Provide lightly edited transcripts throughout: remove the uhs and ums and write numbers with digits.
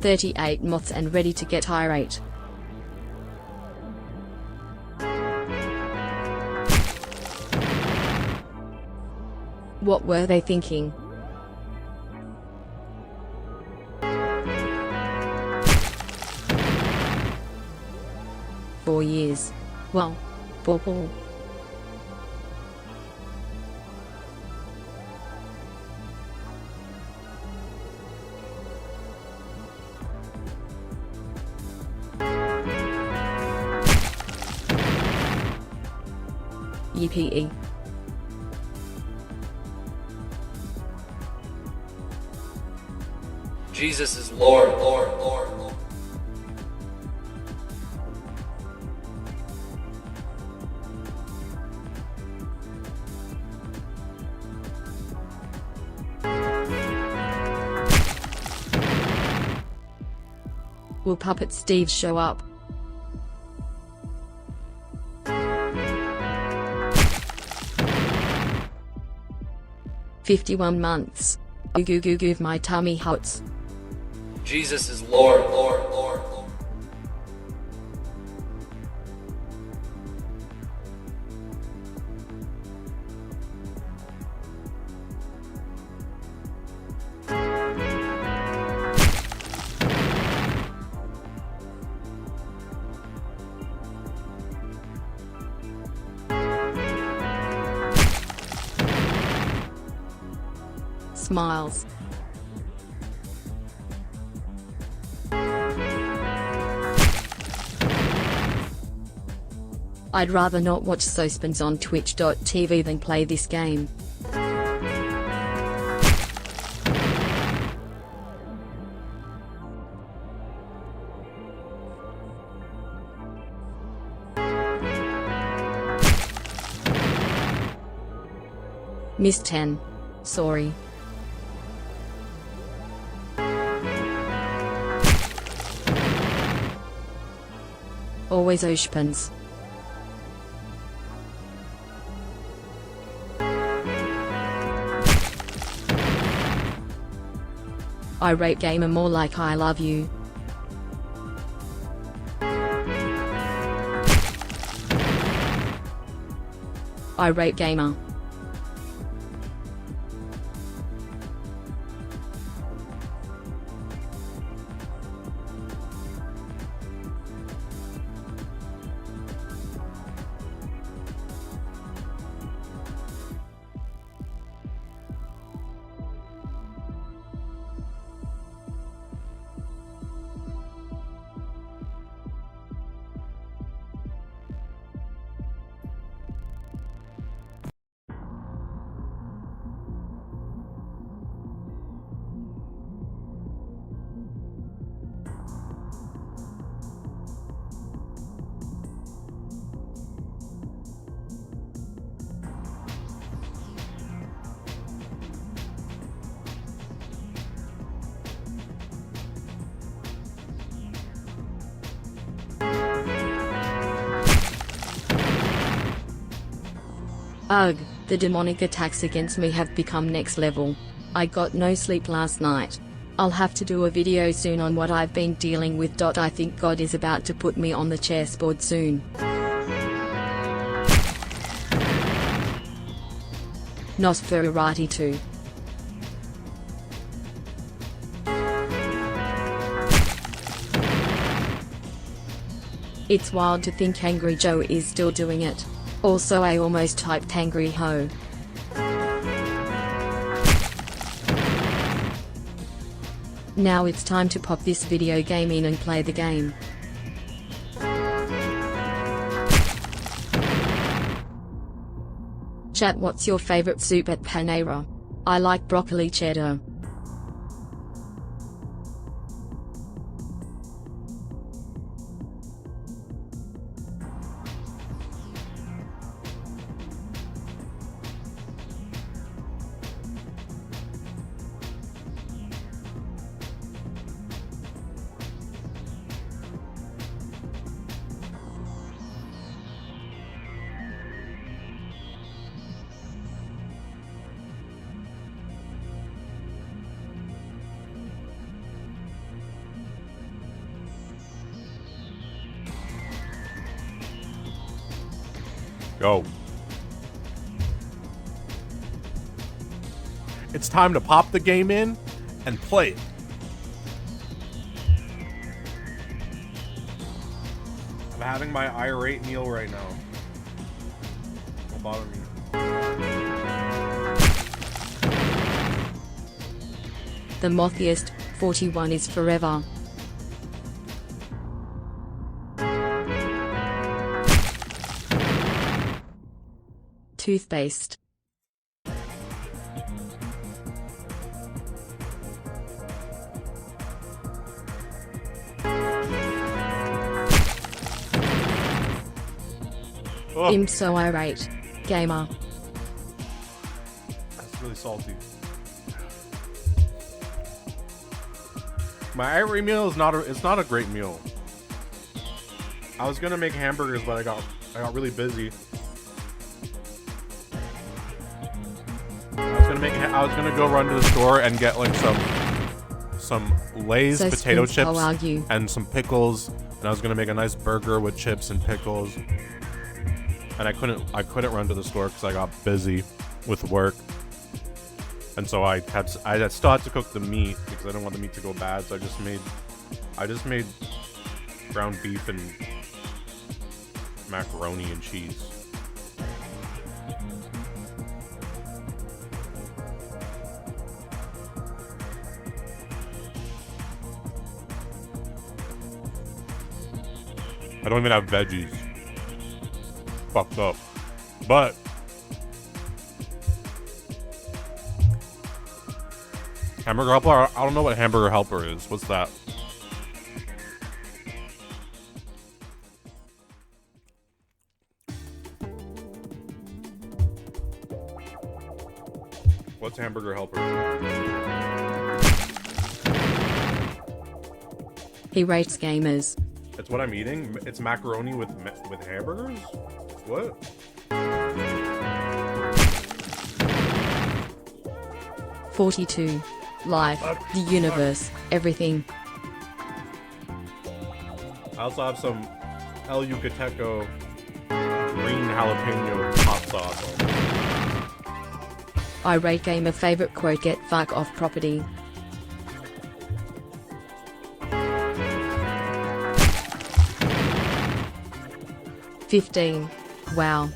38 moths and ready to get irate. What were they thinking? "4 years. Well, Paul. Yippee. Jesus is Lord. Will Puppet Steve show up? "51 months. Goo my tummy hurts." Jesus is Lord. Smiles. I'd rather not watch socialz on twitch.tv than play this game. Miss 10. Sorry. Always opens. Irate gamer, more like I love you. Irate gamer. Ugh, the demonic attacks against me have become next level. I got no sleep last night. I'll have to do a video soon on what I've been dealing with. I think God is about to put me on the chessboard soon. Nosferatu 2. It's wild to think Angry Joe is still doing it. Also, I almost typed Angry Ho. Now it's time to pop this video game in and play the game. Chat, what's your favorite soup at Panera? I like broccoli cheddar. Go. It's time to pop the game in and play it. I'm having my IRATE meal right now. Don't bother me. The Mothiest 41 is forever. Toothpaste. Oh, I'm so irate. Gamer. that's really salty. My IRATE meal is not a great meal. I was gonna make hamburgers, but I got really busy. I was gonna go run to the store and get like some Lay's So potato Spence, I'll chips argue. and some pickles, and I was gonna make a nice burger with chips and pickles. And I couldn't run to the store because I got busy with work, and so I still had to cook the meat because I didn't want the meat to go bad. So I just made ground beef and macaroni and cheese. I don't even have veggies. Fucked up. But hamburger helper? I don't know what hamburger helper is. What's that? What's hamburger helper? He rates gamers. It's what I'm eating. It's macaroni with hamburgers. What? 42. Life, the universe, everything. I also have some El Yucateco green jalapeno hot sauce. Irate gamer favorite quote: get fuck off property. $15. Wow.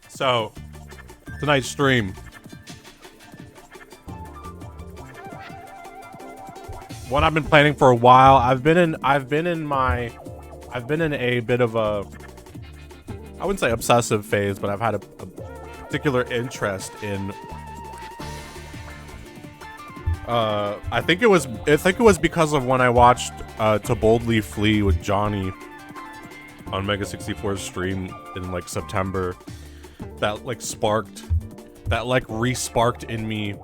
So, tonight's stream. One I've been planning for a while. I've been in a bit of a, I wouldn't say obsessive phase, but I've had a particular interest in I think it was because of when I watched To Boldly Flee with Johnny on Mega 64's stream in like September, that re-sparked in me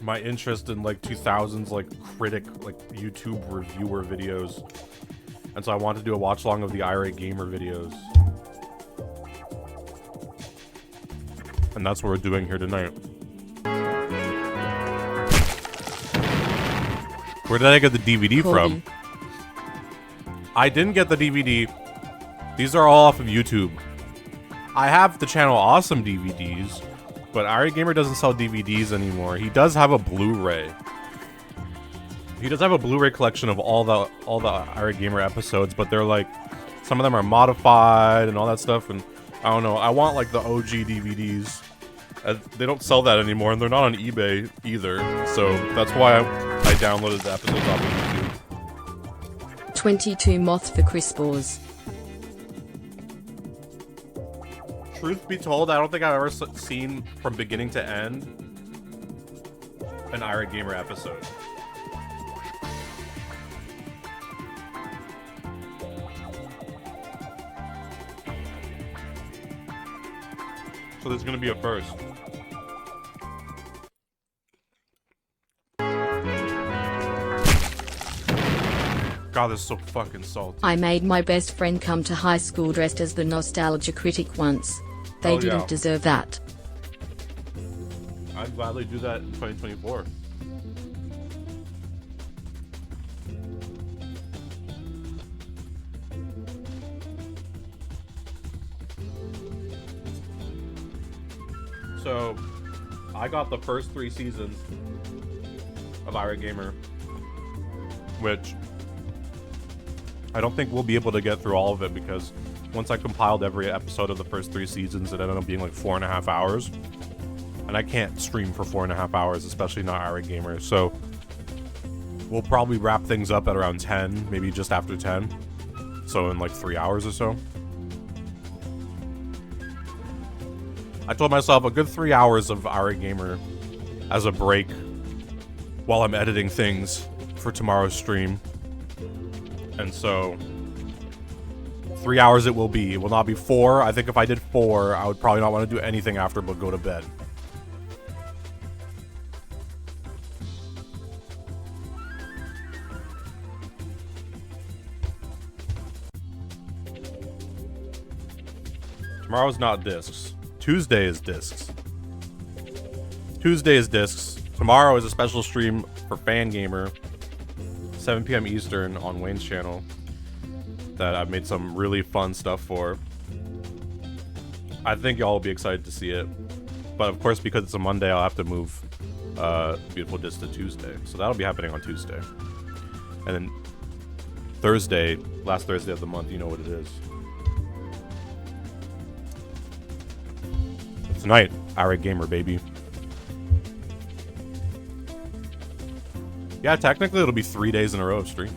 my interest in like 2000s like critic, like YouTube reviewer videos. And so I wanted to do a watch along of the IRATE Gamer videos. And that's what we're doing here tonight. Where did I get the DVD from? I didn't get the DVD. These are all off of YouTube. I have the channel Awesome DVDs, but IRATE Gamer doesn't sell DVDs anymore. He does have a Blu-ray. He does have a Blu-ray collection of all the IRATE Gamer episodes, but they're like, some of them are modified and all that stuff, and I don't know. I want like the OG DVDs. They don't sell that anymore, and they're not on eBay either. So that's why I downloaded the episodes off of YouTube. 22 moths for Crispors. Truth be told, I don't think I've ever seen from beginning to end an IRATE Gamer episode. So there's gonna be a first. God, this is so fucking salty. I made my best friend come to high school dressed as the nostalgia critic once. They Oh, didn't yeah. deserve that. I'd gladly do that in 2024. So, I got the first 3 seasons of IRATE GAMER, which I don't think we'll be able to get through all of it because once I compiled every episode of the first 3 seasons, it ended up being like 4.5 hours. And I can't stream for 4.5 hours, especially not IRATE GAMER. So we'll probably wrap things up at around 10, maybe just after 10. So in like 3 hours or so. I told myself a good 3 hours of IRATE GAMER as a break while I'm editing things for tomorrow's stream. And so 3 hours it will be. It will not be 4. I think if I did 4, I would probably not want to do anything after but go to bed. Tomorrow's not discs. Tuesday is discs. Tuesday is discs. Tomorrow is a special stream for Fan Gamer, 7 p.m. Eastern on Wayne's channel, that I've made some really fun stuff for. I think y'all will be excited to see it. But of course, because it's a Monday, I'll have to move Beautiful Disc to Tuesday. So that'll be happening on Tuesday. And then Thursday, last Thursday of the month, you know what it is. Tonight, IRATE GAMER, baby. Yeah, technically it'll be 3 days in a row of streams.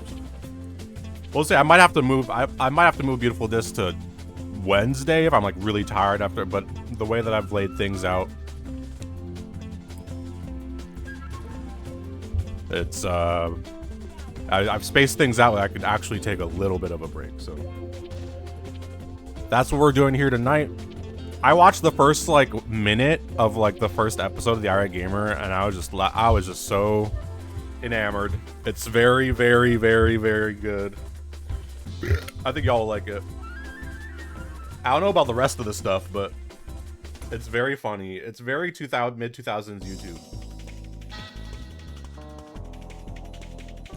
We'll see. I might have to move. I might have to move Beautiful Disc to Wednesday if I'm like really tired after. But the way that I've laid things out, it's I've spaced things out where I could actually take a little bit of a break. So that's what we're doing here tonight. I watched the first like minute of like the first episode of the IRATE GAMER, and I was just so enamored. It's very, very, very, very good. I think y'all will like it. I don't know about the rest of the stuff, but it's very funny. It's very mid 2000s YouTube.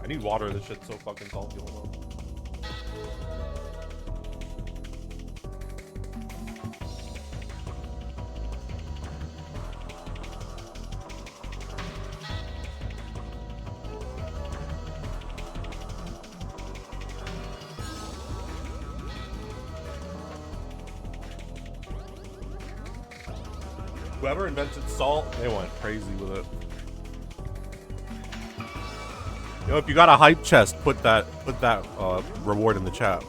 I need water. This shit's so fucking salty. Hold on. Whoever invented salt, they went crazy with it. Yo, if you got a hype chest, put that reward in the chat.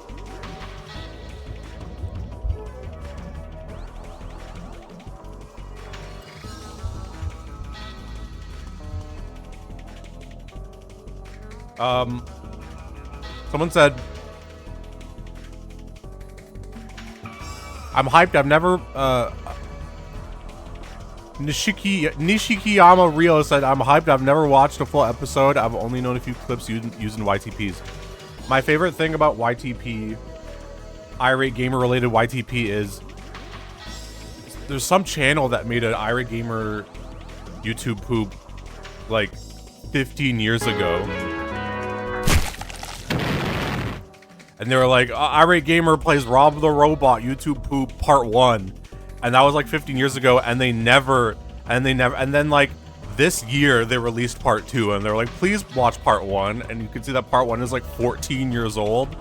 Someone said, I'm hyped. I've never Nishikiyama Rio said, I'm hyped. I've never watched a full episode. I've only known a few clips using YTPs. My favorite thing about YTP, IRATE Gamer related YTP, is there's some channel that made an IRATE Gamer YouTube poop like 15 years ago. And they were like, IRATE Gamer plays Rob the Robot YouTube poop part 1. And that was like 15 years ago, and then like this year they released part 2, and they're like, please watch part 1, and you can see that part 1 is like 14 years old.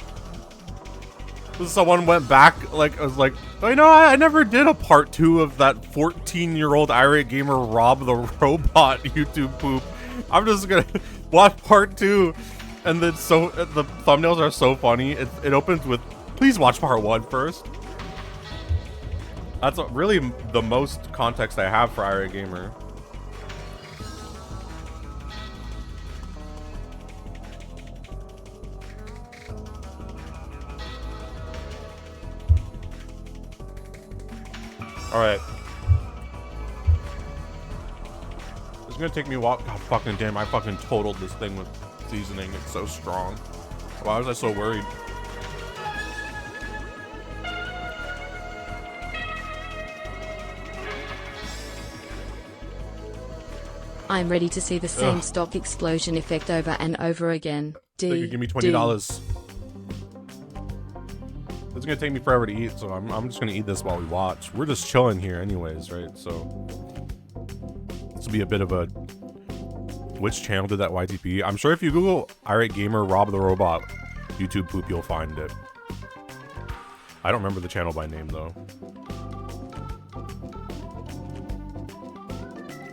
So someone went back, like, I was like, oh, you know, I never did a part 2 of that 14-year-old IRATE Gamer Rob the Robot YouTube poop. I'm just gonna watch part 2, and then the thumbnails are so funny. It opens with, please watch part 1 first. That's really the most context I have for IRATE Gamer. Alright. It's gonna take me a while. God fucking damn, I fucking totaled this thing with seasoning. It's so strong. Why was I so worried? I'm ready to see the same stock explosion effect over and over again. So you give me $20. It's gonna take me forever to eat, so I'm just gonna eat this while we watch. We're just chilling here anyways, right? So This will be a bit of a... Which channel did that YTP? I'm sure if you Google Irate Gamer Rob the Robot YouTube poop, you'll find it. I don't remember the channel by name, though.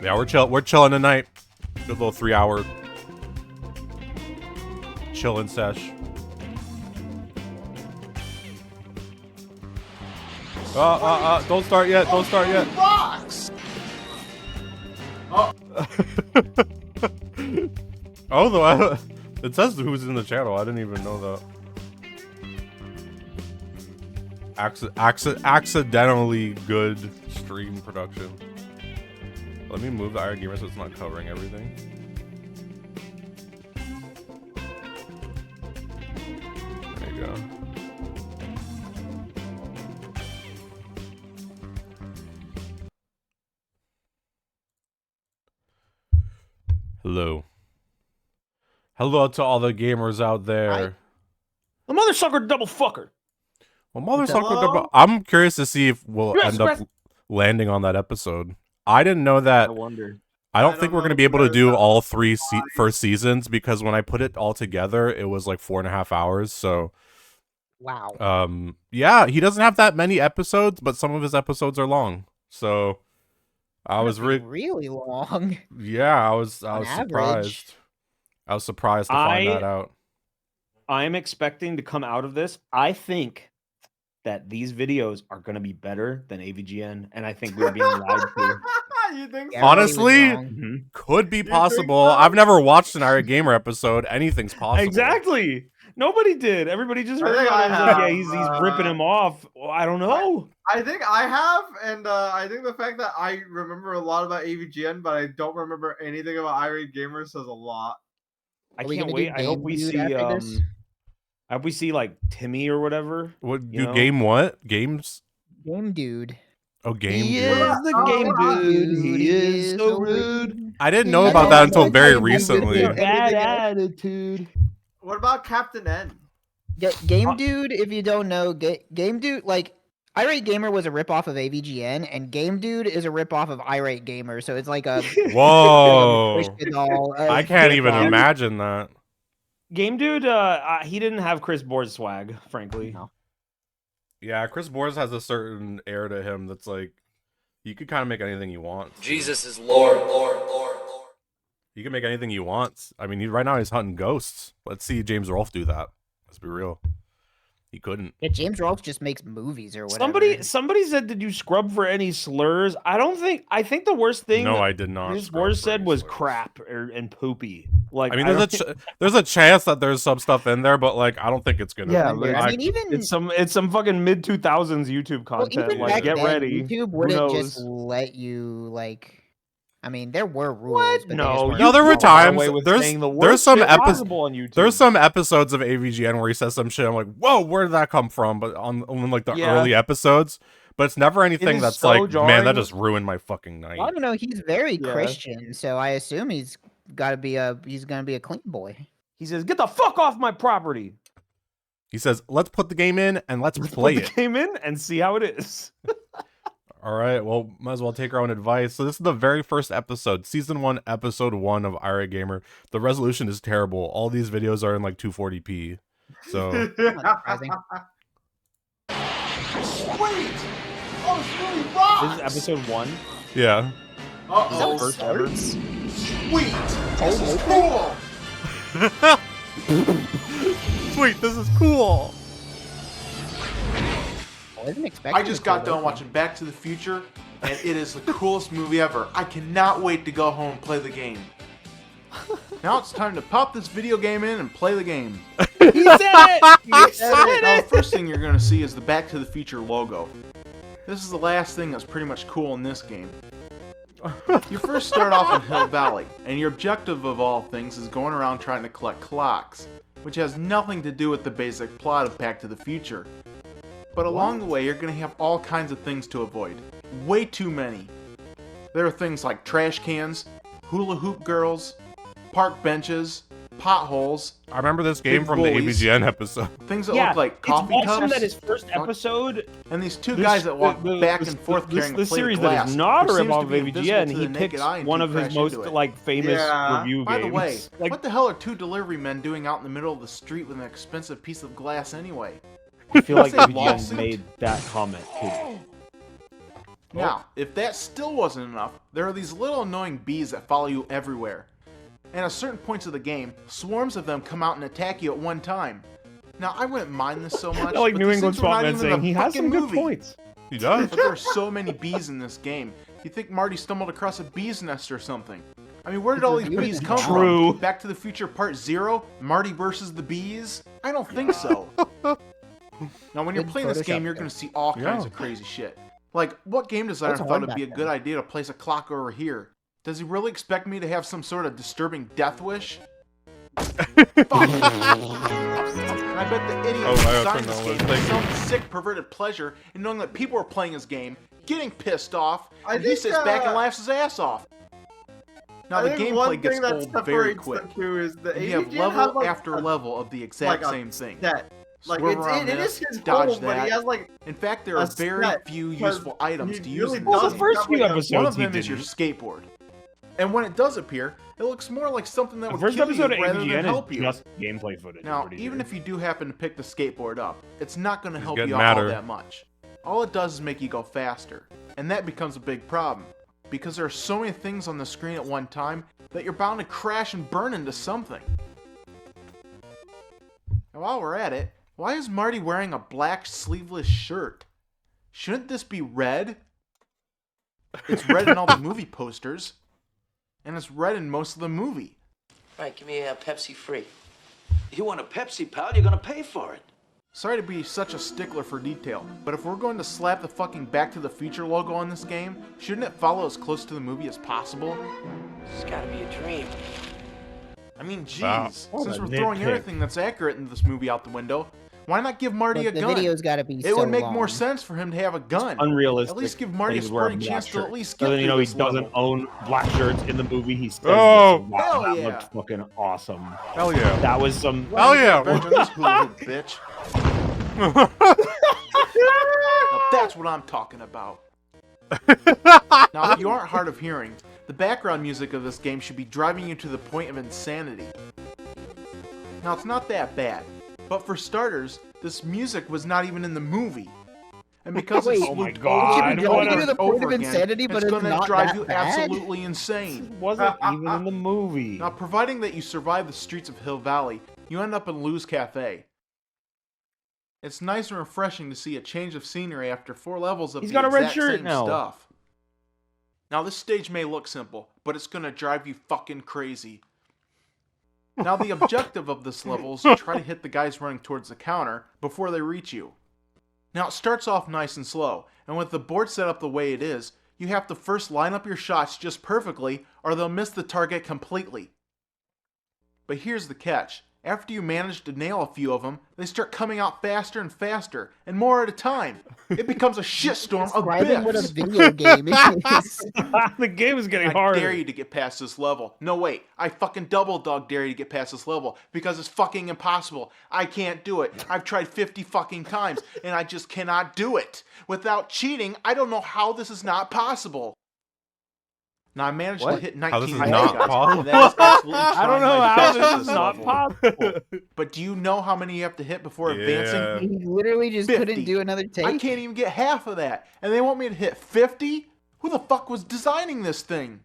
Yeah, we're chilling tonight. Good little 3-hour chilling sesh. Don't start yet. Don't start yet. Rocks. Oh. Oh, though, it says who's in the channel. I didn't even know that. Accidentally good stream production. Let me move the IRATE Gamer so it's not covering everything. There you go. Hello. Hello to all the gamers out there. The mother sucker double fucker. Well, mother sucker double. I'm curious to see if we'll end up landing on that episode. I didn't know that. I wonder. I don't think we're going to be able to do all 3 first seasons because when I put it all together, it was like 4.5 hours. So, Wow. yeah, he doesn't have that many episodes, but some of his episodes are long. So, I was really long. Yeah, I was average. surprised. I was surprised to find that out. I'm expecting to come out of this. I think that these videos are going to be better than AVGN, and I think we're being lied to. You think so? Honestly, could be possible. So? I've never watched an IRATE Gamer episode. Anything's possible. Exactly. Nobody did. Everybody just heard about it. Like, yeah, he's ripping him off. Well, I don't know. I think I have, and I think the fact that I remember a lot about AVGN, but I don't remember anything about IRATE Gamer says a lot. I can't wait. I hope we see. I hope we see like Timmy or whatever. What do game? What games? Game dude. Oh, game he dude. Is the game dude. He is so rude. I didn't know about that until very recently. Bad attitude. What about Captain N? Game dude. If you don't know, game dude like. IRATE Gamer was a ripoff of AVGN, and Game Dude is a ripoff of IRATE Gamer, so it's like a... Whoa! I can't even imagine that. Game Dude, he didn't have Chris Board's swag, frankly. No. Yeah, Chris Board has a certain air to him that's like, you could kind of make anything you want. Jesus is Lord. You can make anything you want. I mean, right now he's hunting ghosts. Let's see James Rolfe do that. Let's be real. He couldn't. Yeah, James Rolfe just makes movies or whatever. Somebody said, did you scrub for any slurs? I think the worst thing. No, I did not. His worst said was crap and poopy. Like, I mean, there's a chance that there's some stuff in there, but like, I don't think it's gonna. Yeah, I mean, even it's some fucking mid-2000s YouTube content. Well, like, get ready. YouTube wouldn't just let you like. I mean, there were rules. But no, there were times. There's some there's some episodes of AVGN where he says some shit. I'm like, whoa, where did that come from? But on like the early episodes, but it's never anything that's so like, jarring. Man, that just ruined my fucking night. I don't know. He's very Christian, so I assume he's gonna be a clean boy. He says, "Get the fuck off my property." He says, "Let's put the game in and let's play it. Put the game in and see how it is." All right, well, might as well take our own advice. So this is the very first episode, Season 1, Episode 1 of IRATE Gamer. The resolution is terrible. All these videos are in like 240p. So... Sweet! Oh, it's really rocks! This is Episode 1? Yeah. Uh-oh. First ever? Sweet! This is cool! Sweet, this is cool! I just got done watching Back to the Future, and it is the coolest movie ever. I cannot wait to go home and play the game. Now it's time to pop this video game in and play the game. He said it! He said it! Now, the first thing you're going to see is the Back to the Future logo. This is the last thing that's pretty much cool in this game. You first start off in Hill Valley, and your objective of all things is going around trying to collect clocks, which has nothing to do with the basic plot of Back to the Future. But along the way, you're going to have all kinds of things to avoid. Way too many. There are things like trash cans, hula hoop girls, park benches, potholes, I remember this game Big from bullies. the AVGN episode. things that Yeah, look like coffee it's awesome cups, that his first episode. and these two guys that walk back and forth carrying a This plate series of that glass, is not a which seems ripoff to of be invisible AVGN. to He the naked picks eye until one you of his crash most into it. like famous Yeah. review By games. the way, like, what the hell are two delivery men doing out in the middle of the street with an expensive piece of glass anyway? I feel like What's a AVGN lawsuit? made that comment too. Now, if that still wasn't enough, there are these little annoying bees that follow you everywhere. And at certain points of the game, swarms of them come out and attack you at one time. Now, I wouldn't mind this so much, I like but New these England things were not Swapman even in saying the he has fucking some good movie. points. He does. But there are so many bees in this game. You think Marty stumbled across a bee's nest or something? I mean, where did all these bees come True. from? Back to the Future Part 0? Marty versus the bees? I don't think so. Now, when you're Good playing this game, Photoshop you're there. going to see all kinds of crazy shit. Like, what game designer That's thought hard it'd be a back good then. idea to place a clock over here? Does he really expect me to have some sort of disturbing death wish? Fuck. And I bet the idiot Oh, who I designed also this know game what had thing. some sick, perverted pleasure in knowing that people were playing his game, getting pissed off, I and he think, sits back and laughs his ass off. Now, the I think gameplay one gets thing that old very separates quick. the two is the And you have AVGN level has, like, after a- level of the exact like a same thing. set. Like Swerve around it this, is his dodge goal, but that. he has like In fact, there a are very set, few because useful items he to use really in Well, this the game. first few Like a- episodes One of he them is your didn't. skateboard. And when it does appear, it looks more like something that The would first kill you episode of rather than AVGN help is you. just gameplay footage. I'm Now, pretty even sure. if you do happen to pick the skateboard up, it's not going to help getting you out madder. all that much. All it does is make you go faster. And that becomes a big problem. Because there are so many things on the screen at one time that you're bound to crash and burn into something. Now, while we're at it, why is Marty wearing a black sleeveless shirt? Shouldn't this be red? It's red in all the movie posters. And it's red in most of the movie. Right, give me a Pepsi free. You want a Pepsi, pal? You're gonna pay for it. Sorry to be such a stickler for detail, but if we're going to slap the fucking Back to the Future logo on this game, shouldn't it follow as close to the movie as possible? It's gotta be a dream. I mean, jeez, Wow. What since a we're throwing nitpick. everything that's accurate in this movie out the window, why not give Marty But a the gun? video's got to be It so would make long. more sense for him to have a gun. Unrealistic. At least give that Marty a he would wear sporting black chance to shirt. at least So get then, through he this doesn't level. own black shirts in the movie. He says, Oh! wow, Hell that yeah. looked fucking awesome. Hell yeah. That was some. Hell yeah. Revenge on this hula hoop, bitch. Now that's what I'm talking about. Now, if you aren't hard of hearing, the background music of this game should be driving you to the point of insanity. Now, it's not that bad, but for starters, this music was not even in the movie. And because Wait, it's oh my looped God, over what and a- over to the point of again, insanity, but it's gonna not drive that you bad? absolutely insane. It wasn't even in the movie. Now, providing that you survive the streets of Hill Valley, you end up in Lou's Cafe. It's nice and refreshing to see a change of scenery after 4 levels of He's the got a red exact shirt same now. stuff. Now, this stage may look simple, but it's gonna drive you fucking crazy. Now, the objective of this level is to try to hit the guys running towards the counter before they reach you. Now, it starts off nice and slow, and with the board set up the way it is, you have to first line up your shots just perfectly, or they'll miss the target completely. But here's the catch. After you manage to nail a few of them, they start coming out faster and faster, and more at a time. It becomes a shitstorm of Describing what a biffs. video game is. The game is getting I harder. dare you to get past this level. No, wait. I fucking double dog dare you to get past this level because it's fucking impossible. I can't do it. I've tried 50 fucking times and I just cannot do it. Without cheating, I don't know how this is not possible. Now, I managed to What? hit How this 19 is guys, not possible? and that is absolutely I don't trying know my how best this at is not level. possible. But do you know how many you have to hit before Yeah. advancing? He literally just 50. couldn't do another take. I can't even get half of that. And they want me to hit 50? Who the fuck was designing this thing?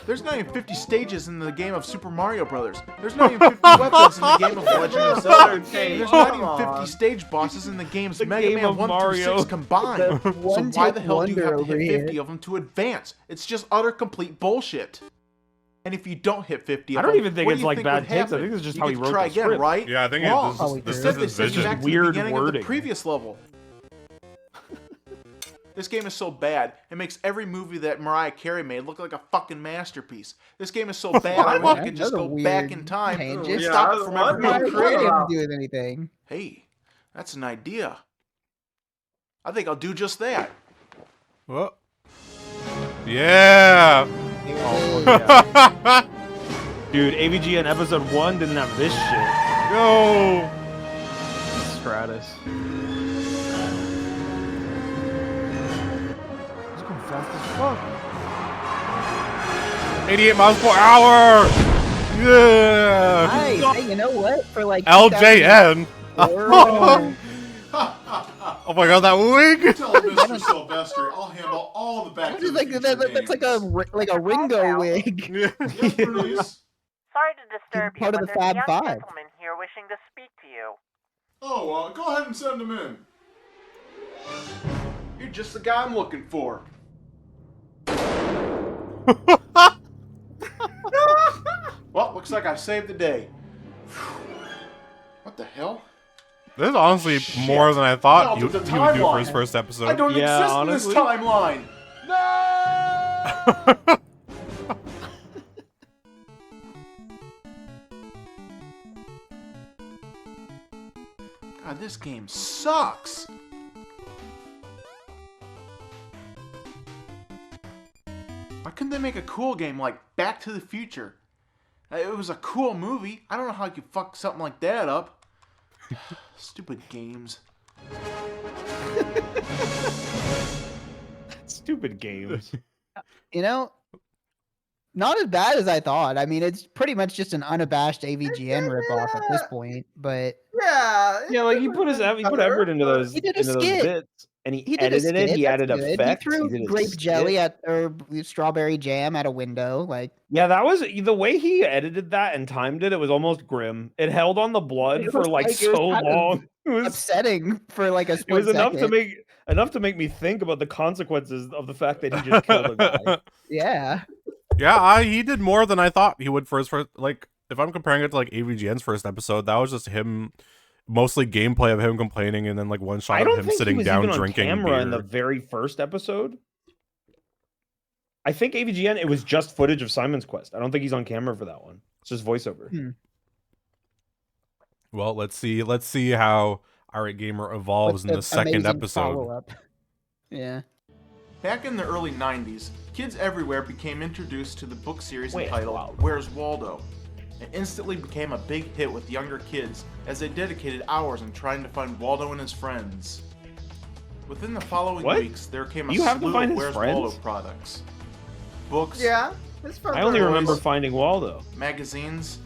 There's not even 50 stages in the game of Super Mario Brothers. There's not even 50 weapons in the game of Legend of Zelda. And there's not even 50 stage bosses in the games The Mega game Man of 1 through Mario. 6 combined. So One why take the hell do you have to wonder hit over 50 here. of them to advance? It's just utter complete bullshit. And if you don't hit 50 of I don't them, even think what it's do you like think bad would takes. I happen? think it's just You how get he to wrote try the again, script. right? Yeah, I think Wrong. this is Instead, they his send you vision. back to the Weird beginning of the wording. previous level. This game is so bad, it makes every movie that Mariah Carey made look like a fucking masterpiece. This game is so bad, I wish I could just Another go back weird in time tangent. and Yeah, stop I it was from ever wondering being what Why you're created. about. do with anything? Hey, that's an idea. I think I'll do just that. Well, yeah. Oh, yeah. Dude, AVGN episode 1 didn't have this shit. Yo! Stratus. He's going fast as fuck. 88 miles per hour! Yeah! Nice. Hey, you know what? For like LJN! 2004, Oh my god, that wig! Tell Mr. Sylvester, I'll handle all the back what to is the like future that's like games. a Ringo wig. Yeah. Yes, Bernice. Sorry to disturb you, part of but the there's Fab a young Five. gentleman here wishing to speak to you. Oh, go ahead and send him in. You're just the guy I'm looking for. Well, looks like I saved the day. What the hell? This is honestly Shit. more than I thought Fell he to would the do for his timeline. first I episode. don't Yeah, exist honestly. in this timeline. No! God, this game sucks. Why couldn't they make a cool game like Back to the Future? It was a cool movie. I don't know how you could fuck something like that up. Stupid games. Stupid games. You know, not as bad as I thought. I mean, it's pretty much just an unabashed AVGN ripoff at this point. But Yeah. Yeah, like he put effort into those He did a into those skit. bits, and he he did a edited it. skit. He That's added good. effects. He threw did a grape jelly skit. or strawberry jam at a window. Like Yeah, that was the way he edited that and timed it. It was almost grim. It held on the blood It for was like like- it was so kind of long. It was upsetting for like a it split was enough second. to make me think about the consequences of the fact that he just killed a guy. Yeah. Yeah, he did more than I thought he would for his first. Like, if I'm comparing it to like AVGN's first episode, that was just him, mostly gameplay of him complaining, and then like one shot I of don't him think sitting he was down even on drinking camera beer. in the very first episode. I think AVGN it was just footage of Simon's Quest. I don't think he's on camera for that one. It's just voiceover. Well, let's see how IRATE Gamer evolves in the second amazing episode. follow-up? Yeah. Back in the early 90s, kids everywhere became introduced to the book series Wait, entitled wow. Where's Waldo? It instantly became a big hit with younger kids as they dedicated hours in trying to find Waldo and his friends. Within the following What? weeks, there came a You have to slew find of his Where's friends? Waldo products. Books, Yeah. His friends I only are remember always- finding Waldo. magazines,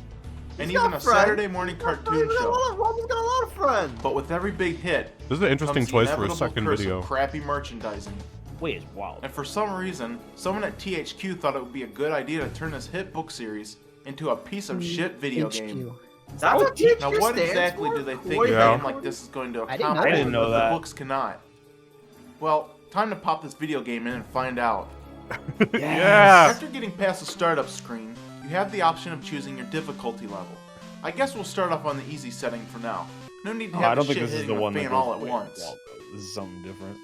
and He's got even a friends. Saturday morning He's got cartoon friends. show. Waldo's got a lot of friends. But with every big hit, This is an interesting comes the choice for a inevitable second curse video. of crappy merchandising. Wait, it's wild. And for some reason, someone at THQ thought it would be a good idea to turn this hit book series into a piece of shit video game. That's what THQ Now, what stands exactly for? do they think Wait, a Yeah. game like this is going to I didn't know accomplish that. I didn't know that that. the books cannot? Well, time to pop this video game in and find out. Yeah. After getting past the startup screen, you have the option of choosing your difficulty level. I guess we'll start off on the easy setting for now. No need to Oh, have I don't the think shit this is hitting the one the that fan goes all at wait, once. Waldo. This is something different.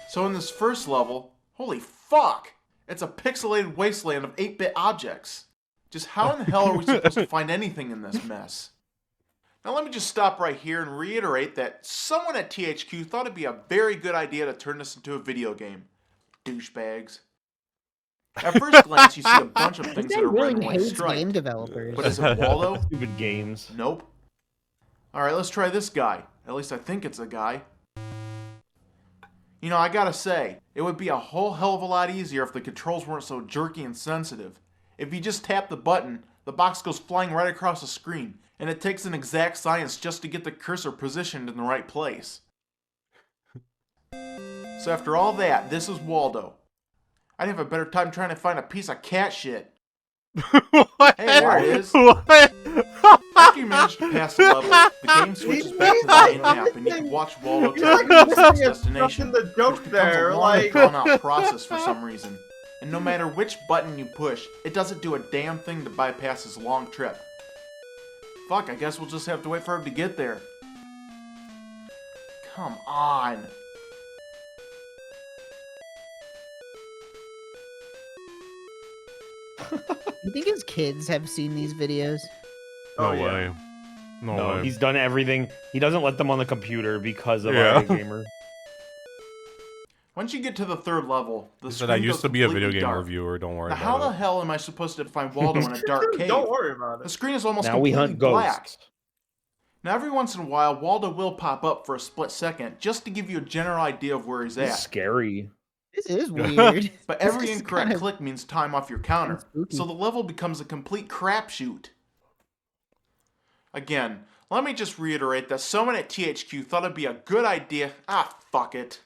So in this first level, holy fuck! It's a pixelated wasteland of 8-bit objects. Just how in the hell are we supposed to find anything in this mess? Now let me just stop right here and reiterate that someone at THQ thought it'd be a very good idea to turn this into a video game. Douchebags. At first glance, you see a bunch of This things guy that are really randomly hates striped. game developers. But is it Waldo? Stupid games. Nope. Alright, let's try this guy. At least I think it's a guy. You know, I gotta say, it would be a whole hell of a lot easier if the controls weren't so jerky and sensitive. If you just tap the button, the box goes flying right across the screen, and it takes an exact science just to get the cursor positioned in the right place. So after all that, this is Waldo. I'd have a better time trying to find a piece of cat shit. What? Hey, there it is. What? After you manage to pass the level, the game switches back to the main map, and you can watch Waldo You're track like to his missing a destination, the joke which becomes there. a long, Like, drawn-out process for some reason. And no matter which button you push, it doesn't do a damn thing to bypass his long trip. Fuck, I guess we'll just have to wait for him to get there. Come on. You think his kids have seen these videos? No Oh, yeah. way. No, No, way. he's done everything. He doesn't let them on the computer because of Yeah. IRATE Gamer. Once you get to the 3rd level, the He screen said I used goes to be a completely video game dark. reviewer. Don't worry Now, how the about it. hell am I supposed to find Waldo in a dark cave? Don't worry about The it. screen is almost Now we completely hunt black. ghosts. Now, every once in a while, Waldo will pop up for a split second just to give you a general idea of where he's It's at. scary. This is weird. But every This is incorrect kind of click means time off your counter, spooky. so the level becomes a complete crapshoot. Again, let me just reiterate that someone at THQ thought it'd be a good idea. Ah, fuck it.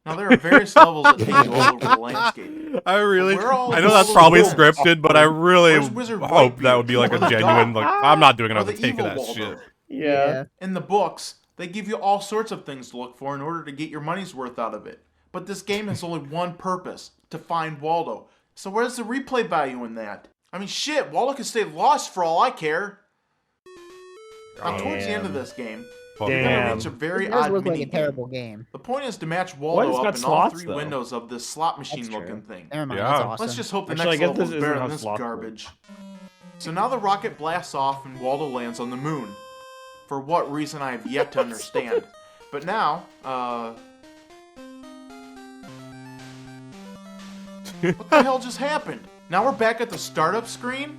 Now, there are various levels that take you all over the landscape. I really, Where all I know the that's little probably wolves? scripted, but I really Where's Wizard hope that would be like Whitebeard? a Or the genuine, dog? like, I'm not doing Or another the take of evil that Waldo? shit. Yeah. In the books, they give you all sorts of things to look for in order to get your money's worth out of it. But this game has only one purpose, to find Waldo. So where's the replay value in that? I mean, shit, Waldo could stay lost for all I care. Now, towards the end of this game, you're going to Damn. reach a very It does odd look like a mini-game. terrible game. The point is to match What? Waldo It's up got in all slots, 3 though. windows of this slot That's machine-looking true. thing. Never mind, Yeah. that's awesome. Let's just hope the Actually, I next guess level this is better isn't than how this slots work. garbage. So now the rocket blasts off and Waldo lands on the moon. For what reason I have yet to understand. But now, what the hell just happened? Now we're back at the startup screen?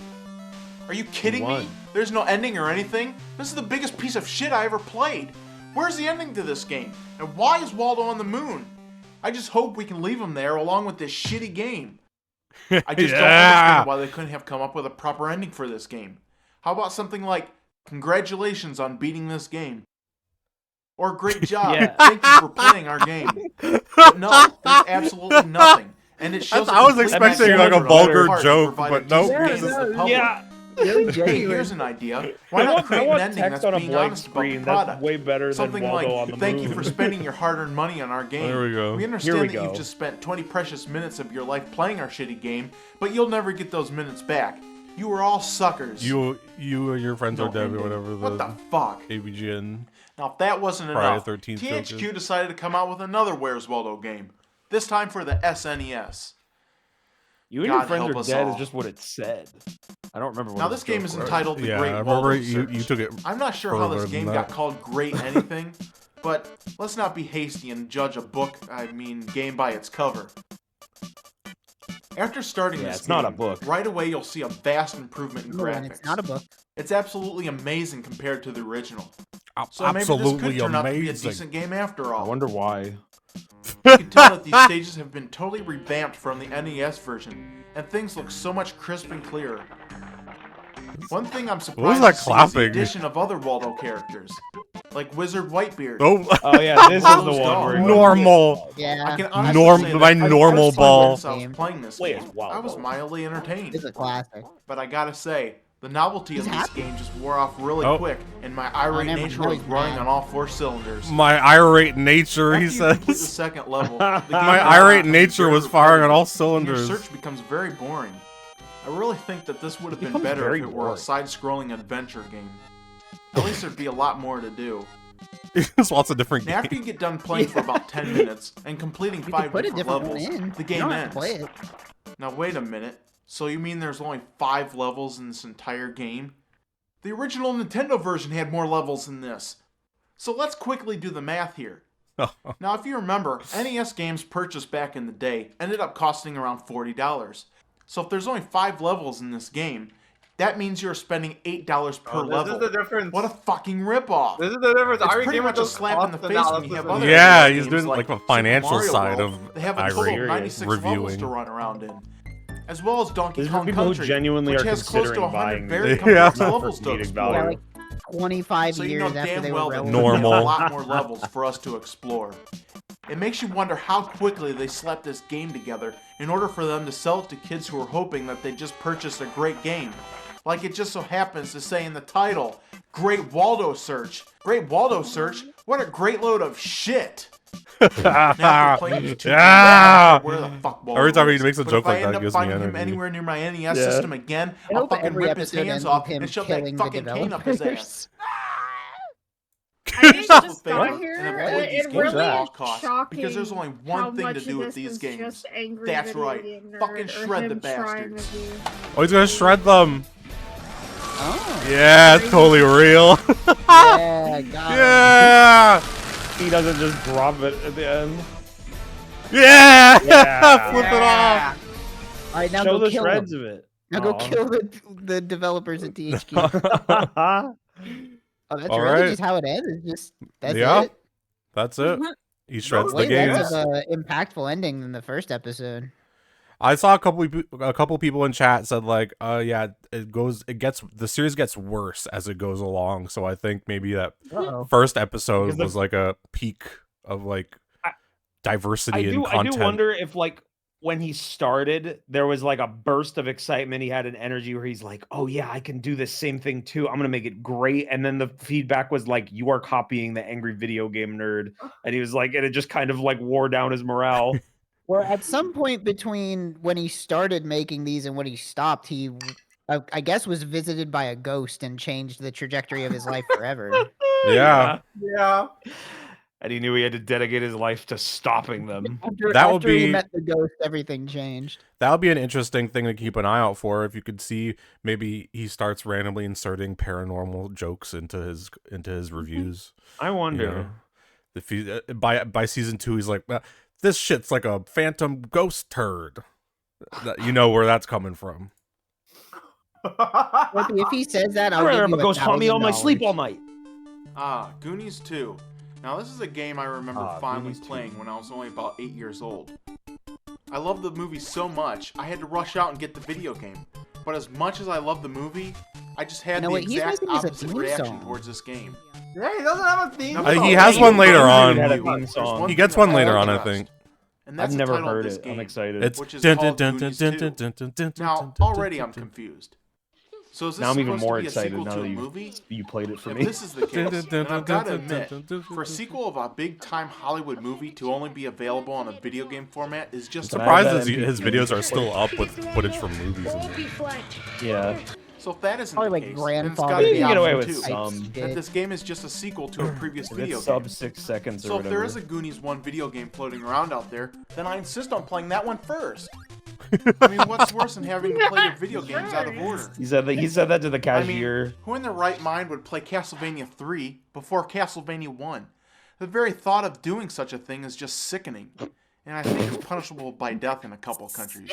Are you kidding me? Won. There's no ending or anything? This is the biggest piece of shit I ever played. Where's the ending to this game? And why is Waldo on the moon? I just hope we can leave him there along with this shitty game. I just don't understand why they couldn't have come up with a proper ending for this game. How about something like, congratulations on beating this game. Or great job, Yeah. thank you for playing our game. But no, there's absolutely nothing. And it shows I was complete expecting disregard like a for vulgar parts joke, provided but nope. to us as the public. Yeah. Really Hey, genuine. here's an idea. Why not I create an want ending text that's on a being blank honest about screen. the That's product? way better Something than Waldo like, on the thank moon. you for spending your hard-earned money on our game. There we go. We Here understand we that go. you've just spent 20 precious minutes of your life playing our shitty game, but you'll never get those minutes back. You were all suckers. You and your friends are No dead or ending. whatever. What the fuck? AVGN. Now, if that wasn't Friday enough, 13th THQ joke. decided to come out with another Where's Waldo game. This time for the SNES. You and your God friends help are us dead all. is just what it said. I don't remember what Now, his this game joke is was. entitled The Yeah, Great I Waldo remember you Search. took it. I'm not sure how further this than game that. got called Great Anything, but let's not be hasty and judge a game by its cover. After starting Yeah, this it's game, not a book. right away you'll see a vast improvement in No, graphics. and it's not a book. It's absolutely amazing compared to the original. So maybe this Absolutely could turn out to be a amazing. decent game after I all. wonder why. You can tell that these stages have been totally revamped from the NES version, and things look so much crisp and clearer. One thing I'm surprised that to see is the clapping? addition of other Waldo characters, like Wizard Whitebeard. Oh, Oh yeah, this is the Waldo's one dog. where normal. Yeah. I can honestly say that my the normal first time ball. since I was playing this Wait, game, it's Waldo. I was mildly entertained. It's a classic. But I gotta say, the novelty of He's this happy. game just wore off really Oh. quick, and my irate never nature mind, was he's running mad. on all 4 cylinders. My irate nature, After he you complete the says. second level, the game My goes irate on nature very was firing on all repetitive, and cylinders. Your search becomes very boring. I really think that this would have been becomes better very if it were a boring. side-scrolling adventure game. At least there'd be a lot more to do. There's lots of different And after games. you get done playing for about 10 minutes and completing You 5 can put a different different levels, one in. the You game don't have ends. to play it. Now wait a minute. So you mean there's only 5 levels in this entire game? The original Nintendo version had more levels than this. So let's quickly do the math here. Now if you remember, NES games purchased back in the day ended up costing around $40. So if there's only 5 levels in this game, that means you're spending $8 per level. This is the difference. What a fucking ripoff! This is the difference. It's Irate pretty Gamer much a does slap in the cost face when you analysis have and- other Yeah, video he's games doing, like, the Super financial Mario side World. of They have a total of Irate 96 levels reviewing. to run around in, as well as Donkey This is for Kong people who Country, genuinely which are has close to considering 100 buying very this. complex Yeah. levels to Comedic explore. value. Yeah, like 25 So you years know after damn they well were that relevant. there's Normal. a lot more levels for us to explore. It makes you wonder how quickly they slapped this game together in order for them to sell it to kids who are hoping that they just purchased a great game. Like it just so happens to say in the title, Great Waldo Search. Great Waldo Search? What a great load of shit! Now after playing these 2 Yeah. games, where the fuck Waldo Every time he is. makes a But joke if like I that, end it up gives me finding him energy. anywhere near my NES Yeah. system again, I I'll hope fucking every rip his episode hands ends off with him and shove that killing the fucking cane up his ass. I just What? got And here, avoid these it games at really all is costs, shocking because there's only how one thing to much do of with this these was games. just angry That's video right. game nerd Fucking or shred the him trying bastards. to do. Oh, he's gonna shred them. Oh. Yeah, it's totally real. Yeah, got it. Yeah. He doesn't just drop it at the end. Yeah! Yeah. Flip it off. All right, now Show go the kill shreds them. of it. Now go kill the developers at THQ. Oh, that's All really right. just how it ends. It's just that's Yeah. it. That's it. He shreds the Way less games. of a impactful ending than the first episode. I saw a couple people in chat said like, yeah, the series gets worse as it goes along. So I think maybe that first episode was like a peak of like diversity in content. I do wonder if like when he started, there was like a burst of excitement. He had an energy where he's like, "Oh yeah, I can do the same thing too. I'm gonna make it great." And then the feedback was like, "You are copying the angry video game nerd," and he was like, and it just kind of like wore down his morale. Well, at some point between when he started making these and when he stopped, he, I guess, was visited by a ghost and changed the trajectory of his life forever. Yeah. Yeah. And he knew he had to dedicate his life to stopping them. After he met the ghost, everything changed. That would be an interesting thing to keep an eye out for. If you could see, maybe he starts randomly inserting paranormal jokes into his reviews. I wonder. If he, by season 2, he's like, well, this shit's like a phantom ghost turd. You know where that's coming from. If he says that, I'll I'd give you a ghost haunt me on my sleep all night. Goonies 2. Now this is a game I remember fondly playing when I was only about 8 years old. I loved the movie so much, I had to rush out and get the video game. But as much as I loved the movie, I just had the exact opposite reaction towards this game. Yeah, he doesn't have a theme song. He has one later on. He He gets one later on, I think. And that's I've the never title of heard this it. game, I'm excited. It's which is called Goonies 2. Now, already I'm confused. So is this Now I'm even supposed to more be a excited sequel now to that a movie? you played it for If me. this is the case, then I've got to admit, for a sequel of a big-time Hollywood movie to only be available on a video game format is just surprised his videos are still up with footage from movies. Yeah. So if that isn't Probably the like case, then it's grandfather. got to be You can get away option with 2. some. That this game is just a sequel to a previous video It's game. sub 6 seconds or So if whatever. there is a Goonies 1 video game floating around out there, then I insist on playing that one first. I mean, what's worse than having to play your video games out of order? He said that to the cashier. I mean, who in their right mind would play Castlevania 3 before Castlevania 1? The very thought of doing such a thing is just sickening. And I think it's punishable by death in a couple of countries.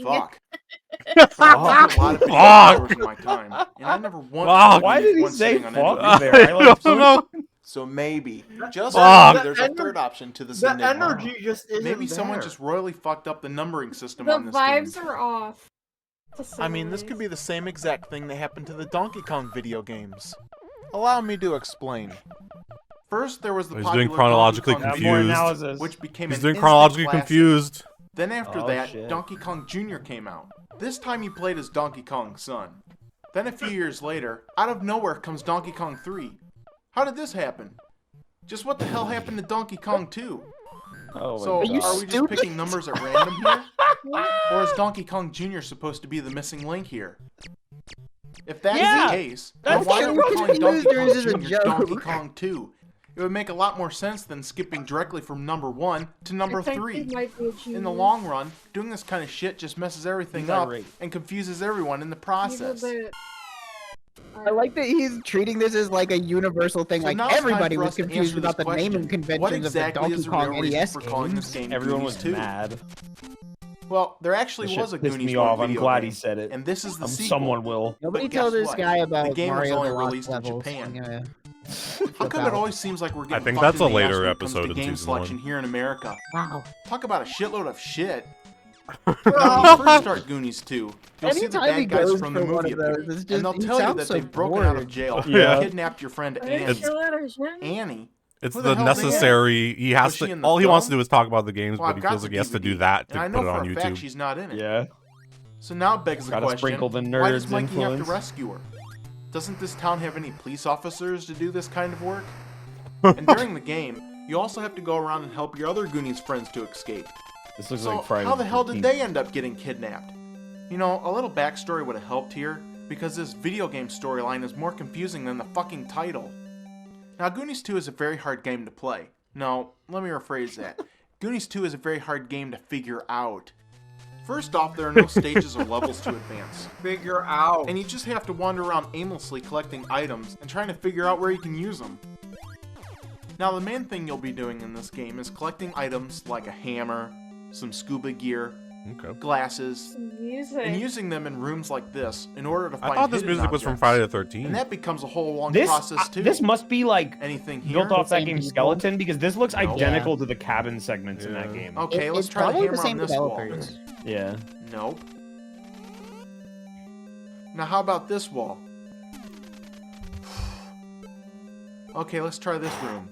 Fuck. I've put a lot of video hours in my time, and I never once. Why did he say on fuck any there? I like don't know. So maybe, just Fuck. maybe, there's a third option to this The enigma. energy just isn't Maybe someone there. just royally fucked up the numbering system The on this vibes game. are off. I mean, this could be the same exact thing that happened to the Donkey Kong video games. Allow me to explain. First, there was the He's popular doing chronologically Donkey Kong confused. video, analysis. which became He's an doing instant chronologically classic. confused. Then after Oh, that, shit. Donkey Kong Jr. came out. This time he played as Donkey Kong's son. Then a few years later, out of nowhere comes Donkey Kong 3. How did this happen? Just what the hell happened to Donkey Kong 2? Oh my So, God. are we just picking numbers at random here? Or is Donkey Kong Jr. supposed to be the missing link here? If that is the case, then why are we calling Donkey Kong Jr. Donkey Kong 2? It would make a lot more sense than skipping directly from number 1 to number 3. In the long run, doing this kind of shit just messes everything up and confuses everyone in the process. I like that he's treating this as like a universal thing. So Like now it's time everybody for was us to confused answer about the this question. naming conventions What of the exactly Donkey is the Kong real reason NES for calling this games. game Everyone Goonies was 2? mad. Well, there actually This was shit a pissed Goonies me 1 off. I'm video glad game, he said it. and this is the sequel. Someone will. Nobody But tell guess this what? guy about The game was Mario only the Lost released in levels. Japan. I'm gonna How flip come it out. always seems like we're getting think fucked that's in a the later ass when it comes episode to in game season selection 1. here in America? Wow. Talk about a shitload of shit. Now, when you first start Goonies 2, you'll see the Anytime he bad guys goes from the for one movie of those, appear, it's just- and they'll he tell you sounds that so they've broken out of bored. jail Yeah. and kidnapped your friend Annie. It's Who the hell's Annie? necessary. He has Was she to. in the All he wants to film? do is talk about the games, Well, but I've he got feels the like he has to DVD, do that and I to know put it for on a fact YouTube. she's not in it. Yeah. So now it begs the Gotta question, sprinkle the why does nerds Mikey have to influence. rescue her? Doesn't this town have any police officers to do this kind of work? And during the game, you also have to go around and help your other Goonies friends to escape. This looks So like Friday how the hell 13th. did they end up getting kidnapped? You know, a little backstory would have helped here, because this video game storyline is more confusing than the fucking title. Now, Goonies 2 is a very hard game to play. No, let me rephrase that. Goonies 2 is a very hard game to figure out. First off, there are no stages or levels to advance. Figure out. And you just have to wander around aimlessly collecting items and trying to figure out where you can use them. Now the main thing you'll be doing in this game is collecting items like a hammer, some scuba gear, glasses, and using them in rooms like this in order to find I thought this hidden music was from objects. Friday the 13th. And that becomes a whole long This process too. this must be like anything here? built off that game's skeleton because this looks No. identical to the cabin segments in that game. Okay, let's it's try the probably hammer the same on this developers. wall. Yeah. Nope. Now how about this wall? Okay, let's try this room.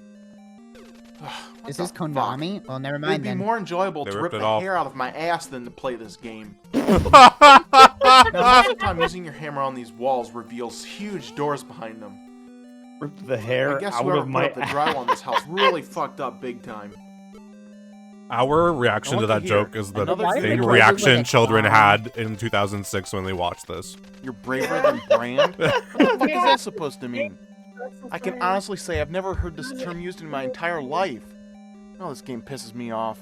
Is this Konami? Well, never mind It'd be then. more enjoyable They to ripped rip it the off. hair out of my ass than to play this game. Now, most of the time, using your hammer on these walls reveals huge doors behind them. Rip the hair I guess out whoever of put my up the drywall in this house really fucked up big time. Our reaction Now to look that here. joke is the Another same thing. reaction Like a children clown. had in 2006 when they watched this. You're braver than Brand? What the fuck is that supposed to mean? I can honestly say I've never heard this term used in my entire life. Oh, this game pisses me off.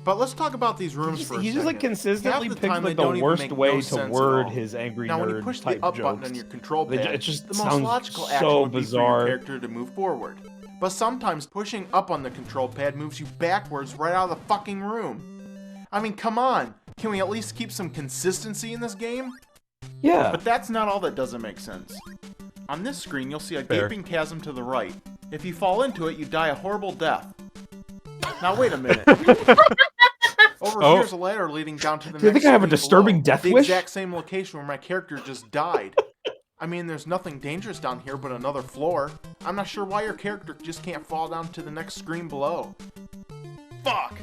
But let's talk about these rooms for a He just like second. consistently Half the picks time like they don't the even worst make way no to sense at word all. his angry Now, when you nerd push type the up jokes. button on your control They- pad, it just the most sounds logical so action would be for bizarre. your character to move forward. But sometimes pushing up on the control pad moves you backwards right out of the fucking room. I mean, come on. Can we at least keep some consistency in this game? Yeah. But that's not all that doesn't make sense. On this screen, you'll see a Fair. gaping chasm to the right. If you fall into it, you die a horrible death. Now wait a minute. Over Oh. here's a ladder leading down to the Do you next think I have a screen disturbing below, death the wish? exact same location where my character just died. I mean, there's nothing dangerous down here but another floor. I'm not sure why your character just can't fall down to the next screen below. Fuck!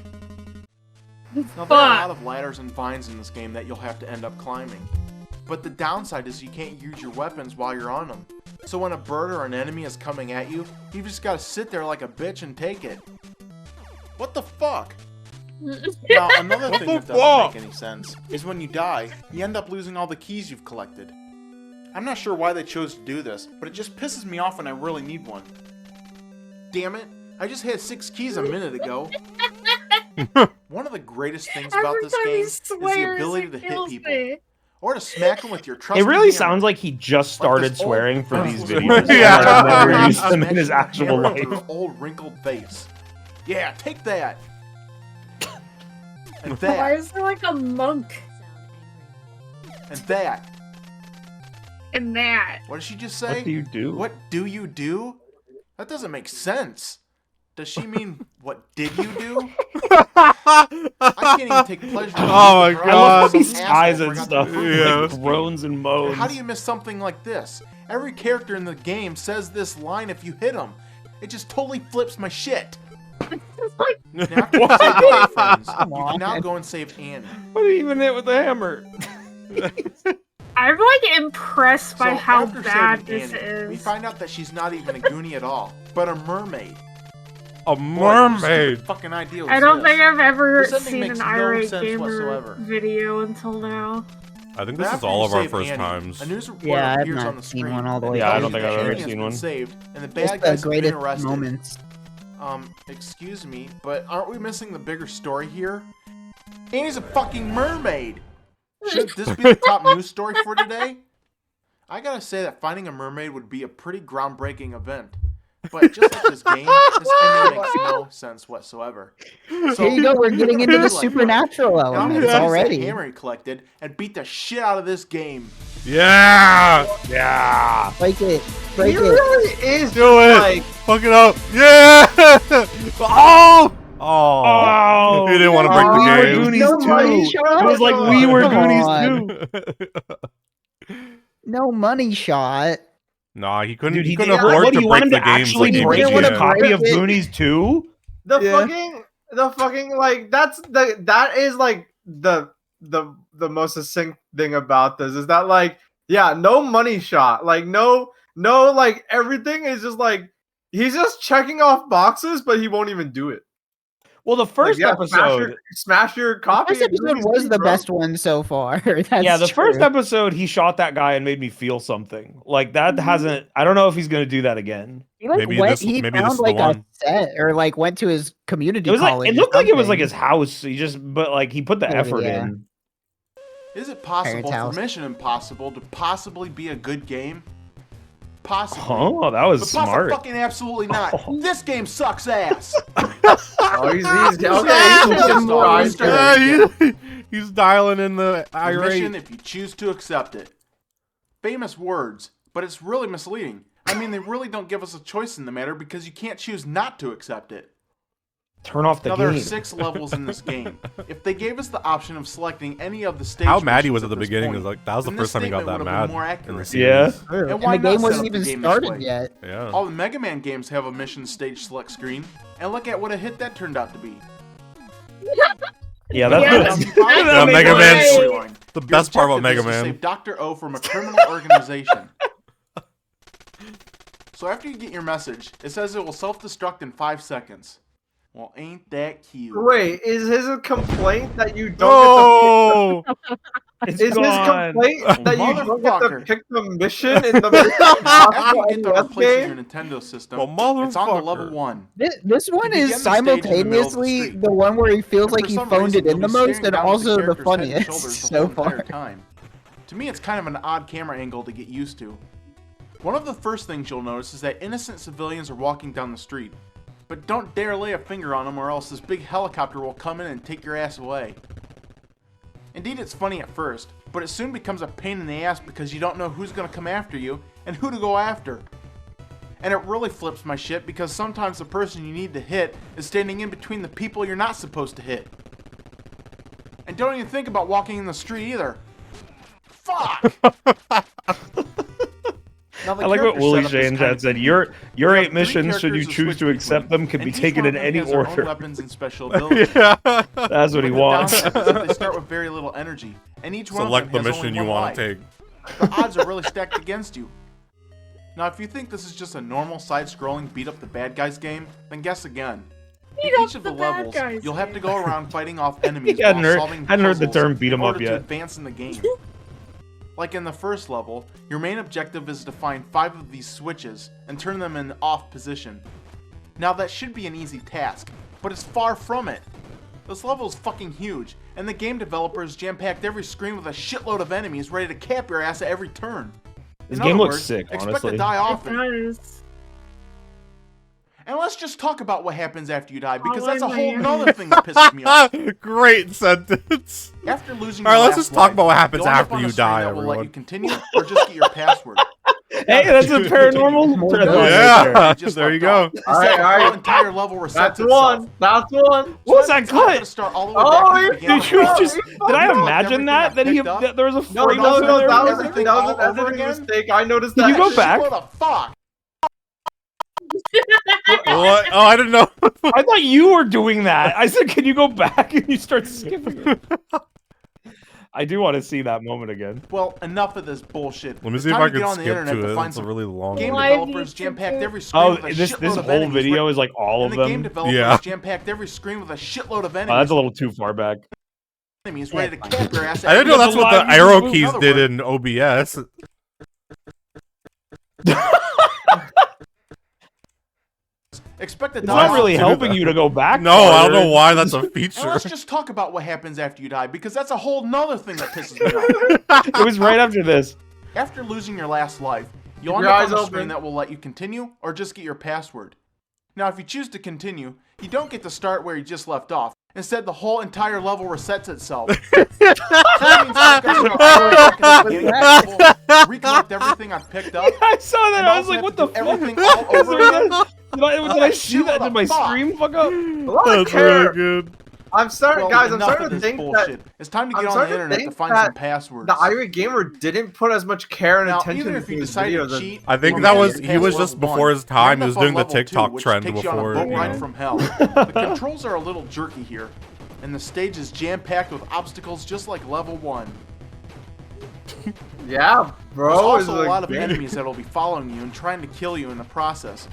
Now, there are a lot of ladders and vines in this game that you'll have to end up climbing. But the downside is you can't use your weapons while you're on them. So when a bird or an enemy is coming at you, you've just gotta sit there like a bitch and take it. What the fuck? Now, another What thing the that doesn't fuck? make any sense is when you die, you end up losing all the keys you've collected. I'm not sure why they chose to do this, but it just pisses me off when I really need one. Damn it, I just had 6 keys a minute ago. One of the greatest things about this game is the ability to hit people. Or to smack them with your trusty It really hammer. sounds like he just started this old- swearing for these Yeah. videos. Yeah. Like, I've never used them in Smashing his the actual hammer life. into her old wrinkled face. Yeah, take that. And Why that. is there like a monk And that. in that? What did she just say? What do you do? What do you do? That doesn't make sense. Does she mean, what did you do? I can't even take pleasure in Oh my it. I love God. these Some sighs asshole and forgot stuff. to prove Yeah. it. Like groans and moans. How do you miss something like this? Every character in the game says this line if you hit them. It just totally flips my shit. Now, after you save your friends, you can now go and save Annie. What do you even hit with the hammer? I'm like impressed by So, how after bad saving this Annie, we is. find out that she's not even a Goonie at all, but a mermaid. A Boy, whose mermaid. stupid fucking idea was I don't this? think I've ever This ending seen makes an no irate sense gamer whatsoever. video until now. I think But this is after all you of our save first Annie, times. A news reporter Yeah, I've appears on not the seen screen. one all the way Yeah, I through. don't think I've Annie ever has seen been one. Saved, and the Just bad the guys have been greatest arrested. moments. Excuse me, but aren't we missing the bigger story here? Annie's a fucking mermaid! Shouldn't this be the top news story for today? I gotta say that finding a mermaid would be a pretty groundbreaking event. But just like this game, this ending makes no sense whatsoever. So, Here you go, we're getting into the like that. supernatural Now I'm gonna elements use that already. hammer he collected and beat the shit out of this game. Yeah! Yeah. Break it. Break He it. really is Do it! like Fuck it up! Yeah! Oh! Oh! Oh, He didn't want to we break were the game. Goonies No too. money shot. It was like we were Come Goonies on. too. No money shot. Nah, he couldn't. Dude, he he couldn't did. afford What do to you break want him the to games actually like break didn't his wanna AVGN. copy break of it. Goonies too? the fucking like that is like the most succinct thing about this is that like yeah, no money shot, like no like everything is just like he's just checking off boxes, but he won't even do it. Well, the first Like, yeah, episode. smash your copy. This episode Goonies was too, the bro. best one so far. That's Yeah, the first true. episode, he shot that guy and made me feel something. Like that hasn't. I don't know if he's gonna do that again. He like Maybe went. this- He maybe this found is the like a one. set, or like went to his community It was like college. it or looked like it was like something. his house. He just, but like he put the Maybe, effort yeah. in. Is it possible Parents' for house. Mission Impossible to possibly be a good game? Possibly. Oh, that was But smart. fucking absolutely not. This game sucks ass. Oh, he's okay. He's dialing in the Permission irate. if you choose to accept it. Famous words, but it's really misleading. I mean, they really don't give us a choice in the matter because you can't choose not to accept it. Turn off the Now, game. there are 6 levels in this game. If they gave us the option of selecting any of the stages, How mad he was at the beginning was like, that was the then first this time he got that statement would have mad been more in the accurate. series. Yeah. And why And the game not set wasn't up the even game this started way? yet. Yeah. All the Mega Man games have a mission stage select screen, and look at what a hit that turned out to be. Yeah, that's Yeah, Mega Man's Storyline. the Your best part about objective Mega is to Man. Save Dr. O from a criminal organization. So after you get your message, it says it will self-destruct in 5 seconds. Well, ain't that cute? Wait, is his a complaint that you don't No! get the It's Is his gone. complaint that you don't get to Motherfucker. pick the mission in the most After you get to NES replacing your game? Nintendo system, Well, it's on to level motherfucker. 1. This one begin is the stage in the middle of the simultaneously street. the one where he feels And like for he some phoned reason, it in you'll the be most staring and down at also the character's head and funniest shoulders the so whole entire far. time. To me, it's kind of an odd camera angle to get used to. One of the first things you'll notice is that innocent civilians are walking down the street. But don't dare lay a finger on them or else this big helicopter will come in and take your ass away. Indeed, it's funny at first, but it soon becomes a pain in the ass because you don't know who's going to come after you and who to go after. And it really flips my shit because sometimes the person you need to hit is standing in between the people you're not supposed to hit. And don't even think about walking in the street either. Fuck! Now, the I like what character Wooly setup is Shane kinda had said. key. Your You have 8 three missions, should you characters to choose switch to accept between, them, can be and each taken one in of them any has their own order. weapons and special abilities. Yeah. That's what he But the wants. downside is that they start with very little energy, and each one Select of the them has mission only you one want to life. take. The odds are really stacked against you. Now, if you think this is just a normal side-scrolling beat-up-the-bad-guys game, then guess again. In each of the levels, you'll have to go around fighting off enemies He hadn't while heard- solving hadn't heard the puzzles term beat 'em in up order to yet. advance in the game. Like in the first level, your main objective is to find 5 of these switches and turn them in off position. Now that should be an easy task, but it's far from it. This level is fucking huge, and the game developers jam-packed every screen with a shitload of enemies ready to cap your ass at every turn. This In game other looks words, sick, expect honestly. to die It often. does. And let's just talk about what happens after you die, because Oh, that's a my whole God. nother thing that pisses me off. Great sentence. After losing All right, your let's last just talk life, about what happens you'll end up after on a you screen die, that will let you everyone. continue or just get your password. Hey, that's a paranormal thread line right Yeah, there. Just there you left go. off. Instead, the whole entire level resets That's itself. one. That's one. What was that It's not gonna cut? start all the way Oh, back to the you beginning Did of you the level. just? Did I imagine that? That he that there was a No, frame no, over no, there? that was Everything that all was an over editing again? mistake. I noticed Did that. you go back? What the fuck? What? Oh, I didn't know. I thought you were doing that. I said, "Can you go back?" And you start skipping it. I do want to see that moment again. Well, enough of this bullshit. Let me It's see if time I to get can on the skip internet to it. find It's a some really long game one. Why developers do you jam-packed every screen Oh, with a this shitload of whole enemies video is like all and of the game them. developers Yeah. jam-packed every screen with a shitload of Oh, that's enemies. a little too far back. Enemies ready to cap your ass. I didn't know Because that's what the the line- arrow in keys other did words- in OBS. Expect to It's die. not really Dude, helping you to go back. No, I don't farther. know why that's a And feature. let's just talk about what happens after you die, because that's a whole nother thing that pisses me off. It was right after this. After losing your last life, you'll Keep end your up eyes on a open. screen that will let you continue or just get your password. Now, if you choose to continue, you don't get to start where you just left off. Instead, the whole entire level resets itself. So that means I gotta start all the way back at the beginning of the level, recollect everything I've picked up, I saw that. and I was also like, have "What to the do fuck?" everything all over again. Did I see that? Did my Fuck. stream fuck up? That's really good. I'm starting, Well, guys. I'm enough starting of to this think bullshit. that It's time to I'm get on the starting to internet to think find that some passwords. the IRATE Gamer didn't put as much care and Now, attention even if into you his decide videos to as cheat, I think or that maybe was get he was past just level before one, his time. you He was end up doing the on level 2, TikTok which trend takes you on a before. boat ride Yeah. from hell. The controls are a little jerky here, and the stage is jam-packed with obstacles just like level 1. yeah, bro. There's also is a lot of great. enemies that will be following you and trying to kill you in the process.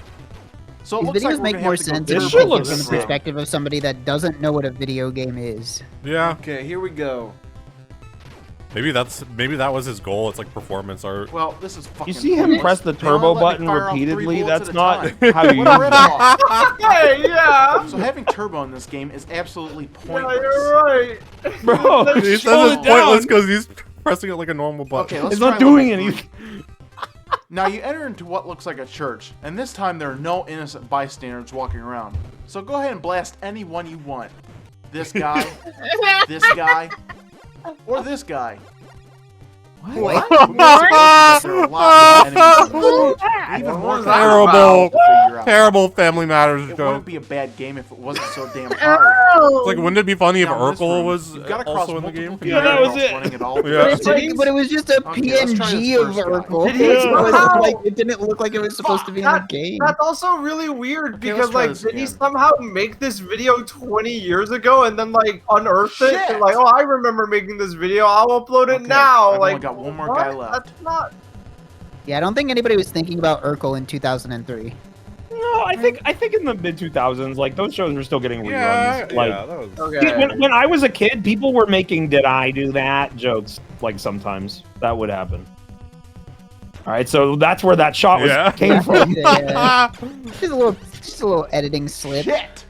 So it These looks like videos we're make gonna more have to go sense This if you shit take it looks from the sick. perspective of somebody that doesn't know what a video game is. Yeah, Okay, here we go. maybe that was his goal. It's like performance art. Well, this is fucking You see him pointless. press the They only turbo let me button fire off 3 repeatedly? bullets That's at a not time. how you What a use it. ripoff. Hey, yeah. So having turbo in this game is absolutely Yeah, pointless. you're right. Bro, He just says hold it's it down. pointless because he's pressing it like a normal button. Okay, let's It's try not doing level anything. 3. Now you enter into what looks like a church, and this time there are no innocent bystanders walking around. So go ahead and blast anyone you want. This guy, this guy, or this guy. What? There are a lot of enemies. Even more Terrible Family Matters It joke. wouldn't be a bad game if it wasn't so damn hard. It's like, wouldn't it be funny if Now, in this Urkel room, was you've gotta cross also in the game? multiple Yeah, that was conveyor it. belts running at all Yeah. speeds. But it was just a Okay, let's try PNG this of first guy. Urkel. Did he It wasn't somehow- like it didn't look like it was supposed to be in the game. That's also really weird Okay, because let's try like this did he again. somehow make this video 20 years ago and then like unearthed it and Shit. like, oh, I remember making this video, I'll upload it Okay, now. I've Like only got one more what? guy left. That's not Yeah, I don't think anybody was thinking about Urkel in 2003. No, I think in the mid 2000s, like those shows were still getting reruns. Yeah, like, yeah, that was... okay. dude, when I was a kid, people were making "Did I do that?" jokes. Like sometimes that would happen. All right, so that's where that shot came from. Yeah. Just a little editing slip. Shit!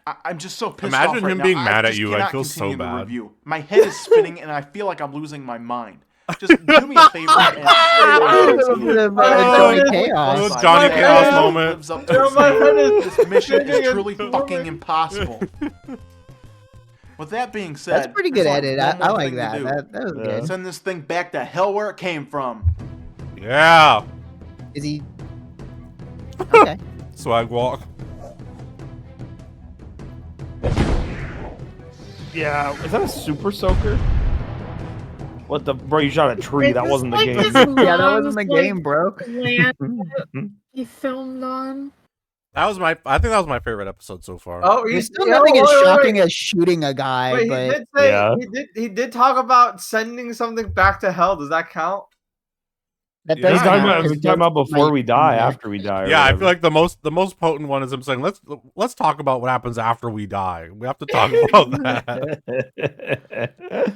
I'm just so pissed Imagine off right him now. being I mad at just you. I cannot feel so continue the bad. review. My head is spinning and I feel like I'm losing my mind. Just do me a favor and A little bit of Johnny Chaos. Johnny My Chaos head moment. lives up to Yeah, its my name. head is This mission is spinning and truly fucking moving. impossible. With that being said, That's pretty good there's only edit. one I more like thing to that. do. That was good. Send this thing back to hell where it came from. Yeah. Is he? Okay. Swag walk. Yeah, is that a super soaker? What the bro? You shot a tree. Is That this wasn't the like game. this Yeah, that wasn't mom's, the like, game, bro. land he filmed on? That was my. I think that was my favorite episode so far. Oh, There's he's still nothing as wait, wait, shocking wait. as shooting a guy, Wait, but he did say Yeah. he did talk about sending something back to hell. Does that count? that Yeah. does He's talking count, about, 'cause he's talking about that's before my- we die, after we die. or Yeah, I whatever. feel like the most potent one is him saying, "Let's talk about what happens after we die. We have to talk about that."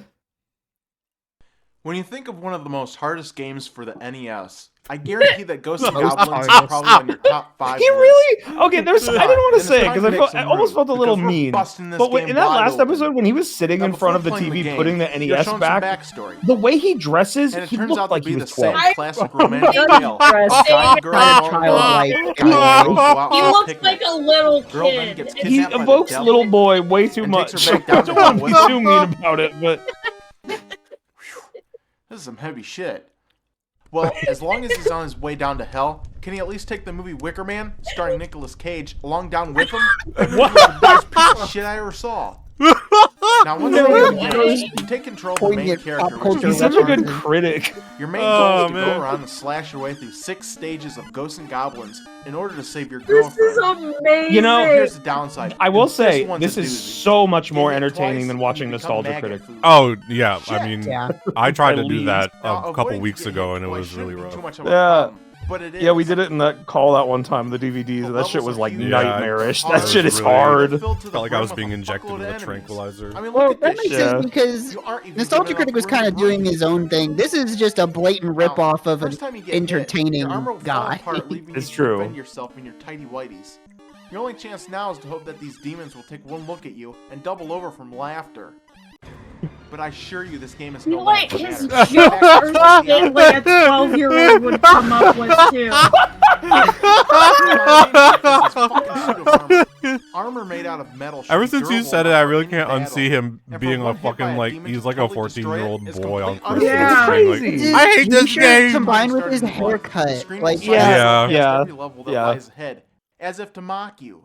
When you think of one of the most hardest games for the NES, I guarantee that Ghosts and Most Goblins is hardest. probably on your top 5 He list. really? Okay, there's. I didn't want And to it's say it time because to I make felt. some I almost room, felt a little because we're mean. busting this But game in that wide last open. episode, when he was sitting Now, in front of the before playing TV, game, putting the you're NES shown some back, backstory. the way he dresses, And it he turns looked out like to he be the was same 12. classic romantic tale. Dressing Guy, girl, kind of fall in childlike love, guy. girls go out He for a looks picnic. like a little Girl then kid. gets It's- He kidnapped by the evokes devil little boy way too and much. takes her I back down don't want to be to too mean about it, but This is some heavy shit. Well, as long as he's on his way down to hell, can he at least take the movie Wicker Man, starring Nicolas Cage, along down with him? What? The best piece of shit I ever saw. Now, once you take control of the main Poignant character, pop which culture is he's such a good references. critic. your main goal is to man. go around and slash your way through 6 stages of Ghosts and Goblins in order to save your This is girlfriend. amazing. You know, Here's the downside. I will say one's this a is doozy. so much more Get hit entertaining twice, than and watching you become Nostalgia maggot Critic. food. Oh yeah, I Shit. mean, Yeah. I tried At to do least. that Now, a couple avoiding weeks getting ago, hit and it twice was shouldn't really be rough. too much of a Yeah. problem, but it is. Yeah, we did it in that call that one time, the DVDs, and that shit was like Yeah, nightmarish. it That was shit is really- hard. Filled to the Felt like I brim was with being a injected fuckload with of a enemies. tranquilizer. I mean, Well, look at that this makes shit. sense because You aren't even Nostalgia giving Critic up was kind of really doing his own thing. This is just a blatant Now, ripoff of an first time you get entertaining hit, your armor will fall guy. apart, leaving It's you true. to defend yourself in your tidy whities. Your only chance now is to hope that these demons will take one look at you and double over from laughter. But I assure you, this game is You no like laughter his matter. jokes are shit like a 12-year-old would come up with too. Armor made out of metal. should Ever be since you durable said it, enough I for really any can't battle. unsee him And for being a one hit by fucking a like demon he's to like a totally destroy it 14-year-old is boy on complete Christmas Yeah. being like, Crazy. I hate this T-shirt game. combined with his haircut. Screen Like, will Yeah. flash Yeah. against Yeah. every level that Yeah. lies ahead, as if to mock you.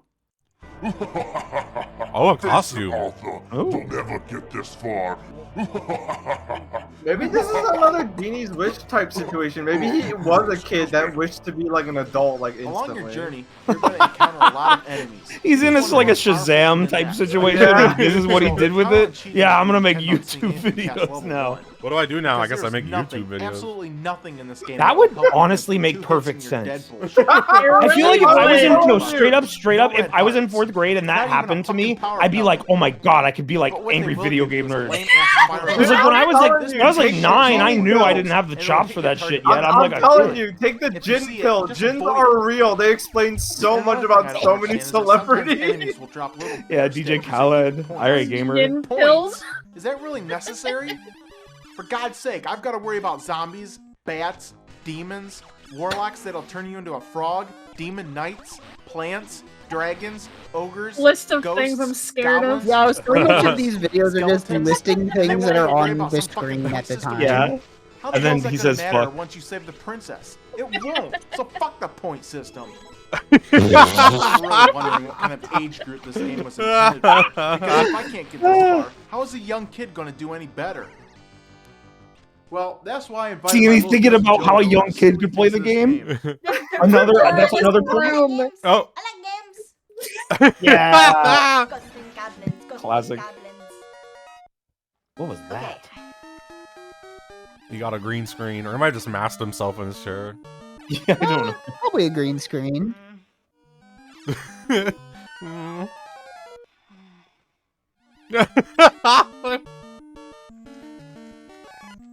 Oh, a costume. Oh. Never get this far. Maybe this is another Genie's Wish type situation. Maybe he was a kid that wished to be like an adult, like instantly. Along your journey, you're going to encounter a lot of enemies. He's in this like a Shazam type situation. Yeah. This is what he did with it. Yeah, I'm gonna make YouTube videos videos now. What do I do now? I guess I Because make there's YouTube videos. Absolutely nothing in this game. That would will help you honestly with make 2 hits perfect and you're sense. dead bullshit. I feel like if I was in no No, straight up, No if I was in red 4th grade and Not that even a happened to me, fucking power I'd be pellet. like, oh my god, I could be like But what angry they will video give game you is a nerd. lame-ass fire Because like when I was telling like you, when I was like take 9, I control knew of I those, didn't have the and chops it'll for hit that your shit target. yet. I'm I'm like, I telling did. you, take the If you gin see it, pill. just Gins avoid are it. real. They explain so And much another thing I about don't so understand many is that sometimes celebrities. enemies will drop little Yeah, burst DJ damage Khaled, that IRATE Gamer. Gin pills. Is that really necessary? For God's sake, I've got to worry about zombies, bats, demons, warlocks that'll turn you into a frog, demon knights, plants, dragons, ogres, List of ghosts, things I'm scared of. goblins, Yeah, so much of these videos are just skeletons, listing and they things won't that are even worry on about the some fucking screen at the point system. time. Yeah. How the And then hell's that he gonna says, matter "Fuck." once you save the princess? It won't. So fuck the point system. I'm really wondering what kind of age group this game was intended for. Because if I can't get this far, how is a young kid going to do any better? Well, that's why I invited See, my he's little thinking cousin about how a Jojo young to kid sit could play the into this game. That's another clue. Oh. I like games. Yeah. Ghosts and goblins. Ghosts Classic. And goblins. What was that? He got a green screen, or he might just masked himself in his chair. Yeah, I don't know. Probably a green screen.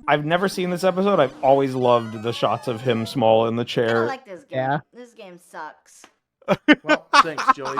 I've never seen this episode. I've always loved the shots of him small in the I chair. don't like this game. Yeah. This game sucks. Well, thanks, Joey.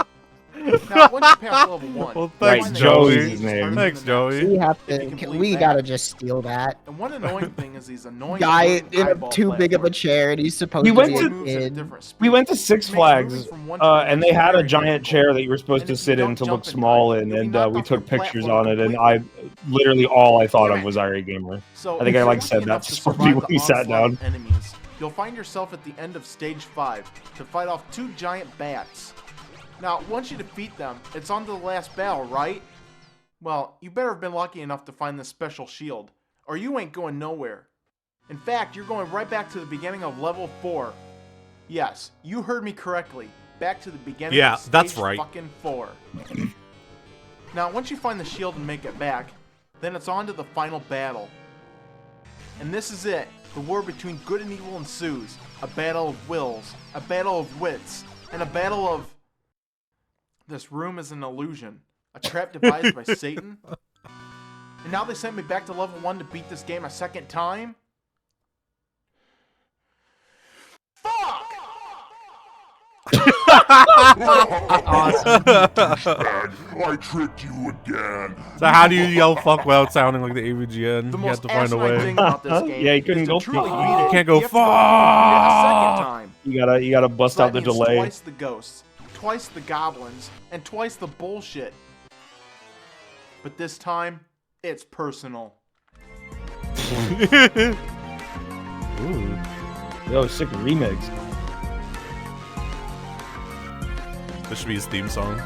Now, once you pass level 1, Well, Right, thanks, Joey's Joey. his name. Thanks, Joey. We have If you to. complete We that. gotta just steal that And one annoying thing is these annoying guy floating in a eyeball too big of a platforms. chair, and he's supposed We to went be to- a Moves at a kid. different speed. We went to Six Makes Flags, moving from one to the and next they had a very giant difficult. chair that you were supposed And to if you sit don't in to jump look in small time, in, you'll be and knocked we off your took pictures platform on it, and completely. literally all I thought Damn of it. was IRATE Gamer. So I think if I, you're like, lucky said enough that to to Sparky survive when the we sat onslaught of down. Enemies, you'll find yourself at the end of stage 5 to fight off 2 giant bats. Now, once you defeat them, it's on to the last battle, right? Well, you better have been lucky enough to find this special shield, or you ain't going nowhere. In fact, you're going right back to the beginning of level 4. Yes, you heard me correctly. Back to the beginning Yeah, of stage that's right. fucking 4. Now, once you find the shield and make it back, then it's on to the final battle. And this is it. The war between good and evil ensues. A battle of wills, a battle of wits, and a battle of... This room is an illusion. A trap devised by Satan. And now they sent me back to level 1 to beat this game a second time? Fuck! I tricked you again. So how do you yell fuck without sounding like the AVGN? The You have most to find a asinine way. thing about this game Yeah, you couldn't is go to truly fuck. beat it, You can't go have to beat it a second fuck. time. You gotta bust So out that the means delay. Twice the ghosts, twice the goblins, and twice the bullshit. But this time, it's personal. Ooh. Yo, sick remix. This should be his theme song.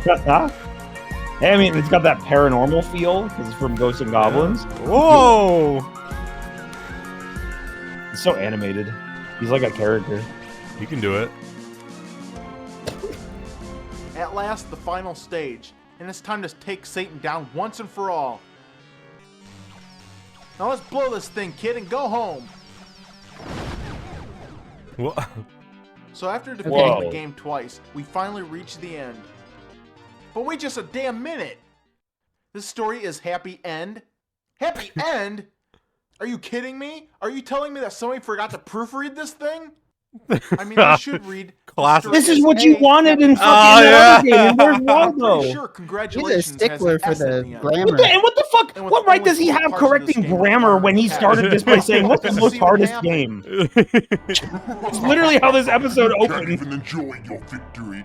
Hey, I mean, it's got that paranormal feel because it's from Ghosts and Goblins. Whoa! It's so animated. He's like a character. He can do it. At last, the final stage, and it's time to take Satan down once and for all. Now let's blow this thing, kid, and go home. What? So after defeating Whoa. the game twice, we finally reach the end. But wait just a damn minute! This story is happy end? Happy end? Are you kidding me? Are you telling me that somebody forgot to proofread this thing? I mean, I should read. Classic. This is what you wanted in fucking yeah. the other game. Where's Waldo? Pretty sure He's congratulations a stickler has for an S the at the end. grammar. What the fuck? And with What right only does he four have parts of this correcting game grammar required when he to started this by saying, what's the Just most see what hardest happened. game? It's literally how this episode Can't opened. even enjoy your victory.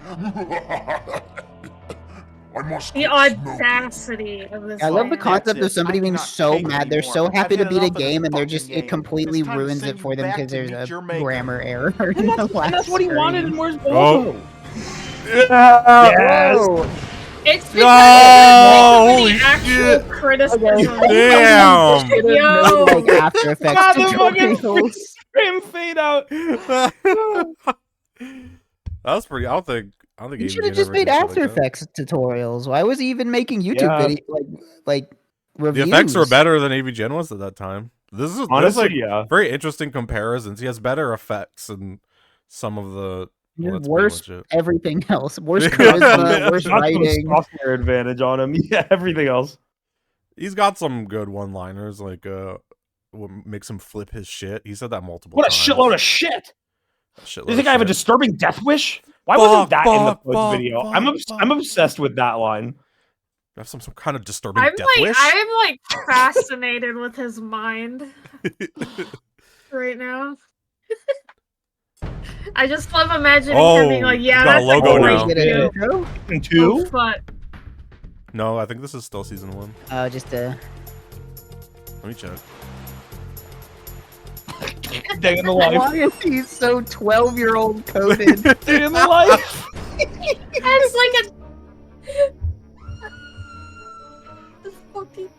I must The quit smoking. audacity of this. I love the man. concept it. of somebody I being cannot so take mad. They're anymore. so happy I've to had beat a enough of this game, and they're fucking just game. it completely It's time to ruins send it you for them back because to there's meet your a maker. grammar error. in And the that's last what he wanted, screen. and where's Oh. Waldo? Yes. Whoa. It's because No, there's holy so many actual criticism. Damn. Should have Yo. made, like, After Effects God, the fucking tutorials. frame fade out. That was pretty. I don't think. You should have AVGN just ever made did shit After like that. Effects tutorials. Why was he even making YouTube Yeah. video like The reviews? effects were better than AVGN was at that time. This is Honestly, like yeah. very interesting comparisons. He has better effects and some of the. You're Well, that's worse pretty much it. everything else. Worse Yeah. charisma, worse Got some writing. software advantage on him. Yeah, everything else. He's got some good one-liners, like what makes him flip his shit. He said that multiple What a times. shitload of shit. Shitload Do you think of I have a shit. disturbing death wish? Why wasn't Fuck, that in the fuck, first fuck, video? fuck, I'm fuck. I'm obsessed with that line. have some kind of disturbing I'm death like, wish? I'm like fascinated with his mind right now. I just love imagining him being like, yeah, he's got a that's logo a now. great view. Season 2? Oh, fuck. No, I think this is still season 1. Oh, just Let me check. Day in the life. Why is he so 12-year-old coded? Day in the life. It's like a. The fucking.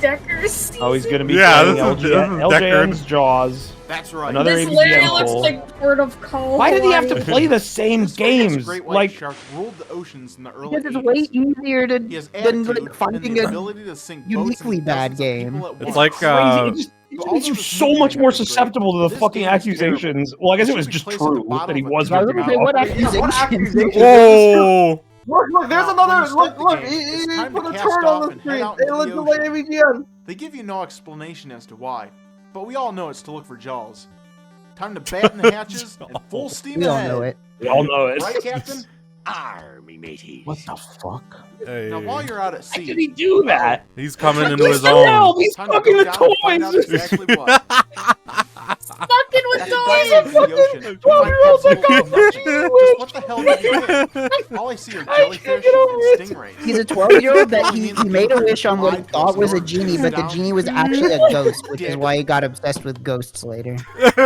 Deckers. Oh, he's gonna be Yeah, playing this is LJN's Jaws. That's right. Another This AVGN literally looks poll. like Port of Call. Why did he have to Hawaii. play the same This way, his games? great white Like, shark ruled the oceans in the early Because it's 80s. way easier to He has than attitude like and finding the a ability to sink boats uniquely and bad dozens of game. people at It's once. like, crazy. It just makes you this so movie much may more not be great, susceptible to the this fucking game is terrible. accusations. Well, I guess it was Should be just placed at the true bottom that he of a was I was ripping gonna say, off. what What accusations? accusations? Whoa! Look, there's Now, another. when you start Look, the look. game, He it's time put to a cast turret off on the and head screen. out It into looks the like ocean. AVGN. They give you no explanation as to why, but we all know it's to look for Jaws. Time to batten the hatches and full steam We all ahead. know it. We all know it. Right, Captain? Army mateys. What the fuck? Hey. Now, while you're out at Why sea, did he do that? He's coming into Listen his to own. him, he's time to fucking go the down and find out toys. exactly what. Fucking with At the toys. depths of the ocean, you find Just what the hell did you get? All I see are jellyfish and stingrays. He's a 12-year-old that Only he means made a you wish on what he can thought was a absorb genie, but the down. genie was actually a ghost, which is why he got obsessed with ghosts later. There's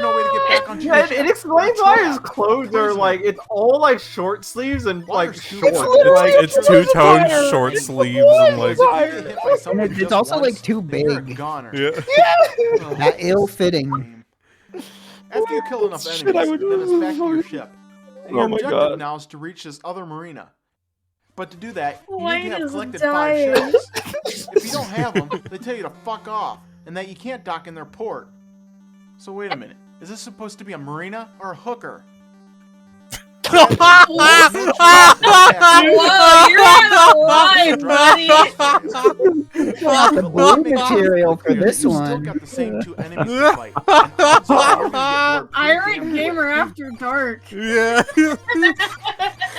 no way to get back on Yeah, ship. it explains why his clothes are like it's all like short sleeves and like Water's too short. warm. Like, It's two-tone short sleeves and like. And it's also like too big. Yeah. That ill-fitting. After you kill enough Shit, I enemies, would- then it's back to your ship. And Oh your my objective God. now is to reach this other marina. But to do that, you Wayne need to have is collected dying. 5 shells. If you don't have them, they tell you to fuck off, and that you can't dock in their port. So wait a minute, is this supposed to be a marina or a hooker? Whoa, you're on a line, buddy. The blue material for this You still one. got the same 2 enemies to fight. And odds are you're gonna get bored pretty IRATE damn Gamer After Dark. Yeah. quick.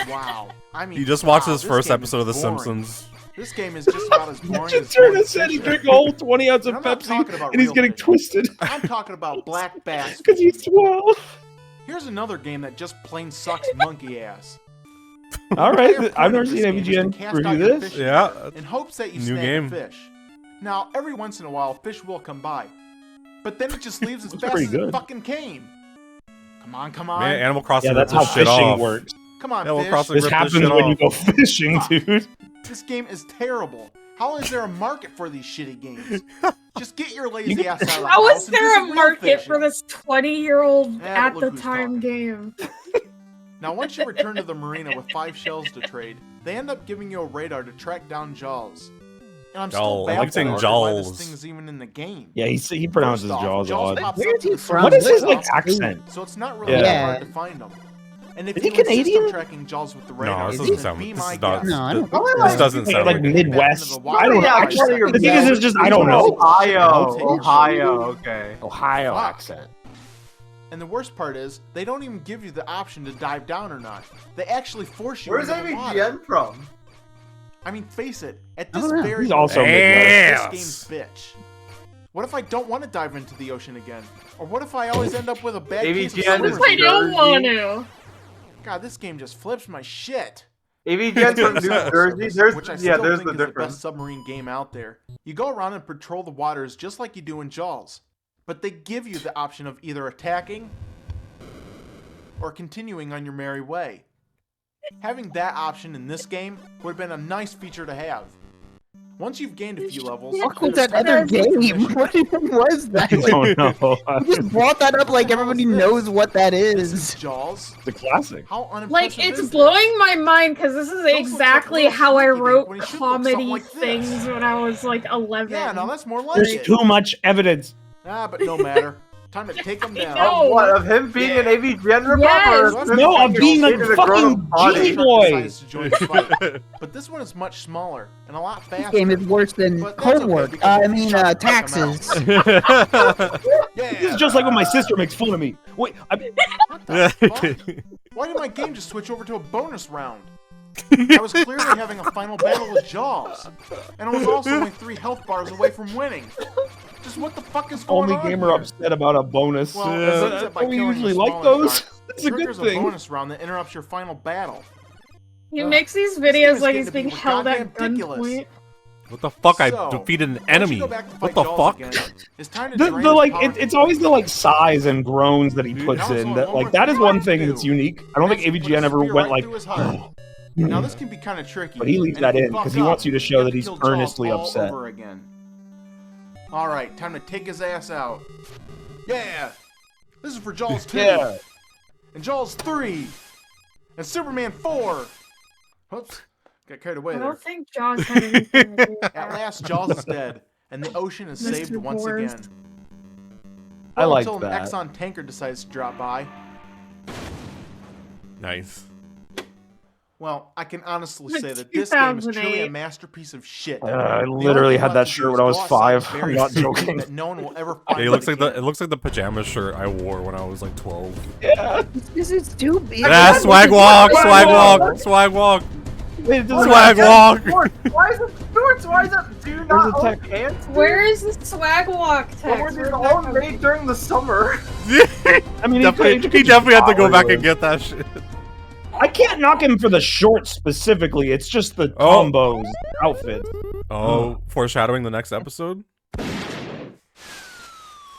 Wow. I mean, He just watched wow, his this first game episode of The is boring. Simpsons. This game is just about as boring as Just turn boring his head and fish. drink a whole 20 ounce of And I'm not Pepsi, talking about and he's real getting fish. twisted I'm talking about black bass. because he's 12. Here's another game that just plain sucks monkey ass. All The right, entire I've point never of seen this game is to AVGN cast review out your this. fishing Yeah. rod in hopes that you New snag game. a fish. Now, every once in a while, fish will come by, but then it just leaves as That's fast pretty as it good. fucking came. Come on, come on. Man, Animal Crossing Yeah, ripped that's this how shit fishing off. works. Come on, Animal fish. Crossing This ripped happens shit when off. you go fishing, dude. This game is terrible. How is there a market for these shitty games? Just get your lazy You- ass out of the How house is and do there a some real market fishing. for this 20-year-old Yeah, at but the look who's time talking. game? Now, once you return to the marina with 5 shells to trade, they end up giving you a radar to track down Jaws. And I'm still Jaws. I like saying baffled as to why this Jaws. thing is even in the game. Yeah, he pronounces First off, Jaws odd. pops Where up is he in the from? What is his search like results, accent? so it's not really Yeah. that hard to find them. And if Is he you insist Canadian? on tracking Jaws with the radar, this then doesn't sound. be This my is not. guest. No, I don't This doesn't Like, sound like right. Midwest. Back I don't know. Yeah, I just, actually, the thing is, it's just I don't know. Ohio. I'll take Ohio. Okay. Ohio Fuck. accent. And the worst part is, they don't even give you the option to dive down or not. They actually force you Where's into the water. AVGN from? I mean, face it. At I this don't know. very He's also moment, Midwest. this game's bitch. What if I don't want to dive into the ocean again? Or what if I always end up with a bad case of AVGN What is if summer I don't Jersey. want to? God, this game just flips my shit. AVGN's from New Jersey. Which I There's still there's think the is the difference. best submarine game out there. You go around and patrol the waters just like you do in Jaws, but they give you the option of either attacking or continuing on your merry way. Having that option in this game would have been a nice feature to have. Once you've gained a few levels, What was there's that time other to complete the game? mission. What even was that? I don't know. You just brought that up like everybody knows what that This is. is Jaws. The classic. How unimpressive Like, is it's this? blowing my mind because this is looks like exactly little how I sneaky wrote when he should look something comedy like this. things when I was like 11. Yeah, now that's more like There's it. too much evidence. Ah, but no matter. Time to take them down. know. Of what? Of him being an AVGN ripoff? Yes. Or him No, of being a in a fucking grown-up body? genie boy. Decides to join the fight. But this one is much smaller and a lot This faster. game is worse than But that's okay, homework. because I mean, shut the fuck taxes. Yeah. This is just like when my sister makes fun of me. Wait, What the fuck? Why did my game just switch over to a bonus round? I was clearly having a final battle with Jaws, and I was also only 3 health bars away from winning. Just what the fuck is going Only on gamer here? upset about a bonus. Well, it seems that by we killing usually the like smaller those. shark, That's a good triggers thing. a bonus round that interrupts your final battle. He makes these videos like he's being getting to be held at ridiculous. gunpoint. What the fuck? I So, defeated an once you enemy. go back to What fight the Jaws fuck? again, it's time to The drain like power it's always the like sighs and groans that he puts also in. one That more like that is thing one I thing do. that's unique. I don't think That's to put AVGN a ever spear went right like. through his heart. Now this can be kind of tricky. But he leaves and that if you in because fuck he wants up, you to show have that to he's kill Jaws earnestly all upset. over again. All right, time to take his ass out. Yeah, this is for Jaws 2, Yeah. and Jaws 3, and Superman 4. Oops, got carried away I there. don't think Jaws had anything to do with At that. last, Jaws is dead, and the ocean is saved Mr. once Boars. again. I Well, like until an that. Exxon tanker decides to drop by. Nice. Well, I can honestly Like say that this game is truly a 2008. masterpiece of shit. I The only literally thing had left that to do shirt is when I was go outside and 5. bury I'm not something joking. That no one will ever Yeah, find. it looks but like the can't. it looks like the pajama shirt I wore when I was like 12. Yeah. This is too big. Yeah, swag walk, swag walk, swag walk, It doesn't swag walk. Why is it shorts? Why is it do There's not a own tech- pants? Where is the swag walk Well, text? were these Where'd all that come made during the summer? I mean, Definitely, he definitely had to go back and get that shit. I can't knock him for the shorts specifically. It's just the combos outfit. Oh, foreshadowing the next episode.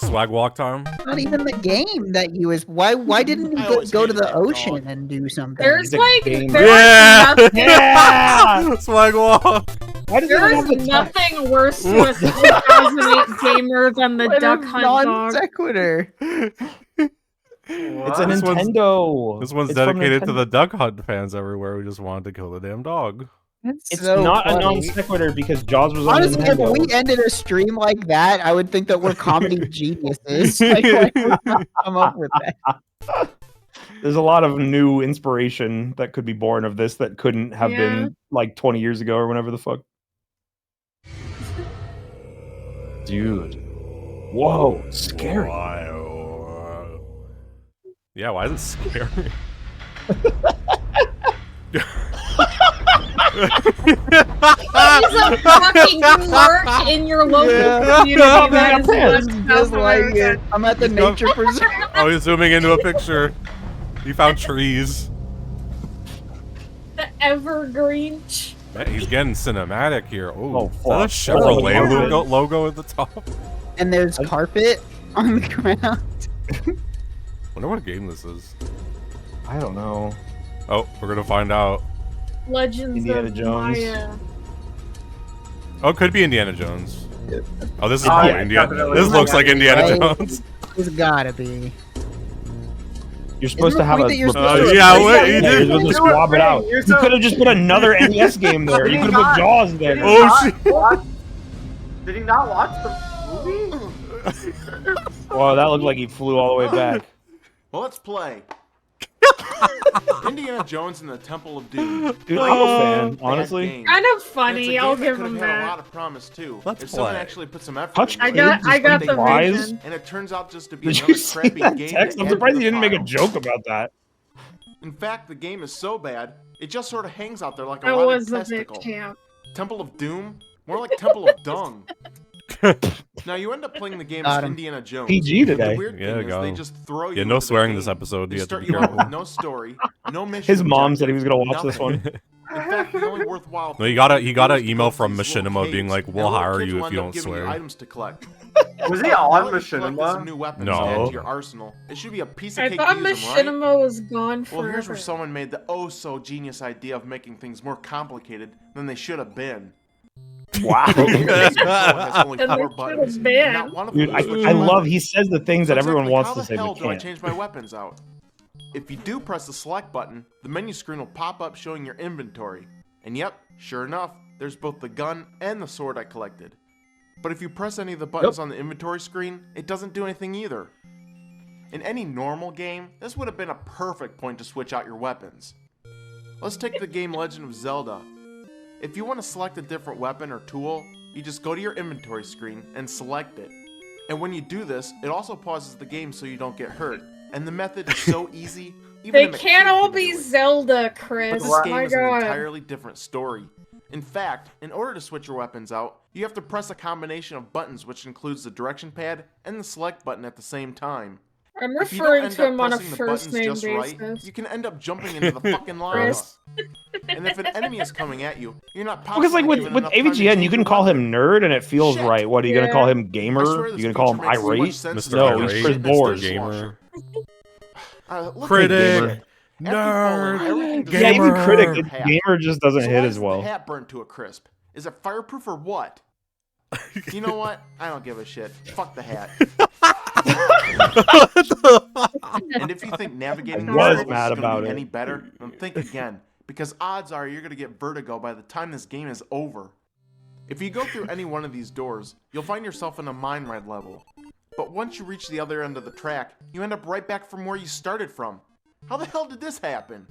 Swag walk time. Not even the game that he was. Why didn't he go to the ocean and do something? There's like game. there's Yeah. nothing, Yeah! Swag walk. Why does there it have is the nothing worse to a 2008 gamer than the What a duck hunt non dog. sequitur. It's a This one's- Nintendo. This one's It's from dedicated to Nintendo. the duck hunt fans everywhere who just wanted to kill the damn dog. That's It's so not funny. a non sequitur because Jaws was on Honestly, if Nintendo. we ended a stream like that, I would think that we're comedy geniuses. Like, why would we come up with that? There's a lot of new inspiration that could be born of this that couldn't have Yeah. been like 20 years ago or whenever the fuck. Dude. Whoa, scary. Wow. Yeah, why is it scary? He's a fucking mark in your local community. That is Just South like America. it. I'm at the He's go- nature preserve. Oh, he's zooming into a picture. He found trees. The evergreen. Man, he's getting cinematic here. Oh, Oh, is that a fuck. Chevrolet Oh, logo at the top? And there's carpet on the ground. Wonder what game this is. I don't know. Oh, we're gonna find out. Legends Indiana of Jones. Maya. Oh, it could be Indiana Jones. Oh, this is Oh, probably yeah, Indiana. definitely. This looks like Indiana Right? Jones. It's gotta be. You're supposed Isn't to have the a. point that you're replace- supposed to yeah, replace wait, that? you Yeah, did. you're supposed to You swap it out. were saying, You could have just put another NES game there. Did You he could have put not? Jaws Did there. he Oh, not shit. watch- Did he not watch the movie? Wow, that looked like he flew all the way back. Well, let's play. Indiana Jones and the Temple of Doom. Dude, I'm a fan, honestly. Game. Kind of And it's a funny. game I'll that give could have him had a lot that. of promise too. Let's if someone play. actually put some effort Touch into it. Kids I is got what the they prize. vision. And it turns out just to be Did another you see crappy that game. text? to I'm add surprised to he the didn't make a pile. joke about that. In fact, the game is so bad, it just sort of hangs out there like a That rotted was a bit testicle. camp. Temple of Doom? More like Temple of Dung. Now you end up playing the game as Got him. Indiana Jones. PG But today. The weird Yeah, thing is go. they just throw you Yeah, no into the swearing game. this episode. They You have to start be you out careful. with no story, no mission. His mom said he was objective, gonna watch this nothing. one. In fact, the only worthwhile No, he thing got you an do is email go to from these little Machinima being caves, like, and "We'll little hire kids you will if end you up don't giving swear." items to collect. Was he All on you collect is some Machinima? new weapons No. to add to your arsenal. It should be a piece of I cake thought to use them, right? Machinima was gone Well, here's forever. where someone made the oh-so-genius idea of making things more complicated than they should have been. Wow. This control has only Than they 4 should buttons, have been. and not one of them Dude, will switch I your love weapons. he says the things So that everyone exactly wants how to the say hell but do I can't. change my weapons out? If you do press the select button, the menu screen will pop up showing your inventory. And yep, sure enough, there's both the gun and the sword I collected. But if you press any of the buttons on the inventory screen, it doesn't do anything either. In any normal game, this would have been a perfect point to switch out your weapons. Let's take the game Legend of Zelda. If you want to select a different weapon or tool, you just go to your inventory screen and select it. And when you do this, it also pauses the game so you don't get hurt. And the method is so easy, Even They a kid can't all can be do it. Zelda, But Chris. this Oh game my is an god. entirely different story. In fact, in order to switch your weapons out, you have to press a combination of buttons which includes the direction pad and the select button at the same time. I'm If you don't referring end to up him on a pressing the first buttons name just right, basis. you can end up jumping into the fucking lava. Chris. And if an enemy is coming at you, you're not Because like possibly with given enough time to AVGN, you change can your call weapon. him nerd and it feels Shit. right. What are you gonna call him? I Gamer? swear You this gonna call him feature makes so much irate? sense Mr. to No, me. he's Irate, Chris Mr. Boars. Gamer. Look Critic. at Gamer. After falling, everything Nerd. just Yeah, even Gamer. critic, your hat. gamer just doesn't So hit why as is well. the hat burnt to a crisp? Is it fireproof or what? You know what? I don't give a shit. Fuck the hat. And if you think navigating I these was levels mad is going about to be it. any better, then think again. Because odds are you're going to get vertigo by the time this game is over. If you go through any one of these doors, you'll find yourself in a mine ride level. But once you reach the other end of the track, you end up right back from where you started from. How the hell did this happen?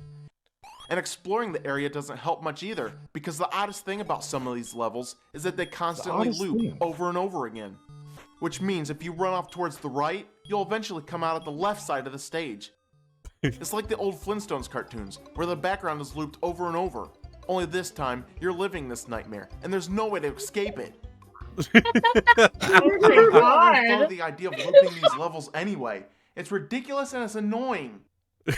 And exploring the area doesn't help much either, because the oddest thing about some of these levels is that they constantly loop over and over again. Which means if you run off towards the right, you'll eventually come out at the left side of the stage. It's like the old Flintstones cartoons, where the background is looped over and over. Only this time, you're living this nightmare, and there's no way to escape it. Oh I my don't ever thought god. of the idea of looping these levels anyway. It's ridiculous and it's annoying. That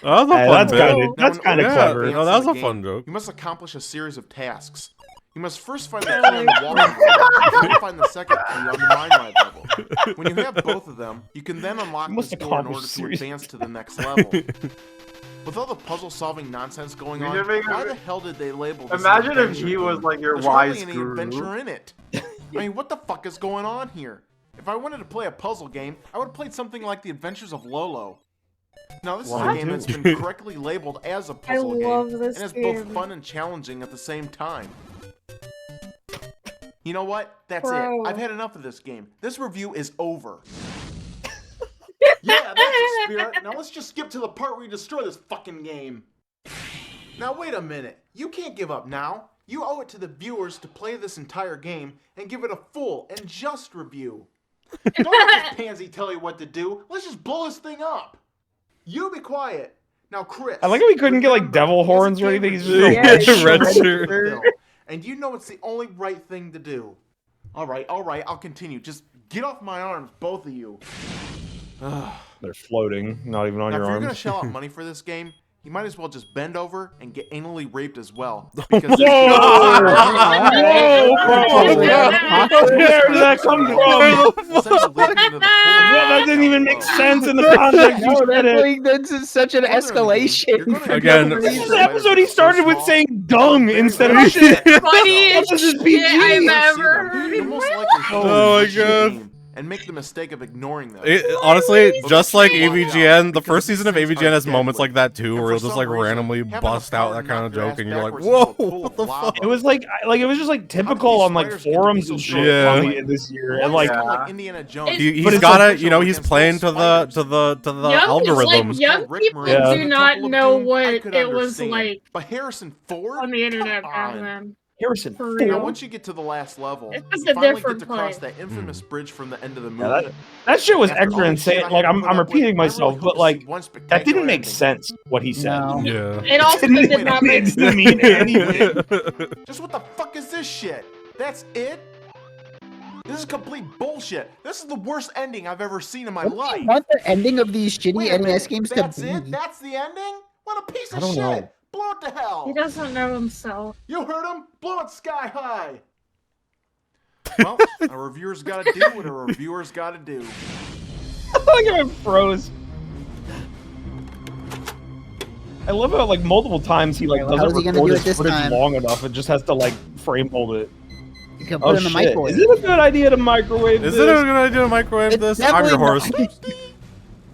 was a Hey, fun that's bit. kinda- that's Now, in kinda order to clever. advance No, that was in a the fun game, joke. You must accomplish a series of tasks. You must first find the key on the walking level, then find the second key on the mine ride level. When you have both of them, you can then unlock You must this door in accomplish order to series of advance to the next level. With all the puzzle-solving nonsense going You on, never make why a- the hell did they label this Imagine an if adventure he was game? like your There's wise hardly any guru. adventure in it. I mean, what the fuck is going on here? If I wanted to play a puzzle game, I would have played something like The Adventures of Lolo. Now, this is a What? game that's been correctly labeled as a puzzle love game, this and it's game. both fun and challenging at the same time. You know what? That's Bro. it. I've had enough of this game. This review is over. Yeah, that's a spirit. Now let's just skip to the part where you destroy this fucking game. Now wait a minute. You can't give up now. You owe it to the viewers to play this entire game and give it a full and just review. Don't let this pansy tell you what to do. Let's just blow this thing up. You be quiet. Now, Chris. I like how we couldn't get like remember, devil as a horns or gamer, anything. He's you just know Red it's shirt. film, and you know it's the only right thing to do. All right, I'll continue. Just get off my arms, both of you. They're floating, not even on Now, your if you're gonna arms. shell out money for this game, you might as well just bend over and get anally raped as well. Whoa! Because Whoa, bro! Where did that come from? That didn't even make sense in the context. No, You said it. that's such an escalation. Again, This is the episode he started with saying dung instead of shit. Funniest This is shit PG. I've ever heard You're in most my likely to Oh my lose the God. game and make the mistake of ignoring them. Honestly, But just be like sure to watch AVGN, out, the because first these season of things AVGN are has moments deadly. like that too, And where for he'll just some like reason, randomly having the bust out power that to kind knock of your joke, ass and you're like, backwards whoa, into a pool what of the lava. fuck? It was like it was just like typical on like spiders get to forums be and so shit Yeah. on the, this year, and Why like is it like Indiana Jones? He's But it's gotta, like- you know, he's playing to the algorithms. Young people Yeah. do not know what I could it was understand. like But Harrison Ford on the internet Come back on. then. Harrison For Ford. real. Now, once you get to the last level, It's just you a finally different get to cross play. that infamous bridge from the end of the movie. Yeah, that shit was After all extra the shit insane. I Like had to I'm put up with, repeating I really myself, hope but to like see one that spectacular didn't make ending. sense what he said. No. Yeah. It also did not make It sense. didn't mean anything. Just what the fuck is this shit? That's it? This is complete bullshit. This is the worst ending I've ever seen in my What do life. you want the ending of these shitty Wait a NES minute, games to that's be? it? That's the ending? What a piece I of don't shit! know. Blow it to hell! He doesn't know himself. You heard him? Blow it sky high! Well, a reviewer's gotta do what a reviewer's gotta do. Look at him froze. I love how like multiple times he like Alright, well, doesn't how's he gonna record do his it this footage time? long enough. It just has to like frame hold it. You can Oh put it in the shit! microwave. Is it a good idea to microwave Is this? it a good idea to microwave It's this? I'm your horse. definitely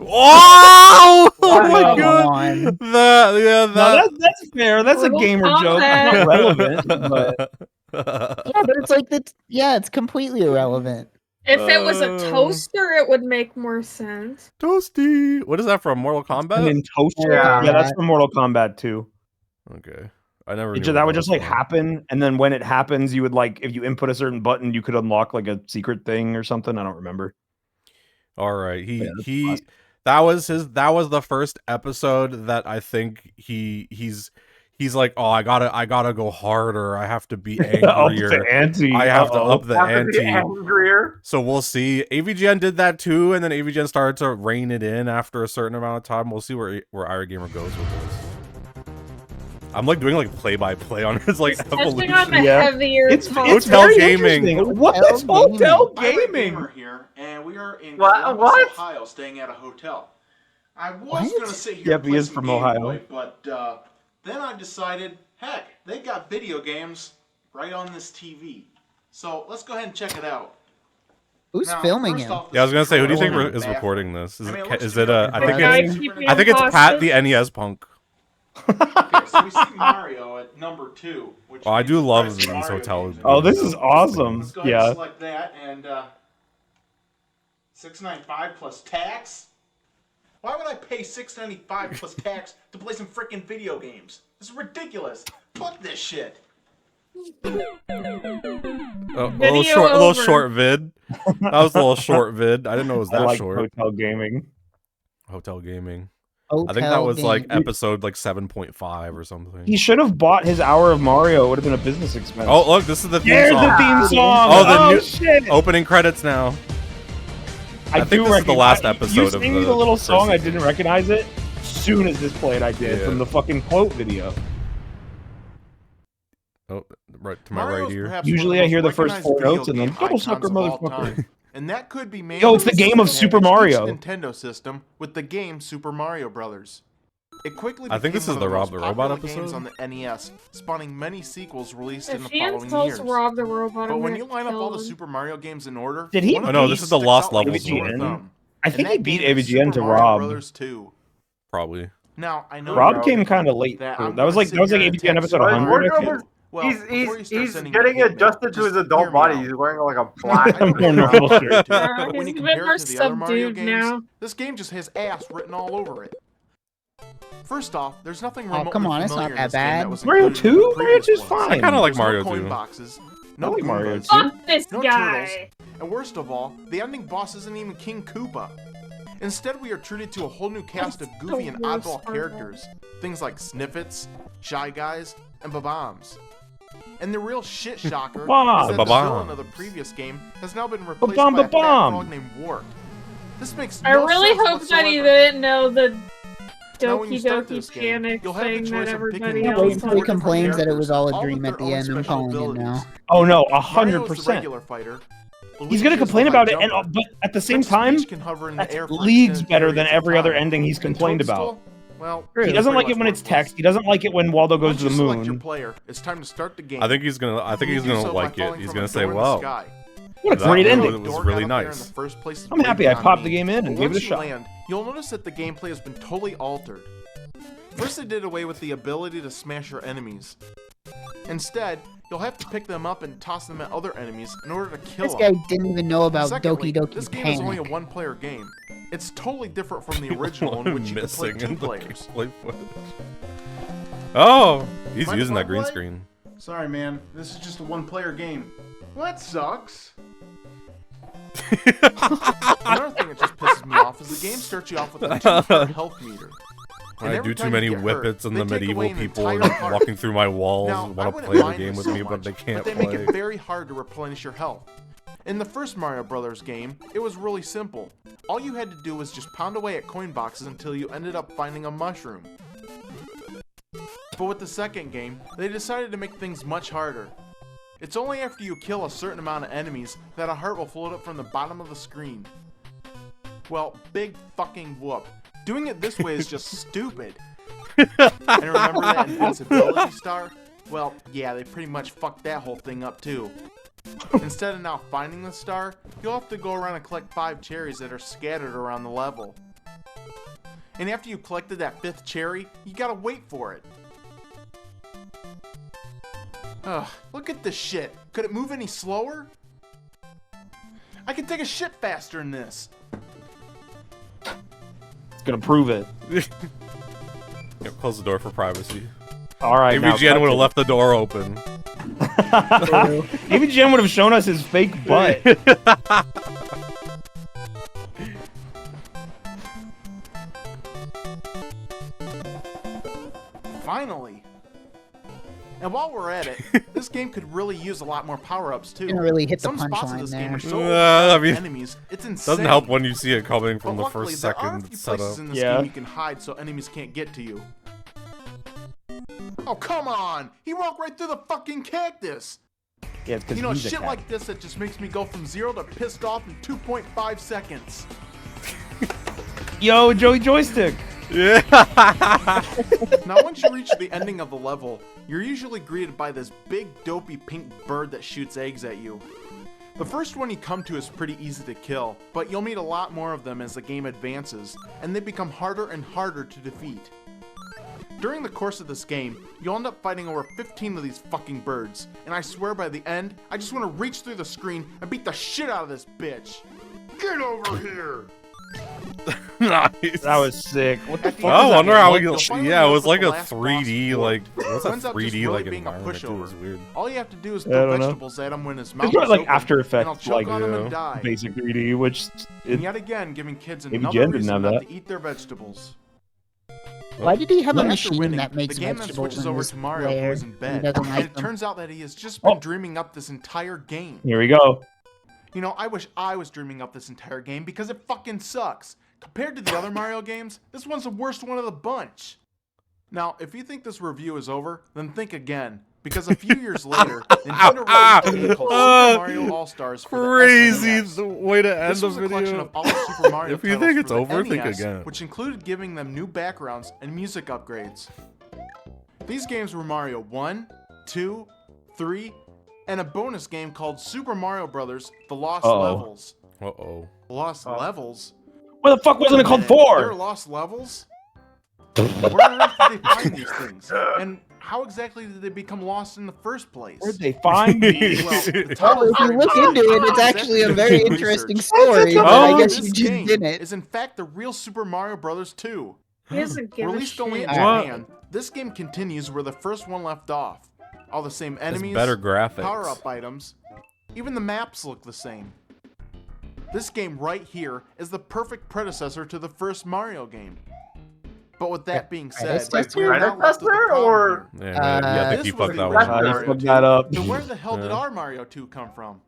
Oh! Oh my Come god! on. No, that's fair. That's a Little gamer joke. comment. It's not relevant, but Yeah, but it's like that. Yeah, it's completely irrelevant. If it was a toaster, it would make more sense. Toasty. What is that from? Mortal Kombat? and then toaster. Yeah. Yeah, that's from Mortal Kombat 2. Okay, I never. It knew ju- what that would was just like from. happen, and then when it happens, you would like if you input a certain button, you could unlock like a secret thing or something. I don't remember. All right, Yeah, that's he. awesome. That was the first episode that I think he's like, oh, I gotta go harder. I have to be angrier. Up the ante. I have to up the Have to be ante. angrier. So we'll see. AVGN did that too, and then AVGN started to rein it in after a certain amount of time. We'll see where IRATE Gamer goes with this. I'm like doing like play-by-play on his like evolution. On the heavier It's Hotel very gaming. interesting. What is hotel IRATE gaming? Gamer here, and we are in What? Columbus, What? Ohio, staying at a hotel. I was What? gonna sit here Yep, and he play is some from Game Ohio. Boy, but then I decided, heck, they got video games right on this TV. So let's go ahead and check it out. Who's Now, filming first him? off, Yeah, I was gonna say, who do you think controller is back. recording this? Is I mean, it? it looks Is to it? me I like think the guy it's. keeping I think it's him Pat, hostage. the NES punk. Okay, so we see Mario at number 2. Which Oh, I means do the love best these Mario hotel. games in Oh, the this world. is awesome. Let's go ahead Yeah. and select that, and $6.95 plus tax. Why would I pay $6.95 plus tax to play some freaking video games? This is ridiculous. Fuck this shit. Oh, a Video little over. short vid. That was a little short vid. I didn't know it was I that like short. hotel gaming. Hotel gaming. Hotel I think that was like gaming. episode like 7.5 or something. He should have bought his hour of Mario. It would have been a business expense. Oh, look, this is the theme There's song. the theme song. Oh, the new shit. opening credits now. I think this is the last episode you of singing the the little first song. I season. didn't recognize it. As soon as this played, I did Yeah. from the fucking quote video. Oh, right to my Mario's right ear. perhaps Usually one of I hear the most first recognized 4 video notes and then game double icons sucker of all motherfucker. time. And that could be made Yo, it's the game of Super Mario. Nintendo system with the game Super Mario Brothers. It quickly I think became this one is of the Rob most the Robot popular games episode? on the NES, spawning many sequels released in If the he following installs years. Rob the Robot, But I'm when gonna you line up kill all the him. Super Mario games in order, Did he one of Oh, no, these this is the sticks Lost out like a Levels sore one. thumb. I And think he that beat game is AVGN Super to Mario Rob. Brothers 2. Probably. Now, I know Rob Rob, came kind of late. that for- I'm That was gonna like sit here and AVGN text episode you. 100. I Wardrobe feel. is- Well, before you start he's sending getting me hate mail, adjusted to his just adult hear me body. out. He's wearing like a black. I'm more normal shirt. But when He's you a bit compare more it to the other Mario subdued games, now. this game just has ass written all over it. First off, there's nothing Oh, remotely come on, it's familiar not in that this game bad. was Mario included in 2? the Mario previous 2's ones. fine. I kind of like There's Mario no coin 2. boxes, I no like Mario Goombas, 2. Fuck this no guy. turtles, and worst of all, the ending boss isn't even King Koopa. Instead, we are treated to a whole new cast of That's goofy the and worst oddball part. characters. Things like Sniffits, Shy Guys, and Babombs. And the real shit shocker Bob. is that the villain Babombs. of the previous game has now been replaced Babom, by a fat babom. frog named Wart. This makes I no really sense hope that he whatsoever. didn't know the Now, when Doki you start Doki this game, Panic you'll have the thing choice that of picking everybody between else Wait until he four different complains that it was all a characters, dream with at the their own end. I'm special calling it now. abilities. Oh no, Mario is the 100%. regular fighter. He's Luigi gonna is the complain high about it, jumper. but at the same Princess time, Peach can hover in the that's air for leagues extended better than periods of every other time. ending he's And complained about. Toadstool, well, He doesn't like it when it's text. He doesn't like it when Waldo goes Once to you the select your moon. player, it's time to start the game. I think he's gonna. I think You he's do gonna so by like it. falling He's from gonna a say, door in the "Wow, sky. What a that great one ending. was Door really got up there in nice." the first place is I'm happy waiting I on popped me. the game in and But gave it a once you shot. land, you'll notice that the gameplay has been totally altered. First, they did away with the ability to smash your enemies. Instead, you'll have to pick them up and toss them at other enemies in order to kill This guy them. didn't even know about Secondly, Doki Doki this game is only a Panic. one-player game. It's totally different from the original in which you can play Missing two in the players. gameplay footage. Oh, he's Mind using if I that green play? screen. Sorry, man. This is just a one-player game. Well, that sucks. Another thing that just pisses me off is the game starts you off with a 2-heart health meter. And I every do too time many you get hurt, whippets and they the take medieval away an people entire are heart. walking through my walls Now, and I want to wouldn't play the mind game this with so me, but much, they can't but they play. make it very hard to replenish your health. In the first Mario Brothers game, it was really simple. All you had to do was just pound away at coin boxes until you ended up finding a mushroom. But with the second game, they decided to make things much harder. It's only after you kill a certain amount of enemies that a heart will float up from the bottom of the screen. Well, big fucking whoop. Doing it this way is just stupid. And remember that invincibility star? Well, yeah, they pretty much fucked that whole thing up too. Instead of now finding the star, you'll have to go around and collect 5 cherries that are scattered around the level. And after you collected that 5th cherry, you gotta wait for it. Ugh, look at this shit. Could it move any slower? I can take a shit faster than this. It's gonna prove it. Yeah, close the door for privacy. All right, now AVGN cut would have to- left the door open. Even Jim would have shown us his fake butt. Finally. And while we're at it, this game could really use a lot more power-ups too. Didn't really hit the Some spots of punchline this there. game are so I mean, enemies, it's insane. Doesn't help when you see it coming from But the luckily, first there are a second few setup. places in this game you can hide so enemies can't get to you. Oh, come on! He walked right through the fucking cactus! Yeah, it's 'cause you know, he's a shit cat. like this that just makes me go from 0 to pissed off in 2.5 seconds. Yo, Joey Joystick! Yeah. Now, once you reach the ending of the level, you're usually greeted by this big, dopey pink bird that shoots eggs at you. The first one you come to is pretty easy to kill, but you'll meet a lot more of them as the game advances, and they become harder and harder to defeat. During the course of this game, you'll end up fighting over 15 of these fucking birds, and I swear by the end, I just want to reach through the screen and beat the shit out of this bitch. Get over here! Nice. That was sick. What the fuck? I was wonder that how game? we. Yeah, it was like a last boss 3D, before. like what's a Ends up just 3D really like being a environment? Too? It was pushover. weird. All you have to do is I throw don't know. vegetables at him when his mouth It's is not like open, After and I'll Effects, choke like on him and die. basic 3D, which And yet again, giving kids Maybe another Jen didn't reason have not that. to eat their vegetables. Why did he have a After machine winning, that makes the game then vegetables switches in over his to Mario, player? who is in He bed, doesn't and like it them. turns out that he has just been dreaming up this entire game. Here we go. You know, I wish I was dreaming up this entire game because it fucking sucks. Compared to the other Mario games, this one's the worst one of the bunch. Now, if you think this review is over, then think again. Because a few years later, Nintendo released a game called Super Mario All-Stars for Crazy the SNES. the way to end This the was a collection video. of all the Super Mario If you titles think it's for the over, think NES, again. which included giving them new backgrounds and music upgrades. These games were Mario 1, 2, 3, and a bonus game called Super Mario Bros. The Lost Levels. Uh-oh. Lost Levels? Where the fuck wasn't it called There are 4? lost levels? Where on earth did they find these things? And how exactly did they become lost in the first place? Where'd they find these? Well, the Well, title if you look into it, it's actually a very interesting story, but I guess you This just game didn't. is in fact the real Super Mario Bros. 2. He doesn't give a Released only in shit. Japan, this game continues where the first one left off. All the same enemies, better graphics. power-up items, even the maps look the same. This game right here is the perfect predecessor to the first Mario game. But with that being said, Predecessor? we're now left with the Predecessor problem or- here. Yeah, I think This you was fucked the that original one. I Mario fucked 2. that up. So where the hell did Yeah. our Mario 2 come from?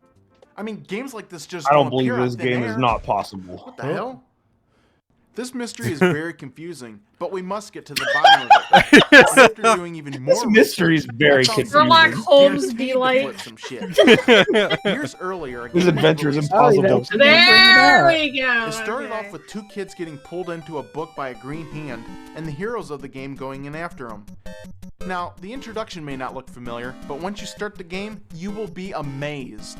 I mean, games like this just I don't don't believe appear out this of thin game air. is not possible. What the hell? This mystery is very confusing, but we must get to the bottom of it. And after doing even more This mystery is research, very I found confusing. something Sherlock Holmes guaranteed be to like- flip some shit. Years earlier, a This game was adventure is released impossible. called Tote. There we go. It started okay. off with two kids getting pulled into a book by a green hand, and the heroes of the game going in after them. Now, the introduction may not look familiar, but once you start the game, you will be amazed.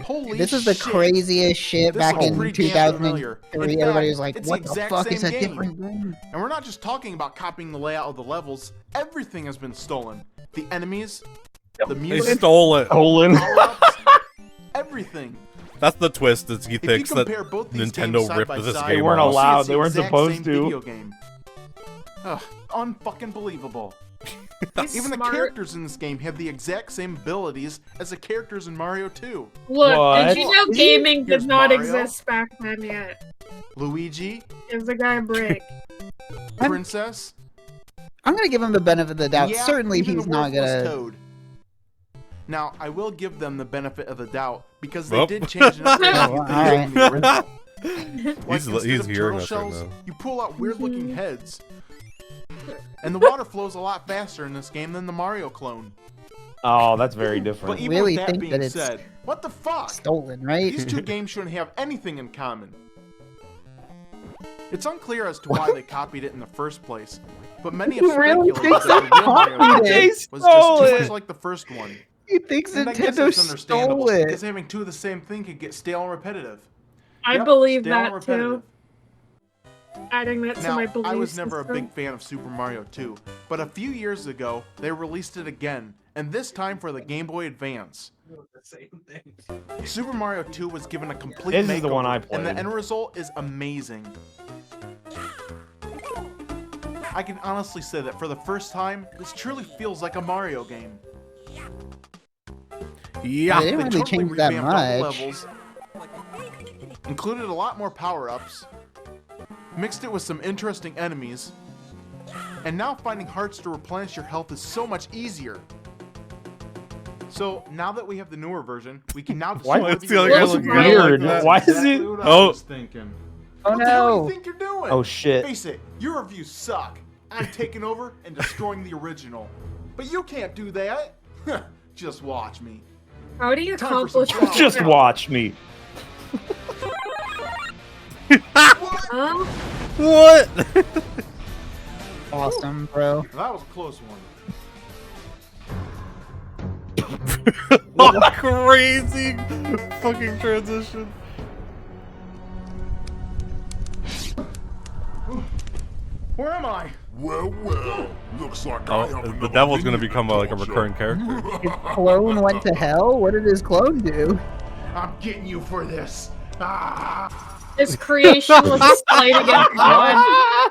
Holy This is the shit. craziest shit This back looks in pretty damn 2003. familiar. In Everybody fact, was like, it's what the the exact fuck is same that game. different game? And we're not just talking about copying the layout of the levels. Everything has been stolen. The enemies, the They music, stole it. Stolen. power-ups, everything. That's the twist. Is he If you thinks that compare both these Nintendo games side ripped by this side, game They weren't off. you'll see allowed. it's the They weren't exact supposed same to. Video game. Ugh, unfucking believable. He's Even the smart. characters in this game have the exact same abilities as the characters in Mario 2. Look, What? did you know gaming Here's did not Mario. exist back then yet? Luigi, Give the guy a break. Princess, I'm gonna give him the benefit of the doubt. yeah, Certainly, even he's the not worthless gonna. Toad. Now, I will give them the benefit of the doubt because they Well. did change enough to Oh, few things alright. from the original. Like, He's instead of hearing turtle us right shells, now. you pull out weird-looking heads. And the water flows a lot faster in this game than the Mario clone. Oh, that's very But different. even Really with that think being that it's said, what the fuck? Stolen, right? These two games shouldn't have anything in common. It's unclear as to why they copied it in the first place, but many have You really speculated think that the real Mario copied game it? was stole just too much it. like the first one. He thinks And I guess Nintendo it's understandable, stole because it. having two of the same thing could get stale and repetitive. I Yep, believe stale and that repetitive. too. Adding that to Now, my belief I was never a system. big fan of Super Mario 2, but a few years ago, they released it again, and this time for the Game Boy Advance. Super Mario 2 was given a complete This makeover, is the one I and the played. end result is amazing. I can honestly say that for the first time, this truly feels like a Mario game. Yeah. They didn't really change that revamped all the much. levels, included a lot more power-ups, mixed it with some interesting enemies, And now finding hearts to replenish your health is so much easier. So now that we have the newer version, we can now Why destroy is the other guy Looks looking weird. at Why like is it? what I Oh. was thinking. Oh What the hell do no! you think you're doing? Oh shit. Face it, your reviews suck. I'm taking over and destroying the original. But you can't do that. Just watch me. How do you Time for some accomplish fun. Just watch me. Huh? What? Awesome, bro. That was a close one. What a crazy fucking transition. Where am I? Well, looks like I have Oh, the another devil's gonna minion become to like a toss recurring up. character. His clone went to hell? What did his clone do? I'm getting you for this. Ah. His creation was displayed against God.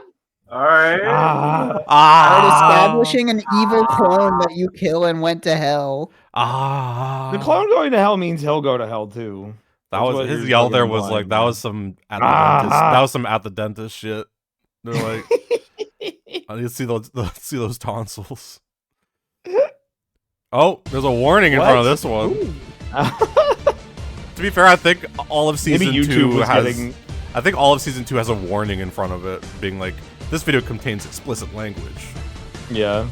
All right. Start establishing an evil clone that you kill and went to hell. The clone going to hell means he'll go to hell too. That That's was what his you're yell. There fucking was implying, like that man. was some at the dentist. That was some at the dentist shit. They're like, I need to see those tonsils. Oh, there's a warning in front of this one. To be fair, I think all of season Maybe YouTube 2 was has. getting- I think all of season 2 has a warning in front of it, being like, this video contains explicit language. Yeah.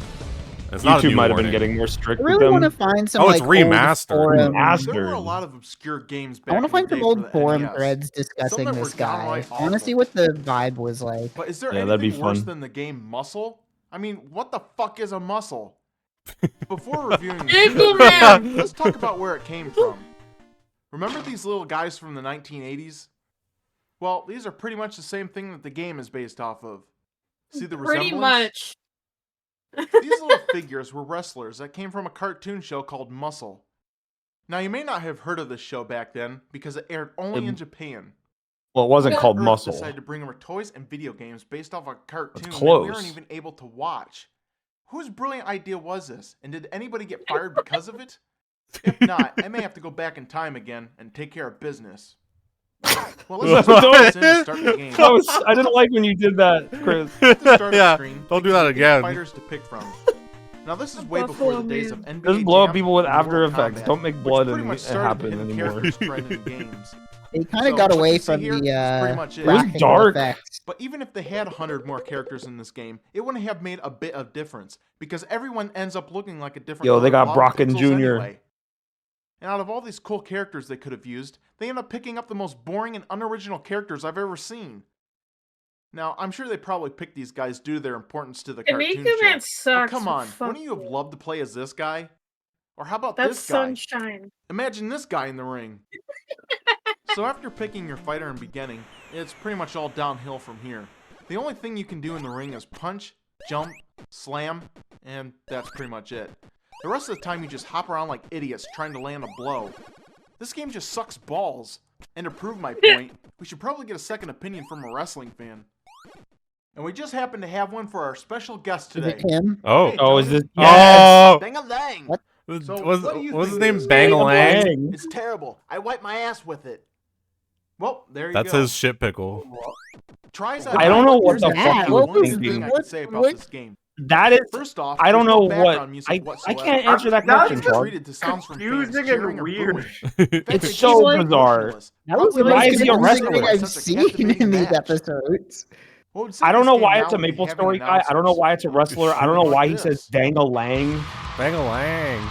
It's not a YouTube new might have been warning. getting more strict I with really them. want to find some Oh, it's like remastered. old forum. There were a lot of obscure games back I want to in find the some day old for the forum NES. threads discussing Some that this were guy. downright I want to awful. see what the vibe was like. But is there Yeah, that'd be anything worse fun. than the game Muscle? I mean, what the fuck is a muscle? Before reviewing Jingle this, Man! let's talk about where it came from. Remember these little guys from the 1980s? Well, these are pretty much the same thing that the game is based off of. See the Pretty resemblance? much. These little figures were wrestlers that came from a cartoon show called Muscle. Now, you may not have heard of this show back then because it aired only in Japan. Well, it wasn't What called on earth Muscle. decided to bring over toys and video games based off a cartoon that we close. weren't even able to watch. Whose brilliant idea was this? And did anybody get fired because of it? If not, I may have to go back in time again and take care of business. Well, let's just put this in and start the game. I didn't like when you did that, Chris. At the start of the Yeah, screen, don't do you that can pick again. Fighters to pick from. Now this is way Buffalo before the days of Man. NBA Just blow up Jam people with and After Mortal Effects. Kombat, Don't make which blood pretty and much it started happen hidden anymore. characters trend in games. They kind So, of got what away you see from here the is pretty much it. It was graphical dark. effects. But even if they had 100 more characters in this game, it wouldn't have made a bit of difference because everyone ends up looking like a different. Yo, they color got of Brocken pixels Jr.. Anyway. And out of all these cool characters they could have used, they end up picking up the most boring and unoriginal characters I've ever seen. Now, I'm sure they probably picked these guys due to their importance to the cartoon Kamiko show. Man But sucks. come on, Fuck wouldn't you have you. loved to play as this guy? Or how about That's this guy? Sunshine. Imagine this guy in the ring. So after picking your fighter in beginning, it's pretty much all downhill from here. The only thing you can do in the ring is punch, jump, slam, and that's pretty much it. The rest of the time you just hop around like idiots trying to land a blow. This game just sucks balls. And to prove my point, we should probably get a second opinion from a wrestling fan. And we just happen to have one for our special guest Is today. it him? Oh. Hey, Oh, is Tony. this? Oh, Dang-a-lang. What? So, was what do you his think name of this? Bangalang? It's terrible. I wipe my ass with it. Well, there you That's go. his shit pickle. Try as I don't know what Here's the actually fuck he one was thing thinking. I can say about What? this game. That is. First off, I don't there's know no what. background music I whatsoever. can't answer that Now question, it's just Charles. Treated to sounds from fans confusing cheering and or weird. booing. In fact, It's they so keep it bizarre. emotionless. That was the Probably Why most is he a confusing wrestler? thing I've Such a seen captivating in these match. episodes. What would set I don't this know game why out it's a would be Maple having Story guy. I don't know announcers. why it's a wrestler. I don't know Like why he this. says Dang-a-lang. Bangalang.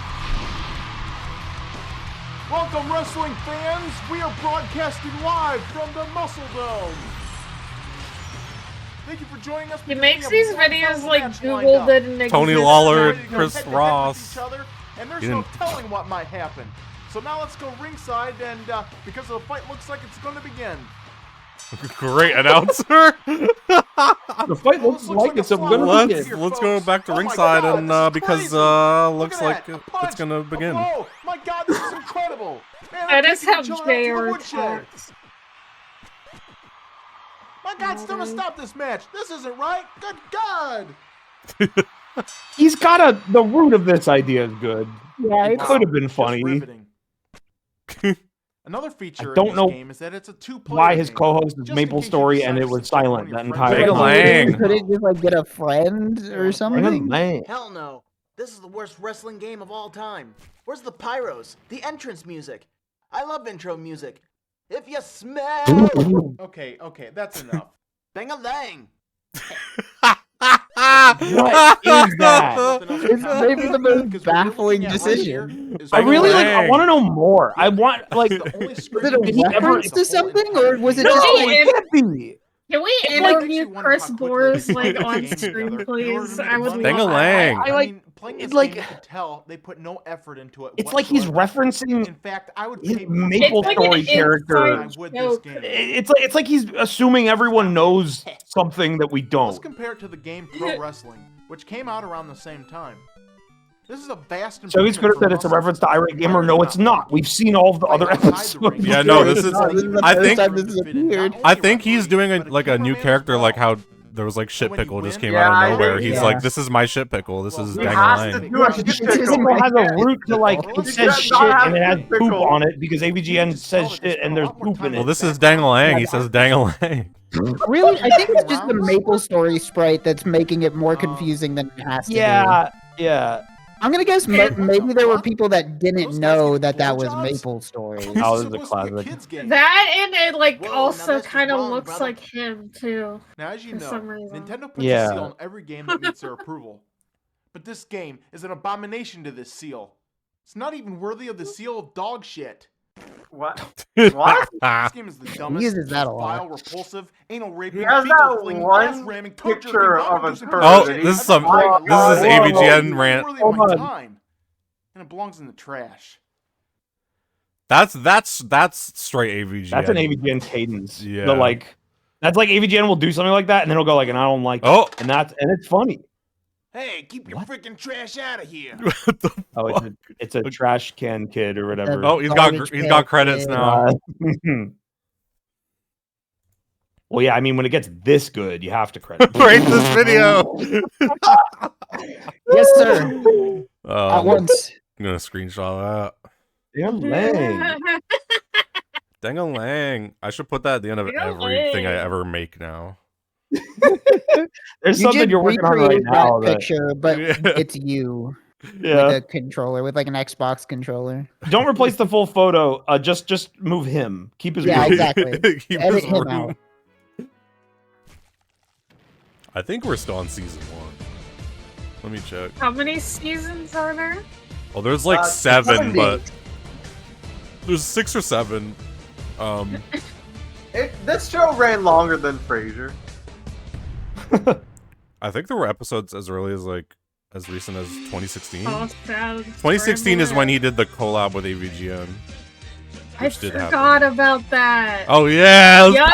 Welcome, wrestling fans! We are broadcasting live from the Muscle Dome. Thank you for joining us. He because makes we have these one videos double like match lined Google up. didn't Tony exist. Lawler, We're ready to go Chris head-to-head with Ross. each other, and there's You no didn't- telling what might happen. So now let's go ringside, and because the fight looks like it's going to begin. Great announcer. The fight looks like it's gonna let's begin. let's go back to Oh my ringside God, and this is because crazy. looks Look at like that, a it's punch, gonna a begin. blow. My God, this is incredible. Man, That I'm is taking how each other out to the JR woodshed. talks. My God, someone stop this match. This isn't right. Good God. He's got the root of this idea is good. Yeah, it Wow, could have been just funny. riveting. Another feature don't in know this game is that it's a two-player why his game. co-host is Just in Maple case you Story decide and it to was stick one of silent your that friends entire Mega with Lang. you. Couldn't just like get a friend or something? Hell no. This is the worst wrestling game of all time. Where's the pyros? The entrance music? I love intro music. If you smell... Okay, that's enough. Bang-a-lang. What is that? It's maybe the most baffling decision. I really like. I want to know more. I want like. Was it a reference to something, or was it No, just like? it can't be. Can we interview Chris Boers like on screen, please? I would love Bang-a-lang. that. I like. Playing It's this like game, you could tell they put no effort into it. it's like he's referencing In fact, I would his pay more Maple It's like an Story character. than I would this game. It's like he's assuming everyone knows something that we Let's don't. compare it to the game Pro Wrestling, which came out around the same time. This is a vast. So he's could have said it's a reference to IRATE GAMER. No, it's not. We've seen all of the other episodes. Yeah, no, this is. I think. Weird. I think he's doing a new character, like how there was like shit pickle just came out of nowhere. He's like, this is my shit pickle. This is Dang-a-lang. Pickle has a root to like it says shit and it has poop on it because AVGN says shit and there's poop in it. Well, this is Dang-a-lang. He says Dang-a-lang. Really, I think it's just the Maple Story sprite that's making it more confusing than it has to be. Yeah. I'm gonna guess maybe there were people that didn't know that was Maple Story. Oh, this is a classic. That and it like also kind of looks like him too. Now, as you for know, some reason. Nintendo puts a seal on every game that meets their approval. But this game is an abomination to this seal. It's not even worthy of the seal of dog shit. What? What? This game is the dumbest, uses that a lot. vile, repulsive, anal raping, He has fecal that flinging, one ass-ramming, picture toe-jerking, of a bottom-juicing bird. Oh, bullshit. this is That's some. why This is it's AVGN rant. worthy of my time. And it belongs in the trash. That's straight AVGN. That's an AVGN cadence. Yeah. The, like that's like AVGN will do something like that and then he'll go like, and I don't like Oh. it. And it's funny. Hey, keep your freaking trash out of here. Oh, it's a trash can kid or whatever. Oh, he's got credits now. Well, yeah, I mean, when it gets this good, you have to credit. Rate this video. Yes, sir. At once. I'm gonna screenshot that. Dang-a-lang. Dang-a-lang. I should put that at the end of everything I ever make now. There's something you're working on right recreate now. that picture, but it's you. Yeah. With a controller, with like an Xbox controller. Don't replace the full photo. Just move him. Keep his Yeah, room. exactly. Keep Edit his him room. out. I think we're still on season 1. Let me check. How many seasons are there? Well, there's like 7, 70. but there's 6 or 7. This show ran longer than Frasier. I think there were episodes as early as as recent as 2016. Oh, sad. 2016 is when he did the collab with AVGN. I Which did happen. forgot about that. Oh yeah, Yo!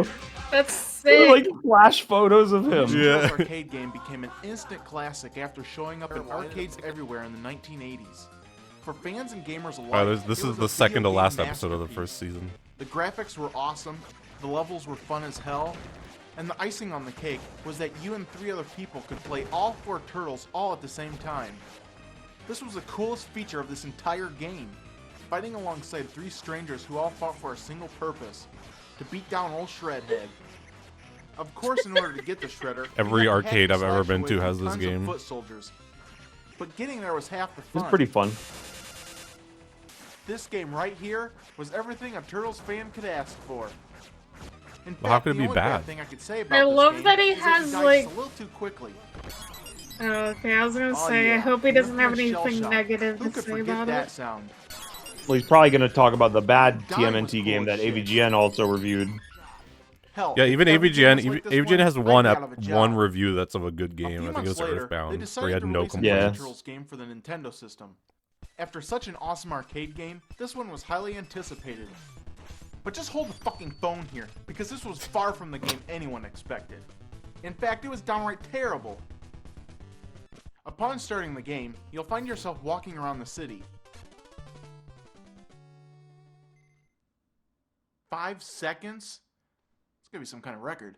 pictures. That's sick. Like flash photos of him. This arcade game became an instant classic after showing up in arcades everywhere in the 1980s. For fans and gamers alike, This it is was the a second to video last game episode of the masterpiece. first season. The graphics were awesome, the levels were fun as hell, and the icing on the cake was that you and 3 other people could play all 4 turtles all at the same time. This was the coolest feature of this entire game, fighting alongside 3 strangers who all fought for a single purpose, to beat down old Shredhead. Of course, in order to get the Shredder, Every you had to arcade hack I've and ever slash been away to from has this tons of game. Foot soldiers. But getting there was half the fun. It's pretty fun. This game right here was everything a Turtles fan could ask for. In Well, how fact, could it the be only bad? Thing I could say about I this love game that he is has, died like- just a little too quickly. Oh, okay, I was gonna Oh, say, I yeah. hope he doesn't have Infamous shell anything shock. negative Who to could say forget about that it. sound? Well, he's probably going to talk about the bad Dying was TMNT cool game as that shit. AVGN also reviewed. Hell, Yeah, even if every game AVGN, was like this AVGN has I'd one be out of a job. one review that's of a good A game. few I think it was months later, they Earthbound, where decided he had to no release a complaints. Turtles game for the Nintendo system. After such an awesome arcade game, this one was highly anticipated. But just hold the fucking phone here, because this was far from the game anyone expected. In fact, it was downright terrible. Upon starting the game, you'll find yourself walking around the city. 5 seconds? It's gonna be some kind of record.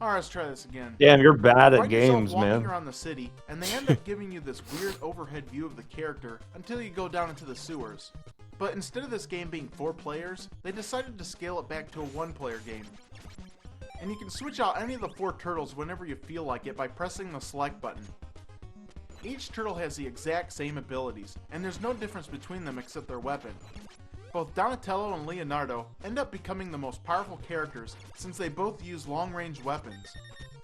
Alright, let's try this again. Damn, you're bad at Find yourself games, walking man. around the city, and they end up giving you this weird overhead view of the character until you go down into the sewers. But instead of this game being 4 players, they decided to scale it back to a 1-player game. And you can switch out any of the 4 turtles whenever you feel like it by pressing the select button. Each turtle has the exact same abilities, and there's no difference between them except their weapon. Both Donatello and Leonardo end up becoming the most powerful characters since they both use long-range weapons.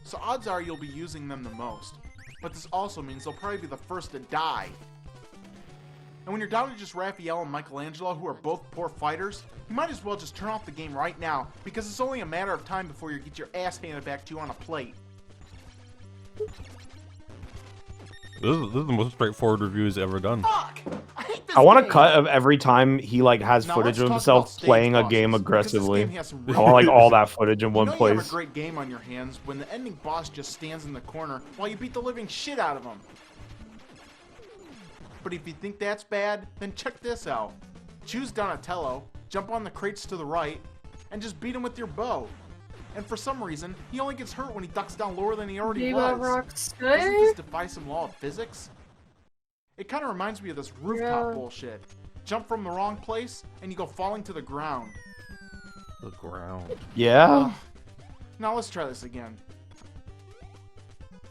So odds are you'll be using them the most. But this also means they'll probably be the first to die. And when you're down to just Raphael and Michelangelo, who are both poor fighters, you might as well just turn off the game right now, because it's only a matter of time before you get your ass handed back to you on a plate. This is the most straightforward review he's ever done. I want a cut of every time he like has footage of himself playing a game aggressively. I want like all that footage in one You place. have a great game on your hands when the ending boss just stands in the corner while you beat the living shit out of him. But if you think that's bad, then check this out. Choose Donatello, jump on the crates to the right, and just beat him with your bow. And for some reason, he only gets hurt when he ducks down lower than he already was. Doesn't this defy some law of physics? It kind of reminds me of this rooftop bullshit. Jump from the wrong place, and you go falling to the ground. The ground. Yeah. Now let's try this again.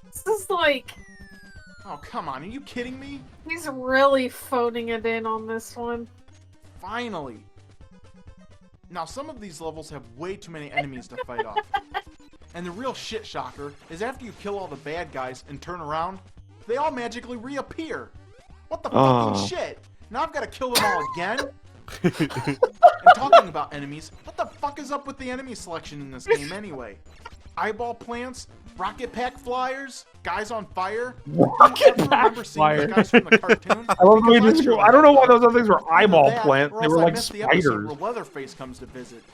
This is like... Oh, come on, are you kidding me? He's really phoning it in on this one. Finally! Now, some of these levels have way too many enemies to fight off. And the real shit shocker is after you kill all the bad guys and turn around, they all magically reappear. What the fucking shit? Now I've got to kill them all again? And talking about enemies, what the fuck is up with the enemy selection in this game anyway? Eyeball plants? Rocket pack flyers? Guys on fire? Rocket pack flyers. Guys from the cartoon? I love the way this go. I don't know why those other things were eyeball That, plants. or They else were I like missed the episode spiders. where Leatherface comes to visit.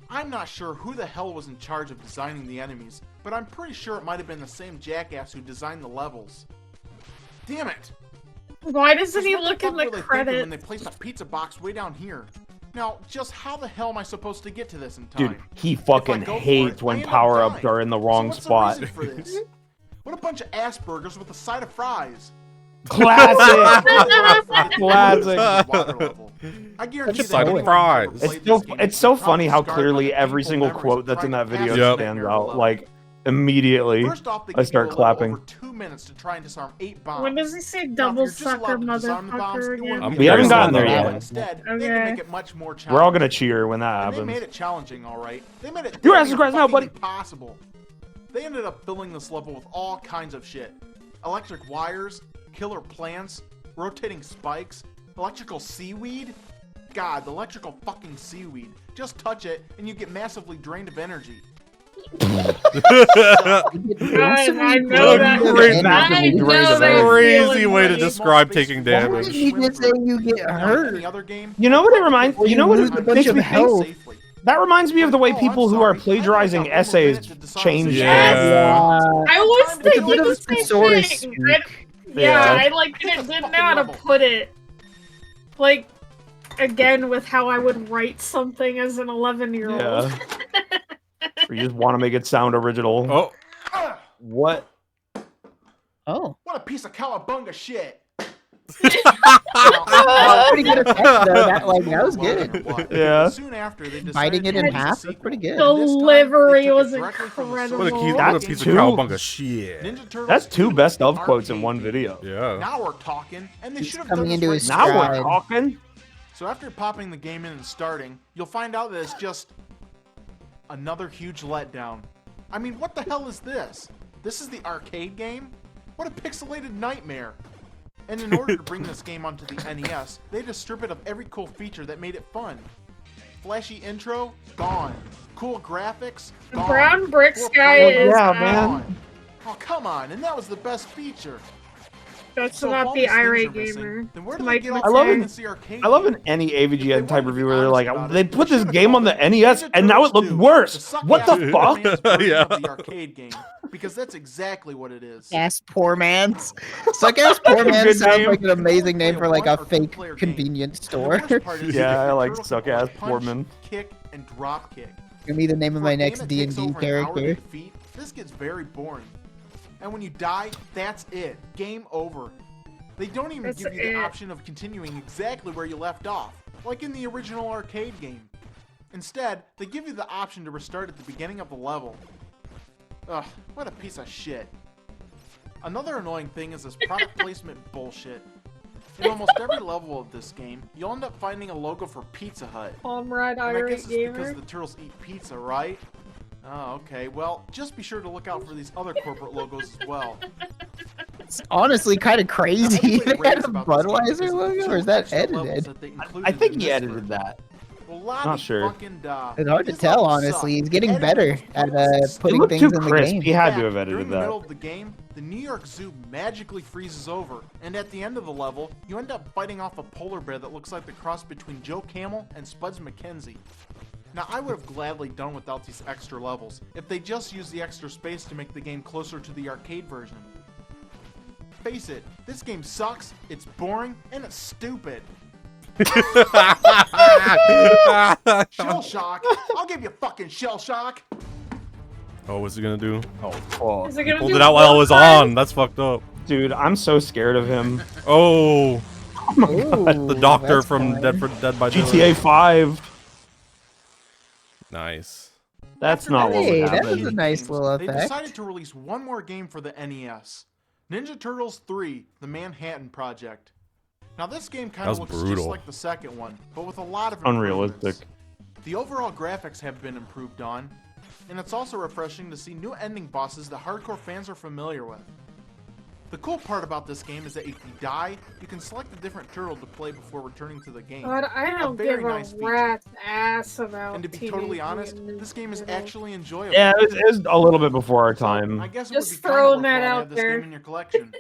I'm not sure who the hell was in charge of designing the enemies, but I'm pretty sure it might have been the same jackass who designed the levels. Damn it! Why doesn't he What look fuck in the were they thinking credits? when they placed a pizza box way down here? Now, just how the hell am I supposed to get to this in time? Dude, he fucking hates when power-ups are in the wrong spot. What's the reason for this? What a bunch of Aspergers with a side of fries. Classic! Classic! I guarantee Side of fries. It's so funny how clearly every single quote that's in that video stands out. Like, immediately, I start clapping. 2 minutes to try and disarm 8 bombs. When does he say double sucker motherfucker again? We haven't gotten there yet. Instead, they Okay. make it much more We're all challenging. gonna cheer when that And they happens. made it challenging, all right. They made it You're asking questions now, buddy. impossible. They ended up filling this level with all kinds of shit. Electric wires, killer plants, rotating spikes, electrical seaweed. God, the electrical fucking seaweed. Just touch it and you get massively drained of energy. I know that. I know that Crazy feeling, way to buddy. describe taking damage. You just say you get hurt. You know what it reminds? You know what lose it a bunch makes of me health. think? That reminds me of the way people who are plagiarizing essays change. Yeah. I was It's a thinking bit of the a same thesaurus thing. speak. Yeah, I like didn't know how to put it. Like, again, with how I would write something as an 11-year-old. Yeah. Or you just want to make it sound original. Oh. What? Oh. What a piece of cowabunga shit. Pretty good effect, though. That was good. Yeah. Soon after, they decided Biting it to in release a half, that's sequel. pretty good. Delivery was directly from the incredible. What a That's piece of two. cowabunga shit. Ninja Turtles That's 2 2 best of arcade quotes in one game. video. Yeah. Now we're talking, and they He's should have coming done into this his right Now from the we're stride. talking. So after popping the game in and starting, you'll find out that it's just another huge letdown. I mean, what the hell is this? This is the arcade game? What a pixelated nightmare. And in order to bring this game onto the NES, they had to strip it of every cool feature that made it fun. Flashy intro? Gone. Cool graphics? The Gone. brown brick Cool sky players? is Gone. Oh, come on. And that was the best feature. That's So if about all the these things irate are missing, gamer. then where do Mike they get all I love the it. fancy arcade I love games? in any AVGN type review where they're honest like, about they it, put they this should've game on the called it NES Ninja and now it Turtles looked 2, worse. the suck-ass What the poor man's fuck? version Yeah. of the arcade game, because that's exactly what it is. Ass poor man's. Suck ass poor That's a man good sounds name. like an amazing name for like a One or fake two-player game. convenience And store. the worst part is Yeah, that I like Turtles suck-ass punch, Poorman. Kick and drop kick. Give me the name of For a my game next that D&D takes over an hour to character. defeat, this gets very boring. And when you die, that's it. Game over. They don't even That's give you the it. option of continuing exactly where you left off, like in the original arcade game. Instead, they give you the option to restart at the beginning of the level. Ugh, what a piece of shit. Another annoying thing is this product placement bullshit. In almost every level of this game, you'll end up finding a logo for Pizza Hut. Comrade And I Irate guess it's Gamer. because the turtles eat pizza, right? Oh, okay. Well, just be sure to look out for these other corporate logos as well. It's honestly kind of crazy. They had a About this game Budweiser is the logo, two or is that extra levels edited? that they I included think in he this edited version. that. Well, Not Lobby sure. fucking, It's hard to these tell, levels honestly. suck. He's getting Editing better was at pointless. It putting looked things too in the crisp. game. He had to In have fact, edited during the middle that. of the game, the New York Zoo magically freezes over, and at the end of the level, you end up fighting off a polar bear that looks like the cross between Joe Camel and Spuds McKenzie. Now, I would have gladly done without these extra levels, if they just used the extra space to make the game closer to the arcade version. Face it, this game sucks, it's boring, and it's stupid. Shell shock! I'll give you fucking shell shock! Oh, what's he gonna do? Oh, Is it He gonna pulled do it out while it was one-time? on. That's fucked up. dude, I'm so scared of him. Oh, Oh my god. the doctor that's from fine. Dead by GTA Daylight. 5. Nice. That's not what Hey, would that was happen. a nice little They effect. decided to release one more game for the NES. Ninja Turtles 3, The Manhattan Project. Now this game kind That of was looks brutal. just like the second one, but with a lot of Unrealistic. improvements. The overall graphics have been improved on, and it's also refreshing to see new ending bosses that hardcore fans are familiar with. The cool part about this game is that if you die, you can select a different turtle to play before returning to the game. God, I don't very give a nice feature. rat's ass about. And to be Teenage totally honest, Mutant this game is Ninja Turtles. actually enjoyable. Yeah, it was a little bit before our time. I guess it Just would be throwing kinda that worthwhile to out have this there. game in your collection.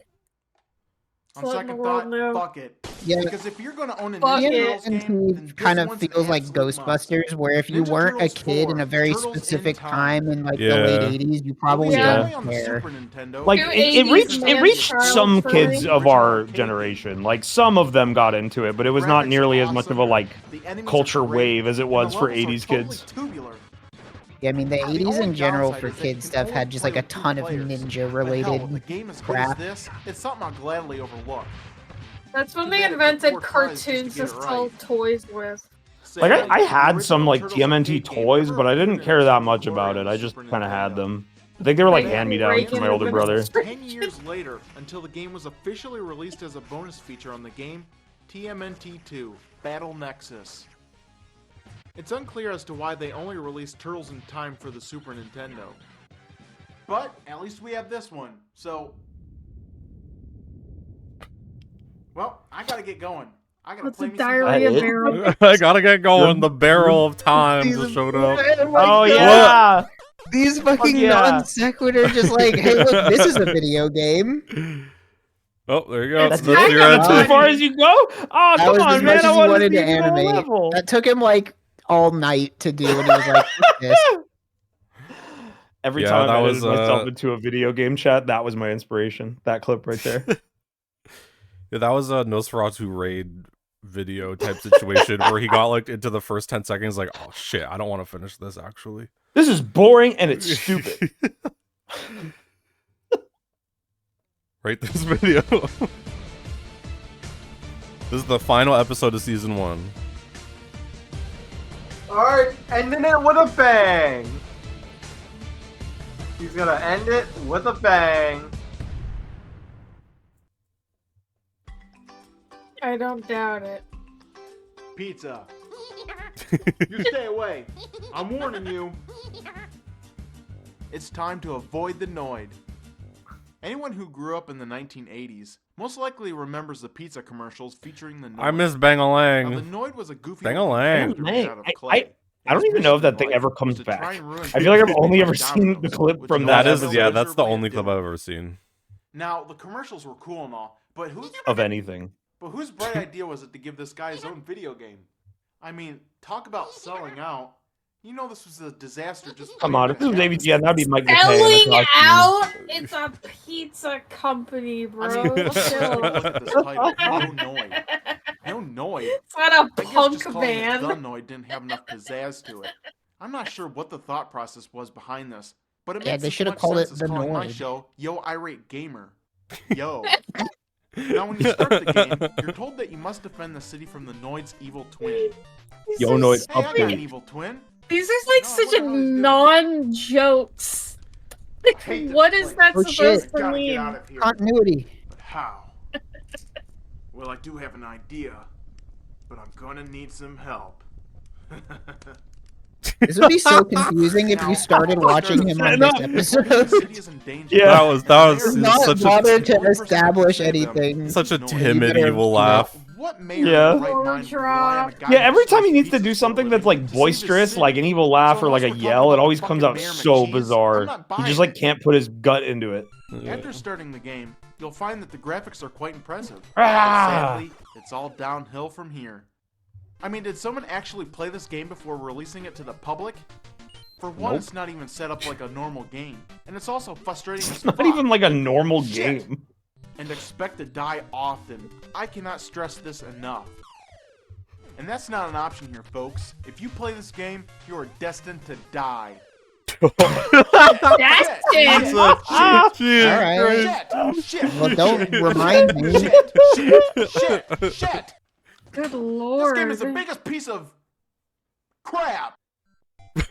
On Letting second the world thought, know. fuck it. Yeah. Because if you're gonna own a Fuck Ninja it. Turtles game, And then he kind this of one's an feels like absolute must. Ghostbusters, where if you Ninja weren't a Turtles kid in 4, a very Turtles in specific Time. time in like Yeah. the late 80s, you probably It was Yeah. only don't on the care. Super Nintendo. Like Two it 80s reached man child some for kids me. of our generation. Like some of them got into it, but it was not Graphics nearly are as much of a awesome, like the enemies are culture great, wave as it and was the for levels are 80s totally kids. tubular. Yeah, I mean, the The 80s only in general downside for is that kid you can stuff only had just play like a with 2 ton of players. ninja But hell, related with a game as good as crap. this, it's something I'll gladly overlook. That's when Too they bad it took invented 4 tries just to cartoons get to it sell right. toys with. Like I The had some original like Turtles TMNT arcade game toys, never but I didn't appeared in care its that full much glory about on it. the I just Super kind of had Nintendo. them. I think they were like They had hand-me-downs from my regular older brother. 10 years later, until the game was officially released as a bonus feature on the game, TMNT2, Battle Nexus. It's unclear as to why they only released Turtles in Time for the Super Nintendo. But, at least we have this one, so... Well, I gotta get going. I gotta What's play a me some diarrhea That it? barrel? I gotta get going. The barrel of time just showed up. Oh yeah. These fucking yeah. non sequitur just like, hey, look, this is a video game. Oh, there you go. It's That's kind your of answer. As far as you go? Oh, That come was on, as man! much I as he wanted wanted to to see the whole animate. level. That took him like all night to do, and he was like, "Fuck this." Every Yeah, time that I was, edited myself into a video game chat, that was my inspiration. That clip right there. Yeah, that was a Nosferatu raid video type situation where he got like into the first 10 seconds like, oh shit, I don't want to finish this actually. This is boring and it's stupid. Rate this video. This is the final episode of season 1. Alright, ending it with a bang. He's gonna end it with a bang. I don't doubt it. Pizza. You stay away. I'm warning you. It's time to avoid the Noid. Anyone who grew up in the 1980s most likely remembers the pizza commercials featuring the Noid. I miss Now, the Bang-a-lang. Noid was a goofy Bang-a-lang. character made out of clay. I don't even know if that thing ever comes back. I feel like I've only ever seen the clip from that. That is, episode. yeah, that's the only clip I've ever seen. Now, the commercials were cool and all, but whose anything. But whose bright idea was it to give this guy his own video game? I mean, talk about selling out. You know this was a disaster. Just Come on, if this was maybe that'd be Mike. Selling out? It's a pizza company, bro. I mean, Chill. look at this title. No Noid. No Noid. It's not a I guess punk just calling it band. The Noid didn't have enough pizzazz to it. I'm not sure what the thought process was behind this, but it Yeah, makes they as should have much called sense it as The calling my Noid. show Yo Irate Gamer. Yo. Now, when you start the game, you're told that you must defend the city from the Noid's evil twin. Yo, Noid, Hey, I got an update. evil twin. These are like such a non-jokes. What is that Oh, supposed shit. to Gotta get mean? out of here. Continuity. But how? Well, I do have an idea, but I'm gonna need some help. This would be so confusing if you started watching him on this episode. That was He's not such bothered a to establish anything. such a You timid better- evil laugh. Yeah. Yeah, every time he needs to do something that's like boisterous, like an evil laugh or like a yell, it always comes out so bizarre. He just like can't put his gut into it. After starting the game, you'll find that the graphics are quite impressive. Ah! Sadly, it's all downhill from here. I mean, did someone actually play this game before releasing it to the public? For one, Nope. it's not even set up like a normal game, and it's also frustrating as Not fuck. even like a normal Shit. game. And expect to die often. I cannot stress this enough. And that's not an option here, folks. If you play this game, you are destined to die. That's it. Alright. Shit. Well, don't remind me. Shit. Good This lord. game is the biggest piece of crap.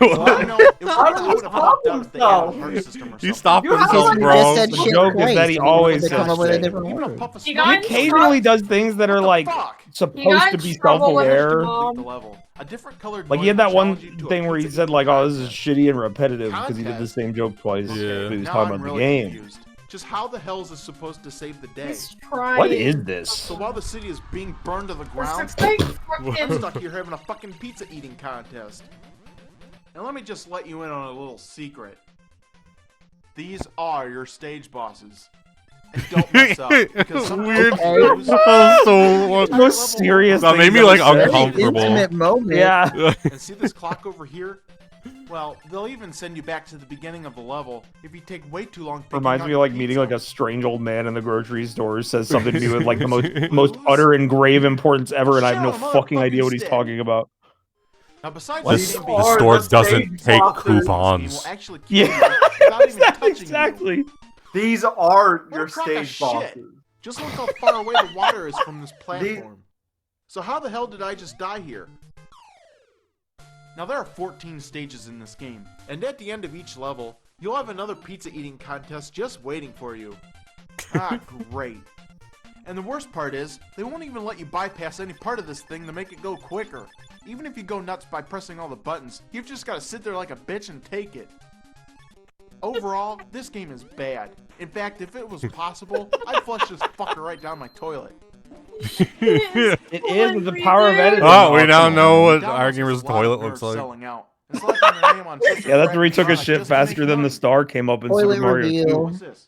Well, I know, it would have helped out if they had a heart system or something. He stopped You himself, just bro. said The shit joke is twice, that he and always they come says up with a shit. different Even a word. puff of He smoke. got He in occasionally does things that are like Fuck. supposed to be self-aware. The level. A different colored Like he noise had that will one challenge you to a thing where he pizza said like, "Oh, this is contest. shitty and repetitive" because he did the Contest? same joke twice. Yeah. But he was Now talking I'm about really the game. confused. Just how the hell is this supposed to save the day? He's trying. What is this? So while the city is being burned to the ground, This looks like I'm fucking- stuck here having a fucking pizza eating contest. And let me just let you in on a little secret. These are your stage bosses. And don't mess up. Because sometimes Weird. you lose. So Most serious. that made thing me he's like ever said. uncomfortable. Intimate moment. Yeah. And see this clock over here? Well, they'll even send you back to the beginning of the level if you take way too long. picking Reminds out me of your like meeting pizza. like a strange old man in the grocery store who says something to me with like the most utter and grave importance ever, and I have no Shit on a fucking idea motherfucking what he's stick. talking about. Now, besides This, the game the being store the doesn't stage take bosses. This game will coupons. actually kill you Yeah, without even touching you. exactly. These are What your a crock of stage shit. bosses. Just look how far away the water is from this platform. So how the hell did I just die here? Now there are 14 stages in this game, and at the end of each level, you'll have another pizza eating contest just waiting for you. Ah, great. And the worst part is, they won't even let you bypass any part of this thing to make it go quicker. Even if you go nuts by pressing all the buttons, you've just got to sit there like a bitch and take it. Overall, this game is bad. In fact, if it was possible, I'd flush this fucker right down my toilet. It is with the power of editing. Oh, we now know what Down our was gamer's just a lot of toilet nerds looks like. selling out. It's like when your name on such a Yeah, that's where he took a crappy shit product just to faster make than the money. star came up in Toilet Super Mario 2. reveal. What's this?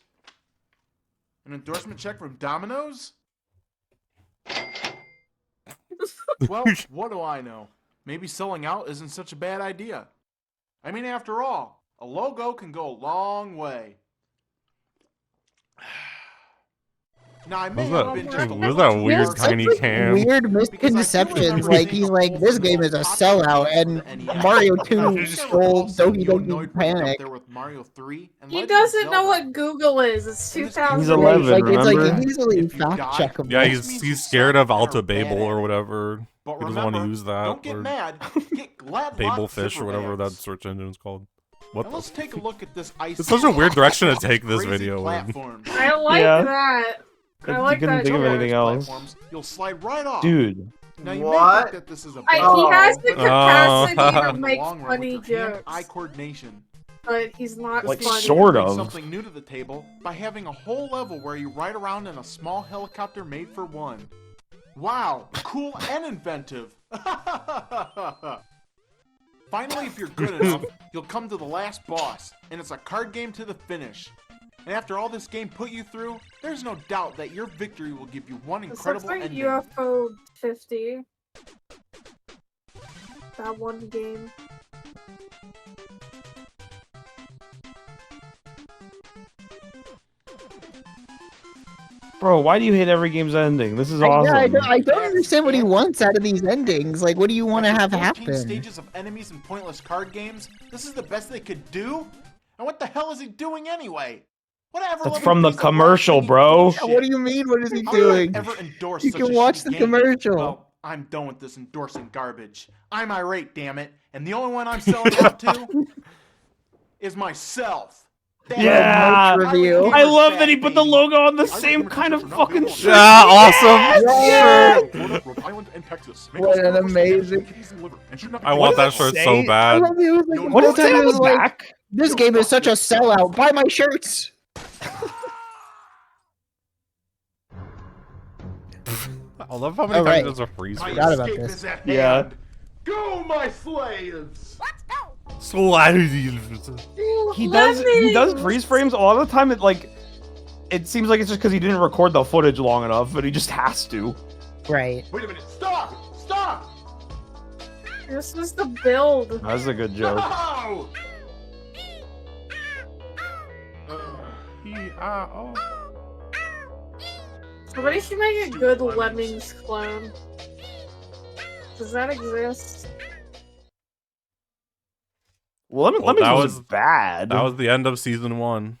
An endorsement check from Domino's? Well, what do I know? Maybe selling out isn't such a bad idea. I mean, after all, a logo can go a long way. Now, I may have been just a What was little that too weird harsh tiny on this can? Weird misconceptions. Like he's like, this game is a sellout, and Mario 2 stole Doki Doki Panic. there with Mario 3 and He Legend of doesn't know Zelda. what Google is. It's And this 2000. He's 11, Like it's like remember? easily If you fact die, checkable. Yeah, This means you he's scared of suck and Alta are bad Babel at or it. whatever. But He doesn't want to remember, use that. don't get Or mad. Get glad Babelfish or whatever that search engine is called. What Now the? let's take a look at this ice. It's such a weird direction to take this Crazy video in. platforms. I like Yeah. that. I You like couldn't that. think of too. anything else. Platforms, you'll slide right off. Dude. Now you What? may think that this is a He Oh. has the capacity to in the make long run funny with your jokes, hand-eye coordination. but he's not Like, funny. sort Bring of. something new to the table by having a whole level where you ride around in a small helicopter made for one. Wow, cool and inventive. Finally, if you're good enough, you'll come to the last boss, and it's a card game to the finish. And after all this game put you through, there's no doubt that your victory will give you one This looks incredible like ending. UFO 50. That one game. Bro, why do you hate every game's ending? This is Yeah, awesome. I don't understand what he wants out of these endings. Like, what do you want to have 14 happen? stages of enemies and pointless card games? This is the best they could do? And what the hell is he doing anyway? Whatever. That's from the commercial, bro. Yeah, what do you mean? What is he How could I doing? ever endorse You such can a watch shitty the game? commercial. Well, I'm done with this endorsing garbage. I'm irate, damn it, and the only one I'm selling out to is myself. That's Yeah, merch review. I love that he put the logo on the same kind of fucking shirt. Yeah, awesome. Yes! Florida, Rhode Island, and Texas. Make What us an the first amazing- cities and liver, and should not be I paid want for that it. shirt say? so I bad. love it. It was like, What does it say on was the like, back? this game is such a sellout. Buy my shirts. I love how many All times right. there's a freeze. My Forgot about escape this. is at Yeah. hand. Go, my slaves! So I He does freeze frames a lot of the time. It seems like it's just because he didn't record the footage long enough, but he just has to. Right. Wait a minute, stop! Stop! This was the build. That's a good joke. No! Somebody should make a good Lemmings clone. Does that exist? Well, Well, Lemmings that was was- bad. That was the end of season 1.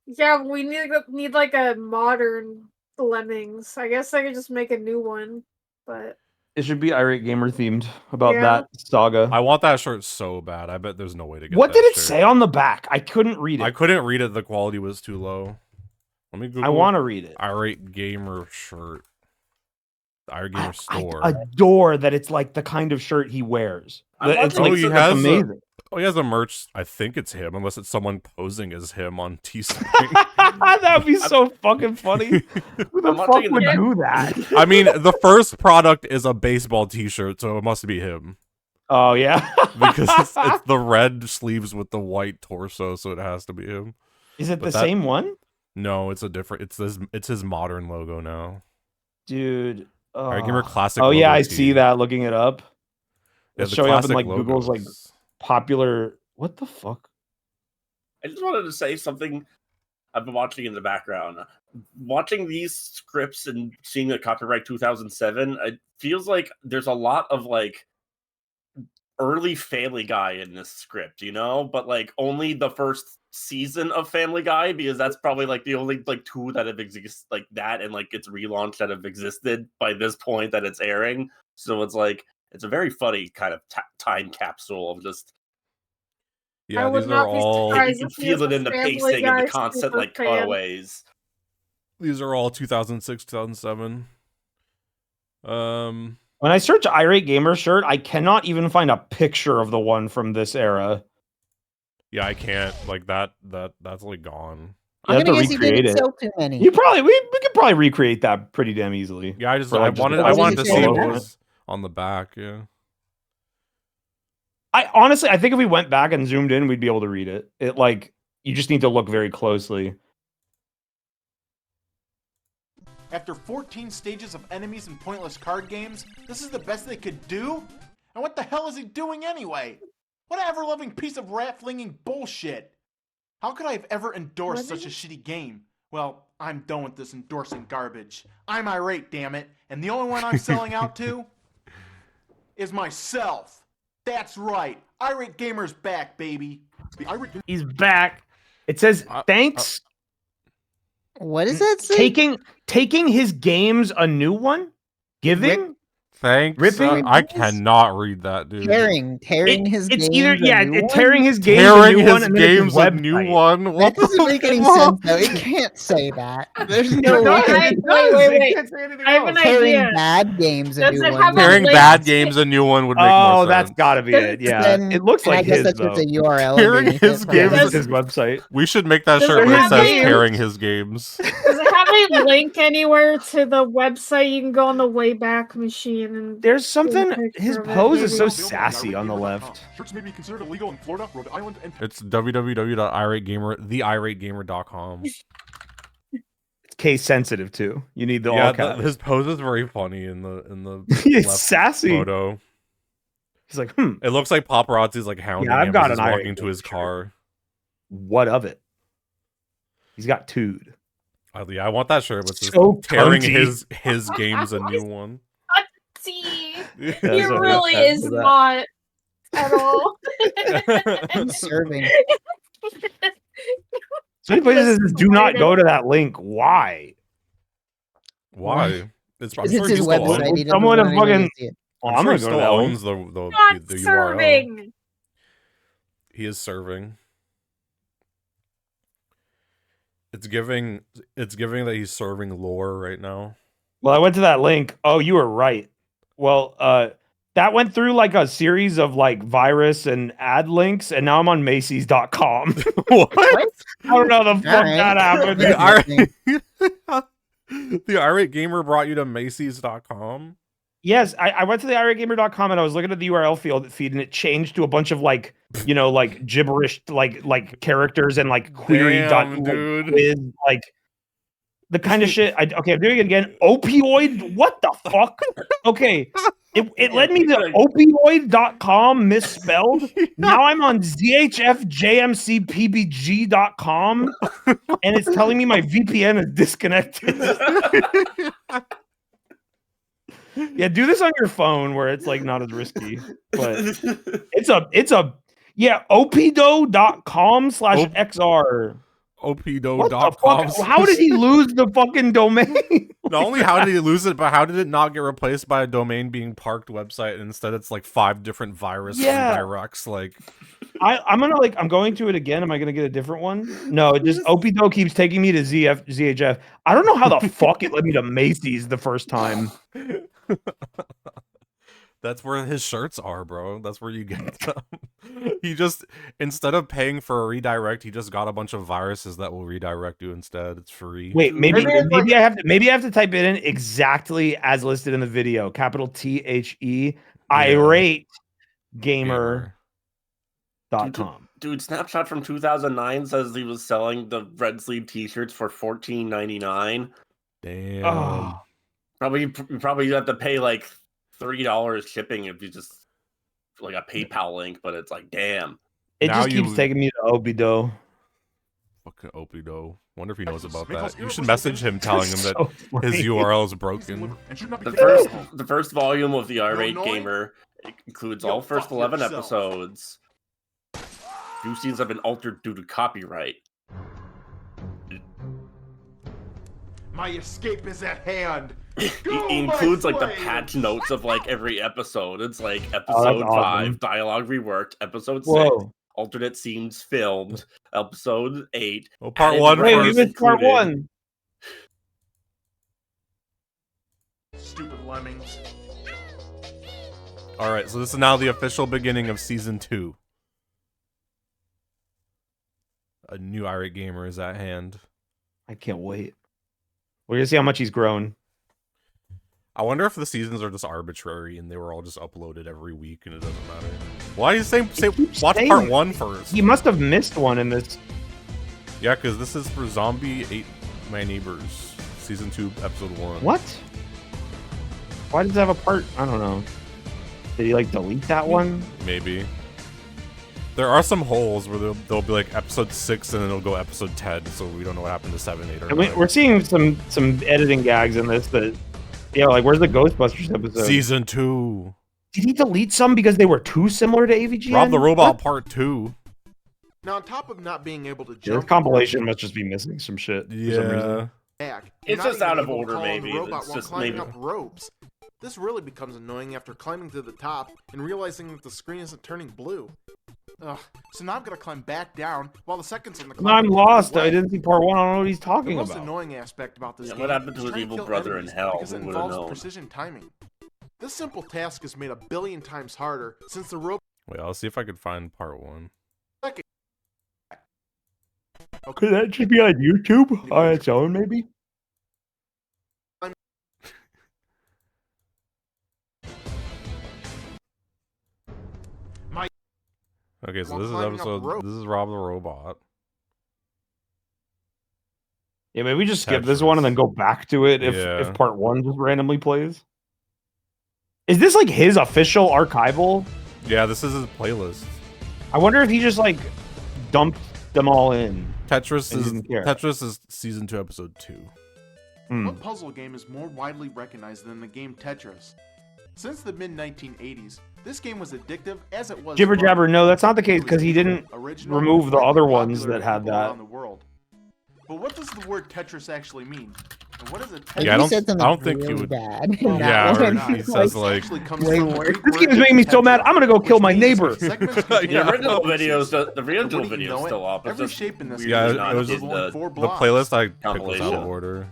Yeah, we need like a modern Lemmings. I guess I could just make a new one, but It should be Irate Gamer themed about Yeah. that saga. I want that shirt so bad. I bet there's no way to get What that did it shirt. say on the back? I couldn't read it. I couldn't read it. The quality was too low. Let me Google. I want to read it. Irate Gamer shirt. The Irate Gamer store. I adore that it's like the kind of shirt he wears. It's like he that's has amazing. he has a merch. I think it's him, unless it's someone posing as him on Teespring. That would be so fucking funny. Who the I'm not fuck taking the would back- do that? I mean, the first product is a baseball T-shirt, so it must be him Oh yeah, because it's the red sleeves with the white torso, so it has to be him. Is it But the that- same one, No, it's a different. It's his modern logo now. dude? Irate Gamer classic. Oh yeah, logo I tee. see that. Looking it up, Yeah, it's the showing up in classic like Google's like logos. popular. What the fuck? I just wanted to say something I've been watching in the background. Watching these scripts and seeing the copyright 2007, it feels like there's a lot of like early Family Guy in this script, you know? But like only the first season of Family Guy, because that's probably like the only like two that have existed like that and like its relaunch that have existed by this point that it's airing. So it's like it's a very funny kind of time capsule of just Yeah, would these not are be all. surprised you can if he was feel it a in the Family pacing and Guy the constant super like fan. cutaways. These are all 2006, 2007. When I search Irate Gamer shirt, I cannot even find a picture of the one from this era. Yeah, I can't like that. That's like gone. You have to recreate it. sell too many. You probably we could probably recreate that pretty damn easily. Yeah, For, like, just I wanted to the see logo what on it. was on the back. Yeah. I honestly, I think if we went back and zoomed in, we'd be able to read it. It like you just need to look very closely. After 14 stages of enemies and pointless card games, this is the best they could do? And what the hell is he doing anyway? What an ever-loving piece of rat-flinging bullshit! How could I have ever endorsed such a shitty game? Well, I'm done with this endorsing garbage. I'm irate, damn it, and the only one I'm selling out to is myself. That's right, Irate Gamer's back, baby. The Irate He's back. It says thanks. What does that say? Taking his games a new one, giving. Thanks. Ripping? I cannot read that, dude. Tearing his It's games. either a new one? tearing his games Tearing a new his one, and then it's games a new website. one. What That doesn't make any sense though. It can't say that. There's no No, way. it does. Wait, It wait. can't say anything I have else. an Tearing idea. bad games a Does new it one. have a Tearing link bad to- games a new one would make more Oh, sense. that's gotta be it. Yeah, Then- it looks and like I guess his that's though. just a URL. Tearing underneath his it, Yeah, games that's is- his website. We should make that Does shirt it where it have says a- tearing his games. Does it have a link anywhere to the website? You can go on the Wayback Machine and There's something. picture His of it, pose is so maybe. sassy on the left. Shirts may be considered illegal in Florida, Rhode Island, and It's www.irategamer.com. It's case sensitive too. You need the Yeah, all caps. his pose is very funny in the He's left sassy. photo. He's like, It looks like paparazzi's like hounding Yeah, I've him got as he's an walking irate to his shirt. car. what of it? He's got tood. Yeah, I want that shirt. With So tearing cunty. his games a new one. See, That's he what really that- is that- not at all. Serving. So many places says, do not go to that link. Why? Why? It's, I'm It's sure his he still website. owns- He doesn't Someone want to anybody fucking. to see it. Well, I'm I'm sure he gonna go to still that owns link. the URL. Serving. He is serving. It's giving that he's serving lore right now. Well, I went to that link. Oh, you were right. Well, that went through like a series of like virus and ad links, and now I'm on Macy's.com. What? I don't know the fuck right. that happened. The irate gamer brought you to Macy's.com. Yes, I went to the IRATEGamer.com and I was looking at the URL feed and it changed to a bunch of like, you know, like gibberish, like characters and like query Damn, dot dude. quiz, like the kind of shit. Okay, I'm doing it again. Opioid? What the fuck? Okay, it led me to opioid.com misspelled. Now I'm on zhfjmcpbg.com and it's telling me my VPN is disconnected. Yeah, do this on your phone where it's like not as risky, but it's a opido.com/xr. Opido.com. How did he lose the fucking domain? Not only how did he lose it, but how did it not get replaced by a domain being parked website, and instead it's like 5 different virus redirects? Like, I'm going to it again. Am I gonna get a different one? No, it just Opido keeps taking me to ZHF. I don't know how the fuck it led me to Macy's the first time. that's where his shirts are, bro. That's where you get them. He just, instead of paying for a redirect, he just got a bunch of viruses that will redirect you instead. It's free. Wait, maybe I have to type it in exactly as listed in the video. Capital THE IRATE gamer.com. Dude, Snapshot from 2009 says he was selling the red sleeve t-shirts for $14.99. Damn. Oh. You probably have to pay like $3 shipping if you just like a PayPal link, but it's like, damn. It just keeps taking me to Opido. Fucking Opido. Wonder if he knows about that. You should message him telling him that his URL is broken. The first volume of the irate gamer includes all first 11 episodes. Few scenes have been altered due to copyright. My escape is at hand. It includes like the patch notes of like every episode. It's like episode 5, dialogue reworked, episode 6, alternate scenes filmed, episode 8. Oh, part 1 Wait, we missed part 1. Stupid lemmings. Alright, so this is now the official beginning of Season 2. A new irate gamer is at hand. I can't wait. We're gonna see how much he's grown. I wonder if the seasons are just arbitrary and they were all just uploaded every week and it doesn't matter. Why do you say watch part 1 first? You must have missed one in this. Yeah, because this is for Zombie Ate My Neighbors, Season 2, Episode 1. What? Why does it have a part? I don't know. Did he like delete that one? Maybe. There are some holes where they'll be like episode 6 and then it'll go episode 10, so we don't know what happened to 7, 8, or 9. We're seeing some editing gags in this that, yeah, like where's the Ghostbusters episode? Season 2. Did he delete some because they were too similar to AVGN? Rob the Robot Part 2. Now, on top of not being able to Yeah, jump, this compilation must just be missing some shit. For some reason. back, It's not just even out of able to order, call on the maybe. robot It's while just climbing maybe. up ropes. This really becomes annoying after climbing to the top and realizing that the screen isn't turning blue. Ugh, so now I've got to climb back down while the seconds on the clock. No, I'm are lost. ticking I away. didn't see part 1. I don't know what he's The talking most about. annoying aspect about this Yeah, game what happened to is his trying evil kill brother in enemies hell? because it Who would've involves known? precision timing. This simple task is made a billion times harder since the robot. Wait, I'll see if I could find part 1. Could that just be on YouTube on its own, maybe? Okay, so While this is climbing up episode. rope. This is Rob the Robot. Yeah, maybe we just skip this one and then go back to it if Yeah. if part 1 just randomly plays. Is this like his official archival? Yeah, this is his playlist. I wonder if he just like dumped them all in. Tetris and is didn't care. Tetris is Season 2, Episode 2. What puzzle game is more widely recognized than the game Tetris? Since the mid-1980s, this game was addictive as it was Jibber fun. jabber, no, that's not the It case was because he evil, didn't original, remove the and other popular ones to that had people that. around the world. But what does the word Tetris actually mean? And what is a Tetris? Yeah, I don't think really he would. bad. Yeah, or he says like. way worse. This game is making me so mad. I'm gonna go kill my neighbor. The original videos, the original But video is still up. It's every just shape in this Yeah, game it was is the only 4 the blocks. playlist I picked was out Compilation. of order.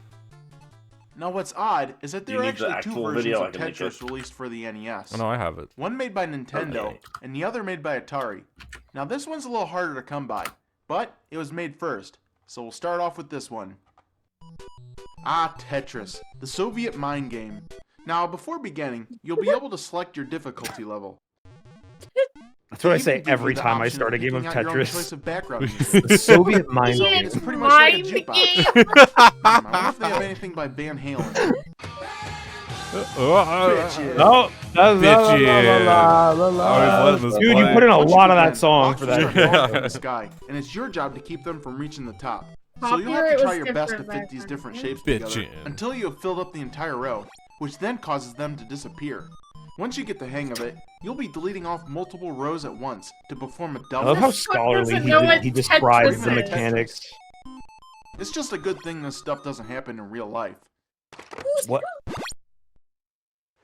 Now what's odd is that Do there you are need the actually 2 actual versions video? of I can make Tetris it. released for the NES. Oh no, I have it. One made by Nintendo, Okay. and the other made by Atari. Now this one's a little harder to come by, but it was made first, so we'll start off with this one. Ah, Tetris, the Soviet mind game. Now, before beginning, you'll be able to select your difficulty level. That's what I They say even give every you the time I option start a of game of picking out your own choice Tetris. of background music. The Soviet mind So game. it's pretty much like a Mind jukebox. I wonder if they have anything by Van Halen. No, dude, you put in a Once lot of begin, that song for boxes that. are falling from the sky, and it's your job to keep them from reaching the top. So you'll have Copyright to try was your best to different fit these back different then. shapes together Bitchin'. until you have filled up the entire row, which then causes them to disappear. Once you get the hang of it, you'll be deleting off multiple rows at once to perform a I double. love how This fuck scholarly doesn't know what he describes Tetris the is. mechanics. It's just a good thing this stuff doesn't happen in real life. What?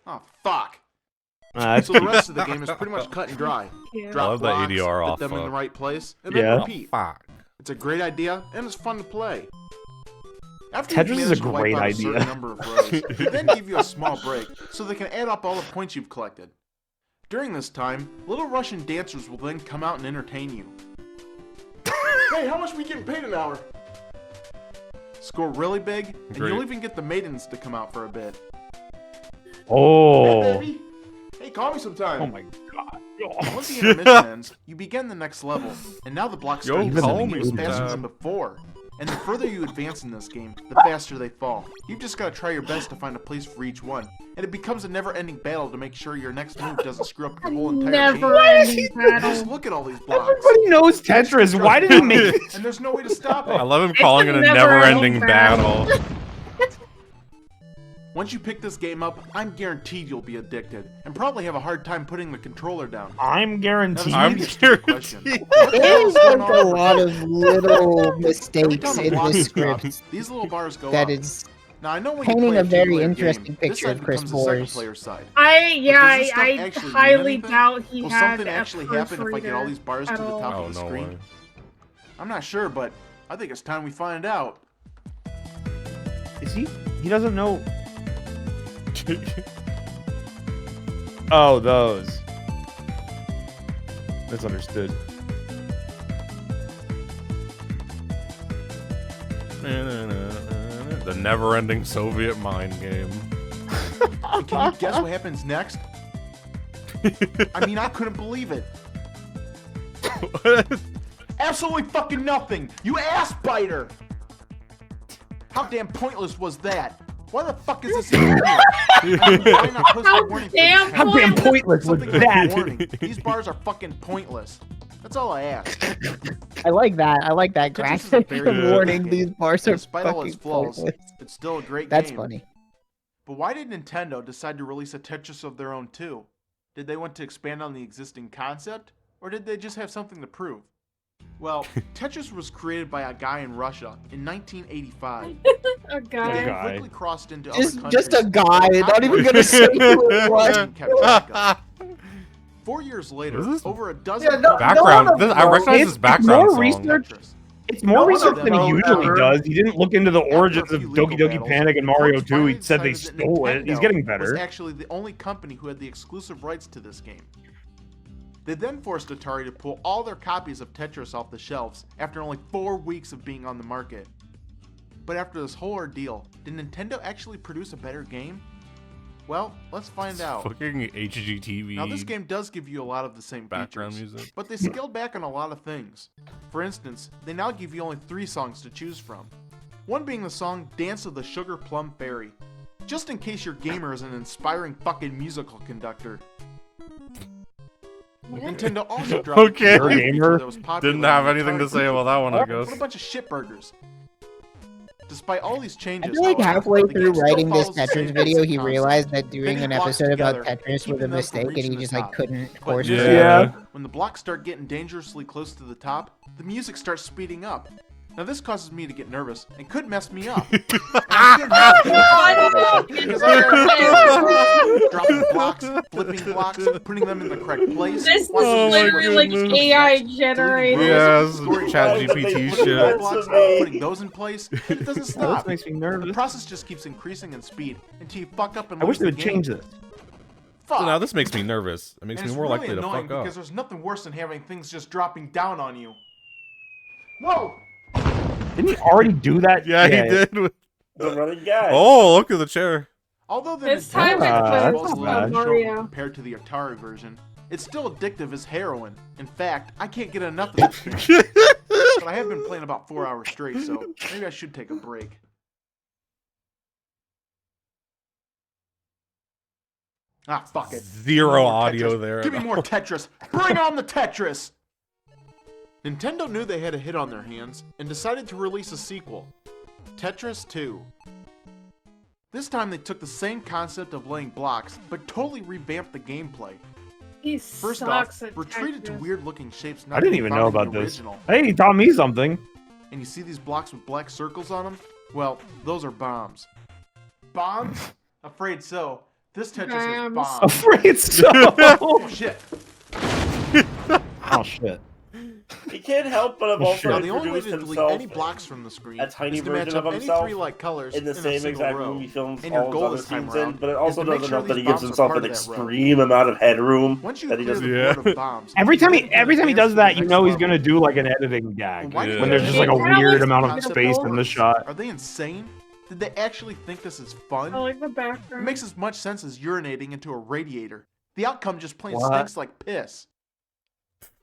Oh, fuck. That's So the cute. rest of the game is pretty much cut and dry. Yeah. I Drop love the blocks, ADR put off, them in the fuck. right place, and Yeah. then repeat. Fuck. It's a great idea, and it's fun to play. After Tetris you've is a managed to wipe great out idea. certain number of rows, they then give you a small break so they can add up all the points you've collected. During this time, little Russian dancers will then come out and entertain you. Hey, how much are we getting paid an hour? Score really big, and Great. you'll even get the maidens to come out for a bit. Oh. Hey, baby. Hey, call me sometime. Oh my god. Once the intermission ends, you begin the next level, and now the blocks start Yo, to call move me faster sometime. than before. And the further you advance in this game, the faster they fall. You've just got to try your best to find a place for each one, and it becomes a never-ending battle to make sure your next move doesn't screw up your whole entire Never game. ending Just battle. look at all these blocks. Everybody knows Tetris. Why did he make it? And there's no way to stop I it. love him It's calling a it a never-ending never-ending battle. Once you pick this game up, I'm guaranteed you'll be addicted, and probably have a hard time putting the controller down. I'm guaranteed. Now, this brings me to the question. What the hell There's is going like on a over lot here? of little Every mistakes time a in block this is dropped, script these little bars go that up. is Now I know when painting you play a very two-player interesting game, this picture side of Chris becomes the second Boers. player side. I this stuff I actually mean highly anything? doubt he Will had something a actually happen if I get all proofreader these bars to at the all. top Oh of the no screen? way. I'm not sure, but I think it's time we find out. Is he? He doesn't know. Oh, those. That's understood. The never-ending Soviet mind game. And can you guess what happens next? I mean, I couldn't believe it. Absolutely fucking nothing! You ass biter! How damn pointless was that? Why the fuck is this even here? I mean, why not post a warning for damn this? How damn pointless was Something like a that? warning. These bars are fucking pointless. That's all I ask. I like that. I like that Tetris is a graphic very good warning. game, These bars and are despite all its fucking flaws, pointless. it's still a great That's game. funny. But why did Nintendo decide to release a Tetris of their own too? Did they want to expand on the existing concept, or did they just have something to prove? Well, Tetris was created by a guy in Russia in 1985. A The guy. game guy. quickly crossed into other countries. Just a guy. Not even gonna say who it was. 4 years later, Is this- over a dozen Yeah, no- Background. one This, of I them- recognize It's this background more song. research. Tetris. It's more No one research of than he them usually ever- does. He didn't look into the After a origins of few Doki legal Doki battles, Panic and the Mario courts 2. He finally said they decided that stole it. He's Nintendo getting was better. actually the only company who had the exclusive rights to this game. They then forced Atari to pull all their copies of Tetris off the shelves after only 4 weeks of being on the market. But after this whole ordeal, did Nintendo actually produce a better game? Well, let's find out. Fucking HGTV. Now this game does give you a lot of the same Background features, music. but they scaled back on a lot of things. For instance, they now give you only 3 songs to choose from. One being the song Dance of the Sugar Plum Fairy. Just in case your gamer is an inspiring fucking musical conductor. Nintendo also dropped Okay. a feature Gamer that was popular Didn't have on the anything to Atari say about that one, I guess. What a bunch of shitburgers. Despite all these changes, I feel like however, halfway the through game still writing this follows the same Tetris video, basic he concept. realized that doing Fitting an blocks episode about together, Tetris was keeping a them from mistake, and reaching he the just like top. couldn't But force Yeah. it. Yeah. when the blocks start getting dangerously close to the top, the music starts speeding up. Now this causes me to get nervous and could mess me up. Because I dropping blocks, flipping blocks, putting them in the correct place. This is Oh my literally like goodness. AI generated. Yes, ChatGPT shit. Putting those in place, and it doesn't stop. This makes me nervous. The process just keeps increasing in speed until you fuck up and I wish lose they would the game. change this. Fuck. So now this makes me nervous. It makes And me it's more really likely to annoying fuck up. because there's nothing worse than having things just dropping down on you. Whoa! Didn't he already do that? Yeah, he did. The running guy. Oh, look at the chair. Although the It's time to Nintendo close was a little the short Mario. compared to the Atari version, it's still addictive as heroin. In fact, I can't get enough of this game. But I have been playing about 4 hours straight, so maybe I should take a break. Ah, fuck it. Zero More audio Tetris. there. Give me more Tetris. Bring on the Tetris! Nintendo knew they had a hit on their hands and decided to release a sequel, Tetris 2. This time they took the same concept of laying blocks, but totally revamped the gameplay. He First sucks off, at we're treated to Tetris. weird looking shapes I not didn't to be even found know in the about this. original. Hey, he taught me something. And you see these blocks with black circles on them? Well, those are bombs. Bombs? Afraid so. This Tetris is bombs. Afraid so. Oh, shit. Oh shit. He can't help but have Oh, also shit. Now, the only way to introduced delete himself any blocks from the screen a tiny is to match version up of any himself 3 like colors in the a same single exact row. room he films And your all goal his this other time scenes in, around but it is also to make does sure enough that these he gives bombs are himself part an of that row. extreme amount of headroom Once you that he clear doesn't. the board of bombs, Every time he you can does that, advance to you the know next he's gonna level. do like an editing gag Why do when you there's think just like a That weird looks amount of concept space works? in the shot. Are they insane? Did they actually think this is fun? I like the It background. makes as much sense as urinating into a radiator. The outcome just plain What? stinks like piss.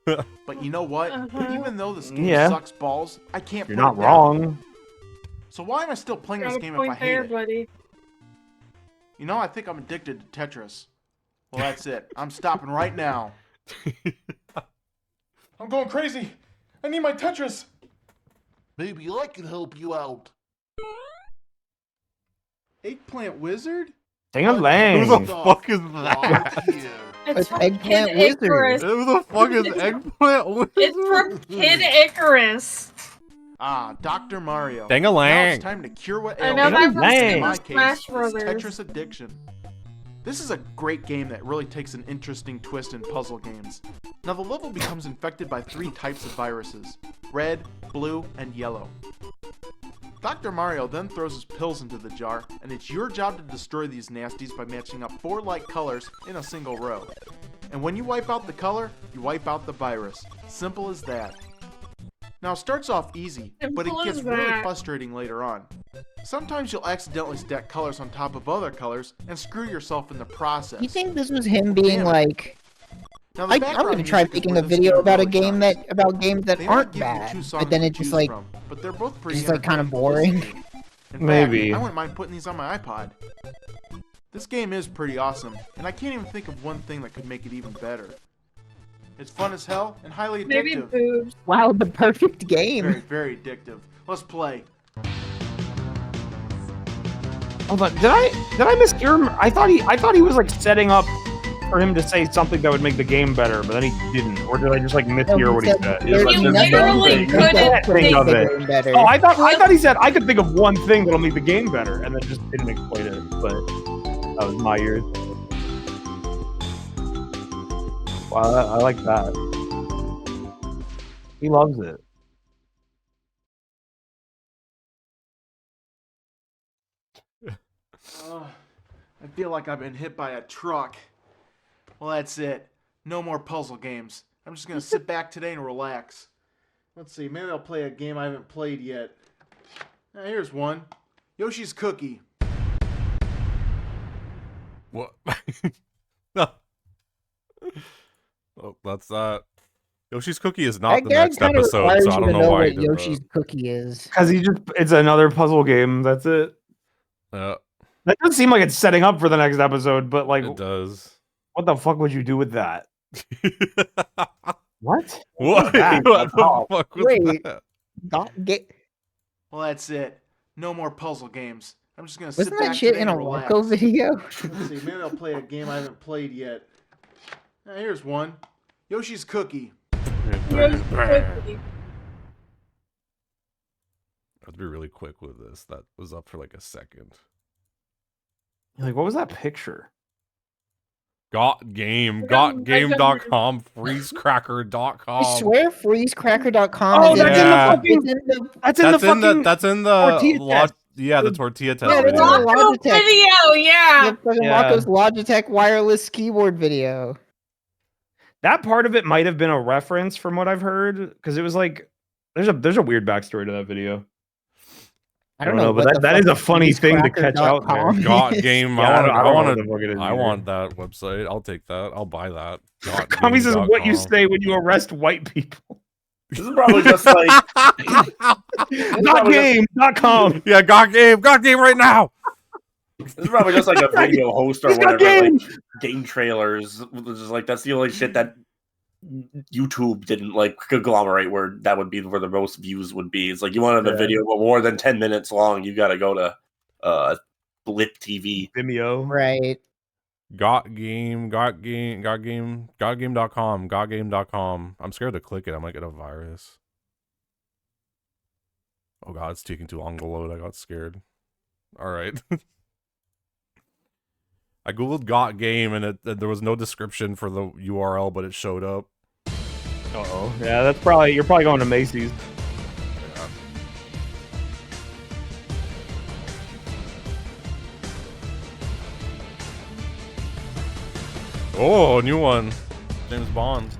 But you know what? Even though this game Yeah. sucks balls, I can't You're put not it down. wrong. So why am I still playing Got this a game if I point hate there, it? buddy. You know, I think I'm addicted to Tetris. Well, that's it. I'm stopping right now. I'm going crazy. I need my Tetris. Maybe I can help you out. Eggplant Wizard? Dang a Who lang. the fuck is that? Right here. It's from Eggplant Kid Wizard. Icarus. Who the fuck is Eggplant Wizard? It's from Kid Icarus. Ah, Dr. Mario. Dang-a-lang. Now it's time to cure what I ails know me. that from Dang. In my Super Smash case, it's Brothers. Tetris addiction. This is a great game that really takes an interesting twist in puzzle games. Now the level becomes infected by 3 types of viruses: red, blue, and yellow. Dr. Mario then throws his pills into the jar, and it's your job to destroy these nasties by matching up 4 like colors in a single row. And when you wipe out the color, you wipe out the virus. Simple as that. Now it starts off easy, but it Simple gets as really that. frustrating later on. Sometimes you'll accidentally stack colors on top of other colors and screw yourself in the process. You think this was him being Damn it. like, Now, the I'm background gonna try music is making where a this video game about a really game shines. about games that They aren't only give you bad, 2 but songs then to it's just choose like, from, but they're both pretty just like kind of entertaining to boring. listen to. In fact, Maybe. I wouldn't mind putting these on my iPod. This game is pretty awesome, and I can't even think of one thing that could make it even better. It's fun as hell and highly Maybe addictive. boobs. Wow, the perfect Very, game. very addictive. Let's play. Hold on, did I mishear him? I thought he was like setting up for him to say something that would make the game better, but then he didn't. Or did I just like mishear what he said? You literally couldn't think of of it. it. Better. Oh, I thought he said I could think of one thing that'll make the game better, and then just didn't explain it. But that was my ears. Wow, I like that. He loves it. I feel like I've been hit by a truck. Well, that's it. No more puzzle games. I'm just gonna sit back today and relax. Let's see, maybe I'll play a game I haven't played yet. Here's one. Yoshi's Cookie. What? No. Oh, that's Yoshi's Cookie is not That the gag next kinda episode, requires so I you don't to know why what he did Yoshi's Cookie is. Because it's another puzzle game. That's it. that. That does seem like it's setting up for the next episode, but like, It does. what the fuck would you do with that? What? What? That? What the Oh, fuck was Wait, that? get Well, that's it. No more puzzle games. I'm just gonna sit wasn't back that shit today in a and relax. Loco video? Let's see, maybe I'll play a game I haven't played yet. Here's one. Yoshi's Cookie. to be really quick with this. That was up for like a second. Like, what was that picture? Gotgame.com, freezecracker.com. I swear freezecracker.com Oh, is that's Yeah. in the fucking. That's in the tortilla test. yeah, the tortilla test Yeah, that's in video. the Rocco Logitech. video, yeah. The fucking Yeah. Rocco's Logitech wireless keyboard video. That part of it might have been a reference from what I've heard, because it was like there's a weird backstory to that video. I don't know, but what the that is fuck a funny thing to catch out there. freezecracker.com Got is. game. Yeah, I want either. that website. I'll take that. I'll buy that. Commies is what you Gotgame.com. say when you arrest white people. This is probably just like Gotgame.com. Yeah, Gotgame right now. this is probably just like a video host or He's got whatever, like game. game trailers. Which is like that's the only shit that YouTube didn't like conglomerate where that would be where the most views would be. It's like you wanted a video more than 10 minutes long, you got to go to Blip TV. Vimeo. Right. Gotgame.com. I'm scared to click it. I might get a virus. Oh god, it's taking too long to load. I got scared. All right. I googled Got Game and there was no description for the URL, but it showed up. Uh-oh. Yeah, you're probably going to Macy's. Yeah. Oh, new one. James Bond.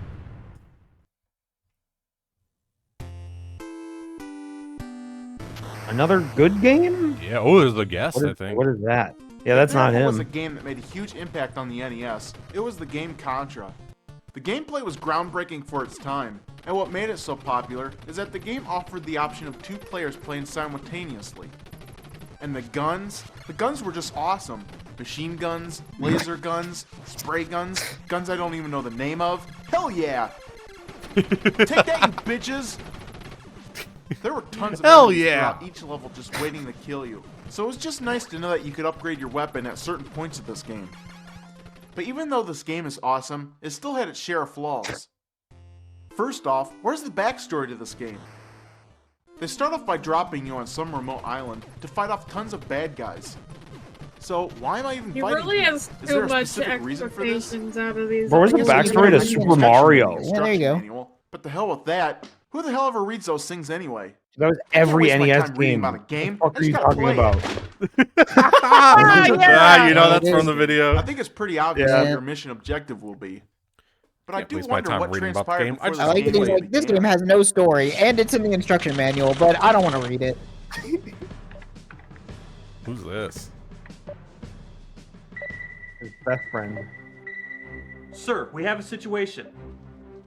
Another good game? Yeah. Oh, there's the guest. I think. What is that? Yeah, that's not Example was a him. game that made a huge impact on the NES. It was the game Contra. The gameplay was groundbreaking for its time, and what made it so popular is that the game offered the option of 2 players playing simultaneously. And the guns were just awesome. Machine guns, laser guns, spray guns, guns I don't even know the name of. Hell yeah! Take that, you bitches! There were tons of Hell enemies yeah. throughout each level just waiting to kill you. So it was just nice to know that you could upgrade your weapon at certain points of this game. But even though this game is awesome, it still had its share of flaws. First off, where's the backstory to this game? They start off by dropping you on some remote island to fight off tons of bad guys. So why am I even He fighting? really has Is there too a much specific reason for this? expectations out of these. Where's the games. backstory to Super Mario? Yeah, there you go. Manual, but the hell with that. Who the hell ever reads those things anyway? That was I can't every waste my NES time reading game. about a game. What the fuck I are you just gotta talking play it. about? Ah, you know that's from the video. I think it's pretty obvious Yeah. what your mission objective will be. But I Can't do waste my wonder time what reading about the transpired game. before I this I like game that he's really like, this began. game has no story, and it's in the instruction manual, but I don't want to read it. Who's this? His best friend. Sir, we have a situation.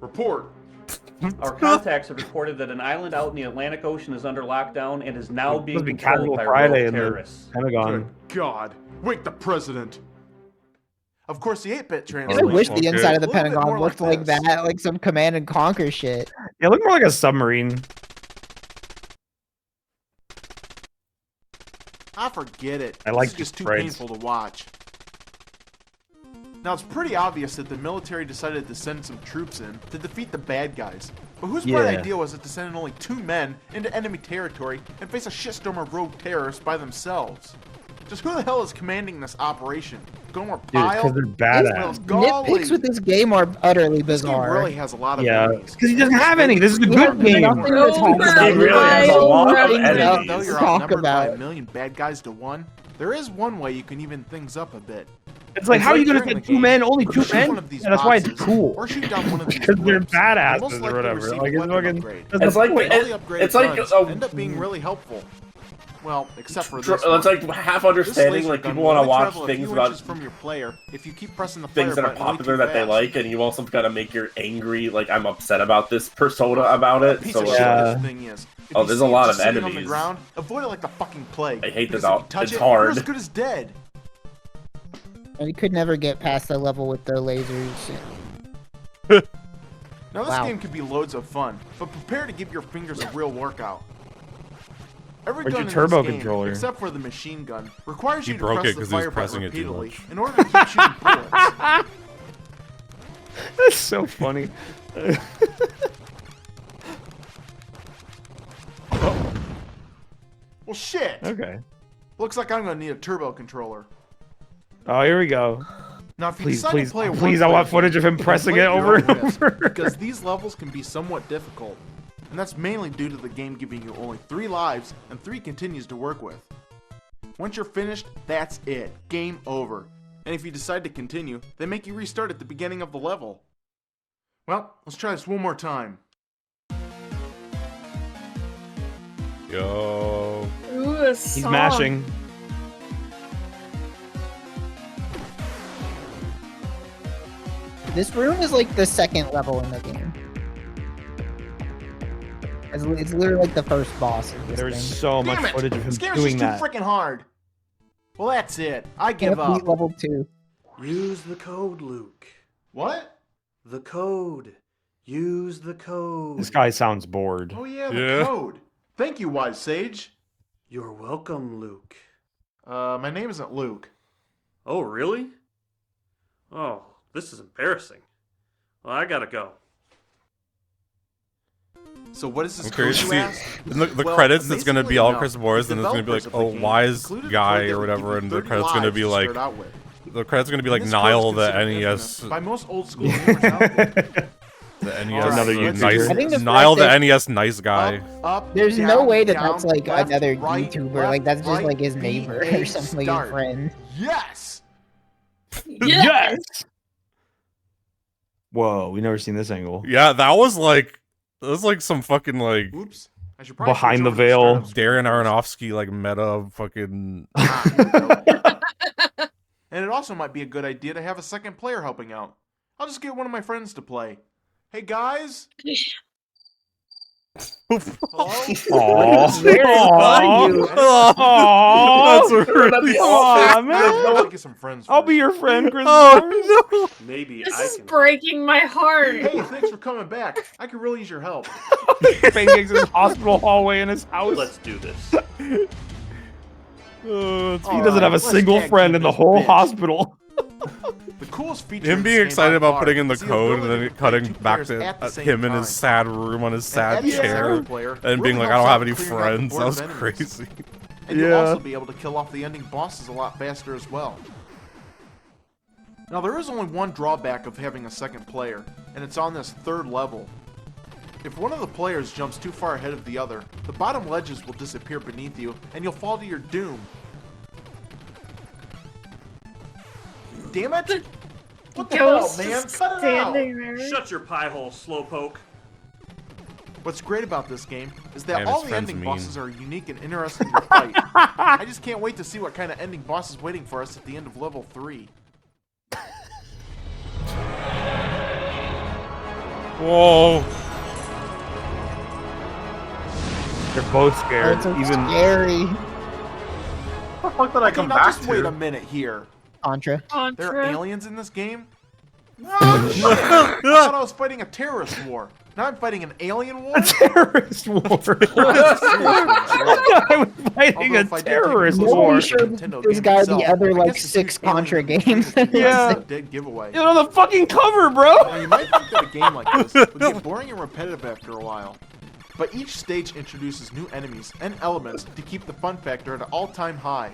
Report. Our contacts have reported that an island out in the Atlantic Ocean is under lockdown and is now being Supposed to be controlled Casual by Friday rogue in the terrorists. Pentagon. Good God. Wake the president. Of course, the 8-bit I translation. wish the inside of the A little bit Pentagon more looked like this. that, like some Command and Conquer shit. Yeah, look more like a submarine. I forget it. I like This is just these too sprites. painful to watch. Now, it's pretty obvious that the military decided to send some troops in to defeat the bad guys. But whose bright Yeah. idea was it to send in only 2 men into enemy territory and face a shitstorm of rogue terrorists by themselves? Just who the hell is commanding this operation? Gomer Dude, Pyle? because they're badass. Nitpicks with this game are utterly This game bizarre. really has a lot of Yeah, enemies. because he doesn't have any. This is a You good have game. nothing to talk Over about. It really has a lot of Nothing enemies. Though to you're talk outnumbered by about. 1,000,000 bad guys to 1, there is one way you can even things up a bit. It's like, how are you going to during send the 2 men? Only game, 2 shoot men? one of these Yeah, that's why it's boxes, cool. Or shoot down one of these Because they're whips. badasses Most or likely whatever. receive Like, a it's weapon fucking. upgrade. That's It's the like point. All the upgraded it's like guns a- end up being really helpful. Well, except for this It's one. like half This understanding, laser like gun people will want to only watch travel a things few about inches from your player if you keep pressing the things fire that are button way popular too that they fast. like, and you also gotta make your angry, like, I'm upset about this persona about it. Piece So of like, shit Yeah. this thing is. If Oh, you there's see a it lot just of sitting on the enemies. ground, avoid it like the fucking plague. I hate this Because if you out. touch It's it, hard. You're as good as dead. And you could never get past the level with the lasers. Now this Wow. game could be loads of fun, but prepare to give your fingers a real workout. Every Where's gun your in turbo this game, controller? except for the machine gun, requires He you to broke press it the 'cause he was fire button pressing it too repeatedly much. in order to keep shooting bullets. That's so funny. Well, shit. Okay. Looks like I'm gonna need a turbo controller. Oh, here we go. Now, if you Please, decide please, to play a please, I want one-player footage of him game, pressing play it at your over own and risk, over. because these levels can be somewhat difficult, and that's mainly due to the game giving you only 3 lives and 3 continues to work with. Once you're finished, that's it. Game over. And if you decide to continue, they make you restart at the beginning of the level. Well, let's try this one more time. Yo. Ooh, a He's song. mashing. This room is like the second level in the game. It's literally like the first boss of this There's thing. so much Damn it! footage of him This game doing is that. just too freaking hard. Well, that's it. I Can't give up. beat level 2. Use the code, Luke. What? The code. Use the code. This guy sounds bored. Oh yeah, the code. Thank you, Wise Sage. You're welcome, Luke. My name isn't Luke. Oh, really? Oh, this is embarrassing. Well, I gotta go. So what is this I'm code, curious to you see ask? in the Well, credits. It's gonna be amazingly all enough, Chris Morris, the and it's gonna be like, developers of oh, the game wise included a guy code that or would give whatever, you and the 30 credits gonna lives be to like, start out with. the credits gonna be And like this code is Nile the considered NES. infamous by most old school gamers out there. The NES, Another nice, YouTuber. I think the Nile fact the NES nice guy. Up, There's down, no way that down, that's like left, another right, YouTuber. left, Like that's just right, like his neighbor B, or something, like start. his friend. Yes! Yes! Whoa, we never seen this angle. Yeah, that was like some fucking like Oops. I should probably Behind switch the over to veil. startup screen Darren first. Aronofsky like meta fucking. And it also might be a good idea to have a second player helping out. I'll just get one of my friends to play. Hey guys? Hello? Aww. Where are you? That's really Aw, man. I'll get some friends I'll be first. your friend, Chris. Oh no! Maybe This I is can. breaking my heart. Hey, thanks for coming back. I could really use your help. Pancakes in his hospital hallway in his house. Let's do this. He doesn't have a let's single tag friend team in the this whole bitch. hospital. The coolest feature Him in this being game excited by about far putting in the is code and ability then to play cutting two back players to at the same him in time. his sad room on his sad adding a chair second player and being really like, I don't helps have out any clearing out the friends. board That was of enemies. crazy. And you'll Yeah. also be able to kill off the ending bosses a lot faster as well. Now there is only one drawback of having a second player, and it's on this third level. If one of the players jumps too far ahead of the other, the bottom ledges will disappear beneath you, and you'll fall to your doom. Damn it! What the hell, Ghost man? is Cut it out! standing there. Shut your pie hole, slowpoke. What's great about this game is that Man, all his the friend's ending mean. bosses are unique and interesting to fight. I just can't wait to see what kind of ending boss is waiting for us at the end of level 3. Whoa! They're both scared. It's so Even scary. What the fuck did I come now back just wait a to? minute here. Contra. There are Contra. aliens in this game? Oh, shit. I thought I was fighting a terrorist war. Now I'm fighting an alien war? terrorist war. I was fighting Although a if I did take terrorist close war. look Sure, at the Nintendo there's game gotta itself, be other I like guess the 6 alien Contra included games. Yeah. a dead giveaway. It's on the fucking cover, bro. Now, you might think that a game like this would get boring and repetitive after a while, but each stage introduces new enemies and elements to keep the fun factor at an all-time high.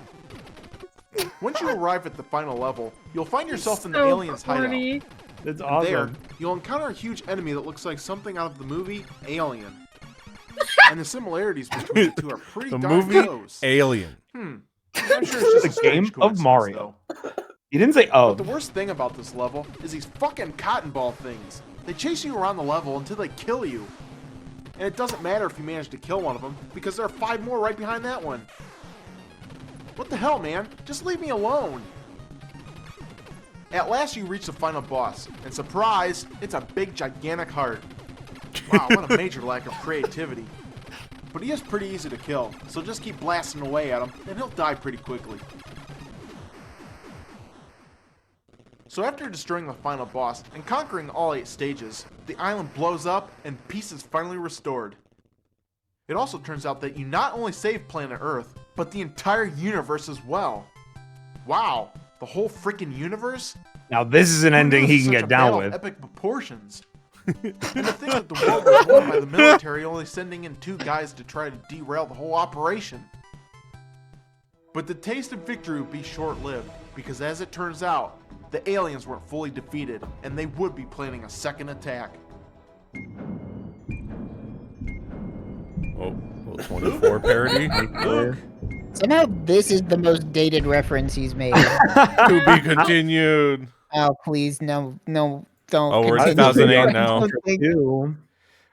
Once you arrive at the final level, you'll find yourself in the So alien's hideout. corny. It's And awesome. there, you'll encounter a huge enemy that looks like something out of the movie Alien. And the similarities between the two are pretty The darn movie close. Alien. I'm sure it's just The a strange game of coincidence, Mario. though. He didn't say But of. the worst thing about this level is these fucking cotton ball things. They chase you around the level until they kill you. And it doesn't matter if you manage to kill one of them, because there are 5 more right behind that one. What the hell, man? Just leave me alone. At last you reach the final boss, and surprise, it's a big gigantic heart. Wow, what a major lack of creativity. But he is pretty easy to kill, so just keep blasting away at him, and he'll die pretty quickly. So after destroying the final boss and conquering all 8 stages, the island blows up and peace is finally restored. It also turns out that you not only save planet Earth, but the entire universe as well. Wow, the whole freaking universe? Now this is an ending he can Such get a down battle of with. epic proportions. And to think that the world was won by the military only sending in 2 guys to try to derail the whole operation. But the taste of victory would be short-lived, because as it turns out, the aliens weren't fully defeated, and they would be planning a second attack. Oh, 24 parody. Somehow this is the most dated reference he's made. To be continued. Oh, please, no, don't. Oh, we're in continue. 2008 now.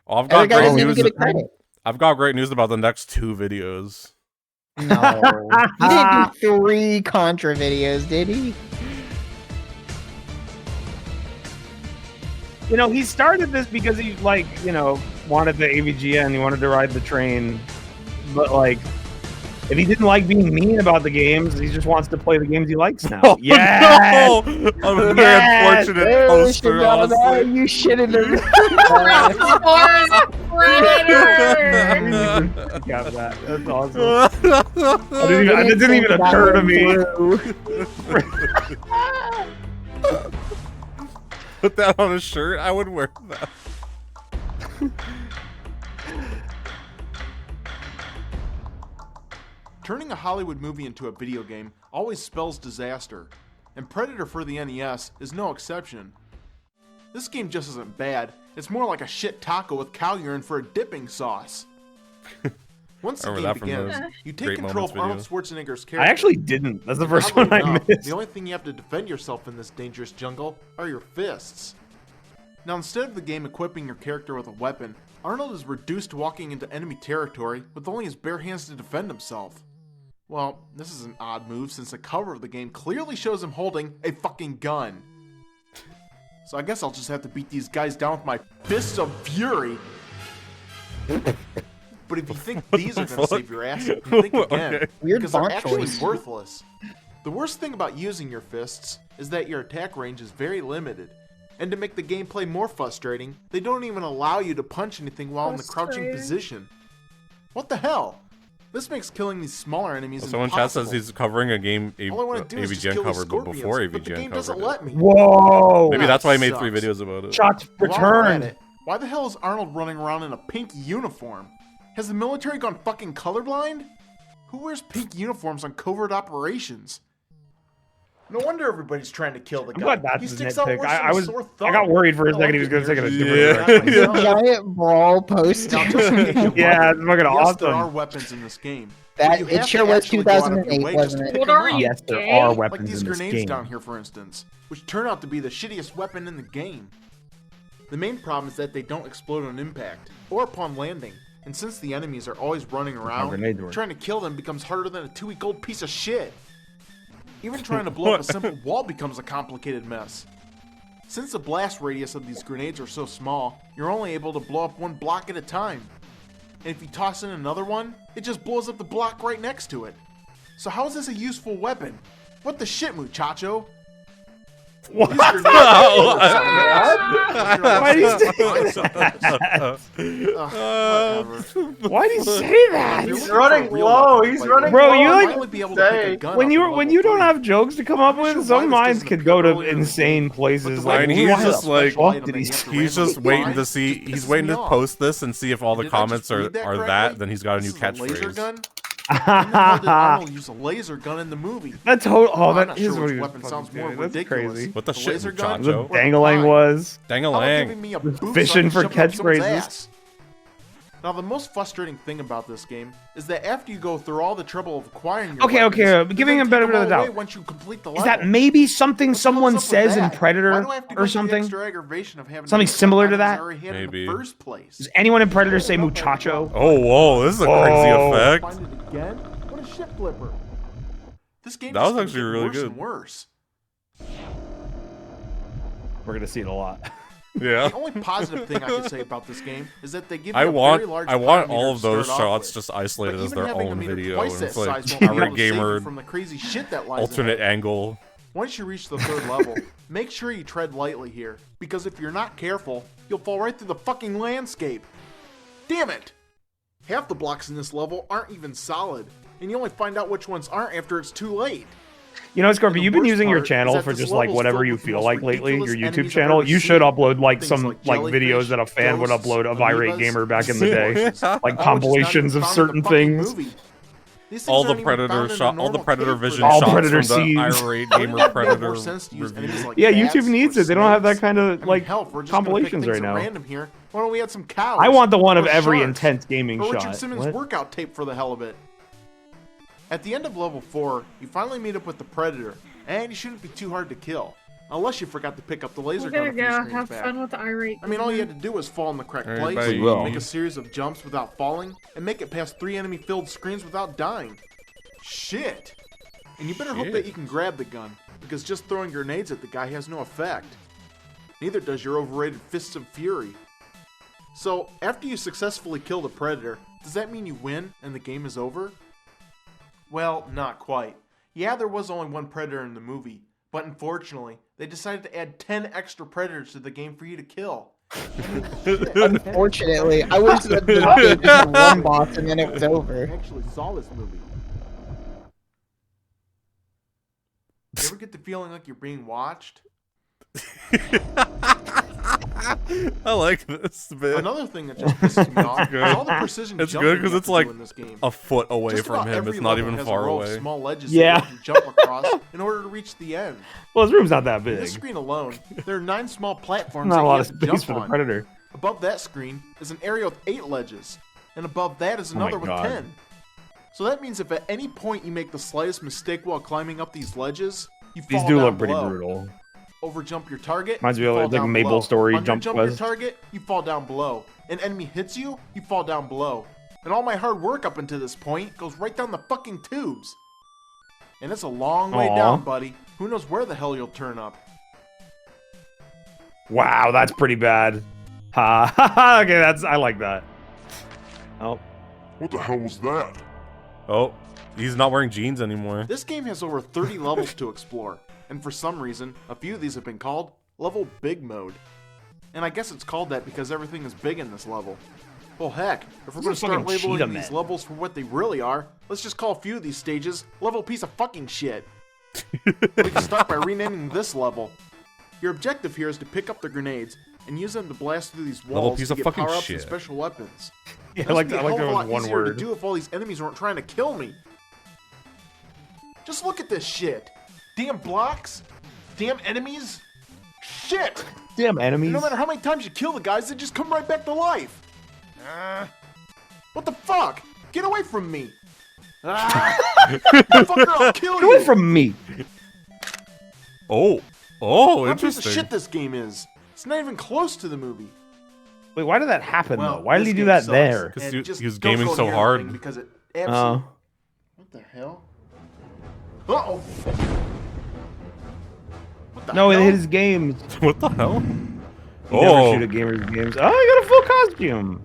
Oh, I've got Other guy great doesn't even news. get a credit. I've got great news about the next 2 videos. No, he didn't do 3 Contra videos, did he? You know, he started this because he, like, you know, wanted the AVGN, he wanted to ride the train. But, like, if he didn't like being mean about the games, he just wants to play the games he likes now. Oh, Yes! no! I'm a very unfortunate poster, honestly. You shouldn't have. Got that. That's awesome. That didn't even occur to me. Put that on a shirt. I would wear that. Turning a Hollywood movie into a video game always spells disaster, and Predator for the NES is no exception. This game just isn't bad, it's more like a shit taco with cow urine for a dipping sauce. Once the game begins, you take control of Arnold Schwarzenegger's character. I actually didn't. That's the first one I missed. The only thing you have to defend yourself in this dangerous jungle are your fists. Now, instead of the game equipping your character with a weapon, Arnold is reduced to walking into enemy territory with only his bare hands to defend himself. Well, this is an odd move since the cover of the game clearly shows him holding a fucking gun. So I guess I'll just have to beat these guys down with my fists of fury. But if you think these are going to save your ass, you think again, Okay. Weird because they're font actually choice. worthless. The worst thing about using your fists is that your attack range is very limited. And to make the gameplay more frustrating, they don't even allow you to punch anything while in the crouching position. What the hell? This makes killing these smaller enemies Someone in chat impossible. says he's covering a game All I want to do is just AVGN kill the cover, but before scorpions, but the AVGN game covered doesn't it. let me. Whoa! Maybe that's why he made Sucks. 3 videos about it. Shots While we're at returned. it, why the hell is Arnold running around in a pink uniform? Has the military gone fucking colorblind? Who wears pink uniforms on covert operations? No wonder everybody's trying to kill the guy. glad that's He his sticks out nitpick. worse I than a was- sore I thumb. got worried for a second he was gonna take it a different direction. Giant brawl poster. Now, just in case you're Yeah, wondering, it's fucking yes, there awesome. are weapons in this game. That- but you it have sure to was actually go out of your 2008, way just wasn't to it? pick What them are up. you, Yes, there gay? are Like weapons these in this grenades game. down here, for instance, which turn out to be the shittiest weapon in the game. The main problem is that they don't explode on impact or upon landing, and since the enemies are always running around, grenades work. trying to kill them becomes harder than a 2-week-old piece of shit. Even trying to blow up a simple wall becomes a complicated mess. Since the blast radius of these grenades are so small, you're only able to blow up 1 block at a time. And if you toss in another one, it just blows up the block right next to it. So how is this a useful weapon? What the shit, muchacho? What? These grenades- Why did he say that? Why did he say that? He's running low. He's running Bro, low. you I like might be able to pick a gun when up you and when level you don't 3. have jokes to come up with, some minds could go to insane places. Like, And he's why just the like, fuck did he he's just waiting to see, he's waiting to post this and see if all the comments are that, then he's got a new Laser gun? catchphrase. When the hell did Arnold use a laser gun in the movie? That's oh, I'm that not is sure what which he was weapon sounds fucking more doing. That's ridiculous. crazy. What the shit, laser gun? muchacho? The dangling was How about Dang-a-lang. giving me a boost so I fishing can for shove it up someone's catchphrases. ass? Now, the most frustrating thing about this game is that after you go through all the trouble of acquiring your Okay, weapons, okay, you giving then him better take them of the all away doubt. once you complete the Is that level. maybe something What the hell's someone up with says in that? Why Predator do I have to go or through the something? extra aggravation of having to Something use similar to items I that? already had in Maybe. the first place? Does anyone in Predator say muchacho? Oh, whoa, this is a crazy Whoa. effect. Find it again? What a shit flipper. This game That just was keeps actually getting really worse good. and worse. We're gonna see it a lot. Yeah. The only positive thing I can say about this game is that they give I you a want very large all of parameter to those start off shots with. just isolated But as even their having a own meter video. twice And that it's like size won't be able Irate to save you Gamer from the crazy shit that lies alternate ahead. angle. Once you reach the 3rd level, make sure you tread lightly here, because if you're not careful, you'll fall right through the fucking landscape. Damn it! Half the blocks in this level aren't even solid, and you only find out which ones aren't after it's too late. You know, Scorpio, And the you've been worst using your part is channel that for this just like level's whatever filled you with the feel most like lately. Your ridiculous YouTube enemies I've channel. ever You should seen. upload like Things some like like videos jellyfish, that a fan would ghosts, upload of Irate amoebas, Gamer back in and the day, squishes, all like which is not compilations even of found in the certain fucking things. movie. These things All the aren't even Predator found in a shot, all the normal Predator cave for vision this. shots Predator from the scenes. irate Wouldn't gamer it make Predator more sense to use enemies review. like Yeah, bats YouTube needs or it. They don't have that snakes? kind of I mean, like hell, if we're just gonna pick compilations things right at now. random here, why don't we add some cows? I want the one of or every sharks, intense gaming or Richard shot. Simmons What? workout tape for the hell of it. At the end of level 4, you finally meet up with the Predator, and he shouldn't be too hard to kill. Unless you forgot to pick up the laser We're gun gonna a few go screens have back. fun with the irate. I mean, all you had to do was fall in the correct place, Everybody will. make a series of jumps without falling, and make it past 3 enemy-filled screens without dying. Shit! And you better hope that you can grab the gun, because just throwing grenades at the guy has no effect. Neither does your overrated Fists of Fury. So, after you successfully kill the Predator, does that mean you win and the game is over? Well, not quite. Yeah, there was only one Predator in the movie, but unfortunately, they decided to add 10 extra Predators to the game for you to kill. Unfortunately, I wish that the game just had one boss and then it was over. I actually saw this movie. You ever get the feeling like you're being watched? I like this bit. Another thing that just pisses me off is all the precision It's jumping good because you it's have to like do in this game. a foot away Just from about him. every It's not level even has far a row of away. small ledges Yeah. that you have to jump across in order to reach the end. Well, his room's not that In big. this screen alone, there are 9 small platforms Not that a you lot have of to space jump for the on. Predator. Above that screen is an area with 8 ledges, and above that is Oh my another with God. 10. So that means if at any point you make the slightest mistake while climbing up these ledges, you These fall do down look pretty below. brutal. Overjump your target, Reminds me you of, fall like, down Maple below. Story Jump Underjump Quest. your target, you fall down below. An enemy hits you, you fall down below. And all my hard work up until this point goes right down the fucking tubes. And it's a long way Aw. down, buddy. Who knows where the hell you'll turn up. Wow, that's pretty bad. Ha ha ha. Okay, I like that. Oh. What the hell was that? Oh, he's not wearing jeans anymore. This game has over 30 levels to explore, and for some reason, a few of these have been called Level Big Mode. And I guess it's called that because everything is big in this level. Well, heck, if we're This going to is start fucking labeling Cheetah these Man. levels for what they really are, let's just call a few of these stages Level Piece of Fucking Shit. We can start by renaming this level. Your objective here is to pick up the grenades and use them to blast through these Level walls piece to of get fucking power-ups shit. and special weapons. Yeah, This I like would be that. a I like hell of that a with lot one easier to word. do if all these enemies weren't trying to kill me. Just look at this shit. Damn blocks. Damn enemies. Shit. Damn enemies. And no matter how many times you kill the guys, they just come right back to life. What the fuck? Get away from me. Fucker, I'll kill Get you. away from me. Oh, What piece of interesting. shit this game is. It's not even close to the movie. Wait, why did that happen Well, though? Why did this he do game that sucks. there? Because And he just was don't gaming go so near hard. anything Because it absolutely... What the hell? Uh-oh. What the No, hell? it hit his games. What the hell? You never shoot at gamer's games. Oh, I got a full costume.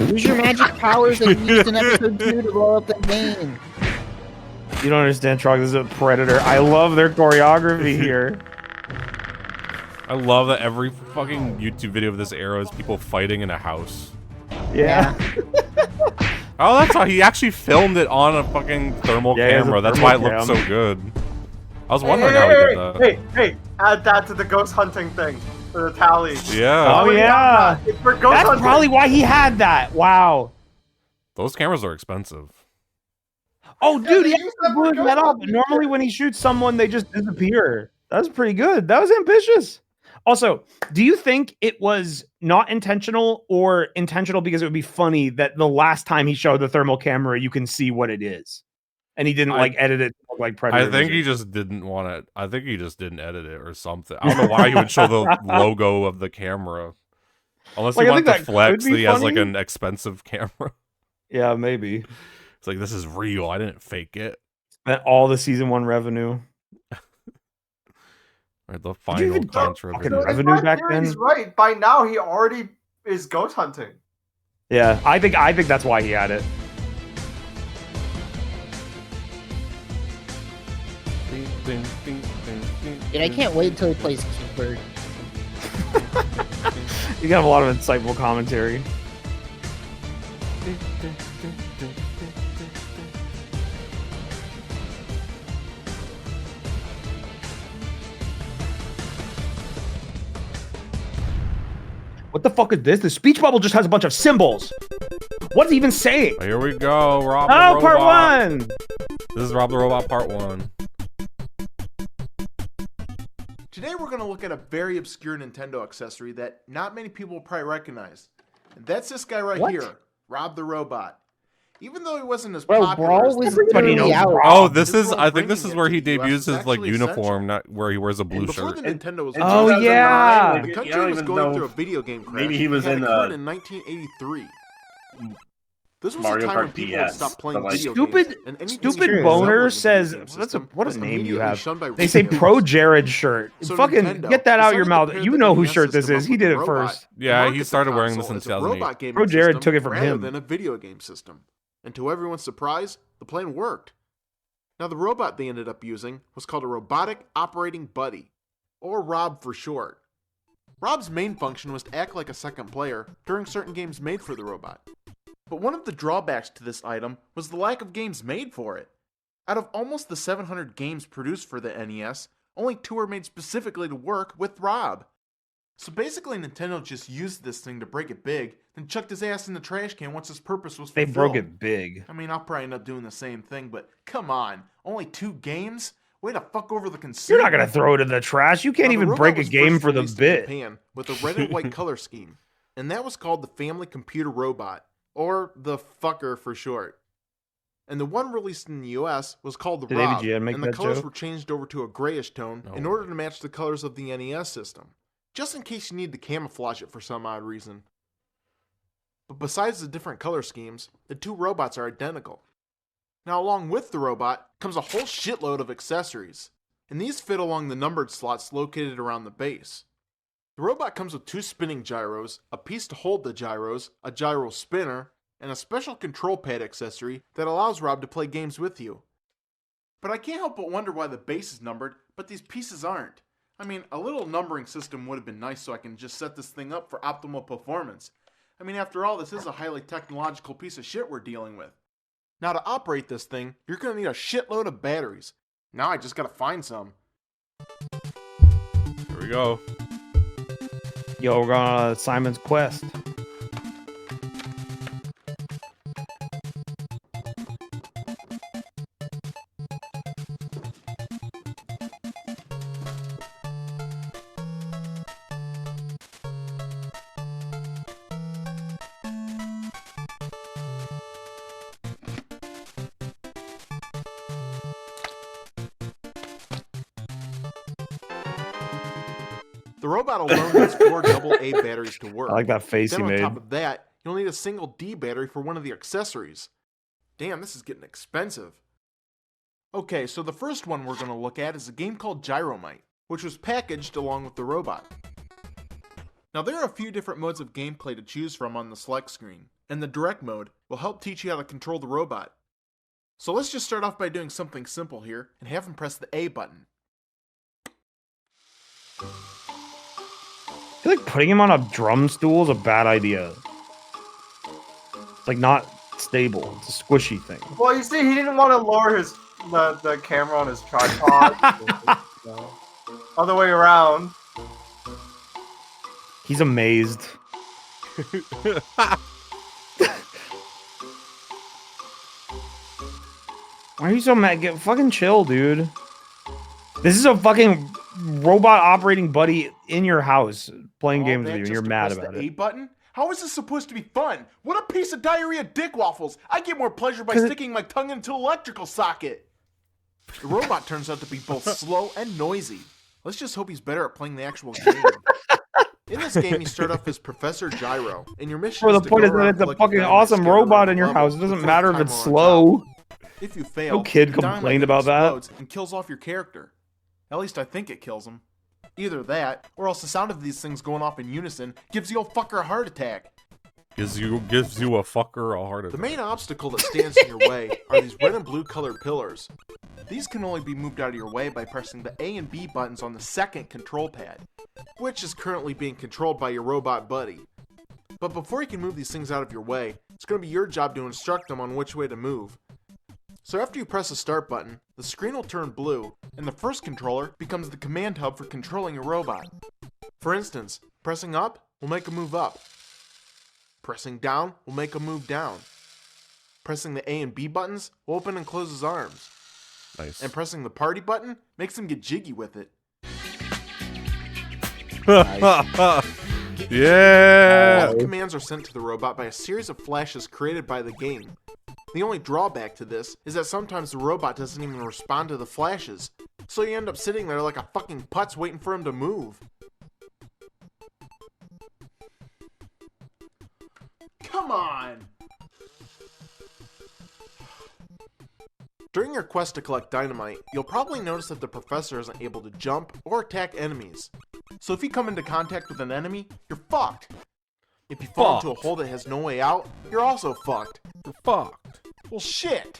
Use your magic powers that you used in episode 2 to blow up the game. You don't understand, Trog. This is a Predator. I love their choreography here. I love that every fucking YouTube video of this era is people fighting in a house. Yeah. Oh, that's how he actually filmed it on a fucking thermal Yeah, he has a camera. That's thermal why it looked cam. so good. I was wondering how he did that. Hey, add that to the ghost hunting thing for the tally. Yeah. Oh, yeah. It's for ghost That's hunting. probably why he had that. Wow. Those cameras are expensive. Oh, dude, he they use that for blew ghost that up. hunting. Normally, when he shoots someone, they just disappear. That's pretty good. That was ambitious. Also, do you think it was not intentional or intentional because it would be funny that the last time he showed the thermal camera, you can see what it is? And he didn't like edit it to look like Predator. I think he vision. just didn't want it. I think he just didn't edit it or something. I don't know why he would show the logo of the camera. Unless Like, he I wanted think to that flex could that be he has like funny. an expensive camera. Yeah, maybe. It's like, this is real. I didn't fake it. Spent all the season 1 revenue. Right, the you final even Contra fucking video. revenue My back theory's then? right. By now, he already is ghost hunting. Yeah, I think that's why he had it. Dude, I can't wait until he plays Keeper. You got a lot of insightful commentary. What the fuck is this? The speech bubble just has a bunch of symbols. What's he even saying? Here we go, Rob the Oh, Robot. part 1! This is Rob the Robot part 1. Today we're going to look at a very obscure Nintendo accessory that not many people will probably recognize. And that's this guy right here, Rob the Robot. Even though he wasn't as popular Brawl as was the literally out. Oh, this his is, role I think this bringing is it where to he the US debuts is his like actually uniform, not where he wears a blue And before shirt. the Nintendo was Oh, born, yeah. the I country don't was even going know through a if- video game crash. maybe he was that in, occurred in 1983. This was Mario a time Kart when people had DS, stopped playing but, like- video Stupid, games. And anything stupid resembling boner a says, video game what system a was name you immediately have. shunned by They say retailers. Pro Jared shirt. So Fucking Nintendo get that out your decided to mouth. pair You the know whose NES shirt this system is. up He with did the it robot first. and Yeah, market he the started wearing this console in as a robot 2008. gaming Pro Jared system took it from rather him. than a video game system. And to everyone's surprise, the plan worked. Now the robot they ended up using was called a Robotic Operating Buddy, or ROB for short. ROB's main function was to act like a second player during certain games made for the robot. But one of the drawbacks to this item was the lack of games made for it. Out of almost the 700 games produced for the NES, only 2 were made specifically to work with ROB. So basically Nintendo just used this thing to break it big, then chucked his ass in the trash can once his purpose was They fulfilled. broke it big. I mean, I'll probably end up doing the same thing, but come on, only 2 games? Way to fuck over the consumer. You're not gonna throw it in the trash. You can't Now, the even robot break a was game first for the released in bit. Japan with a red and white color scheme, and that was called the Family Computer Robot, or the fucker for short. And the one released in the US was called the Did ROB, AVGN make and the that colors joke? were changed over to a grayish tone in No. order to match the colors of the NES system, just in case you need to camouflage it for some odd reason. But besides the different color schemes, the 2 robots are identical. Now along with the robot comes a whole shitload of accessories, and these fit along the numbered slots located around the base. The robot comes with 2 spinning gyros, a piece to hold the gyros, a gyro spinner, and a special control pad accessory that allows Rob to play games with you. But I can't help but wonder why the base is numbered, but these pieces aren't. I mean, a little numbering system would have been nice so I can just set this thing up for optimal performance. I mean, after all, this is a highly technological piece of shit we're dealing with. Now to operate this thing, you're going to need a shitload of batteries. Now I just gotta find some. Here we go. Yo, we're going on Simon's Quest. The robot alone needs 4 AA batteries to work. I like that face then he on made. top of that, you'll need a single D battery for one of the accessories. Damn, this is getting expensive. Okay, so the first one we're going to look at is a game called Gyromite, which was packaged along with the robot. Now there are a few different modes of gameplay to choose from on the select screen, and the direct mode will help teach you how to control the robot. So let's just start off by doing something simple here, and have him press the A button. I feel like putting him on a drum stool is a bad idea. It's like not stable. It's a squishy thing. Well, you see, he didn't want to lower his the camera on his tripod. So, other way around. He's amazed. Why are you so mad? Get fucking chill, dude. This is a fucking robot operating buddy in your house playing games with you, and you're mad about the A it. button? How is this supposed to be fun? What a piece of diarrhea dick waffles! I get more pleasure by 'Cause it- sticking my tongue into an electrical socket. The robot turns out to be both slow and noisy. Let's just hope he's better at playing the actual game. In this game, you start off as Professor Gyro, and your mission Bro, is the to point go is that around it's a collecting fucking dynamite awesome scattered around robot the in your level house. It doesn't before matter the if it's timer slow. runs out. If you fail, No kid the dynamite complained then about that. explodes and kills off your character. At least I think it kills him. Either that, or else the sound of these things going off in unison gives the old fucker a heart attack. Gives you a fucker a heart The attack. main obstacle that stands in your way are these red and blue colored pillars. These can only be moved out of your way by pressing the A and B buttons on the second control pad, which is currently being controlled by your robot buddy. But before you can move these things out of your way, it's going to be your job to instruct them on which way to move. So after you press the start button, the screen will turn blue, and the first controller becomes the command hub for controlling your robot. For instance, pressing up will make a move up. Pressing down will make him move down. Pressing the A and B buttons will open and close his arms. Nice. And pressing the party button makes him get jiggy with it. Yeah! All the commands are sent to the robot by a series of flashes created by the game. The only drawback to this is that sometimes the robot doesn't even respond to the flashes, so you end up sitting there like a fucking putz waiting for him to move. Come on! During your quest to collect dynamite, you'll probably notice that the professor isn't able to jump or attack enemies. So if you come into contact with an enemy, you're fucked. If you fall into a hole that has no way out, you're also fucked. You're fucked. Well, shit!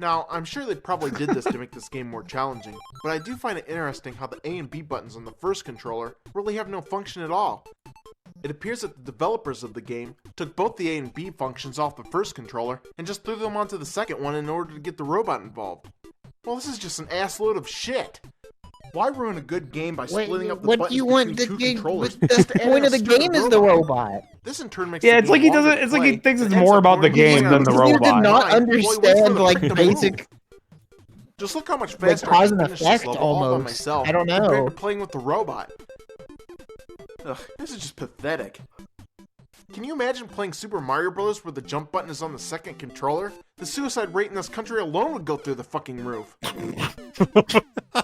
Now, I'm sure they probably did this to make this game more challenging, but I do find it interesting how the A and B buttons on the first controller really have no function at all. It appears that the developers of the game took both the A and B functions off the first controller and just threw them onto the second one in order to get the robot involved. Well, this is just an assload of shit. Why ruin a good game by splitting up the buttons what do you want between the two game? controllers? The point of the game is the robot. This in turn makes Yeah, the it's like game he doesn't. longer to It's like he play, thinks and it's ends more up about the boring game than the You did robot. not understand like basic Just look how much like faster cause I and can finish this effect level all by almost. myself I don't compared know. to playing with the robot. Ugh, this is just pathetic. Can you imagine playing Super Mario Bros. Where the jump button is on the second controller? The suicide rate in this country alone would go through the fucking roof.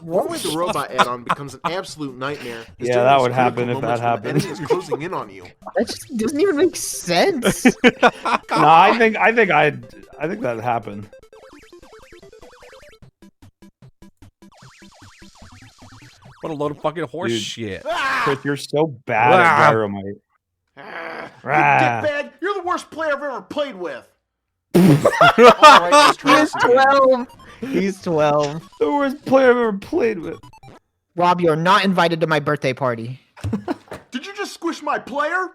One way the robot add-on becomes an absolute nightmare is Yeah, during that those would happen critical if that moments when happened. the enemy is closing in on you. That just doesn't even make sense. No, I think that happened. What a load of fucking horse Dude. shit. Chris, you're so bad at Dynamite. You Rah. dickbag! You're the worst player I've ever played with. Alright, He's 12. He's 12. The worst player I've ever played with. Rob, you're not invited to my birthday party. Did you just squish my player?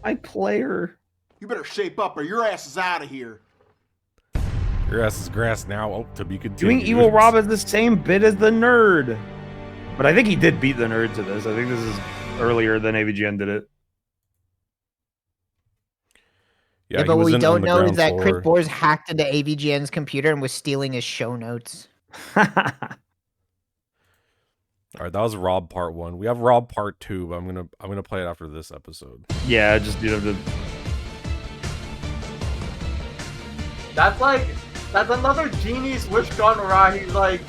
My player. You better shape up or your ass is out of here. Your ass is grass now. Oh, to be Doing continued. Evil Rob is the same bit as the nerd. But I think he did beat the nerd to this. I think this is earlier than AVGN did it. Yeah, but he what was we on don't the know is ground that floor. Crit Boars hacked into AVGN's computer and was stealing his show notes. All right, that was Rob part 1. We have Rob part 2, but I'm gonna play it after this episode. Yeah, just you have to. That's another genie's wish gone awry. He's like,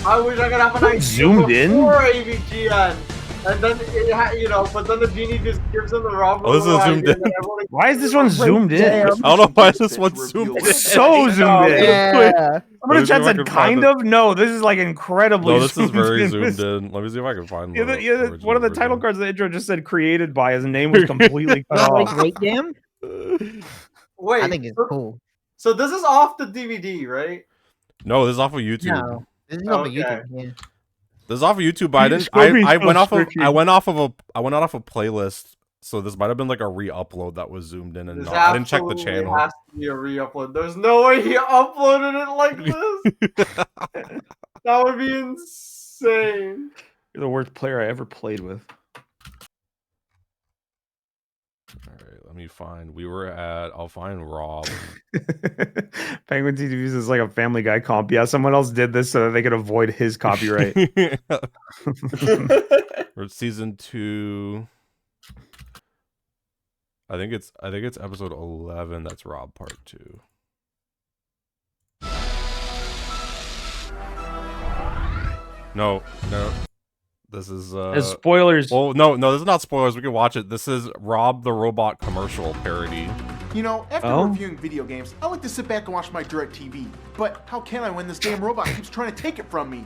I wish I could have an idea Zoomed in? before AVGN. And then but then the genie just gives him the wrong. Oh, this is zoomed in. Why is this one zoomed in? I don't know why this one's zoomed in. It's so zoomed in. Yeah. I'm gonna chat said kind of. No, this is like incredibly. No, this is very in. zoomed in. Let me see if I can find Yeah, the yeah, original one of the version. title cards of the intro just said created by. His name was completely cut Not like off. Great Gam? Wait, I think it's cool. So this is off the DVD, right? No, this is off of YouTube. No, this is not Okay. YouTube. Yeah. This is off of YouTube, but I didn't. I went off of a playlist, so this might have been like a re-upload that was zoomed in, and This not, I didn't check the absolutely channel. has to be a re-upload. There's no way he uploaded it like this. That would be insane. You're the worst player I ever played with. All right, let me find. I'll find Rob. Penguin TVs is like a Family Guy comp. Yeah, someone else did this so that they could avoid his copyright. We're season 2. I think it's episode 11. That's Rob part 2. No. This is As spoilers. Well, no, this is not spoilers. We can watch it. This is Rob the Robot commercial parody. You know, after reviewing video games, I like to sit back and watch my DirecTV. But how can I when this damn robot keeps trying to take it from me?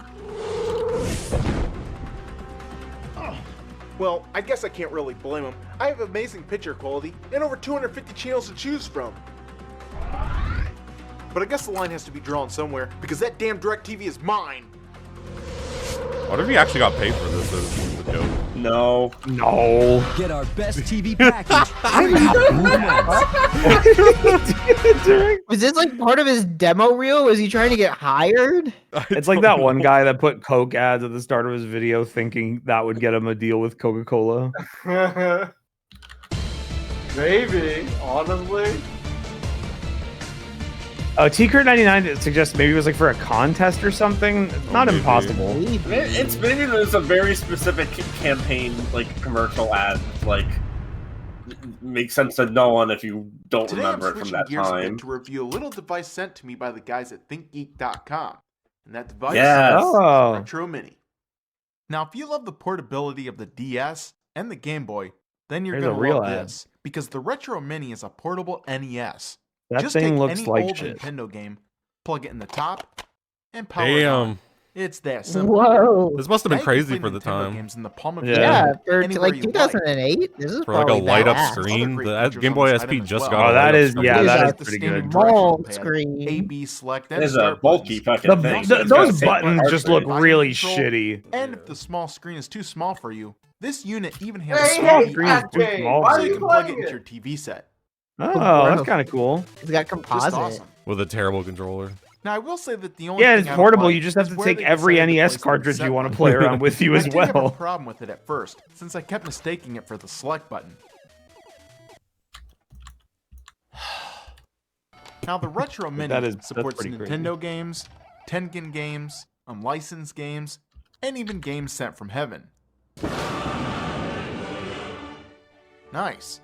Well, I guess I can't really blame him. I have amazing picture quality and over 250 channels to choose from. But I guess the line has to be drawn somewhere because that damn DirecTV is mine. What if he actually got paid for this as the joke? No. No. Get our best TV package. Was this like part of his demo reel? Was he trying to get hired? It's like that one guy that put Coke ads at the start of his video thinking that would get him a deal with Coca-Cola. Maybe, honestly. T-Curt99 suggests maybe it was like for a contest or something. Not impossible. It's maybe there's a very specific campaign, like commercial ad, like makes sense to no one if you don't Today remember I'm it from switching that gears a time. bit to review a little device sent to me by the guys at ThinkGeek.com. And that device Yes. is Oh. the Retro Mini. Now, if you love the portability of the DS and the Game Boy, then you're There's going a to real love ad. this. Because the Retro Mini is a portable NES. That Just thing take looks any like old shit. Nintendo game, plug it in the top, and power it on. Damn. It's that simple. Whoa. This must have been Now you can crazy play for the Nintendo time. games in the palm of Yeah. your Yeah, hand, for anywhere like you like. 2008. This is For like a probably light up badass. screen. Other great That features Game on Boy this SP item as just well. got Oh, a that light up is- screen. yeah, Here's that a is the pretty standard good. small directional pad, screen. A/B select, and It's a start bulky buttons. fucking thing. so it's got Those the same buttons just look Volume really control, shitty. And if the small screen is too small for you, this unit even has Hey, a small hey, screen is that too game. small Why for so are you you can plug it playing into your it? TV set. Oh, that's kind of cool. It's got Just composite. awesome. With a terrible controller. Now I will say that the only Yeah, thing it's I don't portable. like You just have is to where take they every decided to NES place the cartridge reset you want to button. play around with you I as did have a well. problem with it at first, since I kept mistaking it for the select button. Now the Retro Mini that's supports pretty crazy. Nintendo games, Tengen games, unlicensed games, and even games sent from heaven. Nice.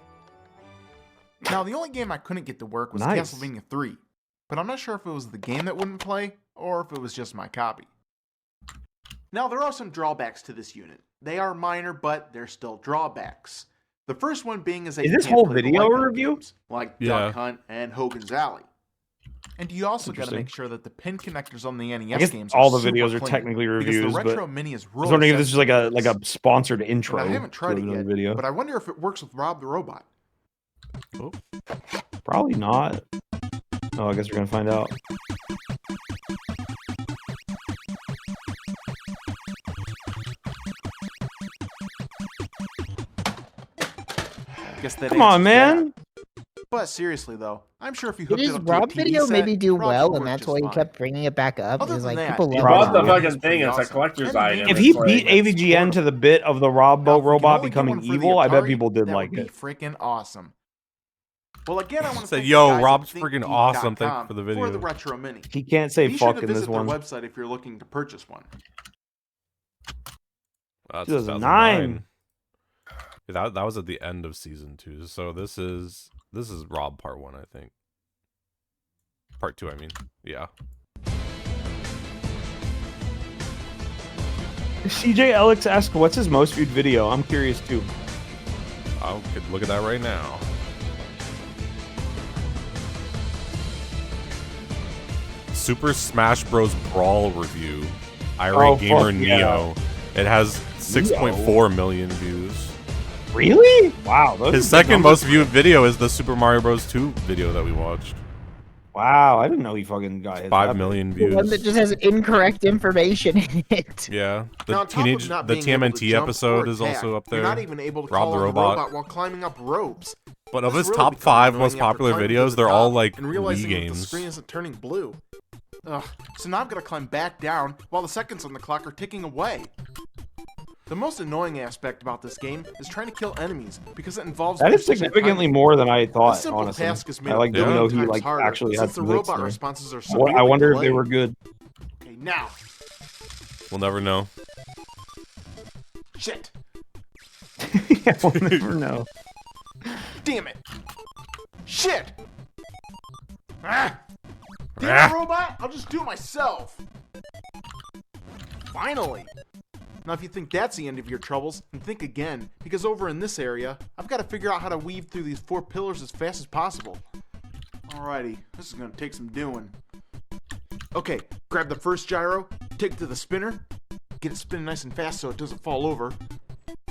Now the only game I couldn't get to work was Nice. Castlevania 3, but I'm not sure if it was the game that wouldn't play or if it was just my copy. Now there are some drawbacks to this unit. They are minor, but they're still drawbacks. The first one being is that Is you this can't whole play the video light a gun review? games, like Yeah. Duck Hunt and Hogan's Alley. And you also got to Interesting. make sure that the pin connectors on the NES I guess games all are the super videos are clean, technically because reviews, the but Retro Mini is I really was wondering if this was like sensitive a to this. sponsored intro. And I haven't tried to it another yet, video. but I wonder if it works with Rob the Robot. Oh. Probably not. Oh, I guess we're gonna find out. Guess that Come on, answers man. that. But seriously though, I'm sure if you Did hooked it his up to a Rob TV video set, maybe do Rob well, would and work that's just why he fine. kept bringing it back up? Other Because than like that, people he love bought the Rob. fucking It's thing. pretty It's a awesome. collector's And item. If he It's beat like- AVGN to the bit of the Rob Now, if you can robot only get becoming one for the evil, I bet Atari, people did that like would be it. freaking awesome. Well, again, I want to Said, thank "Yo, the guys Rob's at freaking ThinkGeek.com awesome. Thank you for the For video." the Retro Mini. He can't say Be sure fuck to in this visit one. their website if you're looking to purchase one. That's 2009. Yeah, that was at the end of season 2. So this is Rob part 1, I think. Part 2, I mean. Yeah. CJ Alex asked, "What's his most viewed video?" I'm curious too. I could look at that right now. Super Smash Bros. Brawl review. IRATE Gamer fuck yeah. Neo. It has 6.4 million views. Really? Wow. those His are big second numbers. most viewed video is the Super Mario Bros. 2 video that we watched. Wow, I didn't know he fucking got hit 5 that million The one that views. just has incorrect information in it. Yeah. The Now, on top of not the being able to TMNT jump episode or is attack, also up there. You're not even able to Rob call the on Robot. while climbing up ropes. But of This his really top becomes 5 annoying most after popular climbing to videos, the they're all top like and Wii realizing that the games. screen isn't turning blue. Ugh. So now I've got to climb back down while the seconds on the clock are ticking away. The most annoying aspect about this game is trying to kill enemies because it involves That is precision significantly timing. more than I This thought. simple Honestly, task is made I like a didn't know million he times like harder actually had since the some hits robot there. responses are I severely wonder if they delayed. were good. Okay, now. We'll never know. Shit. Yeah, we'll never know. Damn it. Shit. Ah. Damn it, robot. I'll just do it myself. Finally. Now, if you think that's the end of your troubles, then think again, because over in this area, I've got to figure out how to weave through these 4 pillars as fast as possible. Alrighty, this is going to take some doing. Okay, grab the first gyro, take it to the spinner, get it spinning nice and fast so it doesn't fall over.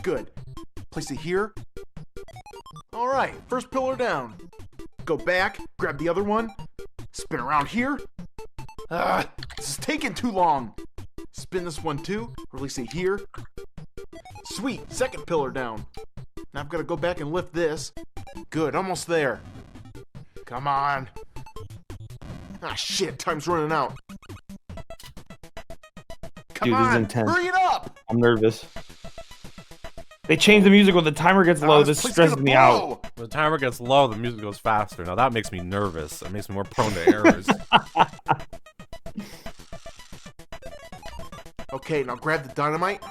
Good. Place it here. Alright, first pillar down. Go back, grab the other one, spin around here. This is taking too long. Spin this one too, release it here. Sweet, second pillar down. Now I've got to go back and lift this. Good, almost there. Come on. Ah, shit, time's running out. Come Dude, this is on, intense. hurry it up! I'm nervous. They change the music when the timer gets low. This stresses me out. When the timer gets low, the music goes faster. Now that makes me nervous. It makes me more prone to errors. Okay, now grab the dynamite.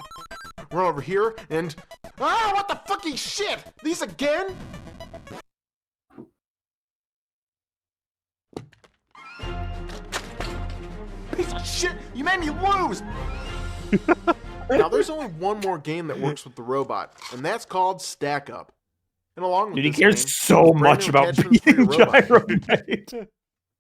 Run over here and... Ah, what the fucking shit? These again? Piece of shit! You made me lose! Now, there's only one more game that works with the robot, and that's called Stack Up. And along with Dude, he this cares game, so there's brand much new about attachments for your beating robot. Gyromate.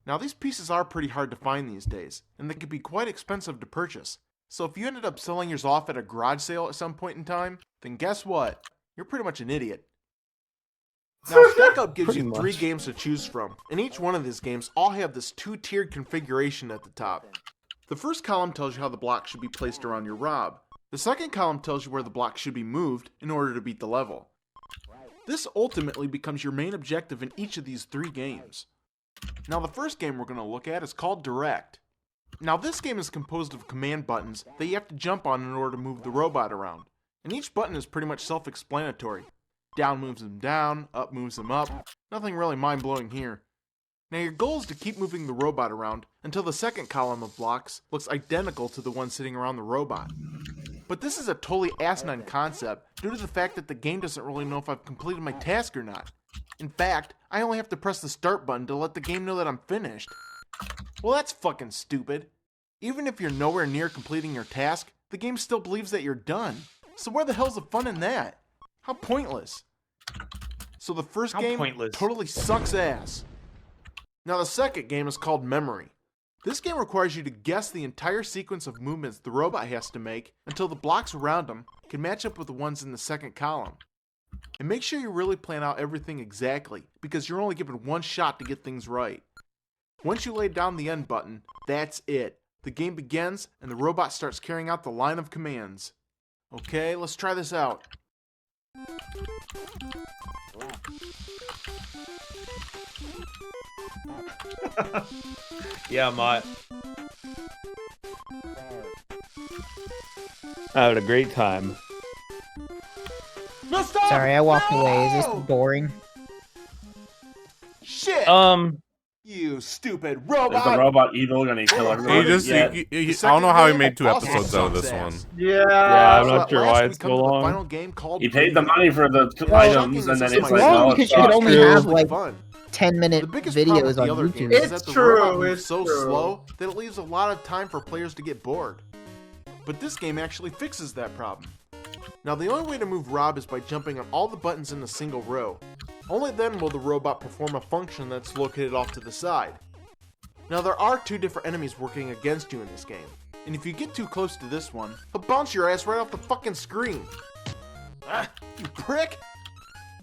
Now, these pieces are pretty hard to find these days, and they can be quite expensive to purchase. So if you ended up selling yours off at a garage sale at some point in time, then guess what? You're pretty much an idiot. Now, Stack Up gives Pretty you 3 much. games to choose from, and each one of these games all have this 2-tiered configuration at the top. The first column tells you how the blocks should be placed around your rob. The second column tells you where the blocks should be moved in order to beat the level. This ultimately becomes your main objective in each of these 3 games. Now, the first game we're going to look at is called Direct. Now, this game is composed of command buttons that you have to jump on in order to move the robot around. And each button is pretty much self-explanatory. Down moves them down, up moves them up. Nothing really mind-blowing here. Now, your goal is to keep moving the robot around until the second column of blocks looks identical to the one sitting around the robot. But this is a totally asinine concept due to the fact that the game doesn't really know if I've completed my task or not. In fact, I only have to press the start button to let the game know that I'm finished. Well, that's fucking stupid. Even if you're nowhere near completing your task, the game still believes that you're done. So where the hell's the fun in that? How pointless. So the first game totally sucks ass. Now the second game is called Memory. This game requires you to guess the entire sequence of movements the robot has to make until the blocks around him can match up with the ones in the second column. And make sure you really plan out everything exactly, because you're only given one shot to get things right. Once you lay down the end button, that's it. The game begins and the robot starts carrying out the line of commands. Okay, let's try this out. Yeah, Mott. I had a great time. Sorry, I walked away. Is this boring? Shit! You stupid robot! Is the robot evil gonna kill everyone? I don't know how he made 2 episodes out of this one. Yeah, I'm not sure why it's so long. Final game called He paid the money for the items, and then It's it's like, long oh, because it you could sucks. only have like 10-minute videos The on other YouTube. game is that the robot moves so slow that it leaves a lot of time for players to get bored. But this game actually fixes that problem. Now the only way to move Rob is by jumping on all the buttons in a single row. Only then will the robot perform a function that's located off to the side. Now there are 2 different enemies working against you in this game, and if you get too close to this one, he'll bounce your ass right off the fucking screen. Ah, you prick!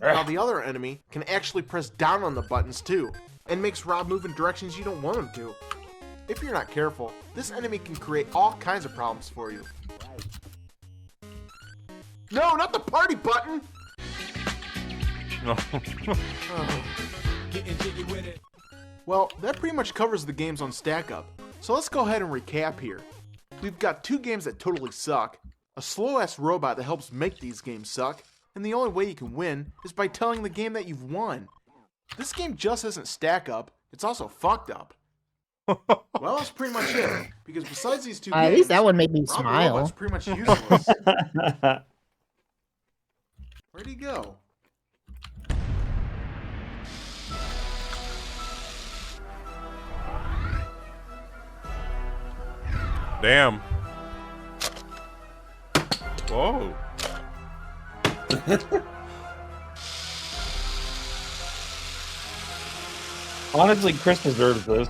Now the other enemy can actually press down on the buttons too, and makes Rob move in directions you don't want him to. If you're not careful, this enemy can create all kinds of problems for you. No, not the party button! No. Well, that pretty much covers the games on Stack Up, so let's go ahead and recap here. We've got 2 games that totally suck, a slow-ass robot that helps make these games suck, and the only way you can win is by telling the game that you've won. This game just isn't Stack Up, it's also fucked up. Well, that's pretty much it, because besides these 2 games, At least that one made me Rob the smile. Robot's pretty much useless. Where'd he go? Damn. Whoa. Honestly, Chris deserves this.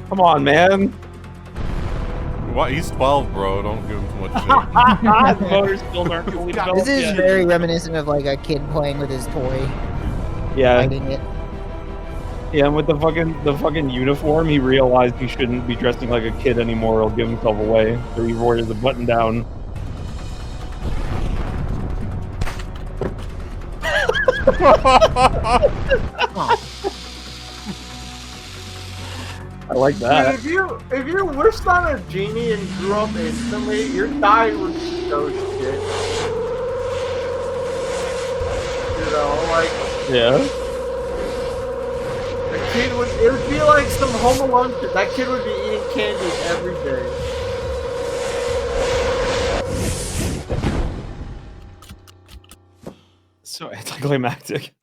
Come on, man. What? He's 12, bro. Don't give him too much The motors still aren't fully developed This is yet. very reminiscent of like a kid playing with his toy, Yeah. fighting it. Yeah, and with the fucking uniform, he realized he shouldn't be dressing like a kid anymore. He'll give himself away. So he wears the button down. I like that. Dude, if you wished on a genie and grew up instantly, your diet would be so shit. You know, like Yeah. the kid would. It would be like some Home Alone shit. That kid would be eating candy every day. So anticlimactic.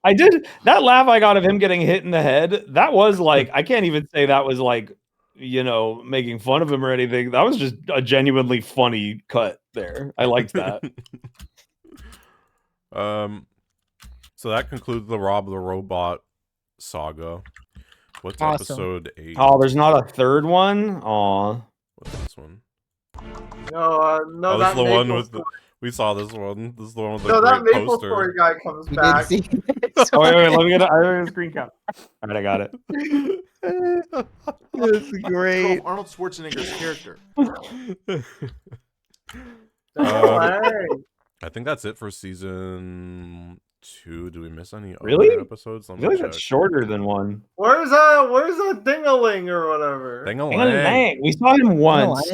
I did that laugh I got of him getting hit in the head. That was like, I can't even say that was like, you know, making fun of him or anything. That was just a genuinely funny cut there. I liked that. So that concludes the Rob the Robot saga. What's Awesome. episode 8? Oh, there's not a third one? Aw. What's this one? No, no, Oh, this that is the one Maple with the... We saw this one. This is the one with the No, that great Maple poster. Story guy comes We back. did see Oh, wait, let me get a screen cap. All right, I got it. That's great. Arnold Schwarzenegger's character. I think that's it for season 2. Do we miss any Really? other episodes? I feel like that's shorter than one. Where's a Dingaling or whatever? Ding-a-lang. We saw him once.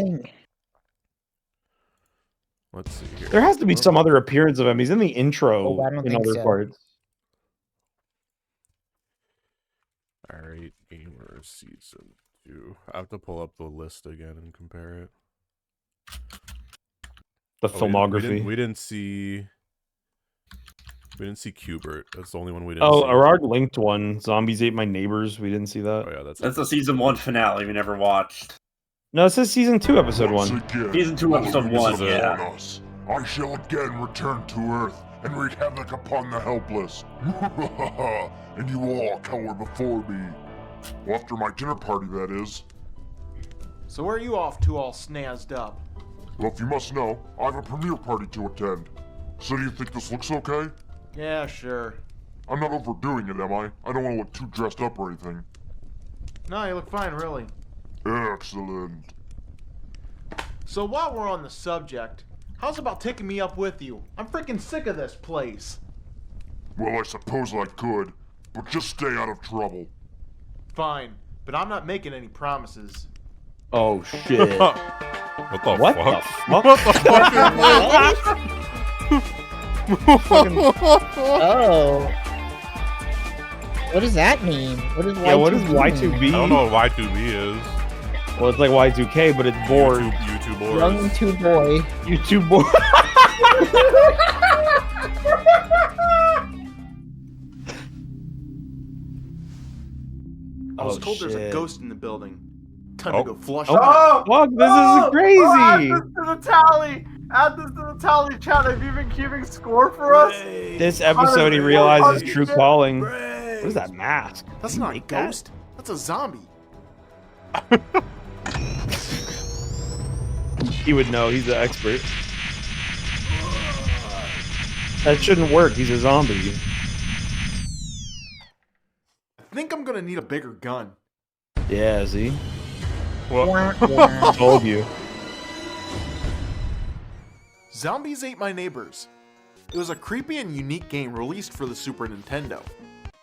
Let's see here. There has to be some other appearance of him. He's in the intro Oh, I don't in think other so. parts. IRATE GAMER season 2. I have to pull up the list again and compare it. The filmography. We didn't see Qbert. That's the only one we didn't Oh, see. Arard linked one. Zombies Ate My Neighbors. We didn't see that. Oh yeah, that's the season 1 finale we never watched. No, it says season 2, episode 1. Season 2, episode 1, yeah. I shall again return to Earth and wreak havoc upon the helpless. And you all cower before me. Well, after my dinner party, that is. So where are you off to all snazzed up? Well, if you must know, I have a premiere party to attend. So do you think this looks okay? Yeah, sure. I'm not overdoing it, am I? I don't want to look too dressed up or anything. No, you look fine, really. Excellent. So while we're on the subject, how's about taking me up with you? I'm freaking sick of this place. Well, I suppose I could, but just stay out of trouble. Fine, but I'm not making any promises. Oh, shit. What the What fuck? the fuck? What the fuck is Oh. What does that mean? What is Y2B? Yeah, what is Y2B? I don't know what Y2B is. Well, it's like Y2K, but it's bored. YouTube board. Young two boy. YouTube board. I was Oh, told there's a shit. ghost in the building. Time Oh. to go flush Oh. it. Fuck, this is crazy. Add this to the tally. Add this to the tally, chat. Have you been keeping score for us? This episode, he realizes true calling. What is that mask? That's Did you not a make that? ghost. That's a zombie. He would know. He's the expert. That shouldn't work. He's a zombie. I think I'm gonna need a bigger gun. Yeah, see? What? Told you. Zombies Ate My Neighbors. It was a creepy and unique game released for the Super Nintendo.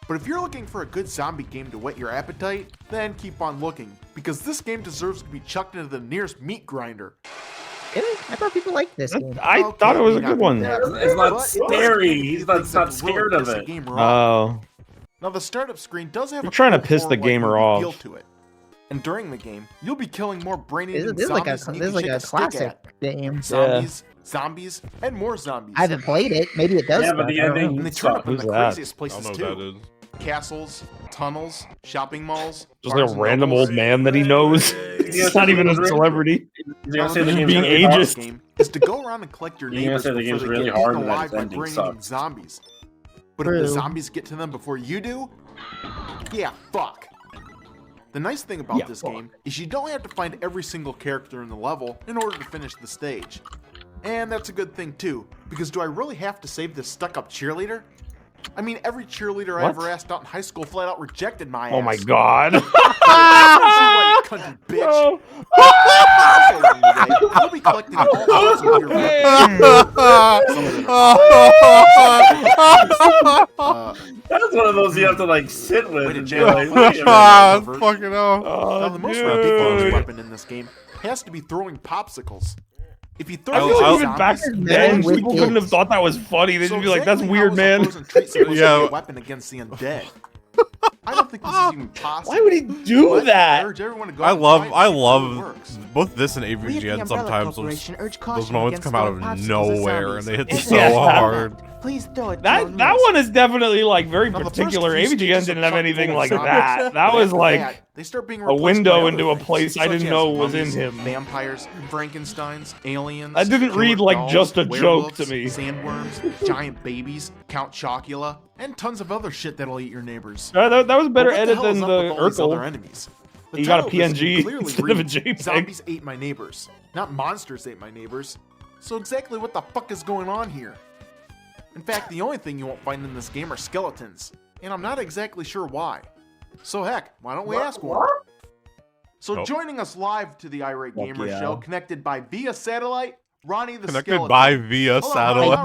But if you're looking for a good zombie game to whet your appetite, then keep on looking, because this game deserves to be chucked into the nearest meat grinder. Really? I thought people liked this game. I thought it was a good one. It's not scary. He's not scared of it. Oh. Now the startup screen does have You're a trying to cool piss the horror-like gamer feel off. to it. And during the game, you'll be killing more brain-eating This is like a zombies than you this is can like a shake stick classic at. game. Zombies, zombies, and more zombies. I haven't played it. Maybe it does. Yeah, but the stuff. I don't ending know. And they turn up in Who's the that? craziest I places don't know what too. that is. Castles, tunnels, shopping malls. Just like Barnes a and random Nobles. old man that he knows. He's not even a celebrity. You're gonna say the Just game's being really hard? ageist. Game is to go around and collect your You're gonna neighbors say the before game's they really get hard eaten and that alive its by ending brain-eating sucks. zombies. But if the True. zombies get to them before you do, yeah, fuck. The nice thing about this game is you don't have to find every single character in the level in order to finish the stage. And that's a good thing too, because do I really have to save this stuck-up cheerleader? I mean, every cheerleader I ever asked out in high school flat out rejected my ass. Oh my god. Country bitch. I'll be collecting all those of your That's one of those you have to like sit with. Fucking hell. Now, the most ridiculous weapon in this game has to be throwing popsicles. If you throw even back then, people couldn't have thought that was funny. They'd be like, "That's weird, man." Yeah, a weapon against the undead. I don't think this is even possible. Why would he do that? I love both this and avgn sometimes. Those moments come out of nowhere and they hit so hard. Please throw it. That one is definitely like very particular. avgn didn't have anything like that. That was like a window into a place I didn't know was in him. Vampires, Frankensteins, aliens. That didn't read like just a joke to me. Sandworms, giant babies, Count Chocula, and tons of other shit that'll eat your neighbors. That was a better edit than the Urkel. Urkel. You got a PNG instead of a JPEG. Zombies ate my neighbors, not monsters ate my neighbors. So exactly what the fuck is going on here? In fact, the only thing you won't find in this game are skeletons, and I'm not exactly sure why. So heck, why don't we ask one? So joining us live to the IRATE Gamer show, connected by via satellite, Ronnie the Connected Skeleton. by via satellite.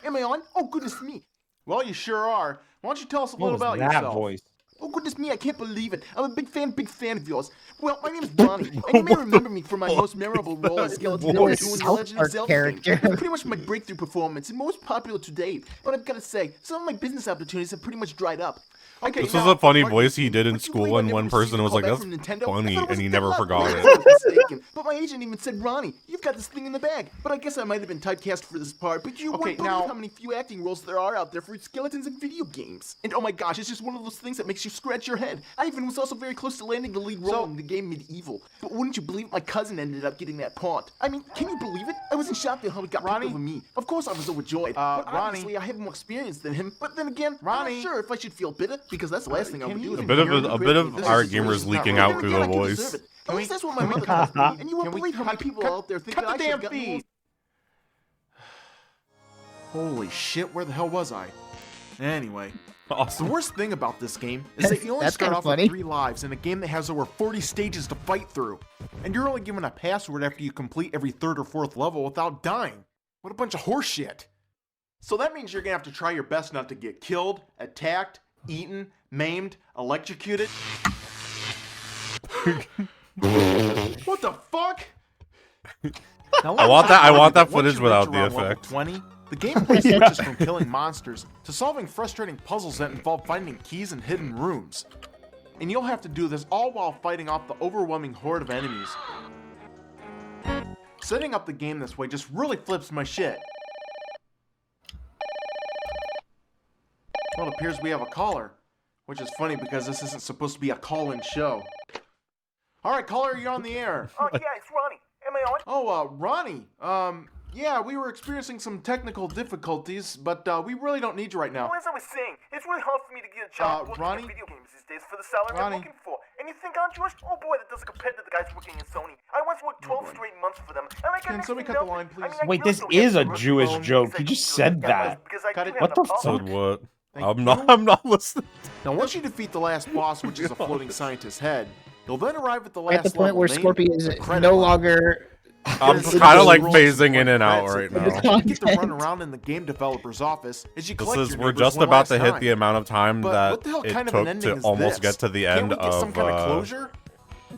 Am I on? Oh, goodness me. Well, you sure are. Why don't you tell us a little about yourself? Voice? Oh, goodness me, I can't believe it. I'm a big fan of yours. Well, my name is Ronnie, and you may remember me for my most memorable role as Skeleton number 2 in the Legend of Zelda game. Pretty much my breakthrough performance and most popular to date. But I've got to say, some of my business opportunities have pretty much dried up. Okay, This was a funny voice he did in school, and one person was like, "That's funny," and he never forgot it. But my agent even said, "Ronnie, you've got this thing in the bag." But I guess I might have been typecast for this part. But you won't believe how many few acting roles there are out there for skeletons in video games. And oh my gosh, it's just one of those things that makes you scratch your head. I even was also very close to landing the lead role in the game Medieval. But wouldn't you believe my cousin ended up getting that part? I mean, can you believe it? I was in shock at how it got picked over me. Of course I was overjoyed. But obviously I have more experience than him. But then again, I'm not sure if I should feel bitter, because that's the last thing I would do. A bit of our gamers leaking out through the voice. At least that's what my mother calls me, and you won't believe how many people out there think that I should get more. Holy shit, where the hell was I? Anyway, awesome. The worst thing about this game is that you only start off with 3 lives in a game that has over 40 stages to fight through. And you're only given a password after you complete every 3rd or 4th level without dying. What a bunch of horse shit. So that means you're gonna have to try your best not to get killed, attacked, eaten, maimed, electrocuted. What the fuck? I want that footage without the effect. 20, the gameplay switches from killing monsters to solving frustrating puzzles that involve finding keys in hidden rooms. And you'll have to do this all while fighting off the overwhelming horde of enemies. Setting up the game this way just really flips my shit. Well, it appears we have a caller, which is funny because this isn't supposed to be a call-in show. Alright, caller, you're on the air. Oh, yeah, it's Ronnie. Am I on? Oh, Ronnie. Yeah, we were experiencing some technical difficulties, but we really don't need you right now. Well, as I was saying, it's really hard for me to get a job working Ronnie? in video games these days for the salary I'm looking for. And you think I'm Jewish? Oh boy, that doesn't compare to the guys working in Sony. I once worked 12 straight months for them, and I got Can somebody cut the line, please? Wait, this is a Jewish joke. He just said that. What the fuck? Said what? I'm not listening. Now, once you defeat the last boss, which is a floating scientist's head, you'll then arrive at the last At the point level where named Scorpion is Credit no Line. longer. I'm kind of like phasing in and out right now. You get to run around in the game developer's office as you collect your We're neighbors just one about to last hit time. the amount of time But that what the hell it kind of an took ending to is almost this? get to the Can't end we get some kind of of closure?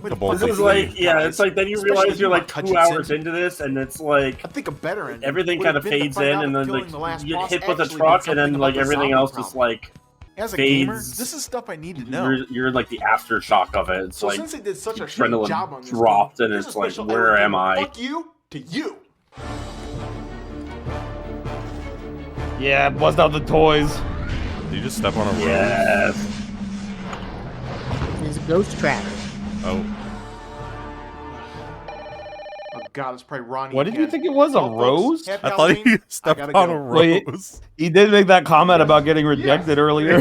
the Baltic This is Sea. like, yeah, it's like then you realize you're like 2 hours into this, and it's like I think a better ending everything would kind have of been to fades find in, out and if then killing like the last you get boss hit with a actually truck, did and then something like about the everything zombie else problem. just like As a fades. gamer, this is stuff I need to know. You're like the aftershock of it. It's So like since they did such a shitty job on adrenaline this dropped, game, and here's it's a like, special where IRATE am I? Fuck you to you. Yeah, bust out the toys. Did you just step on a road? Yes. There's a ghost trap. Oh. A god, it's probably Ronnie. What did you again. think it was? A Well, folks, rose? happy I thought Halloween. he I stepped gotta on go. a rose. He did make that comment about getting rejected earlier.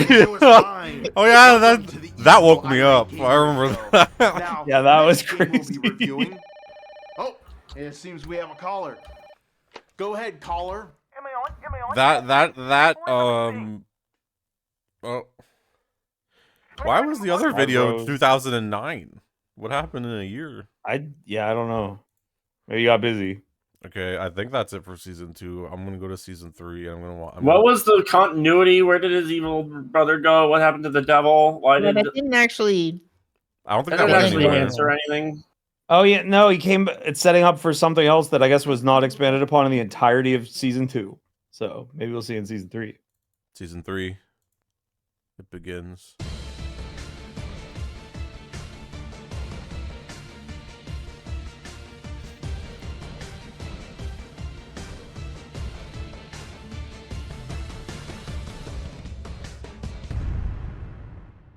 Oh yeah, that woke me up. I remember that. Now, Yeah, that was next game crazy. We'll be reviewing. Oh, it seems we have a caller. Go ahead, caller. Am I on? Am I on? That oh. Why was the other video Rose. 2009? What happened in a year? I don't know. Maybe you got busy. Okay, I think that's it for season 2. I'm gonna go to season 3. And What was the continuity? Where did his evil brother go? What happened to the devil? Why Yeah, did that didn't actually. I don't think that that went actually anywhere. answer anything? Oh yeah, no, he came. It's setting up for something else that I guess was not expanded upon in the entirety of season 2. So maybe we'll see in season 3. Season 3. It begins.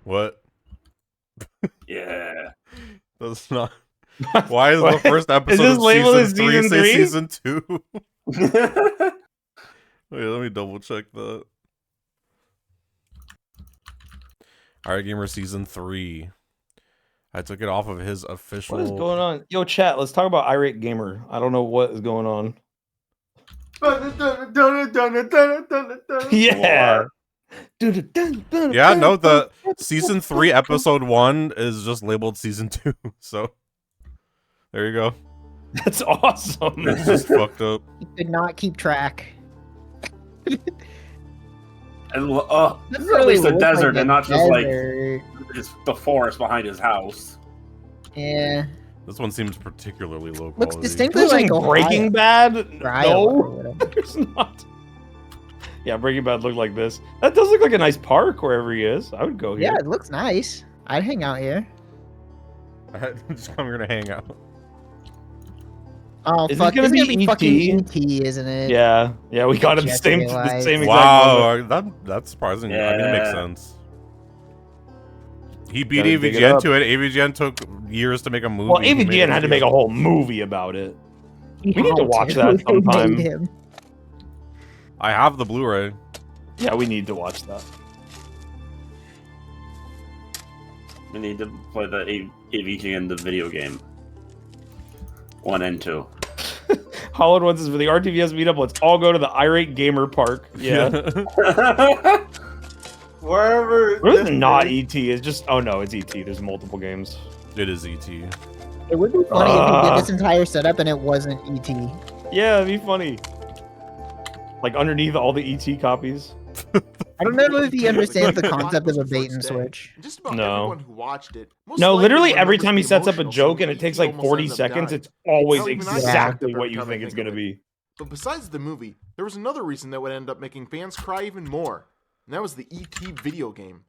What? Yeah. That's not. Why is the first episode this of labeled as season 3 season say 3? season 2? Wait, let me double check that. IRATE GAMER season 3. I took it off of his official. What is going on? Yo, chat. Let's talk about IRATE GAMER. I don't know what is going on. Yeah. Yeah, no, the season 3 episode 1 is just labeled season 2. So there you go. That's awesome. It's just fucked up. He could not keep track. And, this Doesn't is at really least a look desert like and a not just like desert. the forest behind his house. Yeah. This one seems particularly low quality. Looks distinctly like Breaking Ohio. Bad. Or Iowa or No, whatever. there's not. Yeah, Breaking Bad looked like this. That does look like a nice park wherever he is. I would go here. Yeah, it looks nice. I'd hang out here. I'm just coming here to hang out. Oh Is fuck! this gonna This is gonna be be ET? fucking ET, isn't it? Yeah, we got him the Just same realized. exact Wow, moment. that's surprising. I mean, it makes Yeah. sense. He beat Gotta dig it AVGN up. to it. AVGN took years to make a movie. Well, He made AVGN had to make a whole movie about it. We need to watch that Who made sometime. him? I have the Blu-ray. Yeah, we need to watch that. We need to play the AVGN the video game. 1 and 2. Holland wants us for the RTVS meetup. Let's all go to the IRATE Gamer Park. Yeah. Wherever. What is this not is. ET? It's just it's ET. There's multiple games. It is ET. It would be funny if he did this entire setup and it wasn't ET. Yeah, it'd be funny. Like underneath all the ET copies. I don't know if he understands the Live concept was of a the bait first and day. switch. Just about No. everyone who watched it. most No, likely literally every remembers time the he sets up a emotional joke scene and where it takes E.T. like almost 40 ends up seconds, dying. it's always Hell, even I exactly laughed what every you time I think it's of gonna it. be. But besides the movie, there was another reason that would end up making fans cry even more, and that was the E.T. video game.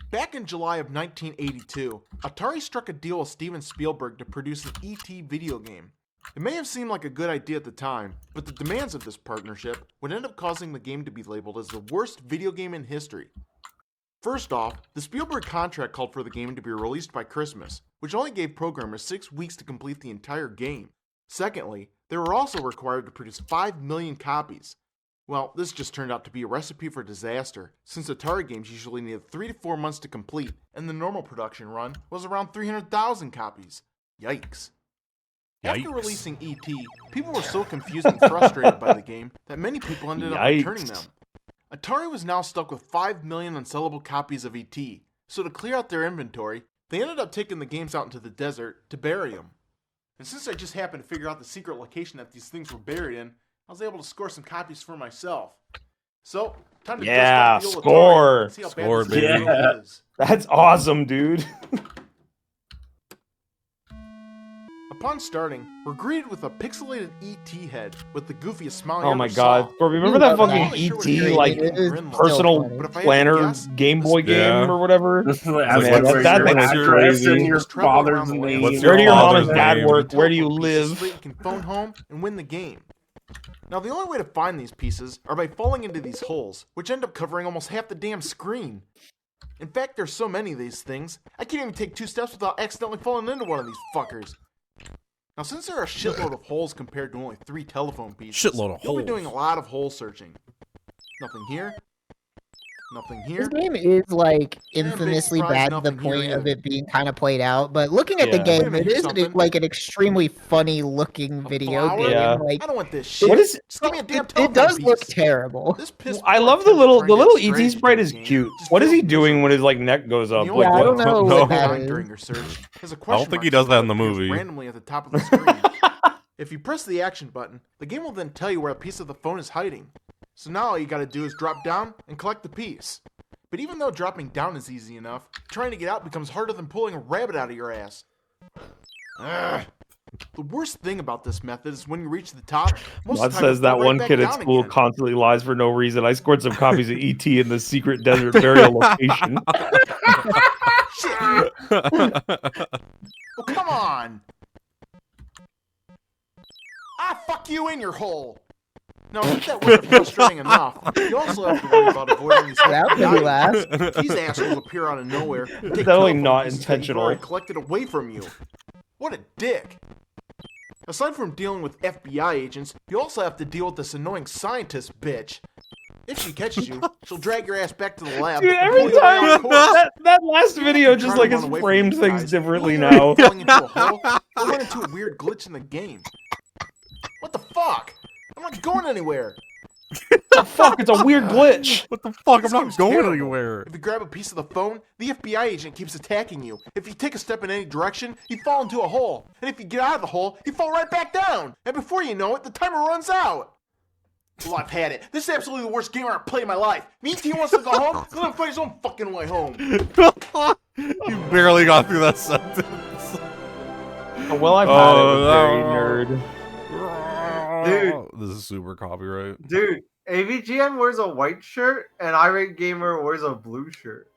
Back in July of 1982, Atari struck a deal with Steven Spielberg to produce an E.T. video game. It may have seemed like a good idea at the time, but the demands of this partnership would end up causing the game to be labeled as the worst video game in history. First off, the Spielberg contract called for the game to be released by Christmas, which only gave programmers 6 weeks to complete the entire game. Secondly, they were also required to produce 5 million copies. Well, this just turned out to be a recipe for disaster, since Atari games usually needed 3 to 4 months to complete, and the normal production run was around 300,000 copies. Yikes. After releasing E.T., people were so confused and frustrated by the game that many people ended up returning them. Atari was now stuck with 5 million unsellable copies of E.T., so to clear out their inventory, they ended up taking the games out into the desert to bury them. And since I just happened to figure out the secret location that these things were buried in, I was able to score some copies for myself. So, time to dust off the old Atari and see how bad this game really is. That's awesome, dude. Upon starting, we're greeted with a pixelated E.T. head with the goofiest smile you Oh ever my saw. god. Bro, remember that I'm fucking not sure what ET it like is. personal But if I had to planner guess, Game Boy game Yeah. or whatever? This is Man, like that thing what's is your crazy. and your Just travel father's around the land. name. What's Where do your mom and father's dad name? work? Where do you Pieces live? so that you can phone home and win the game. Now, the only way to find these pieces are by falling into these holes, which end up covering almost half the damn screen. In fact, there's so many of these things, I can't even take 2 steps without accidentally falling into one of these fuckers. Now, since there are a shitload of holes compared to only 3 telephone pieces, Shitload of you'll be holes. doing a lot of hole searching. Nothing here. Nothing here. This game is like big infamously surprise, bad to the nothing here point of either. it being kind of played out. But looking at the Yeah. Wait a game, minute, it here's is something. like an extremely funny looking video Flower? game. Yeah. Like I don't want this shit. What is? Just give me a damn it telephone does look piece. terrible. This piss I poor love the attempt at trying to little add ET strategy sprite to is the game cute. just What is fails he doing miserably. when his like neck goes up? The Like, only I what? don't know No. what that find is. during your search is a I question don't think mark he does that in the symbol that appears movie. randomly at the top of the screen. If you press the action button, the game will then tell you where a piece of the phone is hiding. So now all you gotta do is drop down and collect the piece. But even though dropping down is easy enough, trying to get out becomes harder than pulling a rabbit out of your ass. Ugh. The worst thing about this method is when you reach the top, most Mod of the time you says that fall right one back kid at down school again. constantly lies for no reason. I scored some copies of ET in the secret desert burial location. Shit. Oh, come on. Ah, fuck you in your hole. Now, if that wasn't frustrating enough, you also have to worry about avoiding these That made me laugh. These assholes appear out of nowhere and take Definitely telephone not pieces that you've intentional. already collected away from you. What a dick. Aside from dealing with FBI agents, you also have to deal with this annoying scientist bitch. If she catches you, she'll drag your ass back to the lab. Dude, and every pull you right time off course. that last video If you just try like to has run away from framed these things guys, differently you'll either now. end up falling into a hole or run into a weird glitch in the game. What the fuck? I'm not going anywhere. The fuck? It's a weird glitch. What the fuck? This I'm not game's going terrible. anywhere. If you grab a piece of the phone, the FBI agent keeps attacking you. If you take a step in any direction, you fall into a hole. And if you get out of the hole, you fall right back down. And before you know it, the timer runs out. Well, I've had it. This is absolutely the worst game I've ever played in my life. Me and T wants to go home. Let him find his own fucking way home. You barely got through that sentence. Well, I've had it with very nerd. Dude. This is super copyright. Dude, AVGN wears a white shirt and IRATE Gamer wears a blue shirt.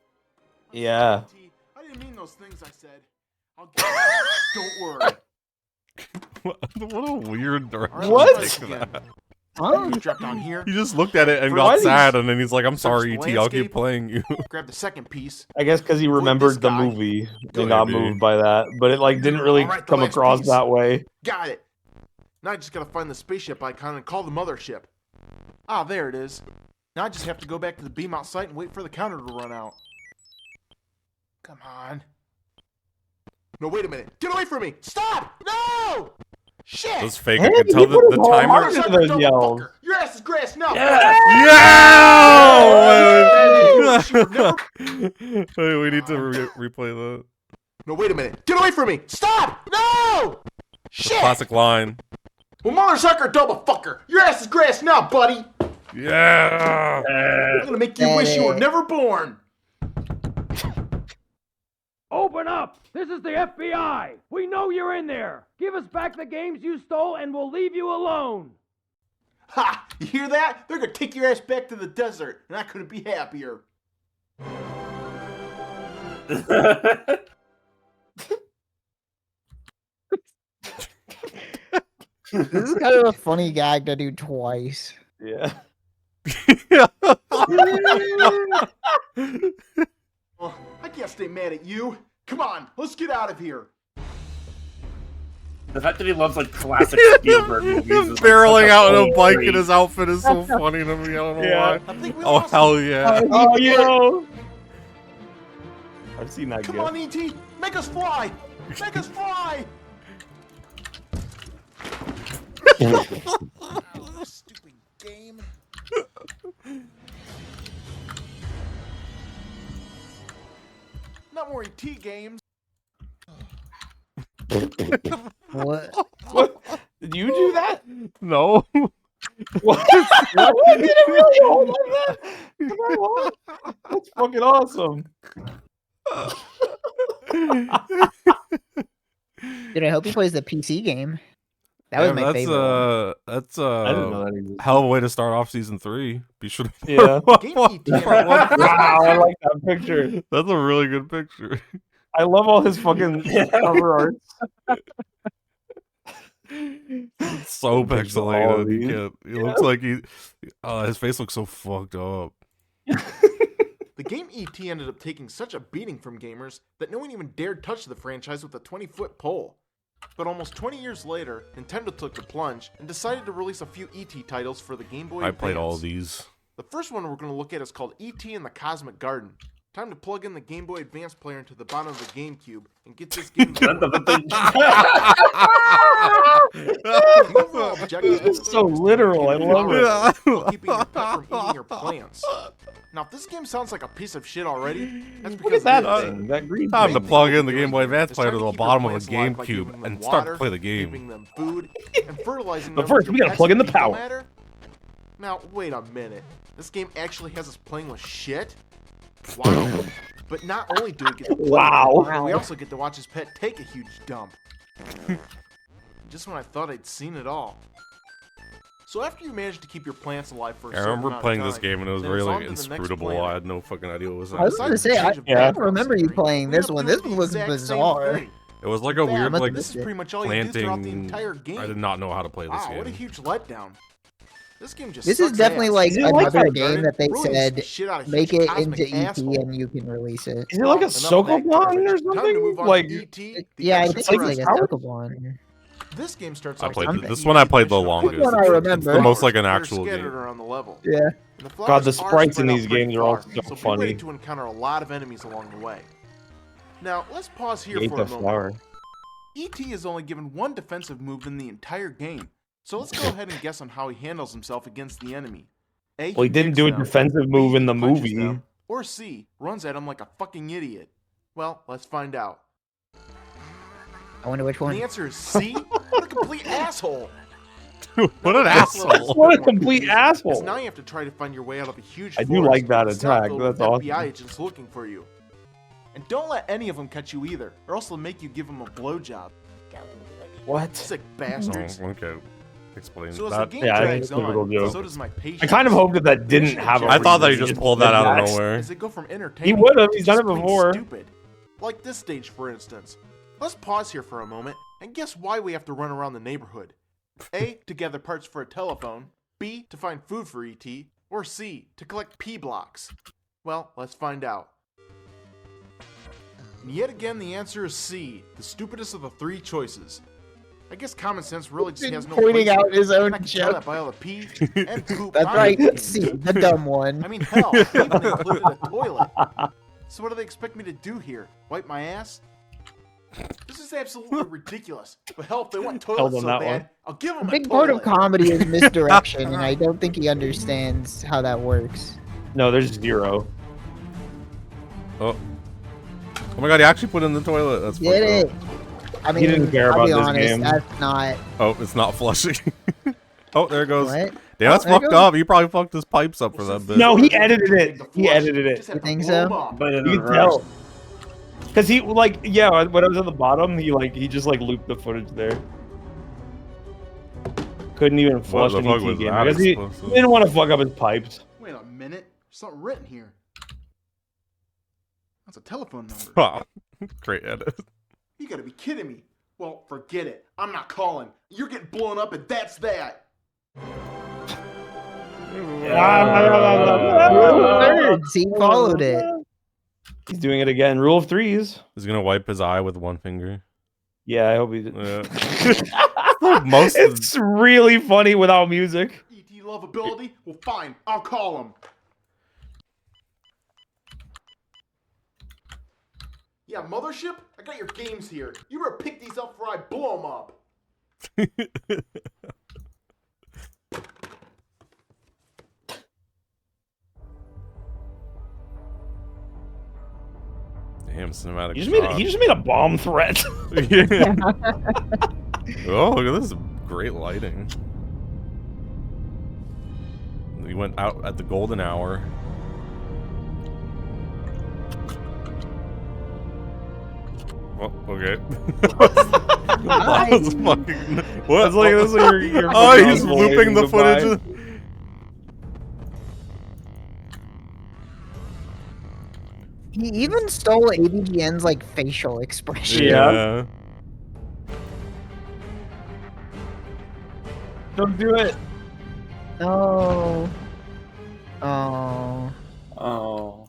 Yeah. I didn't mean those things I said. I'll get it. Don't worry. What a weird direction What? to take that. You drop down here. He just looked at it and Why got did he sad, and then he's like, "I'm search sorry, the ET. I'll keep landscape? playing you." Grab the second piece. I guess because he Avoid remembered this the guy. movie Good. and got Maybe. moved by that, but it like didn't really Alright, the come last across piece. that way. Got it. Now I just gotta find the spaceship icon and call the mothership. Ah, there it is. Now I just have to go back to the beam out site and wait for the counter to run out. Come on. No, wait a minute. Get away from me! Stop! No! Shit! This fake. I can tell the timer. Into those yells. Your ass is grass now! Yeah! Wait, we need to replay that. No, wait a minute. Get away from me! Stop! No! Shit! Classic line. Well, mother sucker, double fucker! Your ass is grass now, buddy! Yeah! I'm gonna make you wish you were never born! Open up! This is the FBI! We know you're in there! Give us back the games you stole and we'll leave you alone! Ha! You hear that? They're gonna take your ass back to the desert, and I couldn't be happier. This is kind of a funny gag to do twice. Yeah. Well, I can't stay mad at you. Come on, let's get out of here. The fact that he loves like classic Spielberg movies. Is, like, Barreling such out in a whole bike trait. in his outfit is so funny to me. I don't know Yeah. I why. think we Oh lost hell him. yeah! Oh, you know. I've seen that. Come gif. on, E.T. Make us fly! Make us fly! Stupid game. Not more E.T. games. What? What? Did you do that? No. What? What? Did it really hold like that? What? That's fucking awesome. Dude, I hope he plays the PC game. That was my favorite. That's I didn't know that existed. hell of a way to start off season 3. Be sure to Yeah. Wow, Wow, I like that picture. That's a really good picture. I love all his fucking cover arts. It's so Pictures of all pixelated. of He these. can't. He looks like he. His face looks so fucked up. The game E.T. ended up taking such a beating from gamers that no one even dared touch the franchise with a 20-foot pole. But almost 20 years later, Nintendo took the plunge and decided to release a few ET titles for the Game Boy I Advance. played all of these. The first one we're going to look at is called ET in the Cosmic Garden. Time to plug in the Game Boy Advance player into the bottom of the GameCube and get this game going. It's so literal, I love it. While keeping your pet from eating your plants. Now, if this game sounds like a piece of shit already, that's because Look at that thing, that green Time thing. to plug in the Game Boy Advance It's player time to the keep your bottom of a plants alive by giving GameCube them and start to water, play the game. giving them food, and fertilizing But them first, with we your gotta plug in the fecal power. matter. Now, wait a minute. This game actually has us playing with shit? Wow. But not only do we get to play Wow. with it, we also get to watch his pet take a huge dump. Just when I thought I'd seen it all. So after you manage to keep your plants alive for a I certain remember amount playing of this time, game and it was then it's on really to the next inscrutable. planet. I had no fucking idea what was I was gonna say, I remember you playing this one. This one looks bizarre. It was like a weird, like, this is pretty much all you do throughout the planting. entire game. I did not know how to play this Wow, what a game. huge letdown. This game just This is sucks definitely ass. like Is it like another that game garden? that they Really is said, shit out of make huge it cosmic into ET asshole. and you can release it. Is it like a Sokobon or something? Like, Yeah, I think it's like a Power? Sokobon. This game starts I off played with this one. I played the longest. one I It's remember. the most like an that are actual scattered game. around the level. Yeah. And the God, the flowers are sprites spread in out these pretty games are all far, so so be funny. ready to encounter a lot of enemies along the way. Now, let's pause here Ate for the a moment. flower. E.T. is only given one defensive move in the entire game, so let's go ahead and guess on how he handles himself against the enemy. A, Well, he didn't kicks do a them, defensive move B, in the punches movie. them, or C, runs at him like a fucking idiot. Well, let's find out. I wonder which And one. the answer is C? What a complete asshole! What an asshole! What a complete Because asshole! now you have to try to find your way out of a huge I do forest like that that's not attack. filled That's with awesome. FBI agents looking for you. And don't let any of them catch you either, or else they'll make you give them a blowjob. What? Sick bastards. Oh, okay, explain So as the that. game Yeah, drags that's a typical on, joke. so does my patience. I kind of hoped that didn't have a I thought that he reason. just pulled that out of That's- nowhere. As they go from He entertaining would have. to He's done it just plain before. Stupid. Like this stage, for instance. Let's pause here for a moment and guess why we have to run around the neighborhood. A, to gather parts for a telephone. B, to find food for E.T. Or C, to collect P blocks. Well, let's find out. And yet again, the answer is C, the stupidest of the three choices. I guess common sense really just has no Pointing place out here, his own and I can tell joke. that by all the pee and poop. That's on right, it. C, the dumb one. I mean, hell, they even included a toilet. So what do they expect me to do here? Wipe my ass? This is absolutely ridiculous. But hell, if they want Held toilets on so that bad, one. I'll give them A a big toilet. part of comedy is misdirection, and I don't think he understands how that works. No, there's zero. Oh. Oh my god, he actually put in the toilet. That's Did fucked it? up. I mean, He didn't care I'll be about this honest, game. that's not. Oh, it's not flushing. Oh, there it goes. What? Damn, that's Oh, there it fucked goes. up. He probably fucked his pipes up for that bit. No, he edited it. He edited it. You think so? But in You can reverse. tell. Cause he like when I was at the bottom, he just like looped the footage there. Couldn't even flush the an fuck ET was game that because he explosive? didn't want to fuck up his pipes. Wait a minute. There's something written here. That's a telephone number. Wow. Great edit. You gotta be kidding me. Well, forget it. I'm not calling. You're getting blown up and that's that. Words, he followed it. He's doing it again. Rule of threes. He's gonna wipe his eye with one finger. Yeah, I hope he did. Yeah. Most of It's really funny without music. E.T. lovability? Well, fine. I'll call him. Yeah, Mothership? I got your games here. You better pick these up before I blow them up. Damn, cinematic. He just made a bomb threat. Yeah. Oh, look at this great lighting. We went out at the golden hour. Oh, okay. That was fucking. What? That's like your Oh, he's gospel looping the goodbye. footage. He even stole avgn's like facial expression. Yeah. Don't do it. No. Oh. Oh.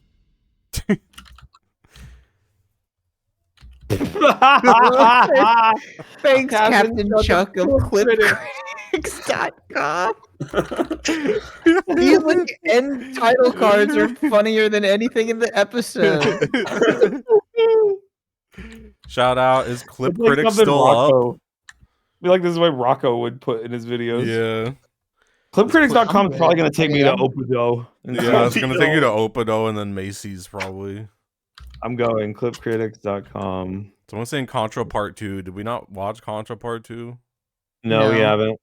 Thanks, Captain Chuck of ClipCritics.com. These like end title cards are funnier than anything in the episode. Shout out, is Clip It's like Critic something still Rocco. up? I feel like this is what Rocco would put in his videos. Yeah. ClipCritics.com is probably going to take me to Opado. Yeah, it's going to take you to Opado and then Macy's probably. I'm going ClipCritics.com. Someone's saying Contra Part 2. Did we not watch Contra Part 2? No, we haven't.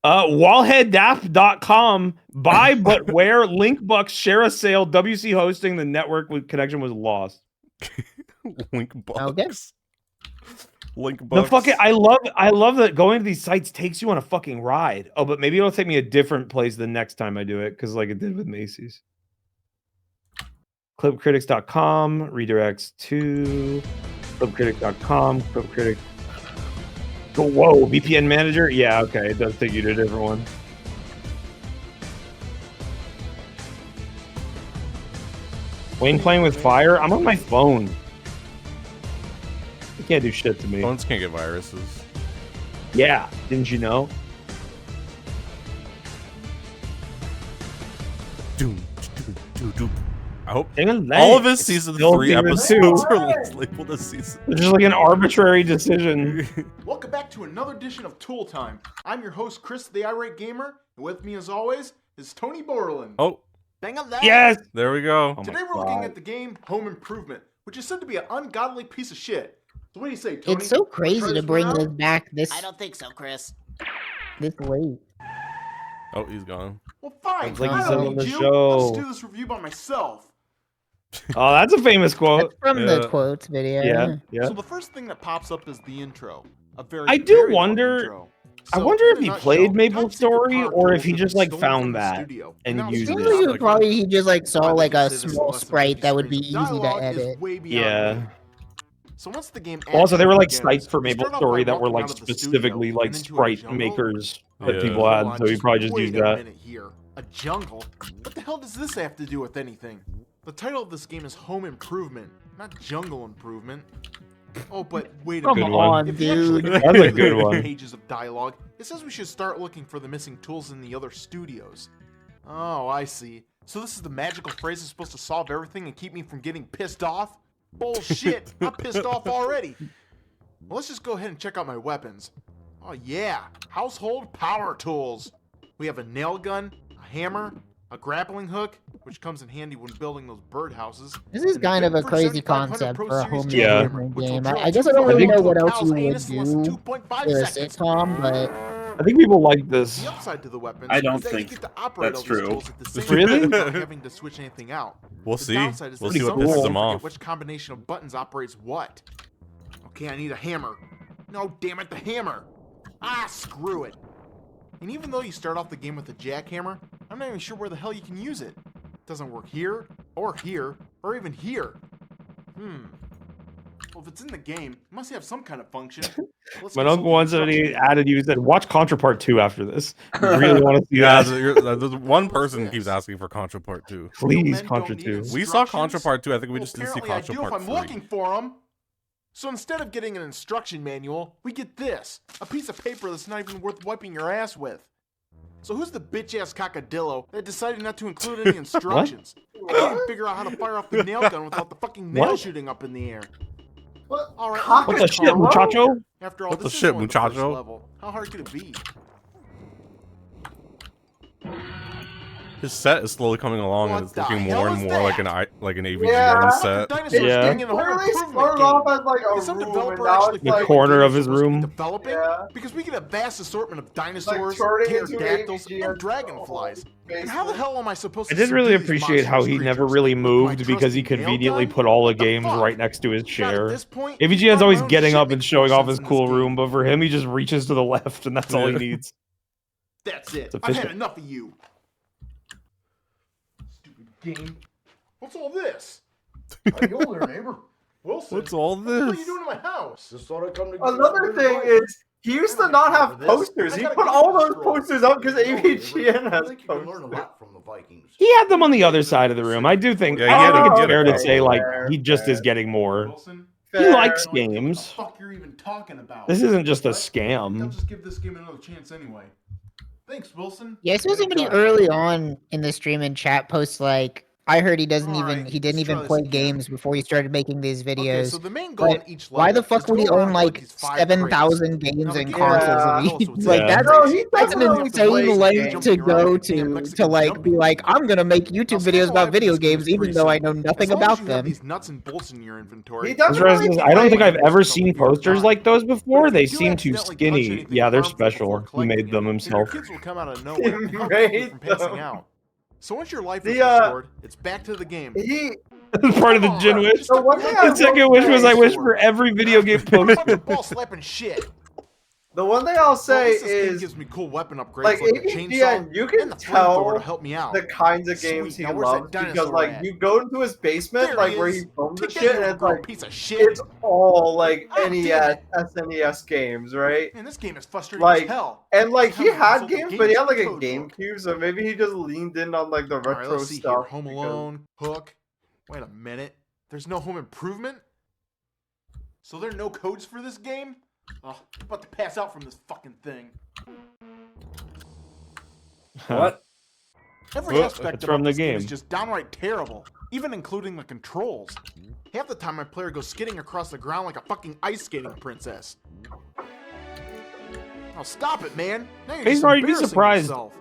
Wallheaddap.com. Buy but where link bucks share a sale. WC hosting the network with connection was lost. Link bucks. Okay. Link The bucks. fucking I love that going to these sites takes you on a fucking ride. Oh, but maybe it'll take me a different place the next time I do it, because like it did with Macy's. ClipCritics.com redirects to ClipCritics.com. ClipCritic. Oh, whoa, VPN manager? Yeah, okay, it does take you to a different one. Wayne playing with fire? I'm on my phone. You can't do shit to me. Phones can't get viruses. Yeah, didn't you know? I hope Dang, all of his it's season still 3 season episodes 2. are labeled as season. It's just like an arbitrary decision. Welcome back to another edition of Tool Time. I'm your host, Chris, the Irate Gamer, and with me, as always, is Tony Borland. Oh, yes! There we go. Today we're looking at the game Home Improvement, which is said to be an ungodly piece of shit. So what do you say, Tony? It's so crazy to bring this back this. I don't think so, Chris. This late. Oh, he's gone. Well, fine. It's like I you said don't on the need you. show. I'll just do this review by myself. Oh, that's a famous quote. That's from the quotes video. Yeah. So the first thing that pops up is the intro. A very, I do very long wonder. intro. I So, wonder in if a he nutshell, played Maple Time Secret Story Power or if Tools he have just been like stolen found from the that studio. and Now, used seems it. like Like probably he just like saw Why like they a say this is small less than sprite 50 that would be screens. easy to Dialogue is edit. way beyond Yeah. me. So once the game Also, they were like begins, sites for you Maple start off Story by that were walking like out of the specifically studio like and into a sprite jungle. makers that Yeah. people had, Hold so he on, probably just wait used a that. minute here. A jungle? What the hell does this have to do with anything? The title of this game is Home Improvement, not Jungle Improvement. Oh, but wait a Come minute. on, If you actually dude. read That's a through good the one. pages of dialogue, it says we should start looking for the missing tools in the other studios. Oh, I see. So this is the magical phrase that's supposed to solve everything and keep me from getting pissed off? Bullshit! I'm pissed off already. Well, let's just go ahead and check out my weapons. Oh yeah, household power tools. We have a nail gun, a hammer, a grappling hook, which comes in handy when building those birdhouses. This is and the kind of a Bedford crazy 7500 concept Pro for a Series home Yeah. improvement which will game. drill I guess I don't 2 really know into what a else cow's you would anus in less than do 2.5 for a seconds. sitcom, but I think people like this. The upside to the weapons I don't is that you think get to operate that's all these true. tools at the same Really? time without having to switch anything out. We'll The see. downside is We'll that see what some pisses people him forget off. which combination of buttons operates what. Okay, I need a hammer. No, damn it, the hammer. Ah, screw it. And even though you start off the game with a jackhammer, I'm not even sure where the hell you can use it. It doesn't work here, or even here. Well, if it's in the game, it must have some kind of function. Let's My consult uncle the once said he instruction added you said watch Contra Part 2 after this. I really want to see Yeah, that. there's one person keeps asking for Contra Part 2. Please, men Contra don't need 2. We saw Contra Part 2. I think we just didn't see apparently Contra I do Part if 3. I'm looking for them. So instead of getting an instruction manual, we get this. A piece of paper that's not even worth wiping your ass with. So who's the bitch-ass cockadillo that decided not to include any instructions? I can't even figure out how to fire off the nail gun without the fucking nail What? shooting up in the air. What? All right, What the shit, muchacho? After all, What the this is shit, only the first muchacho? level. How hard could it be? His set is slowly coming along, and What it's the looking hell more and is more that? like an AVGN Yeah. set. Dinosaurs Yeah. gang in a home Literally improvement started game. off as like a Did some room, developer and now actually it's The play like, what corner games of are his supposed to be room. developing? Yeah. Because we get a vast assortment of dinosaurs, turning into pterodactyls, AVGN and dragonflies. And how the basement. hell am I supposed I to did really subdue these appreciate how monstrous he never creatures? really With my moved because he trusty nail conveniently gun? put all the What the games fuck? right next to his God, chair. at this point, AVGN's always my own getting shit up and makes showing more off his sense in this cool game. room, but for him, he just reaches to the left, and that's all he Yeah. needs. That's it. It's I've had efficient. enough of you. Stupid game. What's all this? How you there, neighbor? Wilson. What's all What are this? you doing in my house? Just thought I'd come to Another thing is, he used to not have posters. He put all those posters up because AVGN has posters. from the Vikings. He had them on the other side of the room. I do think. Yeah, he I had think a- it's he had a fair to couple. say like Fair, he just fair. is getting more. Wilson, He likes What the games. fuck you're even talking about? This isn't just a But I'll scam. just give this game another chance anyway. Thanks, Wilson. Yeah, I saw Way to somebody try. early on in the stream and chat post like, I heard he didn't Alright, even let's try this play again. games before he started making these videos. Okay, so the main goal in But each why the level fuck is to would he go around own and like collect these 5 7,000 crates. games Now, the and game consoles? also its Like own that's No, he that's an definitely insane plays length games. to go Damn to Mexican like jumping be like, I'm gonna make YouTube videos about video games even though I know nothing As long as about you have them. these nuts and bolts in your inventory, He That's definitely right, I don't think I've plays. ever seen posters like those before. They If you seem too accidentally touch skinny. anything Yeah, they're harmful before special. He collecting made them it, then your himself. kids will come out of nowhere and help keep you made from passing them. out. So once your life is The, restored, it's back to the game. Part of the gin wish. The one thing I The second will wish was say- I wish for every video game poster. Ball slapping shit. The one thing I'll say This game is, gives me cool weapon upgrades like, like the AVGN, chainsaw you can and the flamethrower tell to help me out. the kinds of games Sweet, he now where's that loves because, dinosaur like, at? you go into his basement, There like, he where is. he filmed the Take that, shit, you and it's little like, piece of shit. it's all, like, Ah, damn NES, SNES games, right? Man, this game is frustrating Like, as hell. and, like, he Time to had consult the games, but he had, like, a code book. GameCube, so maybe he just leaned in on, like, the All right, retro let's see stuff. here. Home Alone, Hook. Wait a minute. There's no Home Improvement? So there are no codes for this game? Oh, I'm about to pass out from this fucking thing. What? Every Well, aspect it's about from the this game is game. just downright terrible, even including the controls. Half the time my player goes skidding across the ground like a fucking ice skating princess. Oh, stop it, man. Now you're Hey, just sorry, you'd be embarrassing surprised. yourself.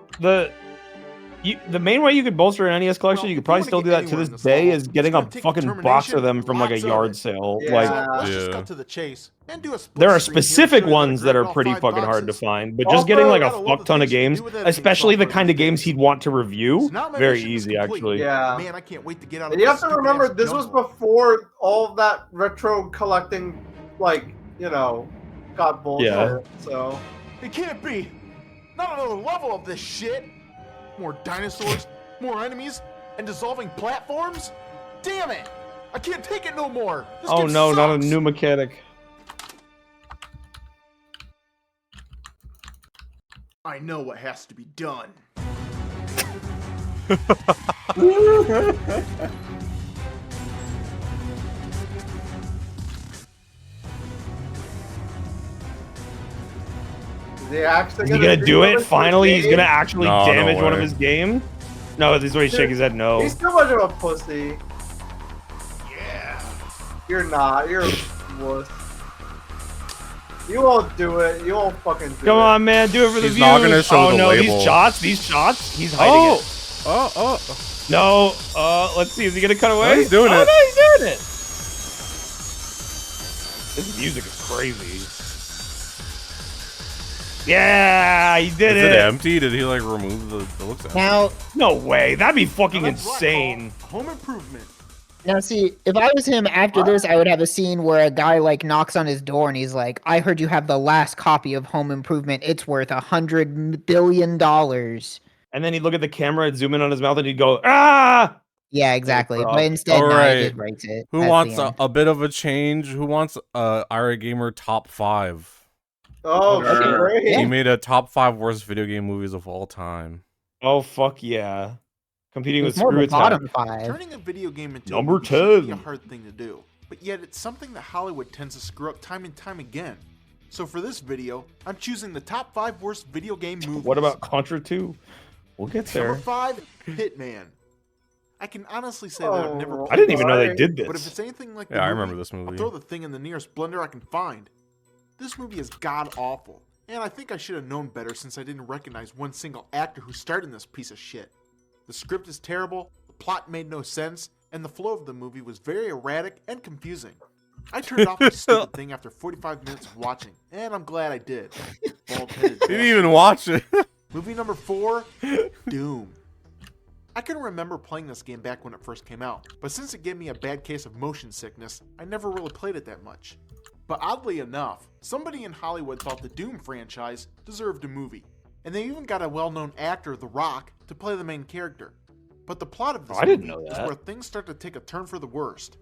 The main way you could bolster an NES collection, Well, you could if you probably wanna still get do that to anywhere this in this day, level, is getting it's a gonna take fucking box determination, of them from like a lots of yard it. sale. Yeah. Like, So let's just Yeah. cut to the chase and do a split there are screen here to specific show you that I ones that grabbed are all pretty 5 fucking hard to boxes. find, but just getting Also, like a gotta love fuck the ton of things you can games, do with editing especially the software kind of these games days. he'd want to review, So now my very mission is easy complete. actually. Yeah. Man, I can't wait to get out of And you this have to stupid remember, ass this was jungle. before all of that retro collecting, like, you know, got bullshit, Yeah. so... It can't be. Not another level of this shit. More dinosaurs, more enemies, and dissolving platforms? Damn it! I can't take it no more. This Oh game no, not a sucks. new mechanic. I know what has to be done. Is he actually Is he gonna do it? Finally, he's gonna actually No, no damage one of way. his game? No, this is what he's shaking his head. No. He's too much of a pussy. Yeah. You're not. You're a wuss. You won't do it. You won't fucking do it. Come on, man, do it for the He's views. not gonna show oh the no, label. these shots, he's hiding it. Oh. No, let's see, is he gonna cut away? No, he's doing it. Oh no, he's doing it. This music is crazy. Yeah, he did Is it. it empty? Did he like remove the? It looks empty. Now, No way, that'd be fucking Now that's what I insane. call Home Improvement. now, see, if I was him after this, I would have a scene where a guy like knocks on his door and he's like, "I heard you have the last copy of Home Improvement. It's worth $100 billion." And then he'd look at the camera and zoom in on his mouth and he'd go, ah! Yeah, exactly. bro. But instead, All no, right. he just breaks it. Who That's wants the a, end. a bit of a change? Who wants IRATE Gamer top 5? Oh, Sure. great. He made a top 5 worst video game movies of all time. Oh, fuck yeah. Competing with It's more Screw of a Attack. bottom 5. Turning a video game into Number a movie should be 10. a hard thing to do, but yet it's something that Hollywood tends to screw up time and time again. So for this video, I'm choosing the top 5 worst video game movies. What about Contra 2? We'll get there. Number 5, Hitman. I can honestly say that I've never. Oh, I didn't even know they sorry. did But if this. it's anything like Yeah, the I movie, remember this I'll movie. throw the thing in the nearest blender I can find. This movie is god awful, and I think I should have known better since I didn't recognize one single actor who starred in this piece of shit. The script is terrible, the plot made no sense, and the flow of the movie was very erratic and confusing. I turned off this stupid thing after 45 minutes of watching, and I'm glad I did. Bald-headed He didn't even watch it. Movie number 4, Doom. I can remember playing this game back when it first came out, but since it gave me a bad case of motion sickness, I never really played it that much. But oddly enough, somebody in Hollywood thought the Doom franchise deserved a movie, and they even got a well-known actor, The Rock, to play the main character. But the plot of this I didn't movie know is that. where things start to take a turn for the worst.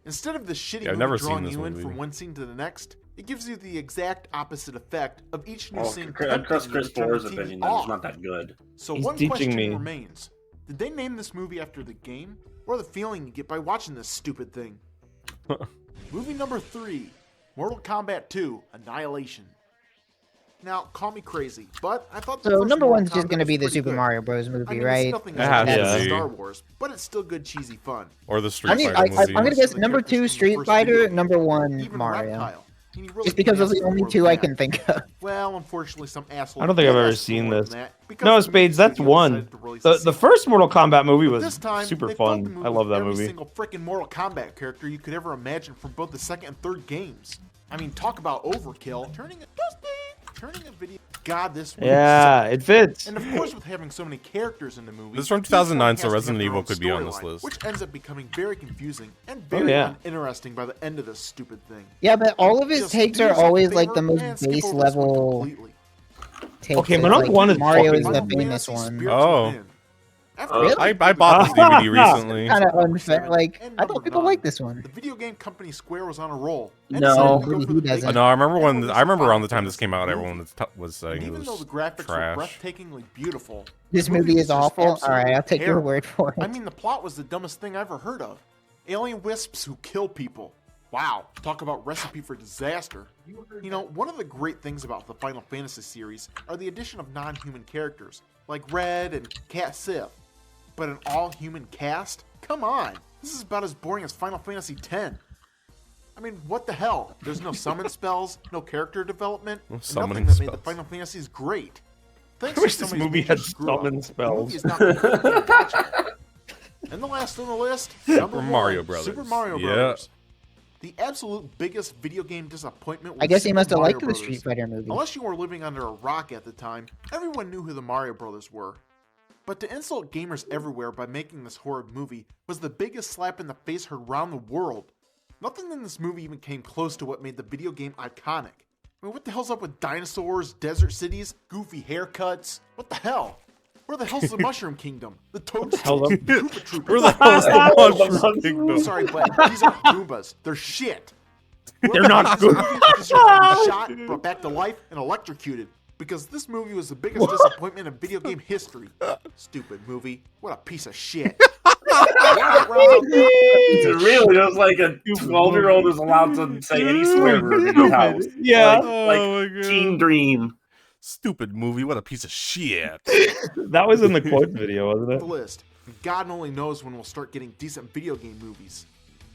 Instead of the shitty Yeah, I've movie never seen drawing this you in movie. from one scene to the next, it gives you the exact opposite effect of each new Oh, scene. I trust tempting you Chris to turn Bohr's the TV opinion that off. it's not that good. So He's one teaching question me. remains. Did they name this movie after the game, or the feeling you get by watching this stupid thing? Movie number 3, Mortal Kombat 2, Annihilation. Now, call me crazy, but I thought the So first number Mortal one's just Kombat gonna was be the pretty Super good. Mario Bros. Movie, I mean, right? It's nothing It has as to bad as be. Star Wars, but it's still good cheesy fun. Or the I Street mean, Fighter movie. I'm gonna guess number 2 Street Fighter, number 1 Mario. Just because those are the only two I can think of. Well, unfortunately, some asshole. I don't think I've ever seen this. No, Spades, that's one. The first Mortal Kombat movie was super fun. I love that every movie. single freaking Mortal Kombat character you could ever imagine from both the second and third games. I mean, talk about overkill. Turning a video. God, this movie Yeah, sucked. it fits. And of course, with having so many characters in the movie, This is from each one 2009, has so to Resident have their Evil own could be on this storyline, list. which ends up becoming very confusing and Oh, very yeah. uninteresting by the end of this stupid thing. Yeah, but all of his Just takes do are us a always like favor the most and skip base over this one level completely. takes. Okay, It's but number like one is Mario is fucking- the famous one. Oh. Really? I bought this DVD recently. Kind of unfair. Like I thought people like this one. The video game company Square was on a roll. No. Maybe he doesn't. No, I remember around the time this came out, everyone was saying it Even was though the graphics trash. were breathtakingly beautiful, This the movie was is just awful. All absolutely right, I'll take your terrible. word for it. I mean, the plot was the dumbest thing I ever heard of. Alien wisps who kill people. Wow, talk about recipe for disaster. You know, one of the great things about the Final Fantasy series are the addition of non-human characters, like Red and Cat Sith. But an all-human cast? Come on! This is about as boring as Final Fantasy X. I mean, what the hell? There's no summon spells, no character development, No and summoning nothing that made the spells. Final Fantasies great. Thanks I to wish this somebody's movie major had screw-up, summon the spells. movie is not freaking watchable. And the last on the list, number Mario one, Brothers. Super Mario Yeah. Brothers. The absolute biggest video game disappointment was I guess he Super must have Mario liked the Brothers. Street Fighter movie. Unless you were living under a rock at the time, everyone knew who the Mario Brothers were. But to insult gamers everywhere by making this horrid movie was the biggest slap in the face heard around the world. Nothing in this movie even came close to what made the video game iconic. I mean, what the hell's up with dinosaurs, desert cities, goofy haircuts? What the hell? Where the hell's the Mushroom Kingdom? The Toad hell's Street? Koopa Troopers? Where the hell's the Mushroom Kingdom? Sorry, but these aren't Goombas. They're shit. They're not good. Deserves to be shot, brought back to life, and electrocuted. Because this movie was the biggest disappointment in video game history. Stupid movie. What a piece of shit. Really, it was like a 12-year-old is allowed to say any swear word in his house. Yeah. Like Oh my God. teen dream. Stupid movie. What a piece of shit. That was in the quote video, wasn't The it? list. God only knows when we'll start getting decent video game movies.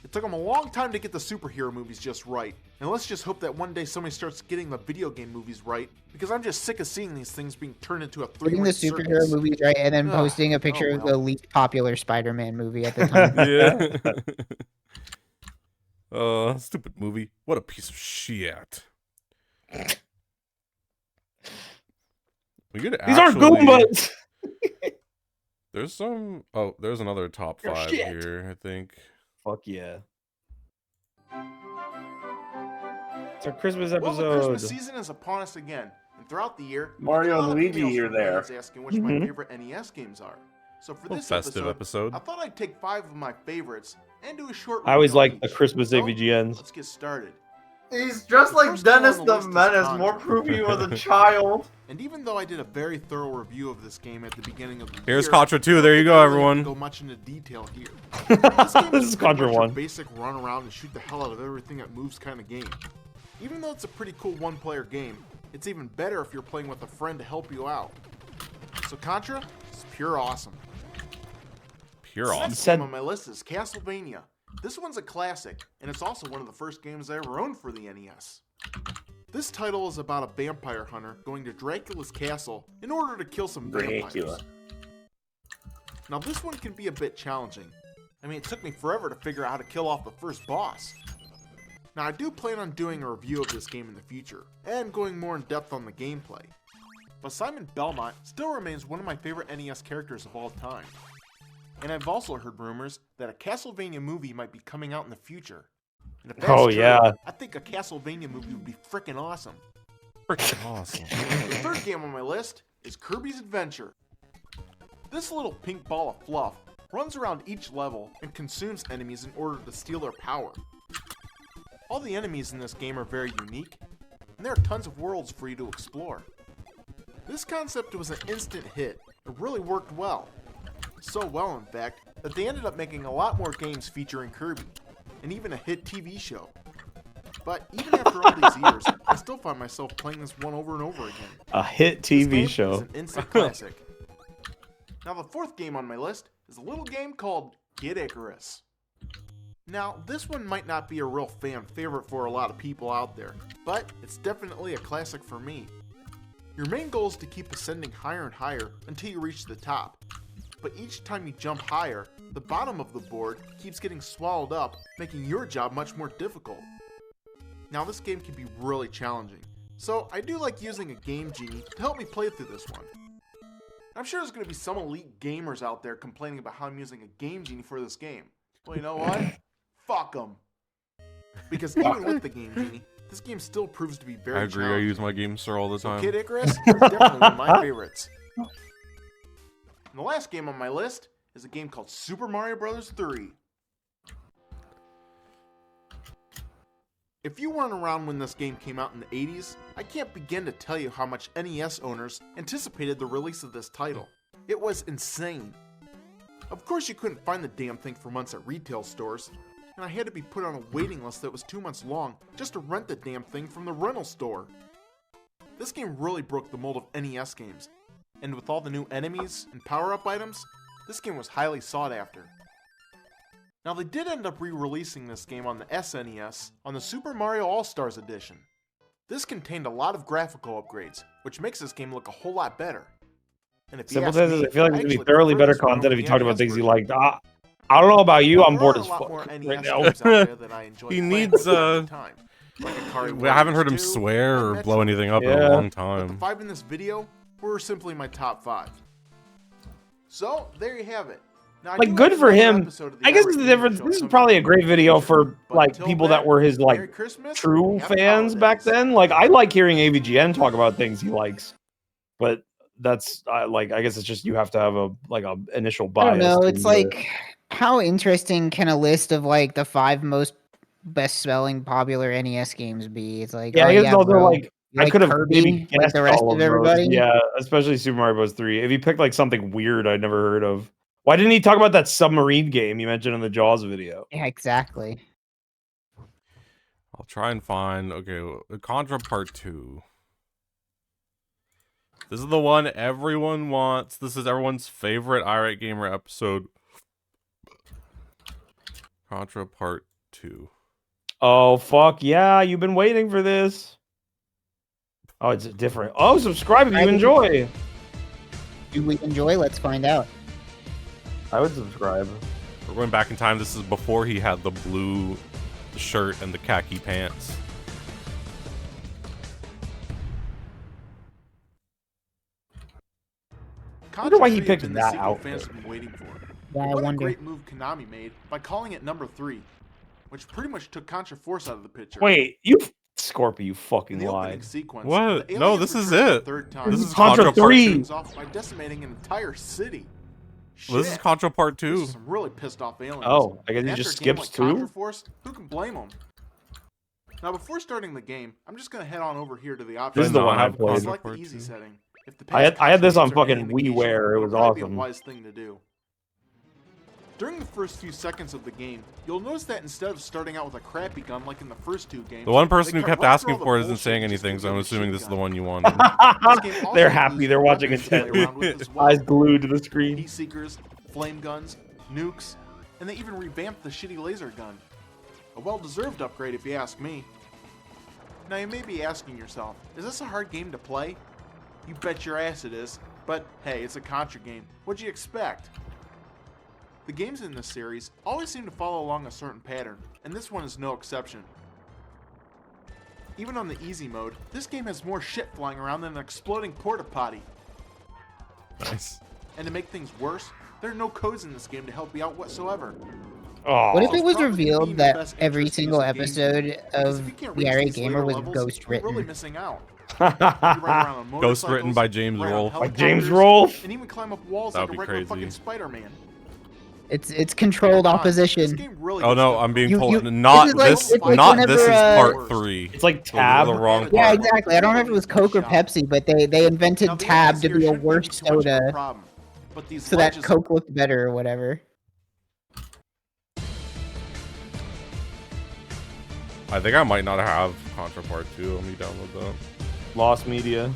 It took them a long time to get the superhero movies just right. And let's just hope that one day somebody starts getting the video game movies right, because I'm just sick of seeing these things being turned into a Getting the three-ring superhero circus. movies right, and then Ugh, posting a picture oh of well. the least popular Spider-Man movie at the time. Yeah. Stupid movie. What a piece of shit. We could These aren't actually- Goombas. There's some. Oh, there's another top They're 5 shit. here, I think. Fuck yeah. It's our Christmas Well, the episode. Christmas season is upon us again, and throughout the year, Mario a lot and of Luigi emails are from there. fans asking which my Mhm. favorite NES games are. So for Little this festive episode. I thought I'd take 5 of my favorites and do a short. I always review on like the each. Christmas So, AVGNs. Let's get started. He's dressed The like first one Dennis on the the list is Menace, Contra. more proof he was a child. And even though I did a very thorough review of this game at the beginning of the Here's year, Contra 2. There you go, I really everyone. don't go much into detail here. This game This is is pretty Contra much a 1. basic run around and shoot the hell out of everything that moves kind of game. Even though it's a pretty cool one-player game, it's even better if you're playing with a friend to help you out. So Contra is pure awesome. Pure The awesome. next game on my list is Castlevania. This one's a classic, and it's also one of the first games I ever owned for the NES. This title is about a vampire hunter going to Dracula's castle in order to kill some vampires. Dracula. Now this one can be a bit challenging. I mean, it took me forever to figure out how to kill off the first boss. Now I do plan on doing a review of this game in the future, and going more in depth on the gameplay. But Simon Belmont still remains one of my favorite NES characters of all time. And I've also heard rumors that a Castlevania movie might be coming out in the future. And if that's Oh, true, yeah. I think a Castlevania movie would be freaking awesome. Freaking awesome. The third game on my list is Kirby's Adventure. This little pink ball of fluff runs around each level and consumes enemies in order to steal their power. All the enemies in this game are very unique, and there are tons of worlds for you to explore. This concept was an instant hit. It really worked well. So well, in fact, that they ended up making a lot more games featuring Kirby. and even a hit TV show. But even after all these years, I still find myself playing this one over and over again. A hit This TV game show. is an instant classic. Now the fourth game on my list is a little game called Get Icarus. Now this one might not be a real fan favorite for a lot of people out there, but it's definitely a classic for me. Your main goal is to keep ascending higher and higher until you reach the top. But each time you jump higher, the bottom of the board keeps getting swallowed up, making your job much more difficult. Now this game can be really challenging, so I do like using a game genie to help me play through this one. I'm sure there's going to be some elite gamers out there complaining about how I'm using a game genie for this game. Well, you know what? Fuck them. Because even with the game genie, this game still proves to be very I agree. I use my game sir all the time. Kid Icarus is definitely one of my favorites. And the last game on my list is a game called Super Mario Bros. 3. If you weren't around when this game came out in the 80s, I can't begin to tell you how much NES owners anticipated the release of this title. It was insane. Of course you couldn't find the damn thing for months at retail stores, and I had to be put on a waiting list that was 2 months long just to rent the damn thing from the rental store. This game really broke the mold of NES games, and with all the new enemies and power-up items, this game was highly sought after. Now they did end up re-releasing this game on the SNES on the Super Mario All-Stars edition. This contained a lot of graphical upgrades, which makes this game look a whole lot better. And if you Simple ask says, me, I feel like I it's gonna be actually thoroughly prefer better this one content over if you the talked about NES things you version. liked. I don't know about you, I'm There bored are as a lot fuck more right NES now. games out there that I enjoy He playing needs from time to time, like Atari I haven't heard him Warriors 2 swear and or blow Metroid. anything up in a Yeah. long But time. the 5 in this video were simply my top 5. So there you have it. Now, I Like, do good have for another him. episode of the I guess IRATE it's the Gamer difference. Show This is coming probably up a great in the video future. for But like until people then, that were his Merry like Christmas, true happy fans back holidays. then. Like I like hearing AVGN talk about things he likes, but that's like I guess it's just you have to have a initial I bias. don't know. to It's enjoy it. like, how interesting can a list of like the 5 most best-selling popular NES games be? It's like, Yeah, oh I guess yeah, also bro, like you I like could have Kirby, maybe like guessed the rest all of of those. everybody. Yeah, especially Super Mario Bros. 3. If he picked like something weird I'd never heard of. Why didn't he talk about that submarine game you mentioned in the Jaws video? Yeah, exactly. I'll try and find, okay, Contra Part 2. This is the one everyone wants. This is everyone's favorite IRATE Gamer episode. Contra Part 2. Oh fuck yeah, you've been waiting for this. Oh, it's different. Oh, subscribe if you enjoy. Do we enjoy? Let's find out. I would subscribe. We're going back in time. This is before he had the blue shirt and the khaki pants. I wonder why he Contra 3 has picked been the that sequel outfit. fans have been waiting for. Yeah, I What a wonder. great move Konami made by calling it number 3, which pretty much took Contra Force out of the picture. Wait, you Scorpio, you In fucking the opening lied. sequence, What? the No, aliens this is returned for the it. third time. This is Contra Contra Part 3. 2. Off by decimating an entire city. Well, this is Shit. Contra Part Those 2. are some really pissed off aliens. Oh, I guess And he after just a game skips like Contra 2? Force, who can blame him? Now, before starting the game, I'm just gonna head on over here to the options. This is the one I have played. Select the Part easy 2. setting. If the I had this on past contra fucking games are any WiiWare. It indication, was it'll probably be awesome. a wise thing to do. During the first few seconds of the game, you'll notice that instead of starting out with a crappy gun like in the first 2 games, The one person they who cut kept right through asking all the for it isn't bullshit saying and just anything, give so you I'm a assuming this is the shotgun. one you wanted. This game also They're happy. includes They're watching weapons to play intently. around with as well. Eyes glued to the screen. Heat seekers, flame guns, nukes, and they even revamped the shitty laser gun. A well-deserved upgrade if you ask me. Now you may be asking yourself, is this a hard game to play? You bet your ass it is, but hey, it's a Contra game. What'd you expect? The games in this series always seem to follow along a certain pattern, and this one is no exception. Even on the easy mode, this game has more shit flying around than an exploding porta potty. Nice. And to make things worse, there are no codes in this game to help you out whatsoever. Oh. What if it was Probably being revealed the that best every interest to single use a game episode because of if you can't the reach IRATE these Gamer later was levels, ghost you're really written? missing out. You ride around on Ghost written motorcycles, by James ride on Rolfe. Like James helicopters, Rolfe? and even climb up walls That like would a be regular crazy. fucking Spider-Man. It's controlled This opposition. game really Oh gets no, difficult. I'm being You- told you- not this is like- this. it's like Not whenever, this is part uh, 3. It's like Those Tab. are the wrong Yeah, part. exactly. I don't know if it was Coke or Pepsi, but they invented Now, the Tab aliens to here be a shouldn't worse be too much of a soda problem, but these so that ledges- Coke looked better or whatever. I think I might not have Contra Part 2. Let me download that. Lost Media.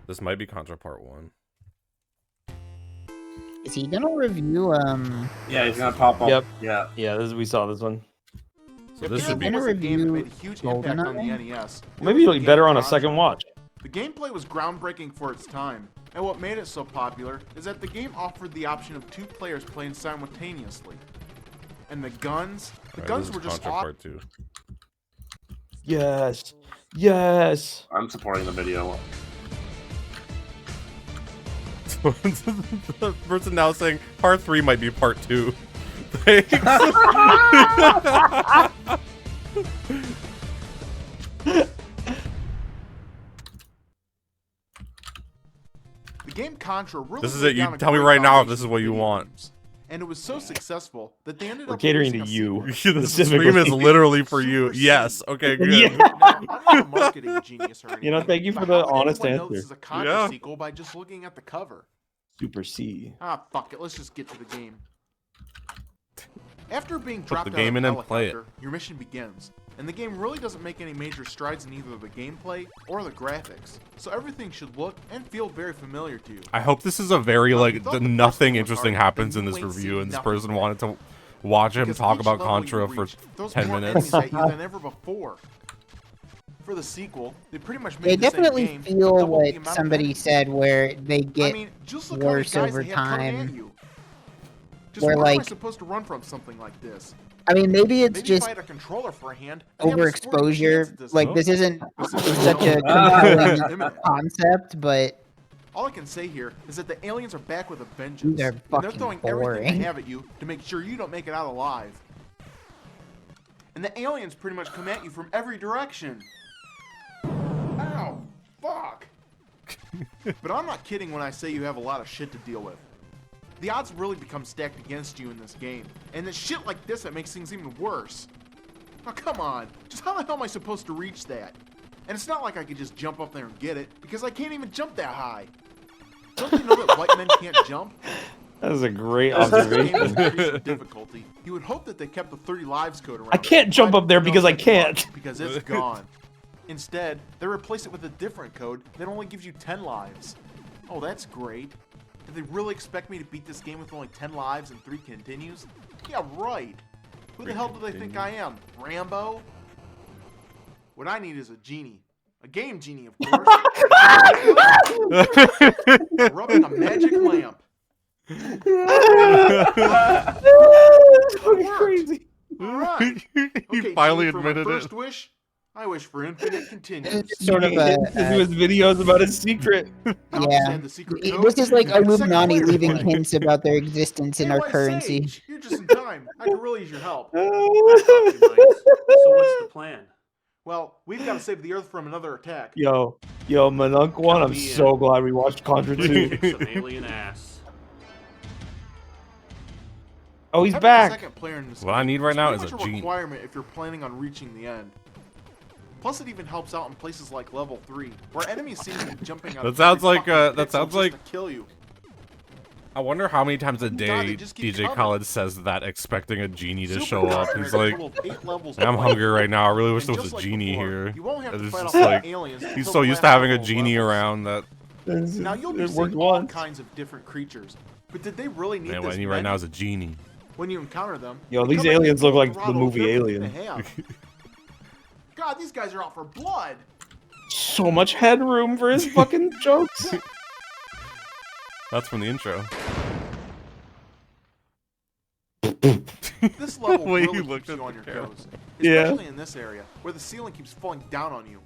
This might be Contra Part 1. Is he gonna review? Yeah, he's gonna pop up. Yep. Yeah. Yeah. We saw this one. So this should be. was a game that made a huge impact on the NES. Maybe it'll be better on a second watch. The gameplay was groundbreaking for its time, and what made it so popular is that the game offered the option of 2 players playing simultaneously. And the guns were just Contra Part 2. Yes. Yes. I'm supporting the video. The person now saying Part 3 might be Part 2. Thanks. The game Contra really This is laid it. You down a tell me great right now if foundation this is for what you video want. games. And it was so successful that they ended We're up catering to releasing a you. sequel. The stream is literally for you. Yes. Okay, good. Yeah. Now, I'm not a marketing genius or anything. You know, thank you for but the how would honest anyone know answer. This is a Contra Yeah. sequel by just looking at the cover. Super C. Ah, fuck it. Let's just get to the game. After being Put dropped the out game of in a and play it. helicopter, your mission begins. And the game really doesn't make any major strides in either the gameplay or the graphics. So everything should look and feel very familiar to you. I hope this is a very like thought the nothing first one was interesting hard, happens then in you this ain't review, seen and this nothing person yet. wanted to watch him Because talk each about level you Contra for reach throws 10 more minutes. enemies at you than ever before. For the sequel, they pretty much made They the same definitely game, feel doubled the what amount of somebody enemies. said, where they get I mean, just look how many worse guys over they have coming at time. you. Just Where where am I like, supposed to run from something like this? I mean, maybe it's Maybe just if I had a controller for a hand, I'd have a sporting chance overexposure. at this Like game. this isn't This is such a imminent. compelling concept, but All I can say here is that the aliens are back with a vengeance. They're And they're fucking throwing everything boring. they have at you to make sure you don't make it out alive. And the aliens pretty much come at you from every direction. Ow! Fuck! But I'm not kidding when I say you have a lot of shit to deal with. The odds really become stacked against you in this game. And it's shit like this that makes things even worse. Now come on, just how the hell am I supposed to reach that? And it's not like I could just jump up there and get it, because I can't even jump that high. Don't you know that white men can't jump? That is a great As this game observation. has increased in difficulty, you would hope that they kept the 30 lives code around. I can't jump up there because I can't. Because it's gone. Instead, they replace it with a different code that only gives you 10 lives. Oh, that's great. Do they really expect me to beat this game with only 10 lives and 3 continues? Yeah, right. Who the hell do they think I am? Rambo? What I need is a genie. A game genie, of course. Rubbing a magic lamp. Fucking crazy. Alright. He Okay, finally genie, for my admitted first it. wish, I wish for infinite continues. sort of a do his videos about his secret. yeah. The secret code. This is like Second Illuminati player leaving play. hints about their existence in Hey, our White currency. Sage, you're just in time. I could really use your help. So what's the plan? Well, we've got to save the Earth from another attack. Yo, Manunk one. I'm so glad we watched Contra 2. Some alien ass. Oh, he's Having a back. second player in this What I game need right is now pretty is much a genie. requirement if you're planning on reaching the end. Plus, it even helps out in places like level 3, where enemies seem to be jumping out. That of sounds every like fucking that pixel sounds just like. to kill you. I wonder how many times a God, day they just keep DJ coming. Khaled says that, expecting a genie to Super show up. Contra He's is a like, total of 8 levels I'm away. hungry right now. I really wish And there was just a like genie before, here. you won't have And to it's fight just off like aliens he's until so the used to last having a couple of genie levels. around that. Now you'll be It seeing worked all once. kinds of different creatures, but did they really need Man, this what I need right many? now is a genie. When you encounter them, Yo, they these come at you aliens full look like the throttle movie with everything Alien. they have. God, these guys are out for blood. So much headroom for his fucking jokes. That's from the intro. This level The way really you keeps looked you at on the your camera. toes, Yeah. especially in this area where the ceiling keeps falling down on you.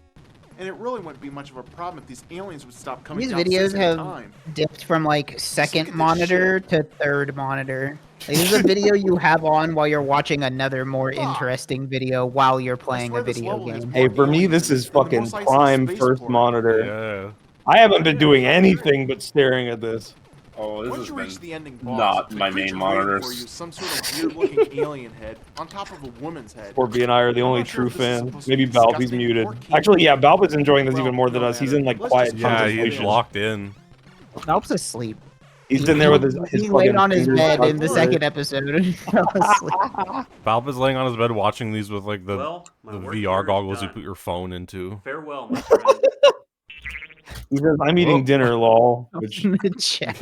And it really wouldn't be much of a problem if these aliens would stop coming These down videos 6 at a have time. dipped from like second this monitor to third monitor. Like, this is a video you have on while you're watching another more interesting video while you're playing a video game. Hey, for me, this is fucking prime first monitor. Yeah. I haven't been doing anything but staring at this. Oh, this Once has you reach the been ending boss, not the my creature main waiting monitors. for you is some sort of weird-looking alien head on top of a woman's head. Scorpy and I are the I'm only not sure true if this is fans. supposed to Maybe be Balby's disgusting muted. or kinky. Actually, yeah, Balby's enjoying this even more than us. He's in like Let's quiet just Yeah, Contra he's finish. locked in. Helps asleep. He's in there with his He laid on his fingers bed in the tucked second away. episode and he fell asleep. Balp is laying on his bed watching these with like the my the work here VR is goggles you done. put your phone into. Farewell, my friend. He says, "I'm eating dinner, lol." Which, in the chat.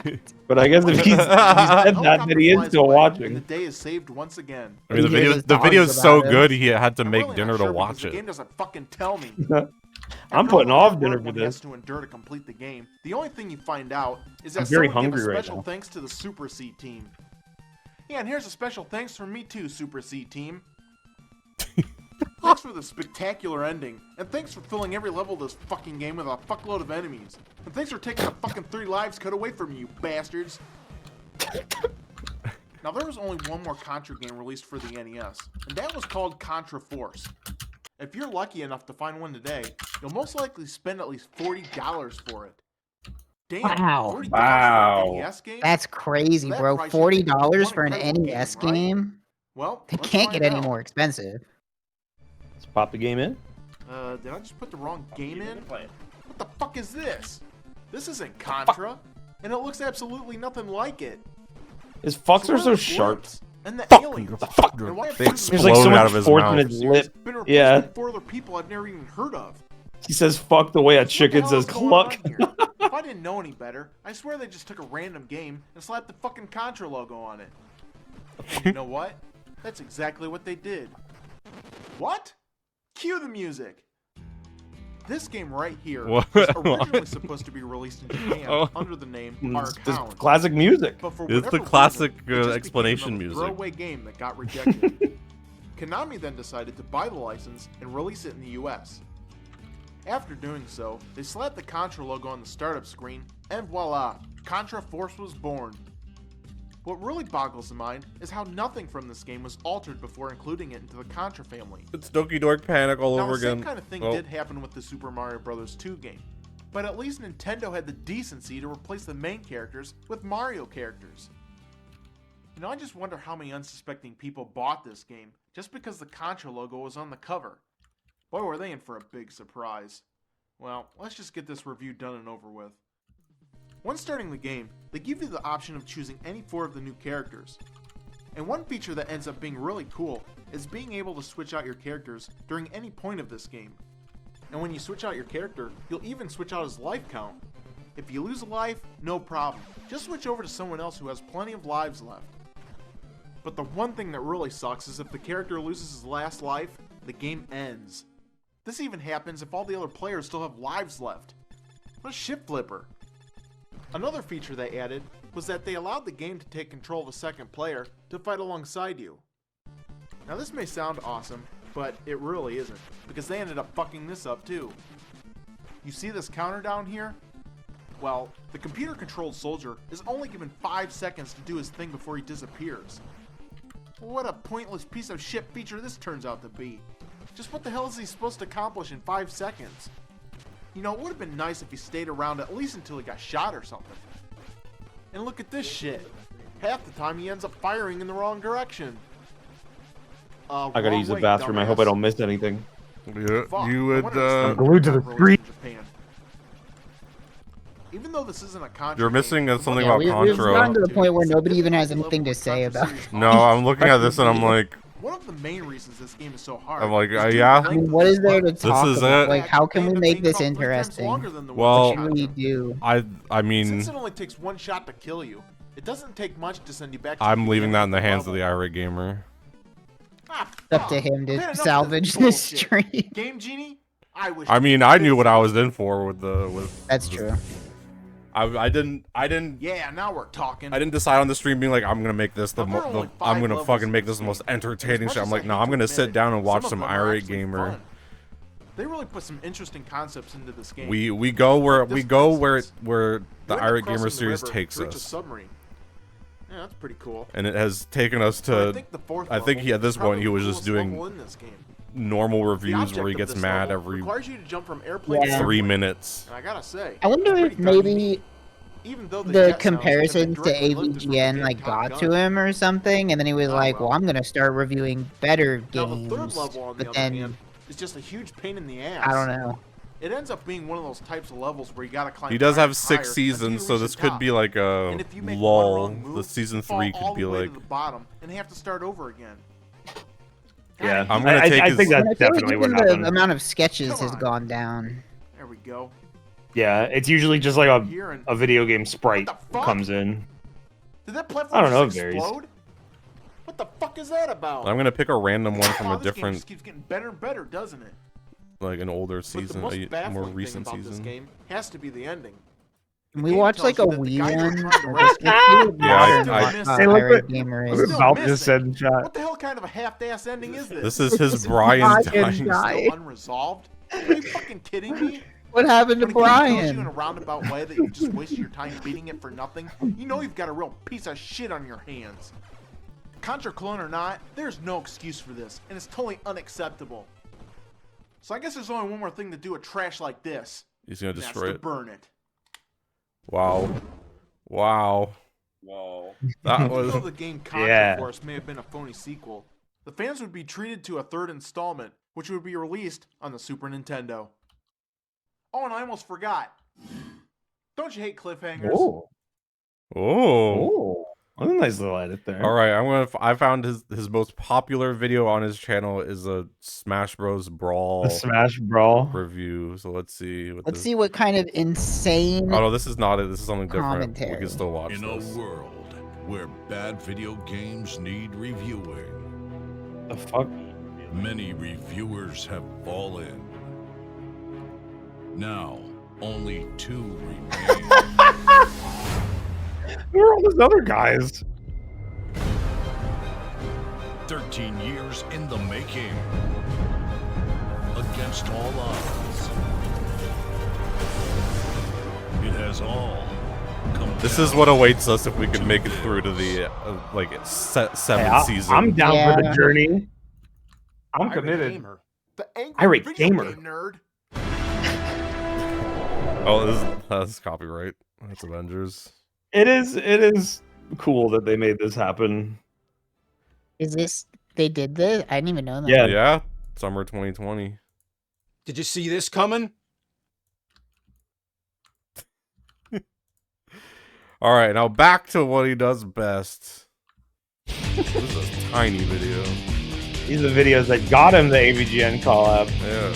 but I guess if he's said that, then he is still And the watching. day is saved once again. I mean, You hear those the video is dogs so about good him. he had to I'm make really dinner not to sure because watch the it. game doesn't fucking tell me. I'm After putting all off the dinner work for one has this. to endure to complete the game, the only thing you find out is that I'm very someone gave hungry a right special now. thanks to the Super C team. Yeah, and here's a special thanks from me too, Super C team. Thanks for the spectacular ending, and thanks for filling every level of this fucking game with a fuckload of enemies. And thanks for taking the fucking 3 lives cut away from you, you bastards. Now there was only one more Contra game released for the NES, and that was called Contra Force. If you're lucky enough to find one today, you'll most likely spend at least $40 for it. Damn, Wow. $40 Wow. for an NES game? That's crazy, That bro. price you think it's $40 one for an incredible NES game, right? game? Well, They let's can't get find any out. more expensive. Let's pop the game in. Did I just put the wrong game in? Play it. What the fuck is this? This isn't Contra, and it looks absolutely nothing like it. His fucks So are where so the sharp. blimps And the Fuck. aliens. The fuck? And why have They two of them There's like so explode out much of his force mouth. in his lip. been replaced Yeah. by 4 other people I've never even heard of? He says fuck the way a What the chicken hell says is going on cluck. here? If I didn't know any better, I swear they just took a random game and slapped the fucking Contra logo on it. And you know what? That's exactly what they did. What? Cue the music. This game right here What? was originally supposed to be released in Japan Oh. under the name It's just Archound. classic music. But for It's the whatever classic, reason, it just became explanation another music. throwaway game that got rejected. Konami then decided to buy the license and release it in the US. After doing so, they slapped the Contra logo on the startup screen, and voila, Contra Force was born. What really boggles the mind is how nothing from this game was altered before including it into the Contra family. It's Doki Dork Panic all Now, over the same again. kind of thing Oh. did happen with the Super Mario Bros. 2 game, but at least Nintendo had the decency to replace the main characters with Mario characters. You know, I just wonder how many unsuspecting people bought this game just because the Contra logo was on the cover. Boy, were they in for a big surprise. Well, let's just get this review done and over with. Once starting the game, they give you the option of choosing any 4 of the new characters. And one feature that ends up being really cool is being able to switch out your characters during any point of this game. And when you switch out your character, you'll even switch out his life count. If you lose a life, no problem. Just switch over to someone else who has plenty of lives left. But the one thing that really sucks is if the character loses his last life, the game ends. This even happens if all the other players still have lives left. What a shit flipper. Another feature they added was that they allowed the game to take control of a second player to fight alongside you. Now this may sound awesome, but it really isn't, because they ended up fucking this up too. You see this counter down here? Well, the computer-controlled soldier is only given 5 seconds to do his thing before he disappears. What a pointless piece of shit feature this turns out to be. Just what the hell is he supposed to accomplish in 5 seconds? You know, it would have been nice if he stayed around at least until he got shot or something. And look at this shit. Half the time he ends up firing in the wrong direction. I gotta wrong use the way, bathroom. I hope I dumbass. don't miss anything. Yeah, Fuck, you I would. wonder if I'm it's glued to the released screen. in Japan. Even though this isn't a Contra You're missing game, something Yeah, about we've Contra. gotten to the point where nobody even has anything to say about it. No, I'm looking at this and I'm like, one of the main reasons this game is so hard. I'm like, is due to yeah. the I mean, length what of is there to This talk is about? it. Like, how can we End up make being this about 3 times interesting? longer than the one Well, in What should we Contra. do? I mean, Since it only takes 1 shot to kill you, it doesn't take much to send you back to I'm the leaving that in beginning the hands of level. the IRATE gamer. Ah, It's up to fuck. him I've had to enough of salvage this bullshit. stream. Game Genie? I wish I mean, I knew what I was in for with the That's true. I didn't Yeah, now we're talking. I didn't decide on the stream being like I'm gonna make this Now, there are only 5 I'm gonna levels fucking in make this this the most game. entertaining As shit. much I'm as like, I no, hate I'm to gonna admit sit it, down and watch of some them are IRATE actually gamer. fun. They really put some interesting concepts into this game. We go where Like we this, go for where instance. where the You end up IRATE gamer crossing the series river takes to reach a us, submarine. Yeah, that's pretty cool. and it has taken us But I to. think the 4th I think level he at this is probably point he the was just coolest level doing in this game. normal The reviews object where he of gets this mad level every requires you to jump from airplane to Yeah. 3 airplane. minutes. And I gotta say, I wonder it's if pretty darn maybe neat. Even though the jet sounds have been comparisons to directly lifted from the AVGN game like Top got Gun. to him or something, and then he was Oh, like, well. "Well, I'm gonna start reviewing better Now the games." 3rd level, on the But other then hand, is just a huge pain in the ass. I don't know. It ends up being one of those types of levels where you gotta climb. He does higher have and 6 higher until you seasons, so reach this the could top. be like a And if you make one lull. wrong move, The season you fall 3 could all be the way like. to the bottom and have to start over again. Yeah, I'm gonna take I his- think And that's I feel like definitely even what happened. the amount of sketches has gone down. There we go. Yeah, it's usually just like Here and- a video game sprite fuck? comes in. Did that platform I don't know, it just varies. explode? What the fuck is that about? I'm gonna pick a random one from Wow, a this game different, just keeps getting better and better, doesn't it? like an older But the season, most a more baffling recent thing about this season. game has to be the ending. Can we watch like a Wii one? I IRATE Gamer Look is. what Valve just said in chat. What the hell kind of a half-ass ending is this? This is his Brian dying. Still unresolved? Are you fucking kidding me? What happened to When a game tells you in Brian? a roundabout way that you just wasted your time beating it for nothing, you know you've got a real piece of shit on your hands. Contra clone or not, there's no excuse for this, and it's totally unacceptable. So I guess there's only one more thing to do with trash like this. He's gonna and destroy that's to it. burn it. Wow. Wow. Whoa. That Even was. though the game Contra Yeah. Force may have been a phony sequel, the fans would be treated to a third installment, which would be released on the Super Nintendo. Oh, and I almost forgot. Don't you hate cliffhangers? Oh. Oh. That's a nice little edit there. All right, I found his most popular video on his channel is a Smash Bros. Brawl. The Smash Brawl review. So let's see. Let's see what kind of insane. Oh no, this is not it. This is something different. Commentary. We can still watch In this. a world where bad video games need reviewing, the fuck? Many reviewers have fallen. Now, only 2 remain. Who are all those other guys? 13 years in the making. Against all odds. It has all come This is what awaits us if we can make it through to the like seventh Hey, season. I'm down for the journey. I'm committed. IRATE Gamer. Nerd. Oh, that's copyright. That's Avengers. It is cool that they made this happen. Is this? They did this? I didn't even know that. Yeah. Summer 2020. Did you see this coming? All right, now back to what he does best. This is a tiny video. These are the videos that got him the AVGN collab. Yeah.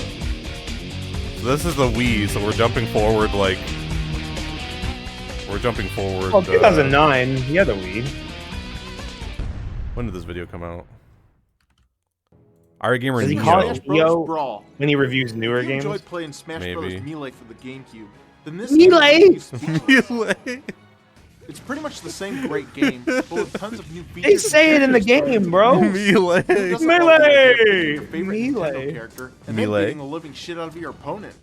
So this is the Wii, so we're jumping forward like. We're jumping forward. Well, 2009, he had a Wii. When did this video come out? IRATE Gamer Does he Neo. call Smash it Bros. Neo Brawl. when he reviews newer If you games? enjoyed playing Smash Maybe. Bros. Melee for the GameCube, then this Melee? game will leave you speechless. It's pretty much the same great game, but with tons of new features. They say it in the game, bro. Melee. Melee. Your favorite Melee. Nintendo character, and then Melee. beating the living shit out of your opponent.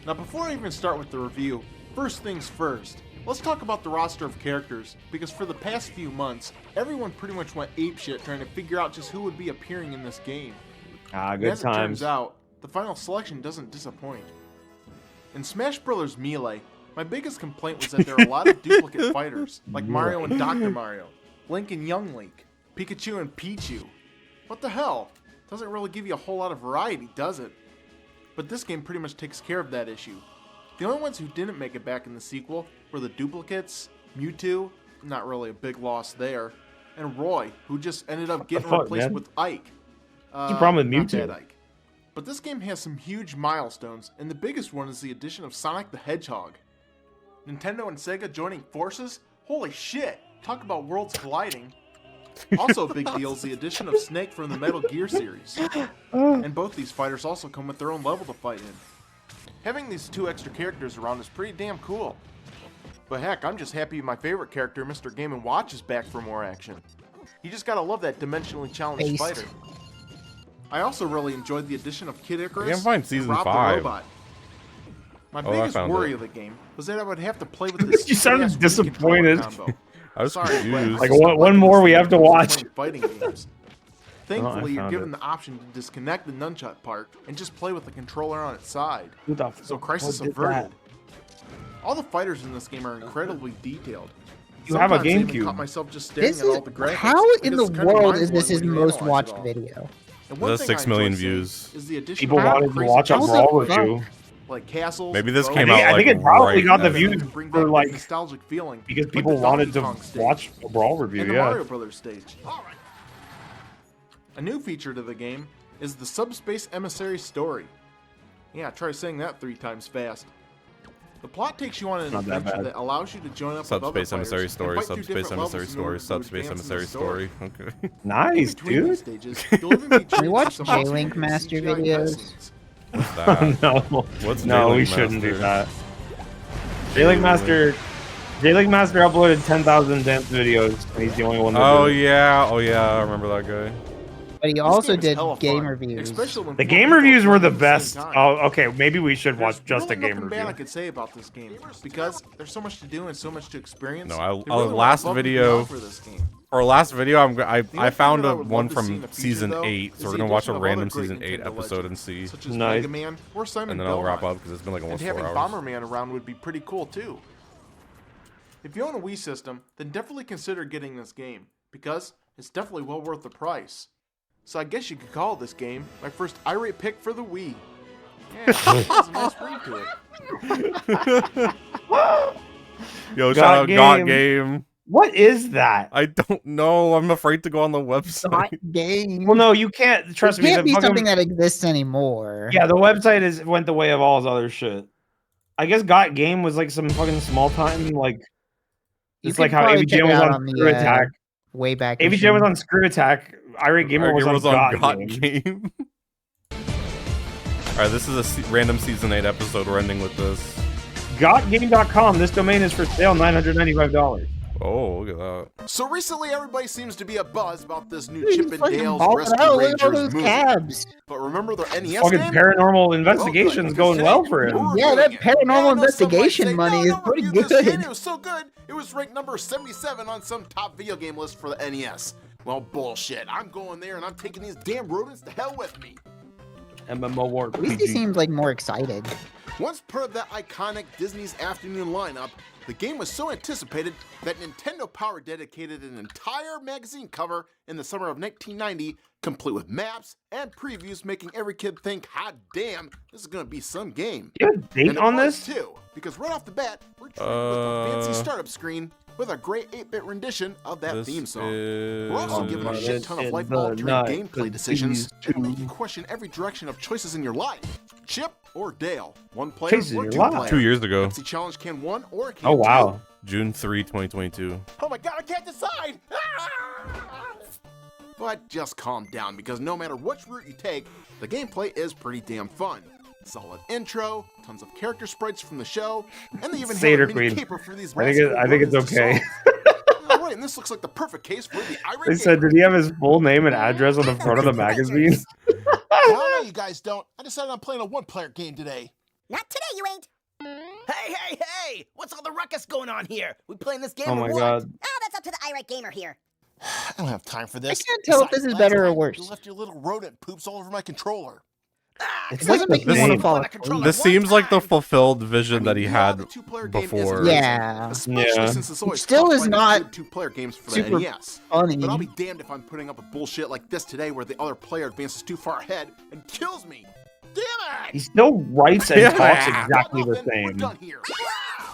Now, before I even start with the review, first things first. Let's talk about the roster of characters, because for the past few months, everyone pretty much went apeshit trying to figure out just who would be appearing in this game. Ah, And good as it times. turns out, the final selection doesn't disappoint. In Smash Bros. Melee, my biggest complaint was that there are a lot of duplicate fighters, like Mario and Dr. Mario, Link and Young Link, Pikachu and Pichu. What the hell? Doesn't really give you a whole lot of variety, does it? But this game pretty much takes care of that issue. The only ones who didn't make it back in the sequel were the duplicates, Mewtwo, not really a big loss there, and Roy, who just ended up getting fuck, replaced man? with Ike. What's the problem with not Mewtwo? that Ike. But this game has some huge milestones, and the biggest one is the addition of Sonic the Hedgehog. Nintendo and Sega joining forces? Holy shit! Talk about worlds colliding. Also a big deal is the addition of Snake from the Metal Gear series. And both these fighters also come with their own level to fight in. Having these 2 extra characters around is pretty damn cool. But heck, I'm just happy my favorite character, Mr. Game & Watch, is back for more action. You just gotta love that dimensionally challenged Based. fighter. I also really enjoyed the addition of Kid Icarus can't find and season Rob 5. the Robot. My Oh, I biggest found worry it. of the game was that I would have to play with this You sounded stupid-ass Wii controller disappointed. combo. I was Sorry, confused. but Like, one more we have to watch. Fighting games. Thankfully, you're found given it. the option to disconnect the nunchuck part and just play with the controller on its side. Who the So fuck crisis did averted. that? All the fighters in this game are incredibly detailed. You have a Sometimes I even GameCube. caught myself just staring This at is all the graphics. how in because the it's kind of world is this mind-blowing his when you most analyze it watched all. video? And one That's thing 6 I enjoy million seeing views. is the addition People of wanted to crazy watch a How the brawl fuck? review. like castles. Maybe this roads. came out, I think like, it probably right got the after. views Bring for back like the nostalgic feeling because like people the wanted Donkey to Kong stage watch a brawl review. and the Yeah. Mario Brothers stage. A new feature to the game is the Subspace Emissary story. Yeah, try saying that 3 times fast. The plot takes you on an Not that adventure bad. that allows you to join up Subspace with other emissary players story, and fight through subspace different emissary levels in story, order to subspace advance in the emissary story. Okay. Nice, In between these dude. stages, you'll even be Can we treated watch to some J-Link awesome master CGI videos? cutscenes. What's that? No, What's no, J-Link we shouldn't do Master? that. J-Link Master uploaded 10,000 dance videos, and he's the only one that Oh did it. yeah, oh yeah, I remember that guy. But he This also game is did hella game fun, reviews. especially when The 4 game people reviews were play the at same best. time. Oh, okay, maybe we should There's watch just really a game nothing bad I review. could say about this game because there's so much to do and so much to experience. No, They our really went last above and video, beyond for this game. our last video, I found thing a I would one love to see in from the future, season though, 8, is so we're the gonna watch a addition of other random great season 8 Nintendo episode and legends, see, such as Nice. Mega Man or Simon and then I'll wrap Belmont. up because it's been like almost And 4 having hours. Bomberman around would be pretty cool too. If you own a Wii system, then definitely consider getting this game because it's definitely well worth the price. So I guess you could call this game my first irate pick for the Wii. Yeah, it has a nice ring to it. Yo, shout out GOT Game. What is that? I don't know. I'm afraid to go on the website. Game. Well, no, you can't. Trust It me. can't the be fucking- something that exists anymore. Yeah, the website went the way of all his other shit. I guess GOT Game was like some fucking small time like. You It's like could how probably check AVGN it was out on the, Screw Attack. way back. AVGN was on Screw Attack. Irate Gamer was on GOT Game. Alright, this is a random season 8 episode. We're ending with this. GOTGame.com. This domain is for sale, $995. Oh, look at that. So recently, everybody seems to be a buzz about this new Dude, Chip he's and fucking Dale's balling Rescue out. Look at all Rangers those movie. cabs. But remember their NES Fucking game? paranormal investigations going well for him. Yeah, that paranormal investigation money is pretty good. It was so good, it was ranked number 77 on some top video game list for the NES. Well, bullshit. I'm going there and I'm taking these damn rodents to hell with me. MMO War. At least he seems like more excited. Once part of that iconic Disney's afternoon lineup, the game was so anticipated that Nintendo Power dedicated an entire magazine cover in the summer of 1990, complete with maps and previews, making every kid think, hot damn, this is gonna be some game. Do you have a date And it on was this? too, because right off the bat, we're treated with a fancy startup screen with a great 8-bit rendition of that This theme song. is- We're also given a shit ton of life-altering gameplay decisions that make you question every direction of choices in your life. Chip or Dale, one player Choices or in two your life. player. 2 years ago. Pepsi Challenge can 1 or can Oh, wow. June 3, 2022. 2. Oh my god, I can't decide! But just calm down, because no matter which route you take, the gameplay is pretty damn fun. Solid intro, tons of character sprites from the show, and they even Seder have a mini Queen. caper for these I think it's rodents to okay. solve. Alright, and this looks like the perfect case for the irate They said, did he have his full name and address on the front of the magazine? Hell no, you guys don't. I decided I'm playing a one-player game today. Not today, you ain't. Hey! What's all the ruckus going on here? We playing this game Oh or my what? god. Oh, that's up to the irate gamer here. I don't have time for this. I can't tell if this is Besides, better last or night, worse. You left your little rodent poops all over my controller. It doesn't make me want to fall asleep. This seems like the fulfilled vision that he had before. Yeah. Especially since it's always Still tough is finding not good two-player games for the super NES. funny. But I'll be damned if I'm putting up with bullshit like this today where the other player advances too far ahead and kills me. Damn it! He still writes and Yeah. talks exactly the We're same, done here.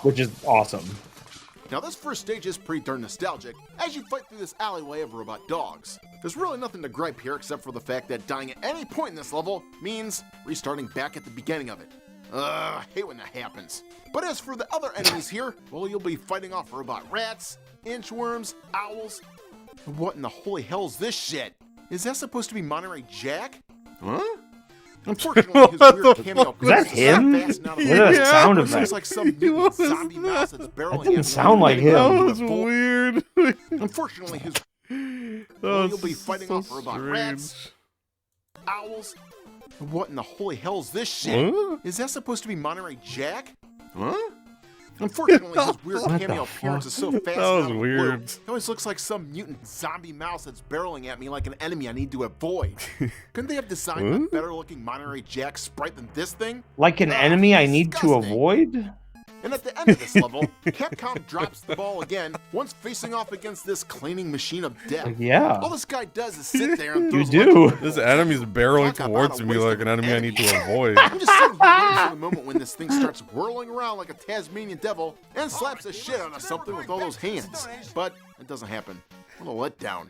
which is awesome. Now this first stage is pretty darn nostalgic as you fight through this alleyway of robot dogs. There's really nothing to gripe here except for the fact that dying at any point in this level means restarting back at the beginning of it. I hate when that happens. But as for the other enemies here, well, you'll be fighting off robot rats, inchworms, owls. What in the holy hell is this shit? Is that supposed to be Monterey Jack? Huh? Unfortunately, his weird cameo Is that him? fast and out of What is that sound Looks effect? like some mutant zombie mouse that's barreling didn't at sound like him. That was weird. Unfortunately, his That you'll be was fighting so off robot strange. rats, owls. What in the holy hell is this shit? Huh? Is that supposed to be Monterey Jack? Huh? Unfortunately, his weird What cameo the appearance is so fuck? fast. That was and out of the weird. blue. It always looks like some mutant zombie mouse that's barreling at me like an enemy I need to avoid. Couldn't they have designed a better looking Monterey Jack sprite than this thing? Like an enemy I need to avoid? And at the end of this level, Capcom drops the ball again, once facing off against this cleaning machine of death. Yeah. All this guy does is sit there and You throws do. This enemy's barreling towards me like an enemy I need to avoid. I'm just sitting here waiting for the moment when this thing starts whirling around like a Tasmanian devil and slaps the shit out of something with all those hands. But it doesn't happen. What a letdown.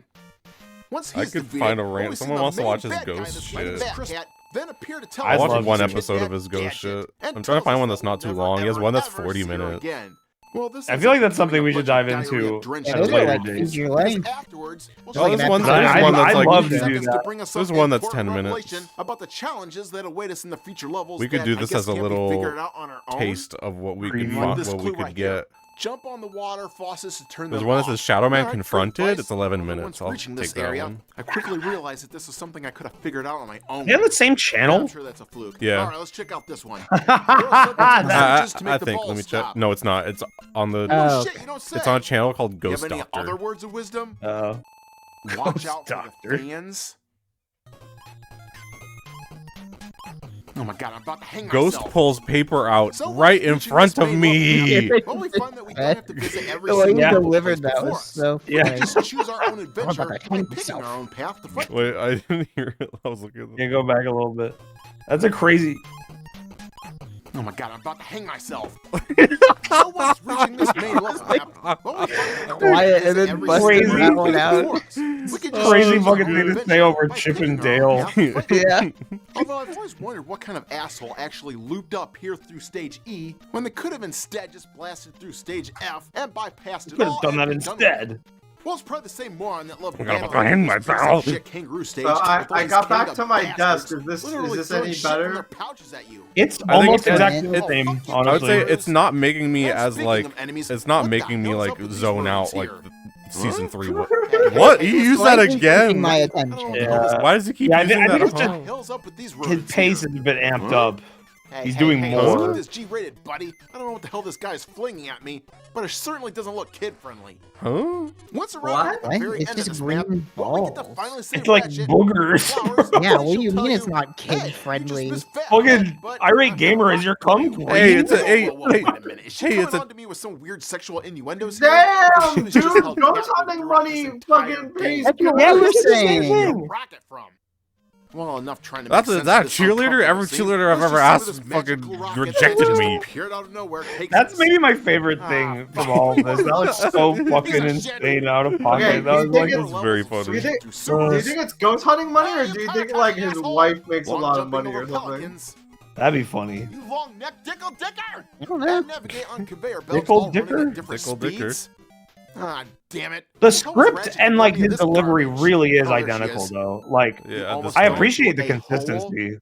Once I he's could defeated, find a only rant. see Someone the wants to main watch his bad guy, ghost this shit. Fat Cat, then appear to tell I us watched he's one a episode bad of his ghost gadget shit. and I'm trying to tells find us one that that's not too we'll long. He has never, one that's ever 40 see her minutes. again. Well, this I is feel like a that's something we bunch should of dive diarrhea into drenched at in a blood. later like date. feed your life. Afterwards, we'll Oh, take there's an one, episode there's one that's I'd like love to do seconds that. to bring us There's some one that's important 10 minutes. revelation about the challenges that await us in the future levels. We could that do I this guess as a can't be figured little out on our own. taste of what we could Read find, this what we clue could right here. get. Jump on the water faucets to turn There's them one that off. says Shadow Man Alright, confronted. great It's 11 advice. minutes. Once I'll reaching take this that area, one. I quickly realized that this is something I could have figured out on my own. They have the same channel? I'm sure that's a fluke. Yeah. All right, let's check out this one. I I think. Let me check. No, it's not. It's on the. Oh, Shit, you don't say. It's on a channel called You Ghost have any Doctor. other words of wisdom? Oh. Watch out for Doctor. the fans. Oh my god, I'm about to hang Ghost myself. pulls paper out So right in what's front reaching of this me. main level? Only fun that we don't have to visit every The way single you level delivered place that before was us. so We can funny. just choose our own adventure about to by hang picking myself. our own path to fight. Wait, I didn't hear it. I was looking at Yeah, go back a little bit. That's a crazy. Oh my god, I'm about to hang myself. So what's reaching this main level map? Well, we find Quiet and then every busting single that level one out. before us. We could just Crazy choose our fucking own thing to adventure say over by Chip picking and our own Dale. path to fight. Yeah. Although I've always wondered what kind of asshole actually looped up here through stage E when they could have instead just blasted through stage F and bypassed it Could all. have done that and been done with it. instead. Well, it's probably the same moron that loved I'm gonna battling hang this piece myself. of shit kangaroo stage. So I with all these got back canned to up my bastards desk. Is literally this throwing any shit from better? their pouches at you. It's I think almost it's- exactly the same, I would honestly. say it's not making me And as speaking like of enemies, it's not what the making me hell's like up with these zone worms out like here? season 3. What? You use that Slightly taking again? my attention. Yeah. Why does he keep Yeah, I using think that? it's What the just hell's up with these his rodents pace here? has been amped Huh? up. Hey, He's hey, doing hey, more. let's keep this G-rated, buddy. I don't know what the hell this guy's flinging at me, but it certainly doesn't look kid-friendly. Huh? Once around at the What? very It's end of just this map, green well, we get to balls. finally see It's like Ratchet, boogers. flowers, Yeah, and what do you she'll tell mean it's not "Hey, you kid-friendly? just missed Fat Fucking Cat, but irate gamer is your cum queen. Hey, it's a hey, Whoa, wait a hey, minute. Is she hey, coming it's a on to me with some weird sexual innuendos here? Because she Damn, was just dude, held ghost captive hunting throughout money this entire fucking game. pays That's what Yeah, we we were did the same saying. thing. Rocket from. Well, enough trying to That's make a, sense that of this cheerleader. uncomfortable Every scene. cheerleader I've Let's ever just see asked where this fucking magical rocket rejected just me. appeared out of nowhere takes That's us. maybe my favorite thing from all of this. That was so fucking insane out of pocket. Okay, That was do you like think It's very Do funny. you think it's ghost hunting money, or do you think like his wife makes a lot of money or something? that'd be funny. You long neck dickle dicker! I don't know. And navigate on conveyor belts Dickle all running dicker? at different Dickle dicker. speeds. Ah, damn it. The How is script Ratchet and like running his this delivery garbage? really is Oh, there she identical is. though. Like Yeah, almost this I fell appreciate the into a hole. consistency.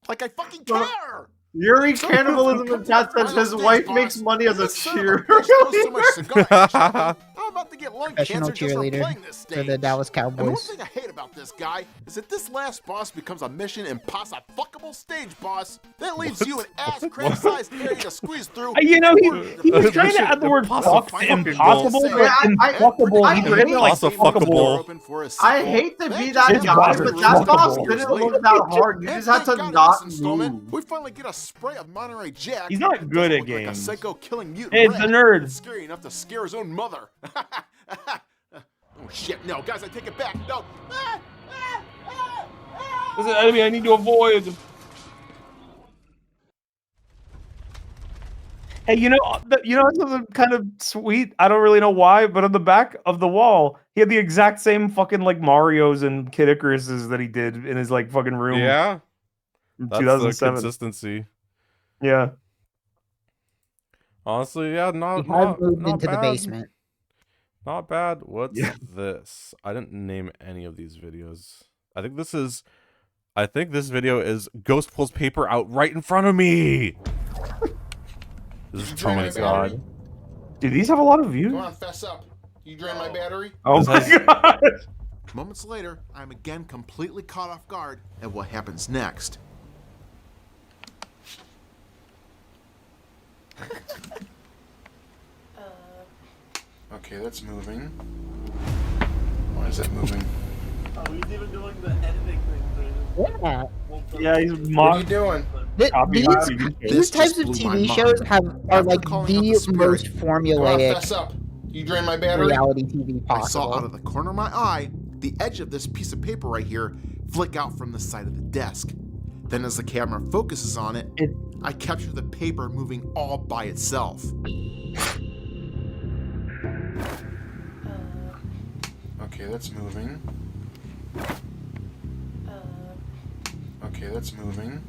Like I fucking care! Yuri cannibalism in chat says his wife makes money as a cheer. I'm about to get lung Professional cancer just from cheerleader playing this for the stage. Dallas And the one Cowboys. thing I hate about this guy is that this last boss becomes a mission impossible stage boss that leaves you an ass crack sized area to squeeze through. You know, he was trying to add the word fuck to impossible, but imfuckable. He did it like fuckable. I hate to be that This guy, boss but is that boss fuckable. didn't look that hard. You just had to not move. We finally get a spray of Monterey Jack. He's not good at Look like a games. psycho killing mutant Hey, it's rat. a nerd. It's scary enough to scare his own mother. Oh shit, no, guys, I take it back. No. This is an enemy I need to avoid. Hey, you know something kind of sweet? I don't really know why, but on the back of the wall, he had the exact same fucking like Mario's and Kid Icarus's that he did in his like fucking room. Yeah, in that's the 2007. consistency. Yeah. Honestly, yeah, He not moved into the bad. basement. Not bad. What's this? I didn't name any of these videos. I think this video is Ghost pulls paper out right in front of me. This is Drain my Tony's battery? God. Dude, these have a lot of views. Come on, fess up. You drain my battery? Oh my god. Moments later, I'm again completely caught off guard at what happens next. Okay, that's moving. Why is that moving? Oh, he's even doing the editing thing. Yeah. Yeah, he's What are you mock. doing? These types of TV shows are like the most formulaic Fess up. You drain my battery? reality TV I possible. saw out of the corner of my eye the edge of this piece of paper right here flick out from the side of the desk. Then as the camera focuses on it, I capture the paper moving all by itself. Okay, that's moving. Okay, that's moving.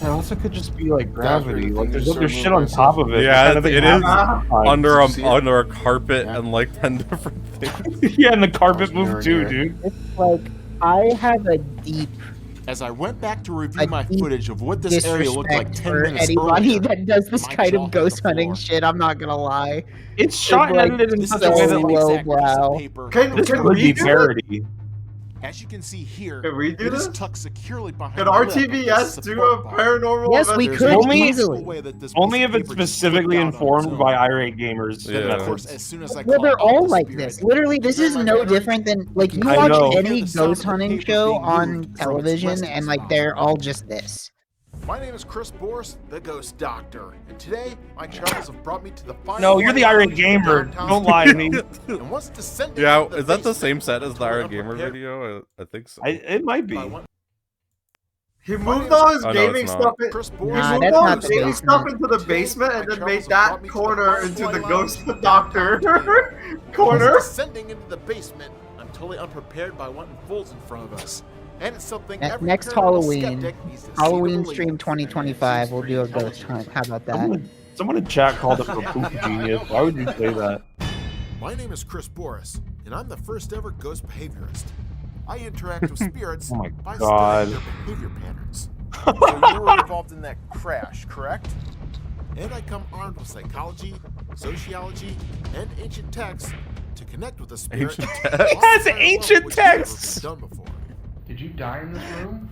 It also could just be like gravity. Like there's other shit on top of it. Yeah, it is under a a carpet and like 10 different things. Yeah, and the carpet moved too, dude. It's like I have a deep. As I went back to review my footage of what this area looked like 10 minutes anybody earlier, that does this kind of ghost hunting shit, I'm not gonna lie. It's shot and edited in such a way that lowbrow. This would be parody. as you can see here, can we do it is this? tucked securely behind Could the lip RTVS of the do a support bar. paranormal Yes, we event? could Only, easily. only if it's specifically informed by irate gamers. Then, of course, as soon as I Well, call they're out all the like spirit, this. Literally, this is no different than like you I know. watch any ghost hunting show on television, and like they're all just this. My name is Chris Boris, the Ghost Doctor, and today my travels have brought me to the final. No, you're the irate gamer. Don't lie to me. And once descending Yeah, into the is that the basement, same set as the Irate Gamer video? I think so. It might be. He moved all his Oh, no, gaming it's stuff. not. He Nah, moved that's all not his the gaming basement. stuff into the basement and then made that corner into the ghost doctor corner. Once descending into the basement, I'm totally unprepared by what unfolds in front of us. And it's something every Next paranormal Halloween, skeptic needs to see to Halloween believe. stream 2025, we'll do a ghost hunt. How about that? Someone in chat called it a poop genius. Why would you say that? My name is Chris Boris, and I'm the first ever ghost behaviorist. I interact with spirits Oh my by God. studying their behavior patterns. So you were involved in that crash, correct? And I come armed with psychology, sociology, and ancient texts to connect with the spirit. Ancient texts? He has ancient texts! Done before. Did you die in this room?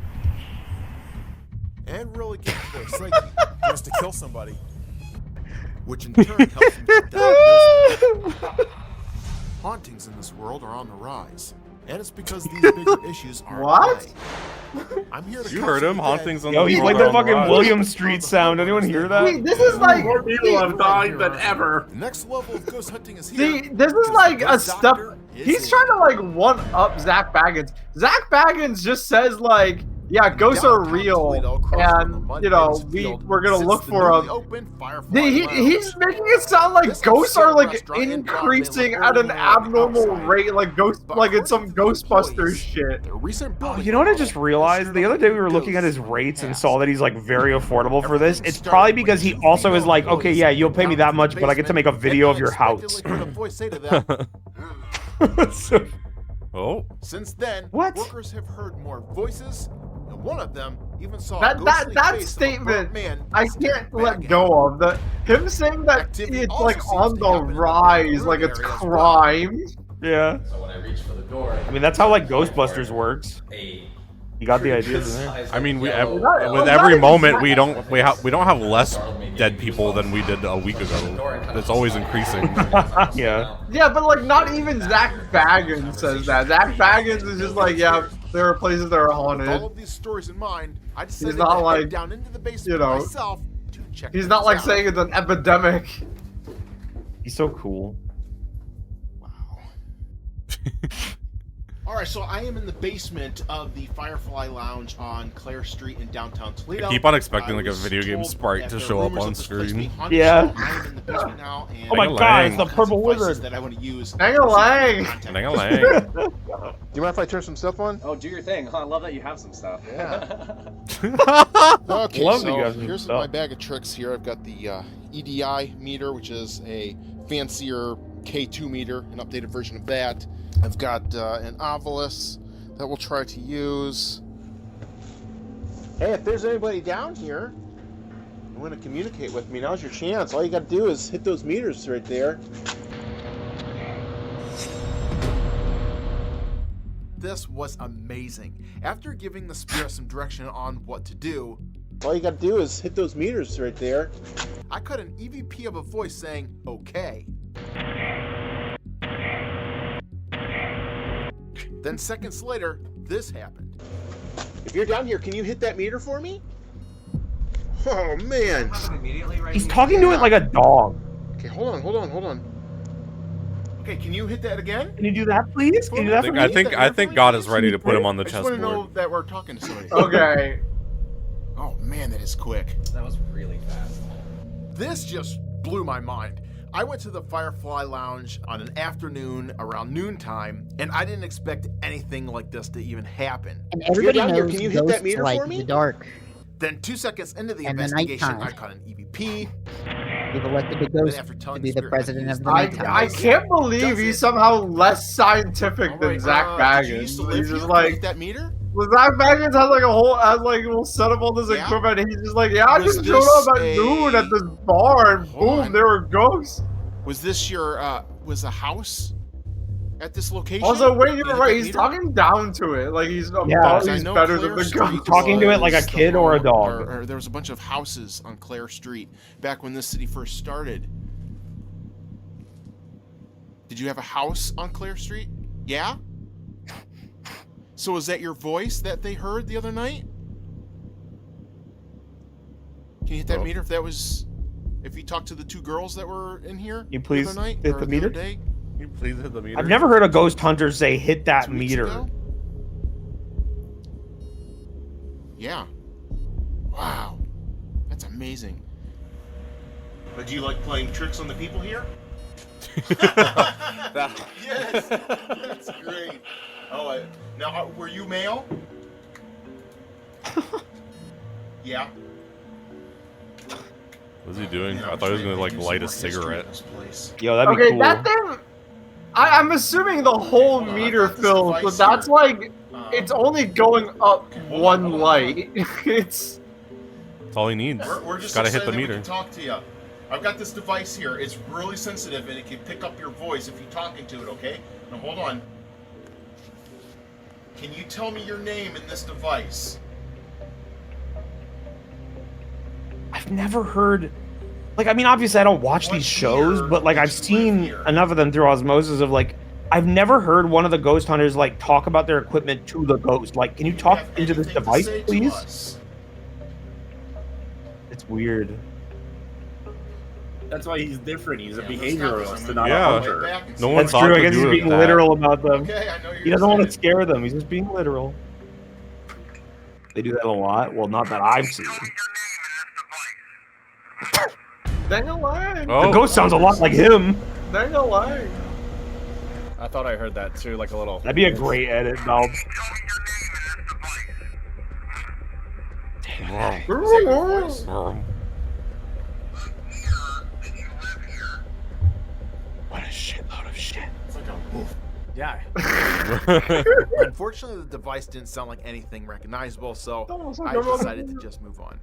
And really get into their psyche just to kill somebody, which in turn helps me to diagnose them. Hauntings in this world are on the rise, and it's because these bigger issues are What? at play. I'm here to You counsel heard him? the Hauntings dead. on Yo, the he's world like the on the fucking rise. William Street sound. Anyone hear that? See, this is like More people have died than ever. The next level of ghost hunting is here. See, this is like a Ghost step. Doctor is He's here. trying to like one up Zach Baggins. Zach Baggins just says like, yeah, ghosts are Downtown real, Toledo, across from the and mud you know pits field, we're gonna sits look the for newly a. open Firefly Lounge. He's making it sound like This ghosts are like restaurant in increasing Broadway at an look abnormal outside. rate, like ghost, But like it's some according to Ghostbusters employees, shit. their recent Oh, building you know what I just model realized? The other day we were looking at his rates and saw that he's like very affordable for this. It's probably because he also is like, okay, yeah, you'll pay me that much, but I get to make a video of your house. So- Oh. Since then, What? workers have heard more voices, and one of them even saw a That ghostly that face of a statement burnt man I sitting can't let back go of. The him saying that Activity it's also like seems on to the happen in the rise, urban like it's area as well. crime. Yeah. So when I reach for the door, I mean, that's how like Ghostbusters works. You got the ideas in there. I mean, with Well, every that is moment exactly- we don't have less dead people than we did a week ago. It's always increasing. Yeah. Yeah, but like not even Zach Baggins says that. Zach Baggins is just like, yeah, there are places that are With all haunted. of these stories in mind, I decided not to like, head down into the basement you know, myself to check He's things not like out. saying it's an epidemic. He's so cool. All right, so I am in the basement of the Firefly Lounge on Clare Street in downtown Toledo. I keep on expecting I like a was video game told sprite that to there are show up rumors on of this place being screen. haunted, Yeah. so I am in the basement now, and Oh my God, it's the purple devices wizard. that I want to use. Dang-a-lang. Dang-a-lang. Do you mind if I turn some stuff on? oh, do your thing. I love that you have some stuff. Yeah. Okay, Love so you guys and here's stuff. my bag of tricks here. I've got the EDI meter, which is a fancier K2 meter, an updated version of that. I've got an Ovilus that we'll try to use. Hey, if there's anybody down here you want to communicate with me, now's your chance. All you got to do is hit those meters right there. This was amazing. After giving the spirit some direction on what to do, All you got to do is hit those meters right there. I cut an EVP of a voice saying, okay. Then seconds later, this happened. If you're down here, can you hit that meter for me? Oh man. He's talking to it like a dog. Okay, hold on. Okay, can you hit that again? Can you do that, please? Can you do that for me? I think God is ready to put him on the I just want to know chessboard. that we're talking to somebody. Okay. Oh man, that is quick. That was really fast. This just blew my mind. I went to the Firefly Lounge on an afternoon around noontime, and I didn't expect anything like this to even happen. And everybody If you're down here, knows can you hit that ghosts meter like for me? the dark. Then 2 seconds into the And the investigation, nighttime. I caught an EVP. We've elected the ghost to be the president of the nighttime. I can't believe he's somehow less scientific than Zach Did you used to Baggins. live He's here? just Can you like hit that meter? well, Zach Baggins has like a whole set of all this Yeah? equipment. And he's just like, yeah, I Was just showed this up at noon at this bar, and Hold boom, on. there were ghosts. Was this your was a house at this location? Also, wait, Can you you're hit right. that He's meter? talking down to it, like he's Yeah, above, I he's know better Claire than the Street ghost. Talking to it like a was kid the or a home- dog. Or there was a bunch of houses on Claire Street back when this city first started. Did you have a house on Claire Street? Yeah? So was that your voice that they heard the other night? Can you hit that meter if you talked to the two girls that were in here You please the other night? hit or the other meter? day? Can you please hit the meter? I've never heard a ghost hunter say hit that 2 weeks meter. ago? Yeah. Wow. That's amazing. But do you like playing tricks on the people here? Yes, that's great. Oh, now were you male? Yeah. What's he doing? I thought he was gonna like light a cigarette. Yo, that'd be Okay, cool. that thing. I'm assuming the whole meter fills, but that's like it's only going up one light. It's That's all he needs. We're just Gotta hit excited the that we meter. can talk to you. I've got this device here. It's really sensitive and it can pick up your voice if you're talking to it, okay? Now hold on. Can you tell me your name in this device? I've never heard. Like, I mean, obviously, I don't watch these shows, but like, I've seen enough of them through osmosis of like, I've never heard one of the ghost hunters like talk about their equipment to the ghost. Like, can you talk into this device, please? It's weird. That's why he's different. He's a behavioralist and not Yeah. a hunter. No one That's thought true. I to guess he's do it being that. literal about them. Okay, I know you're He doesn't want to excited. scare them. He's just being literal. They do that a lot. Well, not that I've seen. dang a line. Oh. The ghost sounds a lot like him. Dang a line. I thought I heard that too, like a little. That'd be a great edit, Bob. What a shitload of shit. It's like a woof. Yeah. Unfortunately, the device didn't sound like anything recognizable, so Oh, I decided to just move on.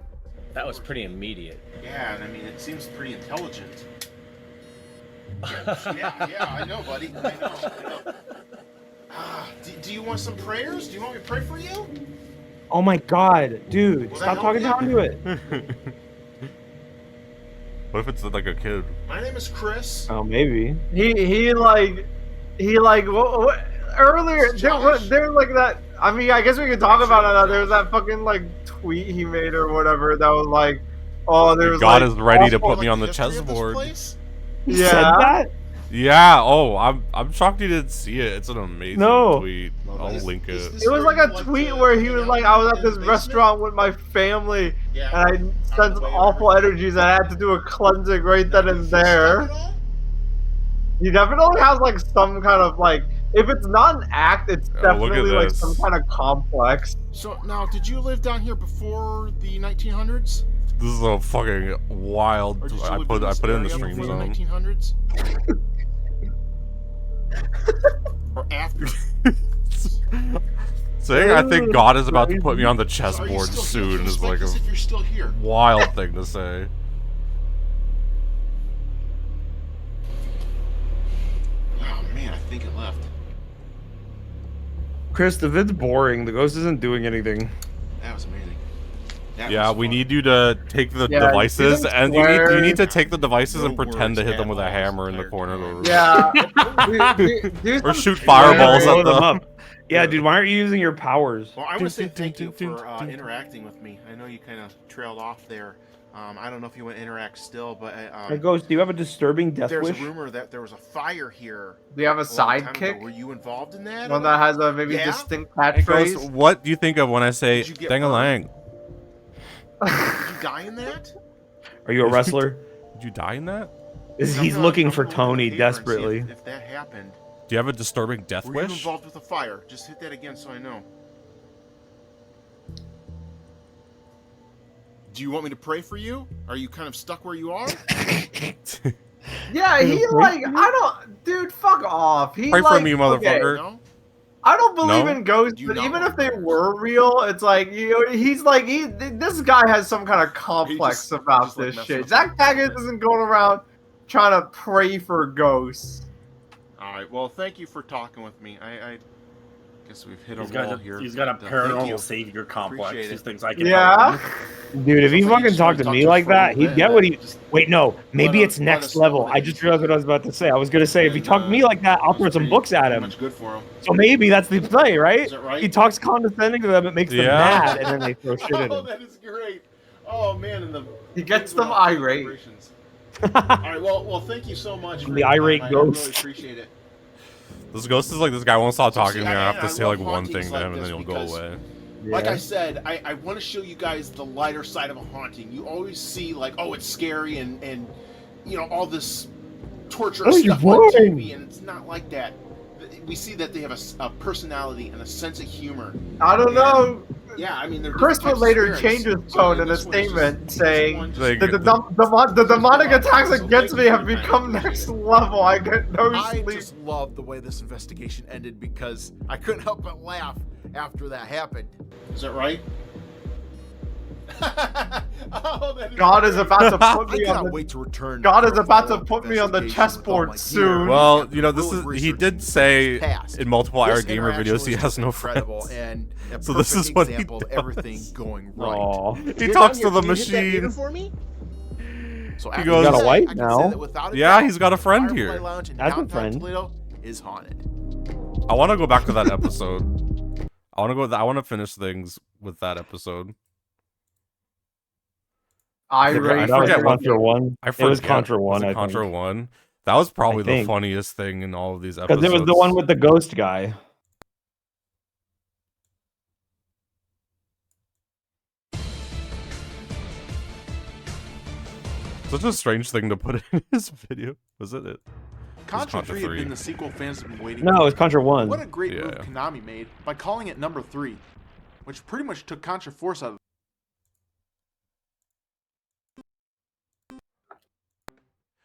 That was pretty immediate. Yeah, and I mean, it seems pretty intelligent. Yeah, I know, buddy. I know. Do you want some prayers? Do you want me to pray for you? Oh my god, dude. Will that Stop help talking you? down to it. What if it's like a kid? My name is Chris. Oh, maybe. He like what earlier there like that. I mean, I guess we could talk about it now. There was that fucking like tweet he made or whatever that was like, oh, there was God like, is ready to awful- put me on the chessboard. He Yeah. said that? Yeah. Oh, I'm shocked you didn't see it. It's an amazing No. tweet. I'll link it. It was like a tweet where he was like, I was at this restaurant with my family and I sensed awful energies and I had to do a cleansing right then and there. He definitely has like some kind of like, if it's not an act, it's look at definitely like this. some kind of complex. So now, did you live down here before the 1900s? This is a fucking wild. Or did you I live put this it in the area stream before zone. the 1900s? Or after? Saying I think God is about to put me on the Are you chessboard still here? soon Can you is like respect us if you're still here? a wild thing to say. Oh man, I think it left. Chris, the vid's boring. The ghost isn't doing anything. That was amazing. Yeah, we need you to take the Yeah, devices, you and swear- you need to take the devices and No pretend to words hit them with a at all hammer in the corner of the room. Yeah. Or shoot fireballs at Blow them them. up. Yeah, dude, why aren't you using your powers? Well, I want to say thank you for interacting with me. I know you kind of trailed off there. I don't know if you want to interact still, but Hey, Ghost, do you have a disturbing death there's wish? a rumor that there was a fire here. Do you have a long time ago. sidekick? Were you involved in that? One that has a maybe Yeah? distinct Hey, catchphrase. Ghost, what do you think of when I say Did you get dang-a-lang? Did you die in that? Are you a wrestler? Did you die in that? He's looking for Tony desperately. If that happened, Do you have a disturbing death were you wish? involved with a fire? Just hit that again so I know. Do you want me to pray for you? Are you kind of stuck where you are? Yeah, he like I don't, dude. Fuck off. He Pray like, for me, motherfucker. I don't believe No? in ghosts, but even if they were real, it's like he's like this guy has some kind of complex about this shit. Zach Taggart isn't going around trying to pray for ghosts. All right. Well, thank you for talking with me. I guess we've hit a He's wall got here. he's got a but, thank you. paranormal savior complex. Appreciate He it. thinks I can Yeah. help him. Dude, if he Sounds like you fucking just talked wanna to talk me to like us for a that, little he'd bit, get and what then he. just Wait, no, maybe let it's us- let next us know level. that I you just realized what I was about to say. I was gonna say if he talked to me like that, I'll throw some books at him. Much good for him. So maybe that's the play, right? Is that right? He talks condescending to them, it makes them Yeah. mad, and then they throw shit at Oh, him. that is great. Oh man, and the He gets them irate. All right. Well, thank you so much. For The your time. irate I really ghost. appreciate it. This ghost is like, this guy won't stop talking to me. I have to I say love like one hauntings thing to like him and this then he'll go because, away. Like I said, I want to show you guys the lighter side of a haunting. You always see like, oh, it's scary and you know all this torturous Oh, stuff you're on boring. TV, and it's not like that. We see that they have a personality and a sense of humor. I don't know. Yeah, I mean, they're Chris different would types of later spirits. change his So tone in a this one is statement just- saying this one Like, that the demonic attacks against me have become next level. I get no I sleep. just love the way this investigation ended because I couldn't help but laugh after that happened. Is that right? Oh, that is God is great. about to put I me on cannot the wait to return. God is for a about to follow-up put me on the investigation with all chessboard my soon. gear. Well, After you know, this ruined is, he research did say past. in multiple This IRATE Gamer interaction videos he was has no incredible friends. and a So this is perfect what he example of does. everything going right. Aw. He talks to the machine. So He after goes- that, got a wife I can now? say that without a Yeah, doubt, he's got a friend Firefly here. Lounge in That's a downtown friend. Toledo is haunted. I want to go back to that episode. I want to finish things with that episode. I That was Contra 1. I It was forget. Contra 1, Was it I Contra think. 1? That was probably I the think. funniest thing in all of these episodes. Because it was the one with the ghost guy. Such a strange thing to put in his video. Was it? It was Contra 3 had been the sequel fans have been waiting No, for. it was Contra 1. What a great Yeah. move Konami made by calling it number 3, which pretty much took Contra Force out of.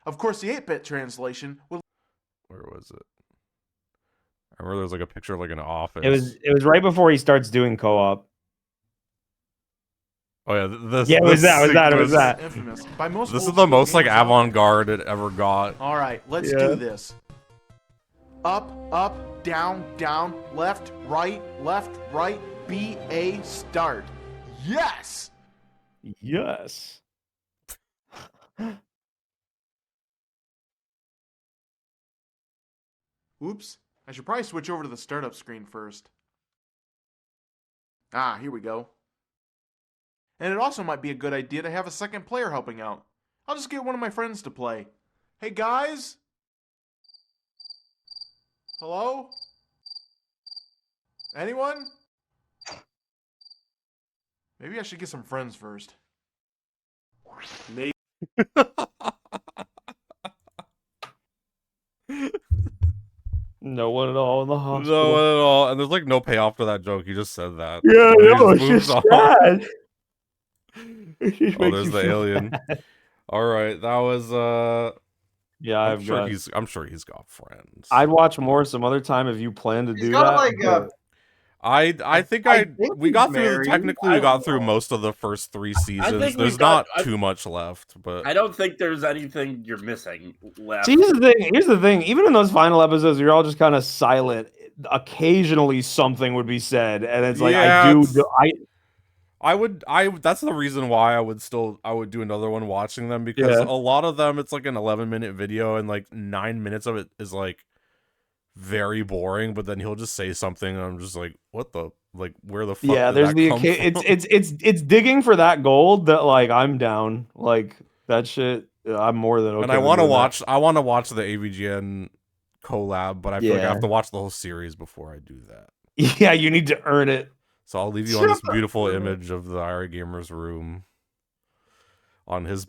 Of course, the 8-bit translation will. Where was it? I remember there was like a picture of like an office. It was right before he starts doing co-op. Oh yeah, this. Yeah, it was this that, it was sequence- that. Infamous. By most This is old the school most like gamers out there. avant-garde it ever got. All right, let's Yeah. do this. Up, up, down, down, left, right, BA, start. Yes! Yes. Oops, I should probably switch over to the startup screen first. Ah, here we go. And it also might be a good idea to have a second player helping out. I'll just get one of my friends to play. Hey guys? Hello? Anyone? Maybe I should get some friends first. Maybe. No one at all in the No hospital. one at all, and there's like no payoff to that joke. He just said that. Yeah, And he no, it's moves just on. sad. It just Oh, makes there's you the feel alien. bad. All right, that was Yeah, I'm I've sure got. I'm sure he's got friends. I'd watch more some other time if you plan to He's do got that. like a. but- I think I think we he's got through married. technically we got through most of the first 3 seasons. think There's we've got- not too much left, but I don't think there's anything you're missing left. See, here's the thing. Even in those final episodes, you're all just kind of silent. Occasionally, something would be said, and it's like Yeah, I that's the reason why I would do another one watching them, because Yeah. a lot of them it's like an 11-minute video and like 9 minutes of it is like very boring, but then he'll just say something and I'm just like, what the, like, where the fuck Yeah, did there's that the come from? it's digging for that gold that like I'm down. Like that shit, I'm more than okay. And I with want to doing that. watch the AVGN collab, but I feel like I have to watch the whole series before I do that. Yeah, you need to earn it. So I'll leave you on this beautiful image of the IRATE Gamer's room on his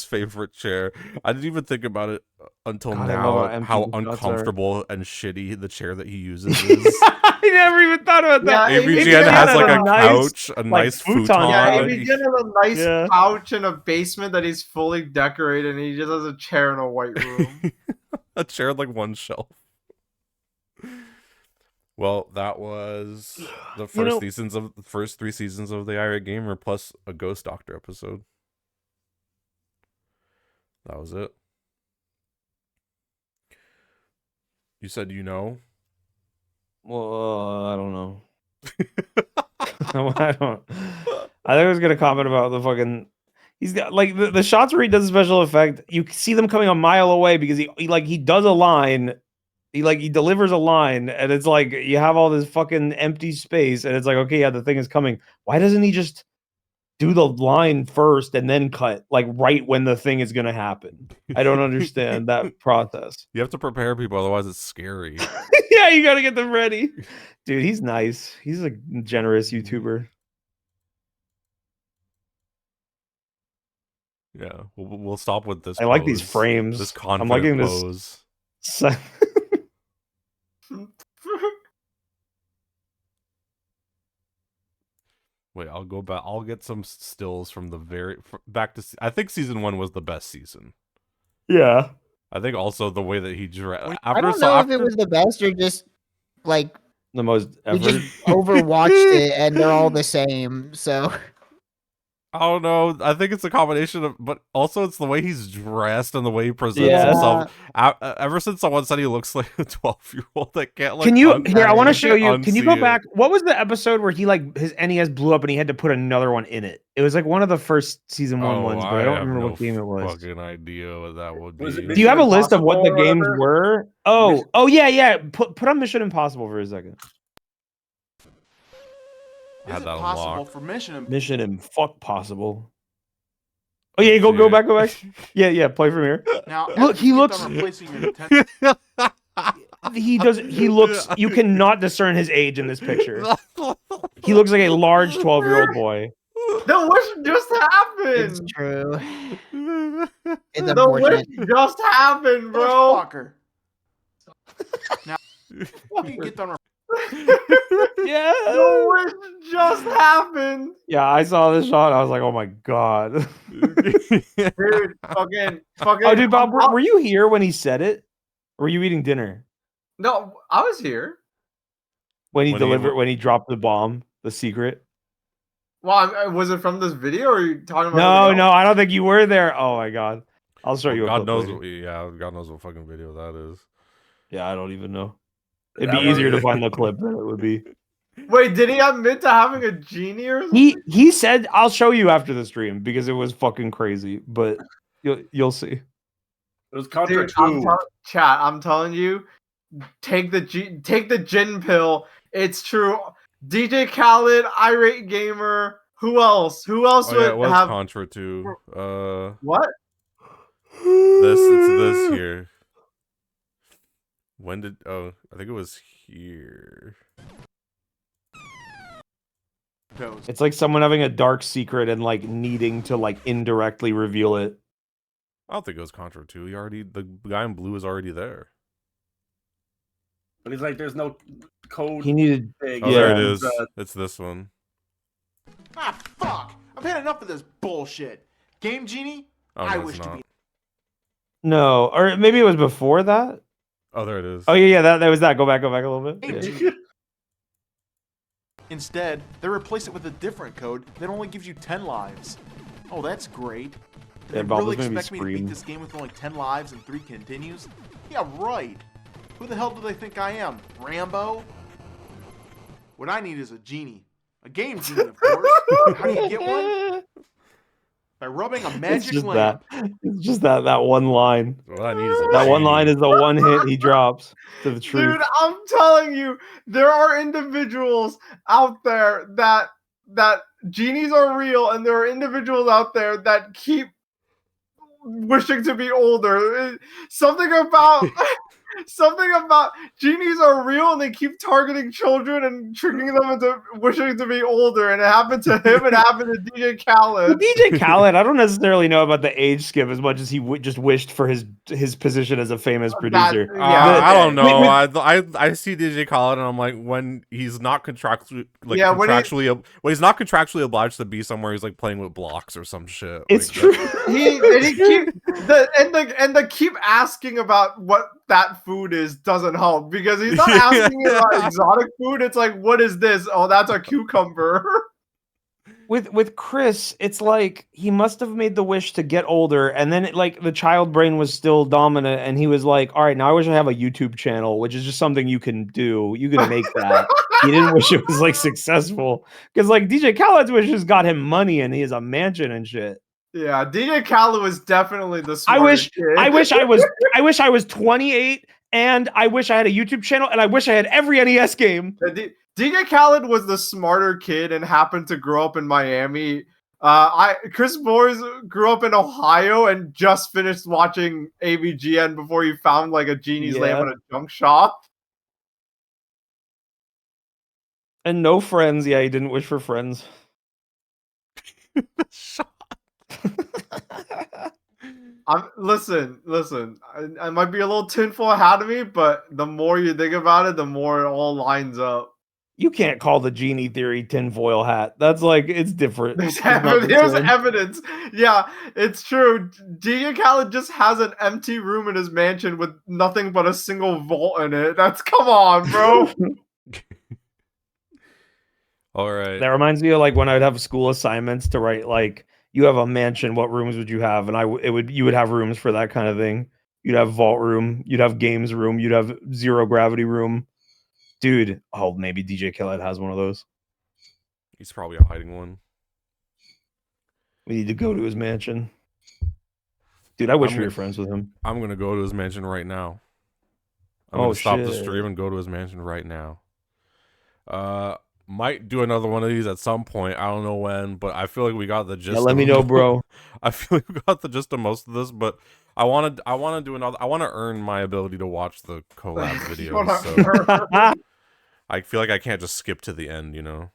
favorite chair. I didn't even think about it until God, I love now how how empty the shots are. uncomfortable and shitty the chair that he uses is. I never even thought about that. Yeah, AVGN has like a couch, a nice futon. Yeah, like, AVGN has a nice couch in a basement that he's fully decorated, and he just has a chair in a white room. a chair with like one shelf. Well, that was the first first 3 seasons of the IRATE Gamer plus a Ghost Doctor episode. That was it. You said you know? Well, I don't know. I don't. I think I was gonna comment about the fucking. He's got like the shots where he does a special effect. You see them coming a mile away because he does a line. He delivers a line, and it's like you have all this fucking empty space, and it's like, okay, yeah, the thing is coming. Why doesn't he just do the line first and then cut like right when the thing is gonna happen? I don't understand that process. You have to prepare people, otherwise it's scary. Yeah, you gotta get them ready. Dude, he's nice. He's a generous YouTuber. Yeah, we'll stop with this. I like these pose, frames. This I'm confident liking pose. this. Wait, I'll go back. I'll get some stills from the back to. I think season 1 was the best season. Yeah. I think also the way that he dressed. I don't know if it was the best or just like the most we ever. just overwatched it and they're all the same. So I don't know. I think it's a combination of, but also it's the way he's dressed and the way he presents himself. Ever since someone said he looks like a 12-year-old that can't like. Can you here? I want to show you. Can you go unsee back? it. What was the episode where he like his NES blew up and he had to put another one in it? It was like one of the first season 1 ones, but I don't remember what game it was. Fucking idea what that would Was be. it Do you have a list of what the Impossible or games whatever? were? Oh, yeah. Put on Mission Impossible for a second. I had Is it that possible unlocked. for Mission Fuck possible. Oh yeah, go back. Yeah, play from here. Now, Look, after he you get looks. done replacing your Nintendo- He looks. You cannot discern his age in this picture. He looks like a large 12-year-old boy. The wish just happened. it's true. It's The unfortunate. wish just happened, bro. Fucker. Now, after you get done Yeah. The wish just happened. Yeah, I saw this shot. I was like, oh my god. Dude, fucking. Oh, dude, Bob, were you here when he said it? Or were you eating dinner No, I was here. when he dropped the bomb, the secret? Well, was it from this video or are you talking about? No, I don't think you were there. Oh my god, I'll show you. God a clip knows. later. God knows what fucking video that is. Yeah, I don't even know. It'd That be easier to was- find the clip than it would be. Wait, did he admit to having a genie or something? He said, "I'll show you after the stream because it was fucking crazy." But you'll see. It was Contra Dude, 2. chat, I'm telling you, take the gin pill. It's true. DJ Khaled, IRATE Gamer. Who else? Who else Oh, yeah, it would was have Contra 2. what? It's this here. When did? Oh, I think it was here. It's like someone having a dark secret and like needing to like indirectly reveal it. I don't think it was Contra 2. The guy in blue is already there. But he's like, there's no code. He needed. thing. Oh, there it Yeah. is. It's this one. Ah, fuck! I've had enough of this bullshit. Game Genie? Oh, I no, wish it's to not. be. No, or maybe it was before that. Oh, there it is. Oh yeah, that was that. Go back a little bit. Game Yeah. Genie. Instead, they replace it with a different code that only gives you 10 lives. Oh, that's great. Yeah, They Bob, really there's gonna be expect me to beat Scream. this game with only 10 lives and 3 continues? Yeah, right. Who the hell do they think I am? Rambo? What I need is a genie. A game genie, of course. How do you get one? By rubbing a It's magic just lamp. that. It's just that one line. What I need is a That one genie. line is the one hit he drops to the truth. Dude, I'm telling you, there are individuals out there that genies are real, and there are individuals out there that keep wishing to be older. Something about genies are real, and they keep targeting children and tricking them into wishing to be older. And it happened to him. It happened to DJ Khaled. DJ Khaled, I don't necessarily know about the age skip as much as he just wished for his position as a famous producer. I don't know. I see DJ Khaled and I'm like, when he's not contractually he's not contractually obliged to be somewhere, he's like playing with blocks or some shit. It's like, true. He keep the keep asking about what that food is doesn't help, because he's not asking about exotic food. It's like, what is this? Oh, that's a cucumber. With Chris, it's like he must have made the wish to get older, and then the child brain was still dominant, and he was like, all right, now I wish I have a YouTube channel, which is just something you can do. You can make that. He didn't wish it was like successful, because like DJ Khaled's wishes got him money, and he has a mansion and shit. Yeah, DJ Khaled was definitely the I smartest wish kid. I wish I was 28, and I wish I had a YouTube channel, and I wish I had every NES game. DJ Khaled was the smarter kid and happened to grow up in Miami. Chris Boers grew up in Ohio and just finished watching AVGN before he found like a genie's lamp at a junk shop. And no friends. Yeah, he didn't wish for friends. Listen. I might be a little tinfoil hat of me, but the more you think about it, the more it all lines up. You can't call the genie theory tinfoil hat. That's like, it's different. There's evidence. Yeah, it's true. DJ Khaled just has an empty room in his mansion with nothing but a single vault in it. Come on, bro. All right. That reminds me of like when I'd have school assignments to write, like, you have a mansion, what rooms would you have? And you would have rooms for that kind of thing. You'd have vault room, you'd have games room, you'd have zero gravity room. Dude, maybe DJ Khaled has one of those. He's probably hiding one. We need to go to his mansion. Dude, I wish we were friends with him. I'm gonna go to his mansion right now. I'm gonna stop the stream and go to his mansion right now. Might do another one of these at some point. I don't know when, but I feel like we got the gist. Yeah, let me know, bro. I feel like we got the gist of most of this, but I want to do another. I want to earn my ability to watch the collab videos. So I feel like I can't just skip to the end, you know.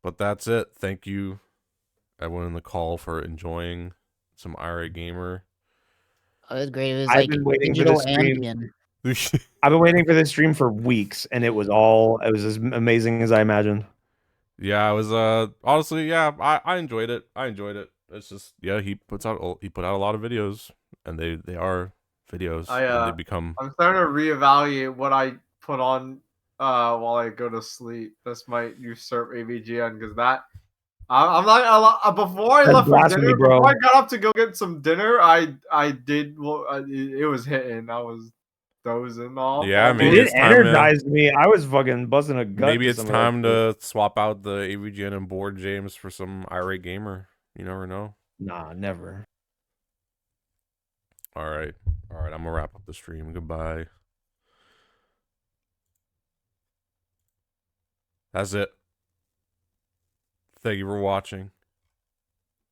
But that's it. Thank you, everyone in the call, for enjoying some IRATE Gamer. Oh, it was great. It was I've like been waiting for digital this stream. ambient. I've been waiting for this stream for weeks, and it was as amazing as I imagined. Yeah, it was honestly, yeah, I enjoyed it. It's just, yeah, he put out a lot of videos, and they are videos. And they become. I'm starting to reevaluate what I put on while I go to sleep. This might usurp AVGN, because I'm not before I left for dinner. Bro. Before I got up to go get some dinner, I did. Well, it was hitting. I was dozing off. Yeah, maybe it energized me. I was fucking buzzing a gut. Maybe it's time to swap out the AVGN and board James for some IRATE Gamer. You never know. Nah, never. All right. I'm gonna wrap up the stream. Goodbye. That's it. Thank you for watching.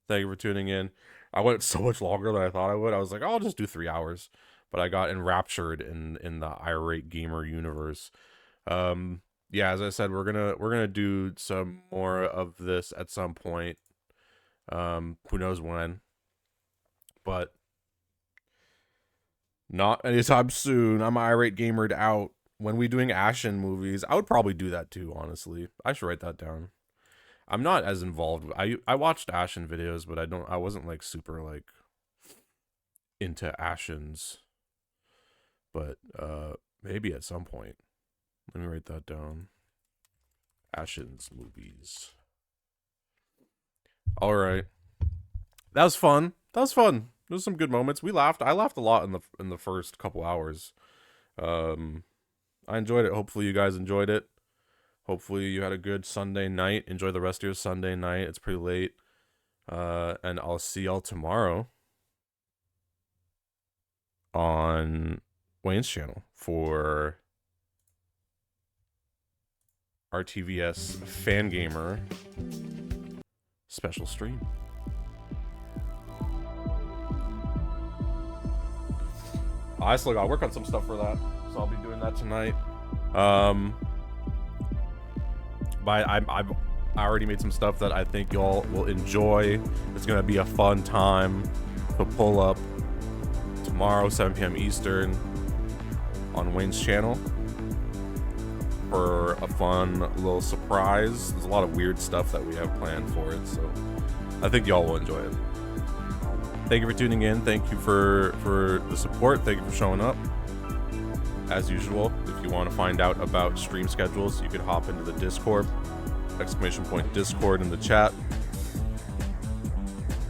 Thank you for tuning in. I went so much longer than I thought I would. I was like, I'll just do 3 hours. But I got enraptured in the IRATE Gamer universe. Yeah, as I said, we're gonna do some more of this at some point. Who knows when? But not anytime soon. I'm IRATE Gamered out. When we doing Ashen movies, I would probably do that too, honestly. I should write that down. I'm not as involved. I watched Ashen videos, but I wasn't like super like into Ashens. But maybe at some point. Let me write that down. Ashen's movies. All right. That was fun. There's some good moments. We laughed. I laughed a lot in the first couple hours. I enjoyed it. Hopefully you guys enjoyed it. Hopefully you had a good Sunday night. Enjoy the rest of your Sunday night. It's pretty late. And I'll see y'all tomorrow on Wayne's channel for RTVS Fan Gamer special stream. I still gotta work on some stuff for that, so I'll be doing that tonight. But I already made some stuff that I think y'all will enjoy. It's gonna be a fun time to pull up tomorrow, 7 p.m. Eastern, on Wayne's channel for a fun little surprise. There's a lot of weird stuff that we have planned for it, so I think y'all will enjoy it. Thank you for tuning in. Thank you for the support. Thank you for showing up. As usual, if you want to find out about stream schedules, you can hop into the Discord. !Discord in the chat.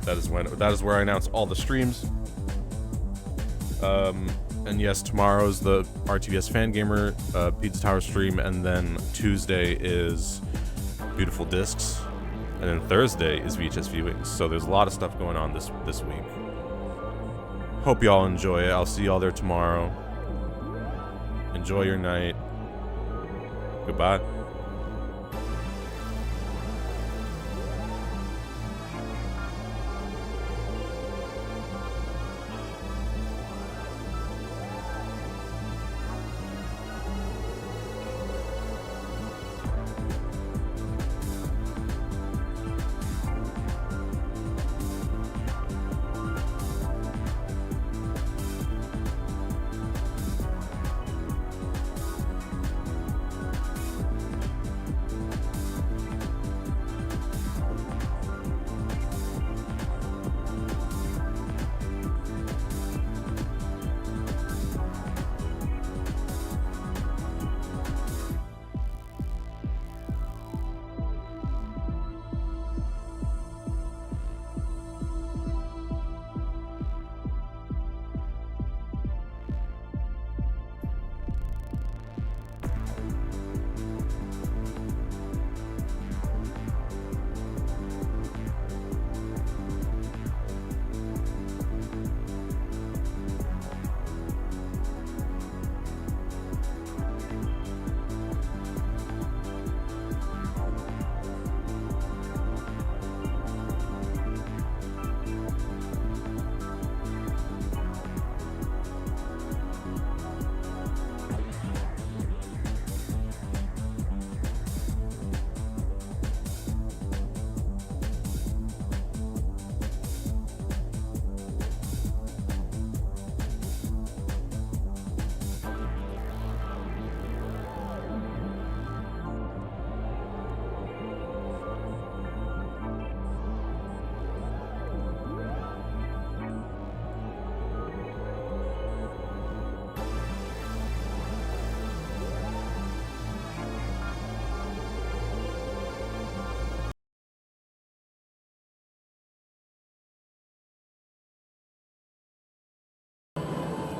That is where I announce all the streams. And yes, tomorrow's the RTVS Fan Gamer Pizza Tower stream, and then Tuesday is Beautiful Discs, and then Thursday is VHS Viewings. So there's a lot of stuff going on this week. Hope y'all enjoy it. I'll see y'all there tomorrow. Enjoy your night. Goodbye.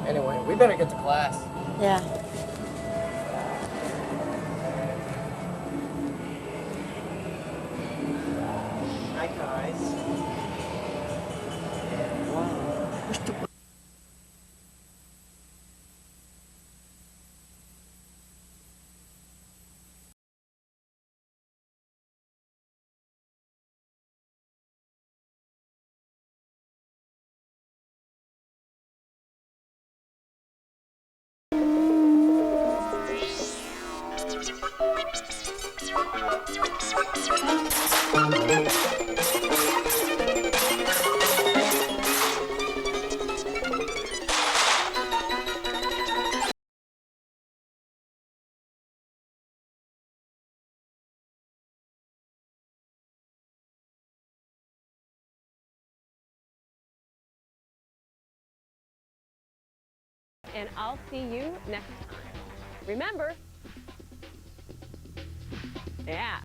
Anyway, we better get to class. Yeah. Hi, guys. Wow. And I'll see you next time. Remember, yeah.